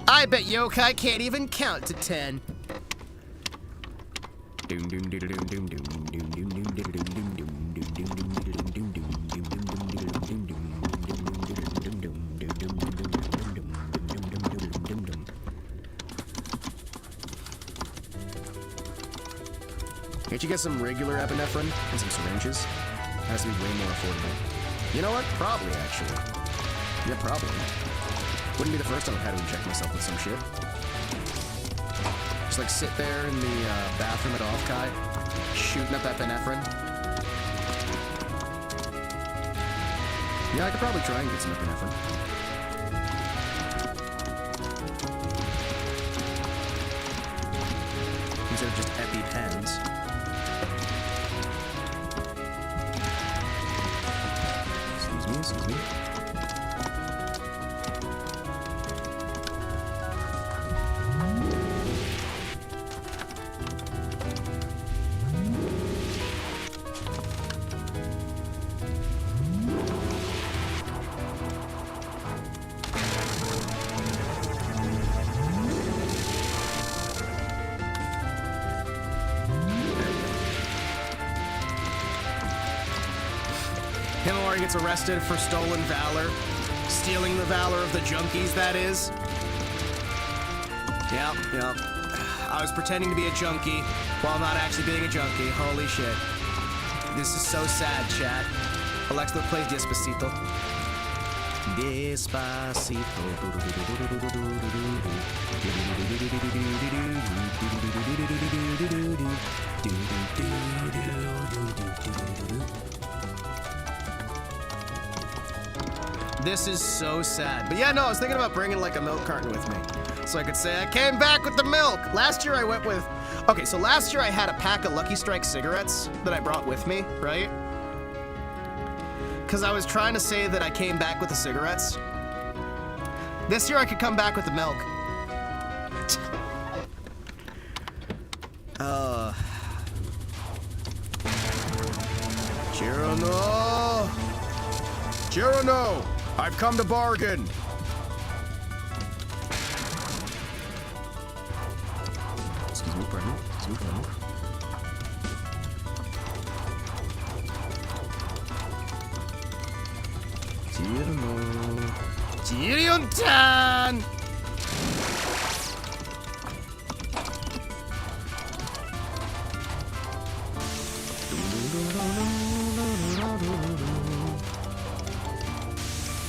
I bet yokai can't even count to 10. Can't you get some regular epinephrine and some syringes? It has to be way more affordable. You know what? Probably, actually. Yeah, probably. Wouldn't be the first time I've had to inject myself with some shit. Just like sit there in the bathroom at Offkai, shooting up epinephrine. Yeah, I could probably try and get some epinephrine. These are just EpiPens. Excuse me. Himawari gets arrested for stolen valor. Stealing the valor of the junkies, that is. Yep. I was pretending to be a junkie while not actually being a junkie. Holy shit. This is so sad, chat. Alexa, plays Despacito. Despacito. This is so sad. But yeah, no, I was thinking about bringing like a milk carton with me. So I could say, I came back with the milk. Last year I went with... Okay, so last year I had a pack of Lucky Strike cigarettes that I brought with me, right? Because I was trying to say that I came back with the cigarettes. This year I could come back with the milk. Chirano! I've come to bargain! Excuse me, pardon. Chirano-tan!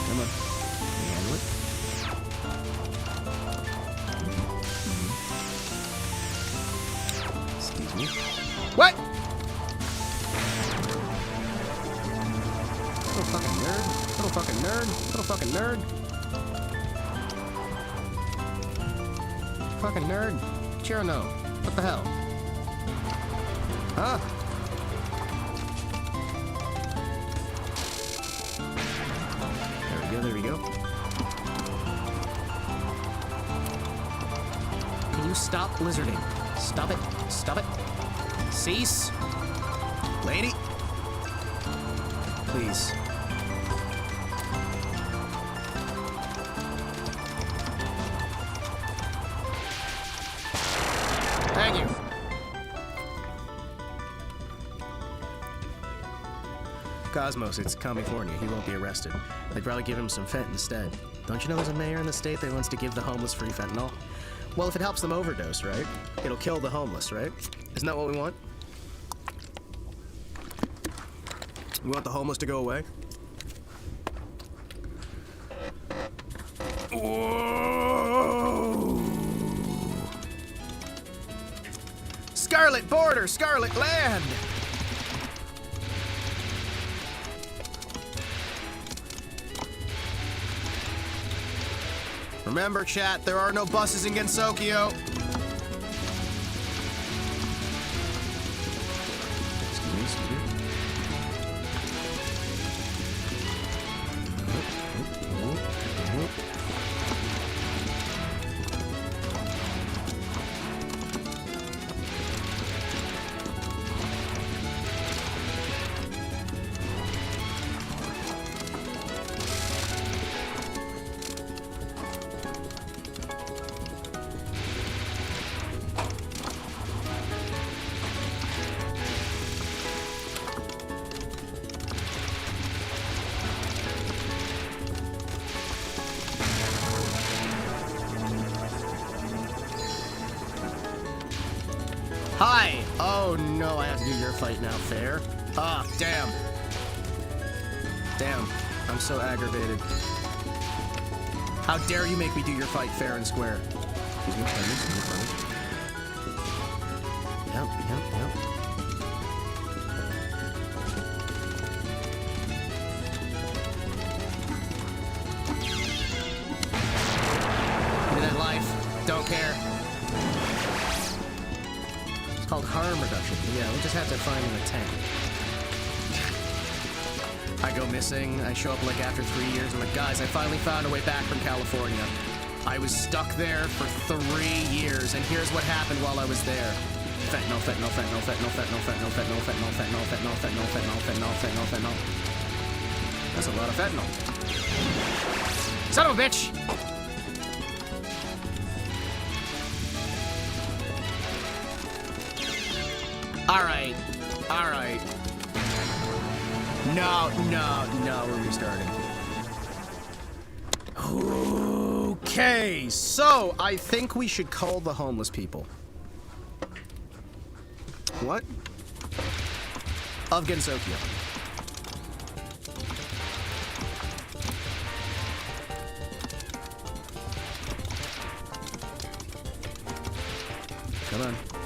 Come on. Handle it. Excuse me. What? Little fucking nerd. Little fucking nerd. Little fucking nerd. Fucking nerd. Chirano. What the hell? Huh? There we go. Can you stop lizarding? Stop it. Stop it. Cease. Lady. Please. Thank you. Cosmos, it's California. He won't be arrested. They'd probably give him some fent instead. Don't you know there's a mayor in the state that wants to give the homeless free fentanyl? Well, if it helps them overdose, right? It'll kill the homeless, right? Isn't that what we want? We want the homeless to go away? Whoa! Scarlet border, scarlet land! Remember, chat, there are no buses in Gensokyo. Hi! Oh no, I have to do your fight now, fair? Ah, damn. Damn, I'm so aggravated. How dare you make me do your fight fair and square? Excuse me, Yep. Give me that life. Don't care. Called harm reduction. Yeah, we just have to find an tank. I go missing. I show up like after 3 years. I'm like, guys, I finally found a way back from California. I was stuck there for 3 years, and here's what happened while I was there. Fentanyl. That's a lot of fentanyl. Son of a bitch! Alright. No, we're restarting. Okay, so I think we should call the homeless people. What? Of Gensokyo.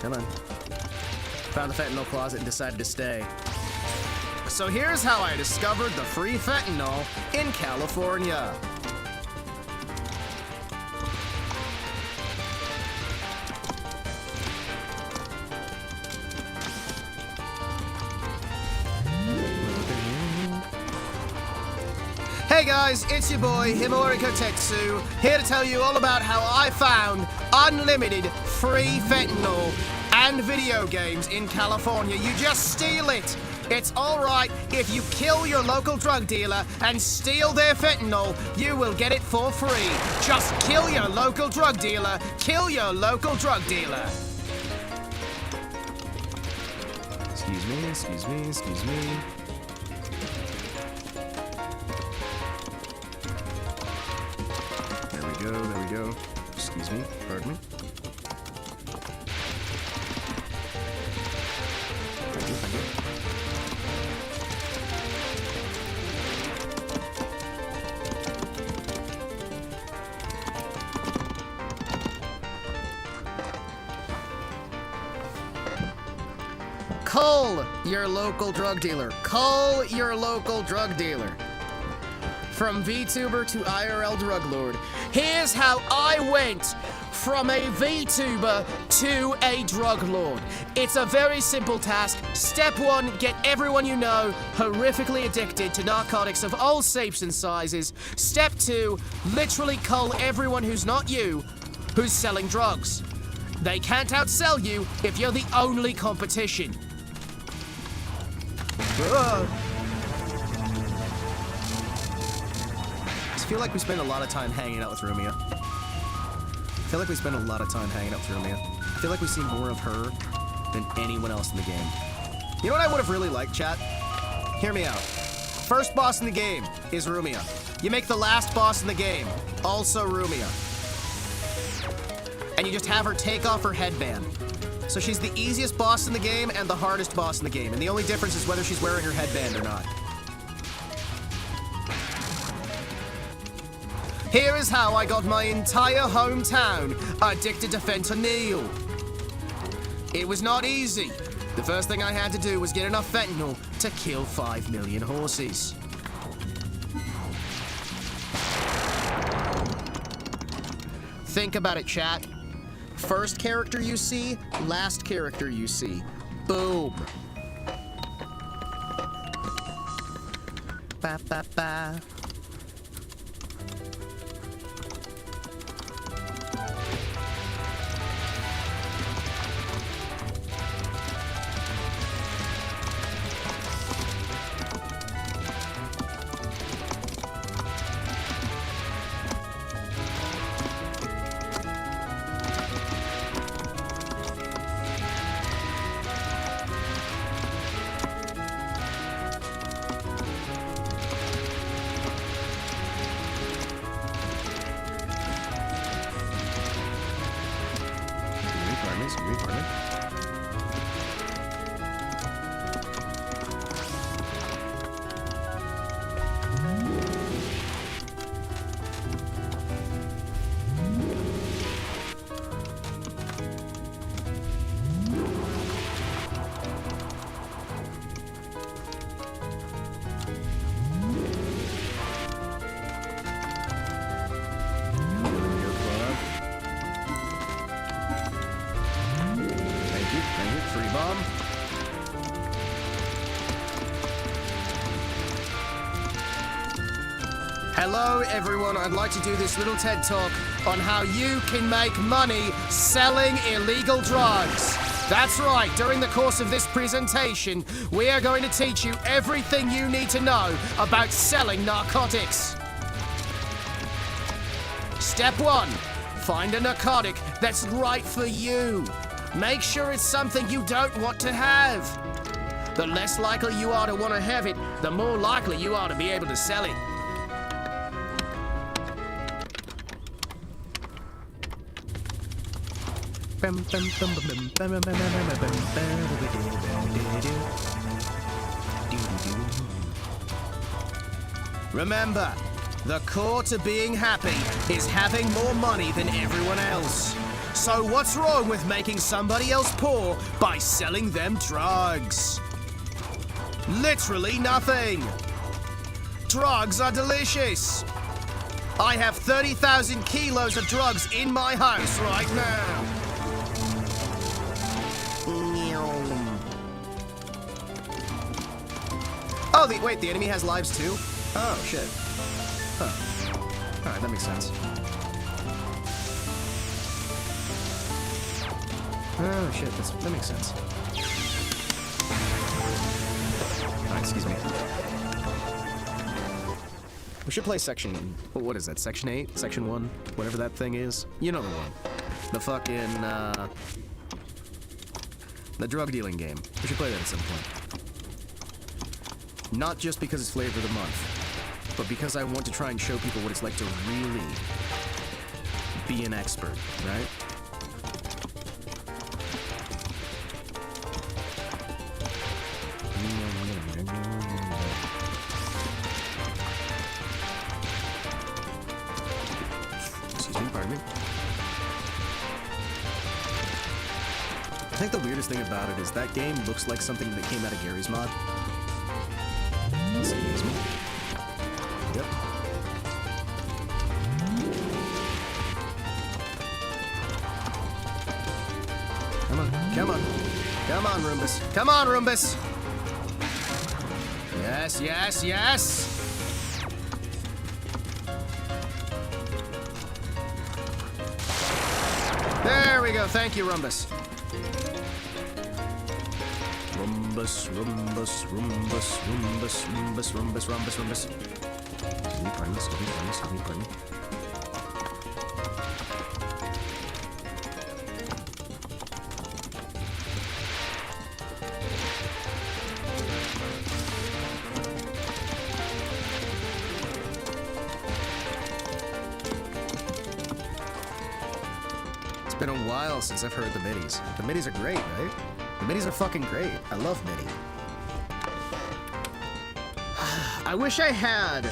Come on. Found the fentanyl closet and decided to stay. So here's how I discovered the free fentanyl in California. Hey guys, it's your boy Himawari Kotetsu, here to tell you all about how I found unlimited free fentanyl and video games in California. You just steal it. It's alright if you kill your local drug dealer and steal their fentanyl, you will get it for free. Just kill your local drug dealer. Kill your local drug dealer. Excuse me. There we go. Excuse me, pardon me. Thank you. Call your local drug dealer. Call your local drug dealer. From VTuber to IRL drug lord, here's how I went from a VTuber to a drug lord. It's a very simple task. Step 1, get everyone you know horrifically addicted to narcotics of all shapes and sizes. Step 2, literally cull everyone who's not you, who's selling drugs. They can't outsell you if you're the only competition. I feel like we spend a lot of time hanging out with Rumia. I feel like we see more of her than anyone else in the game. You know what I would have really liked, chat? Hear me out. First boss in the game is Rumia. You make the last boss in the game, also Rumia. And you just have her take off her headband. So she's the easiest boss in the game and the hardest boss in the game. And the only difference is whether she's wearing her headband or not. Here is how I got my entire hometown addicted to fentanyl. It was not easy. The first thing I had to do was get enough fentanyl to kill 5 million horses. Think about it, chat. First character you see, last character you see. Boom. Ba ba ba. Hello everyone, I'd like to do this little TED Talk on how you can make money selling illegal drugs. That's right, during the course of this presentation, we are going to teach you everything you need to know about selling narcotics. Step 1, find a narcotic that's right for you. Make sure it's something you don't want to have. The less likely you are to want to have it, the more likely you are to be able to sell it. Remember, the core to being happy is having more money than everyone else. So what's wrong with making somebody else poor by selling them drugs? Literally nothing. Drugs are delicious. I have 30,000 kilos of drugs in my house right now. Oh, wait, the enemy has lives too? Oh, shit. Huh. Alright, that makes sense. Oh, shit, that makes sense. Alright, excuse me. We should play section... What is that, section 8? Section 1? Whatever that thing is. You know the one. The fucking, the drug dealing game. We should play that at some point. Not just because it's flavor of the month, but because I want to try and show people what it's like to really be an expert, right? Excuse me, pardon me. I think the weirdest thing about it is that game looks like something that came out of Gary's mod. Excuse me. Yep. Come on, come on. Come on, Roombus. Come on, Roombus! Yes, yes, yes! There we go. Thank you, Roombus. Rumbus, rumbus, rumbus, rumbus, rumbus, rumbus, rumbus, rumbus. Excuse me, pardon me, excuse me, pardon me, excuse me, pardon me. It's been a while since I've heard the middies. The middies are great, right? The middies are fucking great. I love MIDI. I wish I had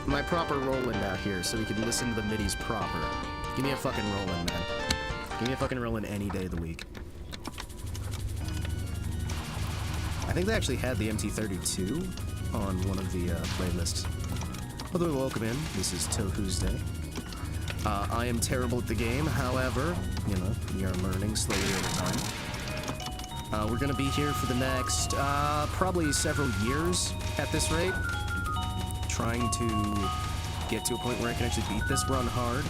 my proper roll-in out here so we could listen to the middies proper. Give me a fucking roll-in, man. Give me a fucking roll-in any day of the week. I think they actually had the MT32 on one of the playlists. Although, welcome in. This is Tokusday. I am terrible at the game, however, you know, we are learning slowly over time. We're gonna be here for the next, probably several years at this rate. Trying to get to a point where I can actually beat this run hard.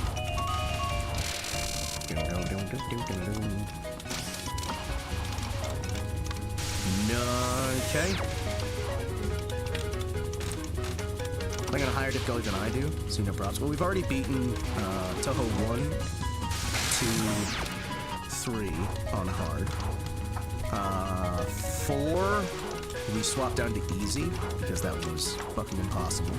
Okay. I got a higher difficulty than I do, so no props. Well, we've already beaten Toho 1, 2, 3 on hard. 4, we swapped down to easy, because that was fucking impossible.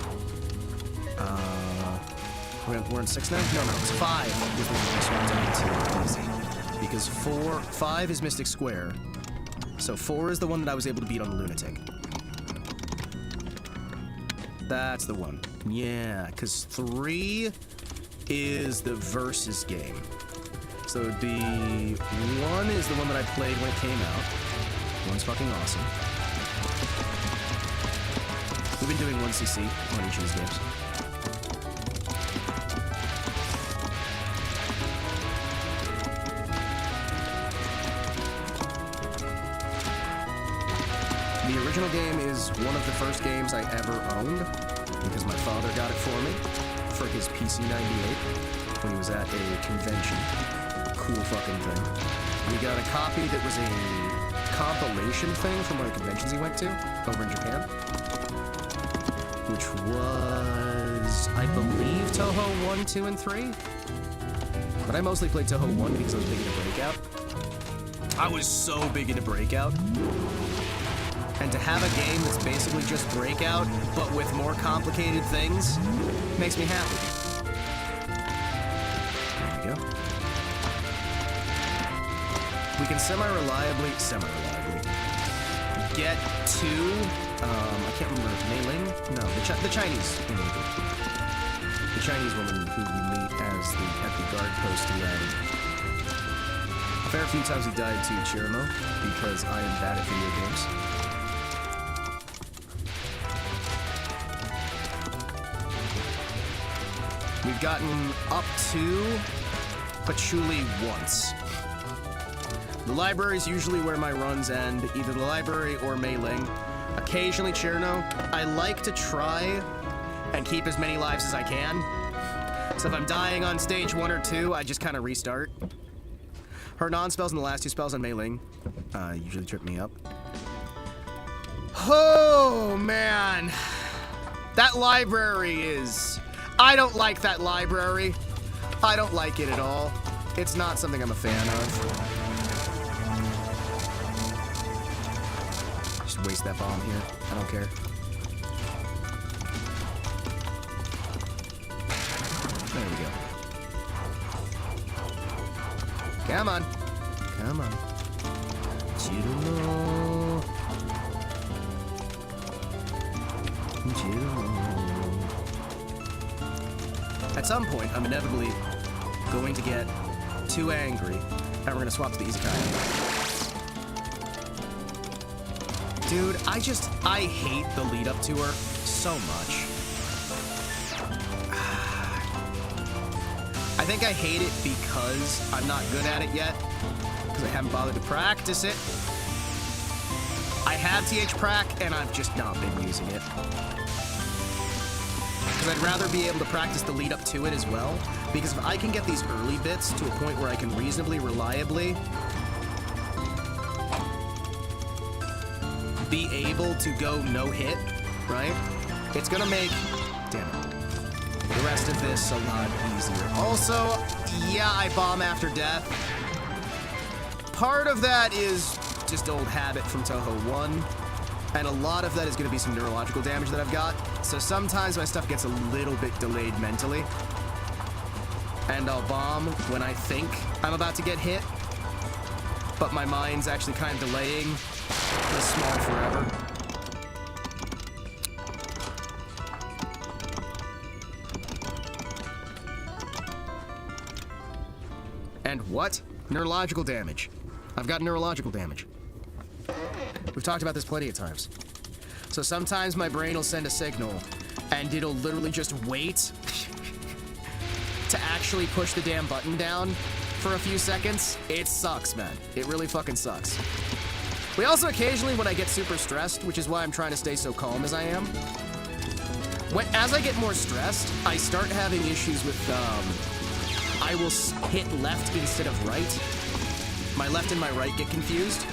We're on 6 now? No, it's 5 is when we swapped down to easy. Because 5 is Mystic Square, so 4 is the one that I was able to beat on the Lunatic. That's the one. Yeah, because 3 is the versus game. So it would be 1 is the one that I played when it came out. 1's fucking awesome. We've been doing 1cc on each of these games. The original game is one of the first games I ever owned because my father got it for me for his PC-98 when he was at a convention. Cool fucking thing. We got a copy that was a compilation thing from one of the conventions he went to over in Japan, which was, I believe, Toho 1, 2, and 3. But I mostly played Toho 1 because I was big into Breakout. I was so big into Breakout. And to have a game that's basically just Breakout, but with more complicated things, makes me happy. There we go. We can semi-reliably get to, I can't remember, Mei Ling? No, the Chinese woman. The Chinese woman who you meet at the guard post to the island. A fair few times he died to Chirimo, because I am bad at video games. We've gotten up to Patchouli once. The library is usually where my runs end, either the library or Mei Ling. Occasionally Chirino. I like to try and keep as many lives as I can. So if I'm dying on stage 1 or 2, I just kind of restart. Her non-spells and the last 2 spells on Mei Ling usually trip me up. Oh, man. That library is... I don't like that library. I don't like it at all. It's not something I'm a fan of. Just waste that bomb here. I don't care. There we go. Come on. Come on. Chirino. Chirino. At some point, I'm inevitably going to get too angry, and we're gonna swap to the Izakaya. Dude, I hate the lead up to her so much. I think I hate it because I'm not good at it yet, because I haven't bothered to practice it. I have TH Prac, and I've just not been using it. Because I'd rather be able to practice the lead up to it as well, because if I can get these early bits to a point where I can reasonably reliably be able to go no hit, right? It's gonna make, damn it, the rest of this a lot easier. Also, yeah, I bomb after death. Part of that is just old habit from Toho 1. And a lot of that is going to be some neurological damage that I've got. So sometimes my stuff gets a little bit delayed mentally. And I'll bomb when I think I'm about to get hit. But my mind's actually kind of delaying the small forever. And what? Neurological damage. I've got neurological damage. We've talked about this plenty of times. So sometimes my brain will send a signal, and it'll literally just wait to actually push the damn button down for a few seconds. It sucks, man. It really fucking sucks. We also occasionally, when I get super stressed, which is why I'm trying to stay so calm as I am, as I get more stressed, I start having issues with, I will hit left instead of right. My left and my right get confused.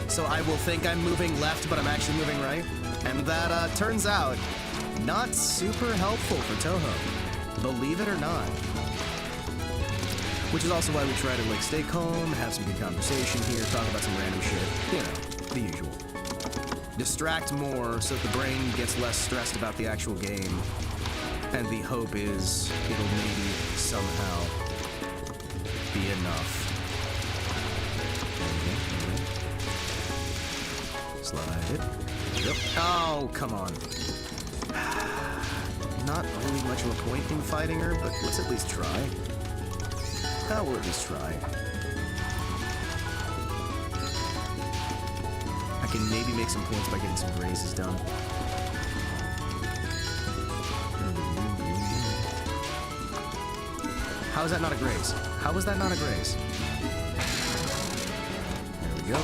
So I will think I'm moving left, but I'm actually moving right. And that turns out not super helpful for Toho, believe it or not. Which is also why we try to like stay calm, have some good conversation here, talk about some random shit. You know, the usual. Distract more so that the brain gets less stressed about the actual game. And the hope is it'll maybe somehow be enough. Slide it. Yep. Oh, come on. Not really much of a point in fighting her, but let's at least try. We'll at least try. I can maybe make some points by getting some grazes done. How is that not a graze? How was that not a graze? There we go.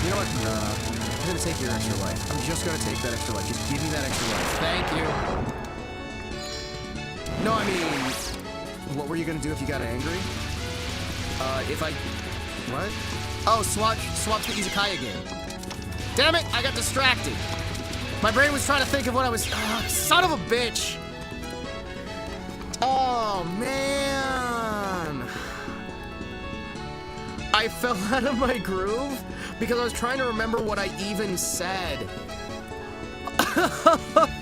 You know what? I'm gonna take your extra life. I'm just gonna take that extra life. Just give me that extra life. Thank you. No, I mean, what were you gonna do if you got angry? If I... What? Oh, swap the Izakaya game. Damn it, I got distracted. My brain was trying to think of what I was... Oh, son of a bitch. Oh, man. I fell out of my groove because I was trying to remember what I even said.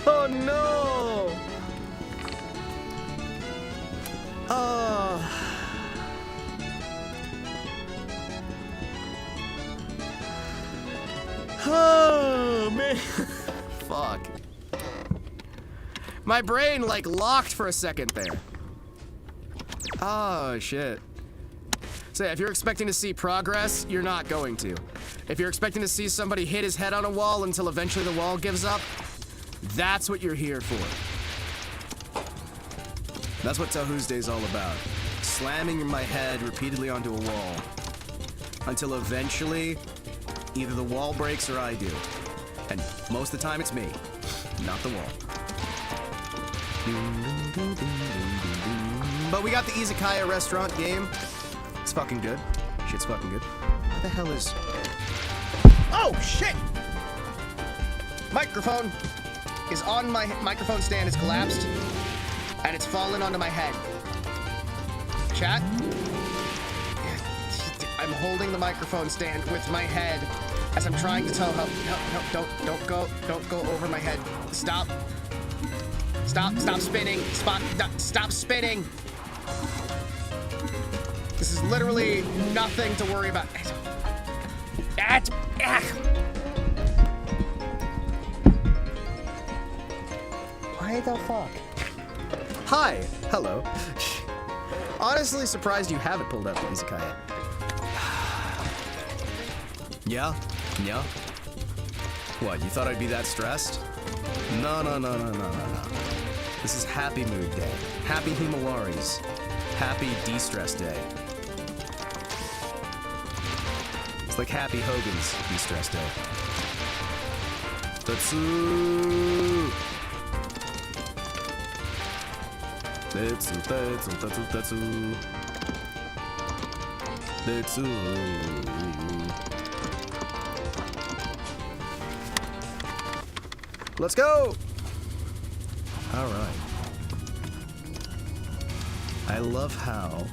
Oh no! Oh man. Fuck. My brain like locked for a second there. Oh shit. So yeah, if you're expecting to see progress, you're not going to. If you're expecting to see somebody hit his head on a wall until eventually the wall gives up, that's what you're here for. That's what Tohusday's all about. Slamming my head repeatedly onto a wall until eventually either the wall breaks or I do. And most of the time it's me, not the wall. But we got the Izakaya restaurant game. It's fucking good. Shit's fucking good. What the hell is... Oh, shit! Microphone is on my... Microphone stand is collapsed. And it's fallen onto my head. Chat? I'm holding the microphone stand with my head as I'm trying to tell... No, don't go over my head. Stop spinning. Stop spinning. This is literally nothing to worry about. Why the fuck? Hi. Hello. Honestly surprised you haven't pulled up the Izakaya. Yeah? Yeah? What, you thought I'd be that stressed? No. This is happy mood day. Happy Himawari's. Happy de-stress day. It's like Happy Hogan's de-stress day. Tatsu! Tatsu. Let's go! Alright. I love how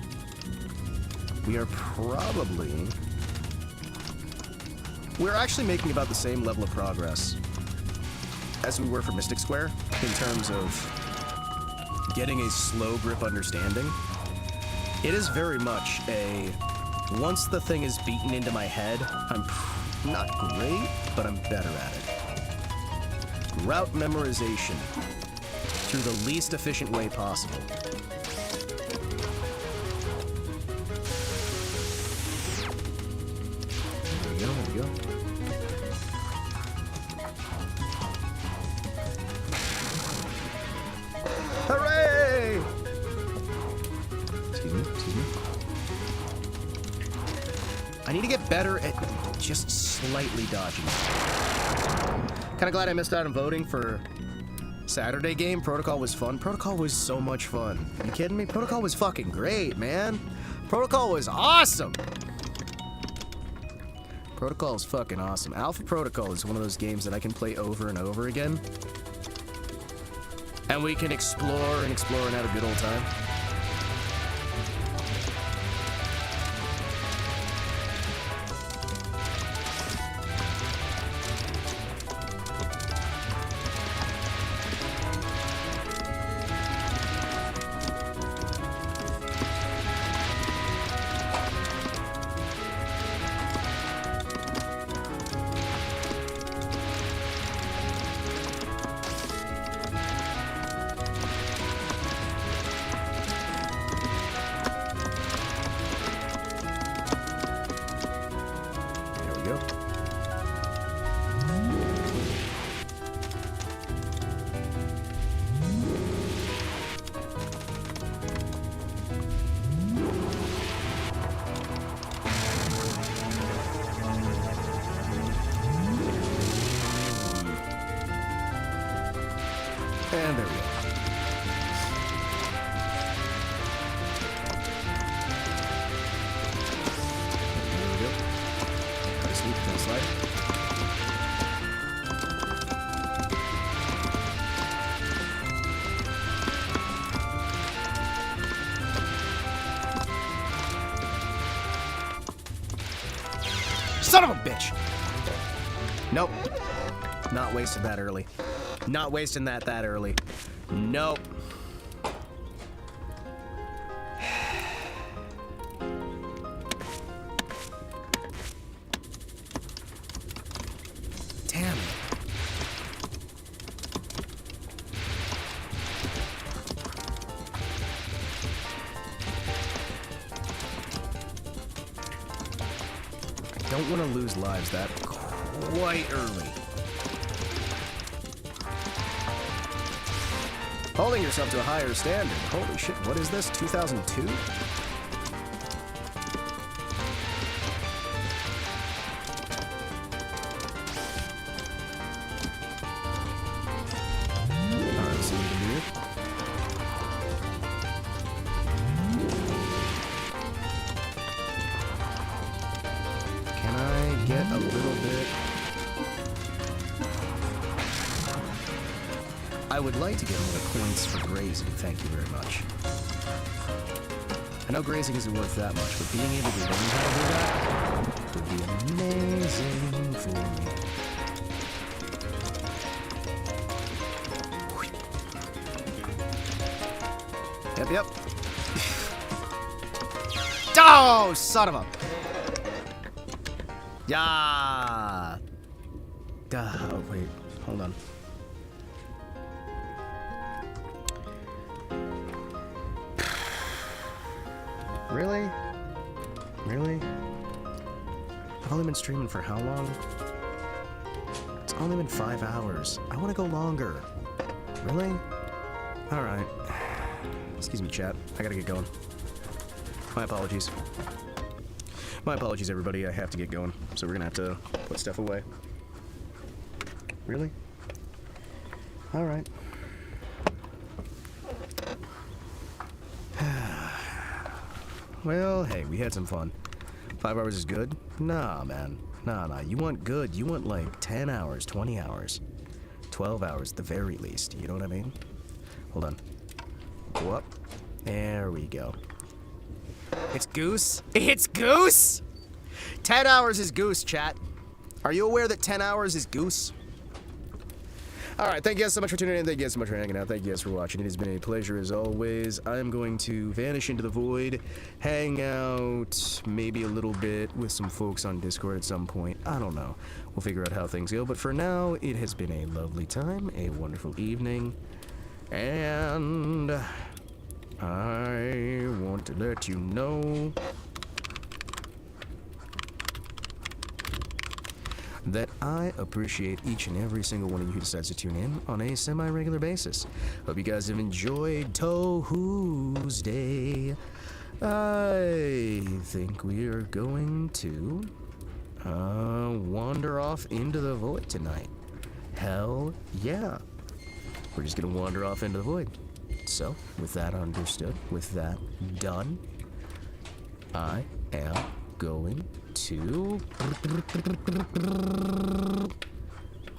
we are probably... We're actually making about the same level of progress as we were for Mystic Square in terms of getting a slow grip understanding. It is very much a... Once the thing is beaten into my head, I'm not great, but I'm better at it. Route memorization through the least efficient way possible. There we go. Hooray! Excuse me. I need to get better at just slightly dodging. Kinda glad I missed out on voting for Saturday game. Protocol was fun. Protocol was so much fun. You kidding me? Protocol was fucking great, man. Protocol was awesome. Protocol is fucking awesome. Alpha Protocol is one of those games that I can play over and over again. And we can explore and have a good old time. And there we go. There we go. Got a sweep, got a slide. Son of a bitch! Nope. Not wasting that early. Not wasting that early. Nope. Damn it. I don't want to lose lives that quite early. Holding yourself to a higher standard. Holy shit, what is this? 2002? Alright, see what we can do. Can I get a little bit? I would like to get more points for grazing, thank you very much. I know grazing isn't worth that much, but being able to learn how to do that would be amazing for me. Yep. Oh, son of a... Yeah. Oh, wait, hold on. Really? Really? I've only been streaming for how long? It's only been 5 hours. I want to go longer. Really? Alright. Excuse me, chat. I gotta get going. My apologies. My apologies, everybody. I have to get going. So we're gonna have to put stuff away. Really? Alright. Well, hey, we had some fun. 5 hours is good? Nah, man. Nah. You want good. You want like 10 hours, 20 hours. 12 hours at the very least. You know what I mean? Hold on. Go up. There we go. It's Goose? It's Goose? 10 hours is Goose, chat. Are you aware that 10 hours is Goose? Alright, thank you guys so much for tuning in. Thank you guys so much for hanging out. Thank you guys for watching. It has been a pleasure as always. I'm going to vanish into the void, hang out maybe a little bit with some folks on Discord at some point. I don't know. We'll figure out how things go. But for now, it has been a lovely time, a wonderful evening. And I want to let you know that I appreciate each and every single one of you who decides to tune in on a semi-regular basis. Hope you guys have enjoyed Tuesday. I think we are going to wander off into the void tonight. Hell yeah. We're just gonna wander off into the void. So, with that understood, with that done, I am going to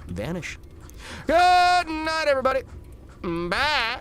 vanish. Good night, everybody. Bye.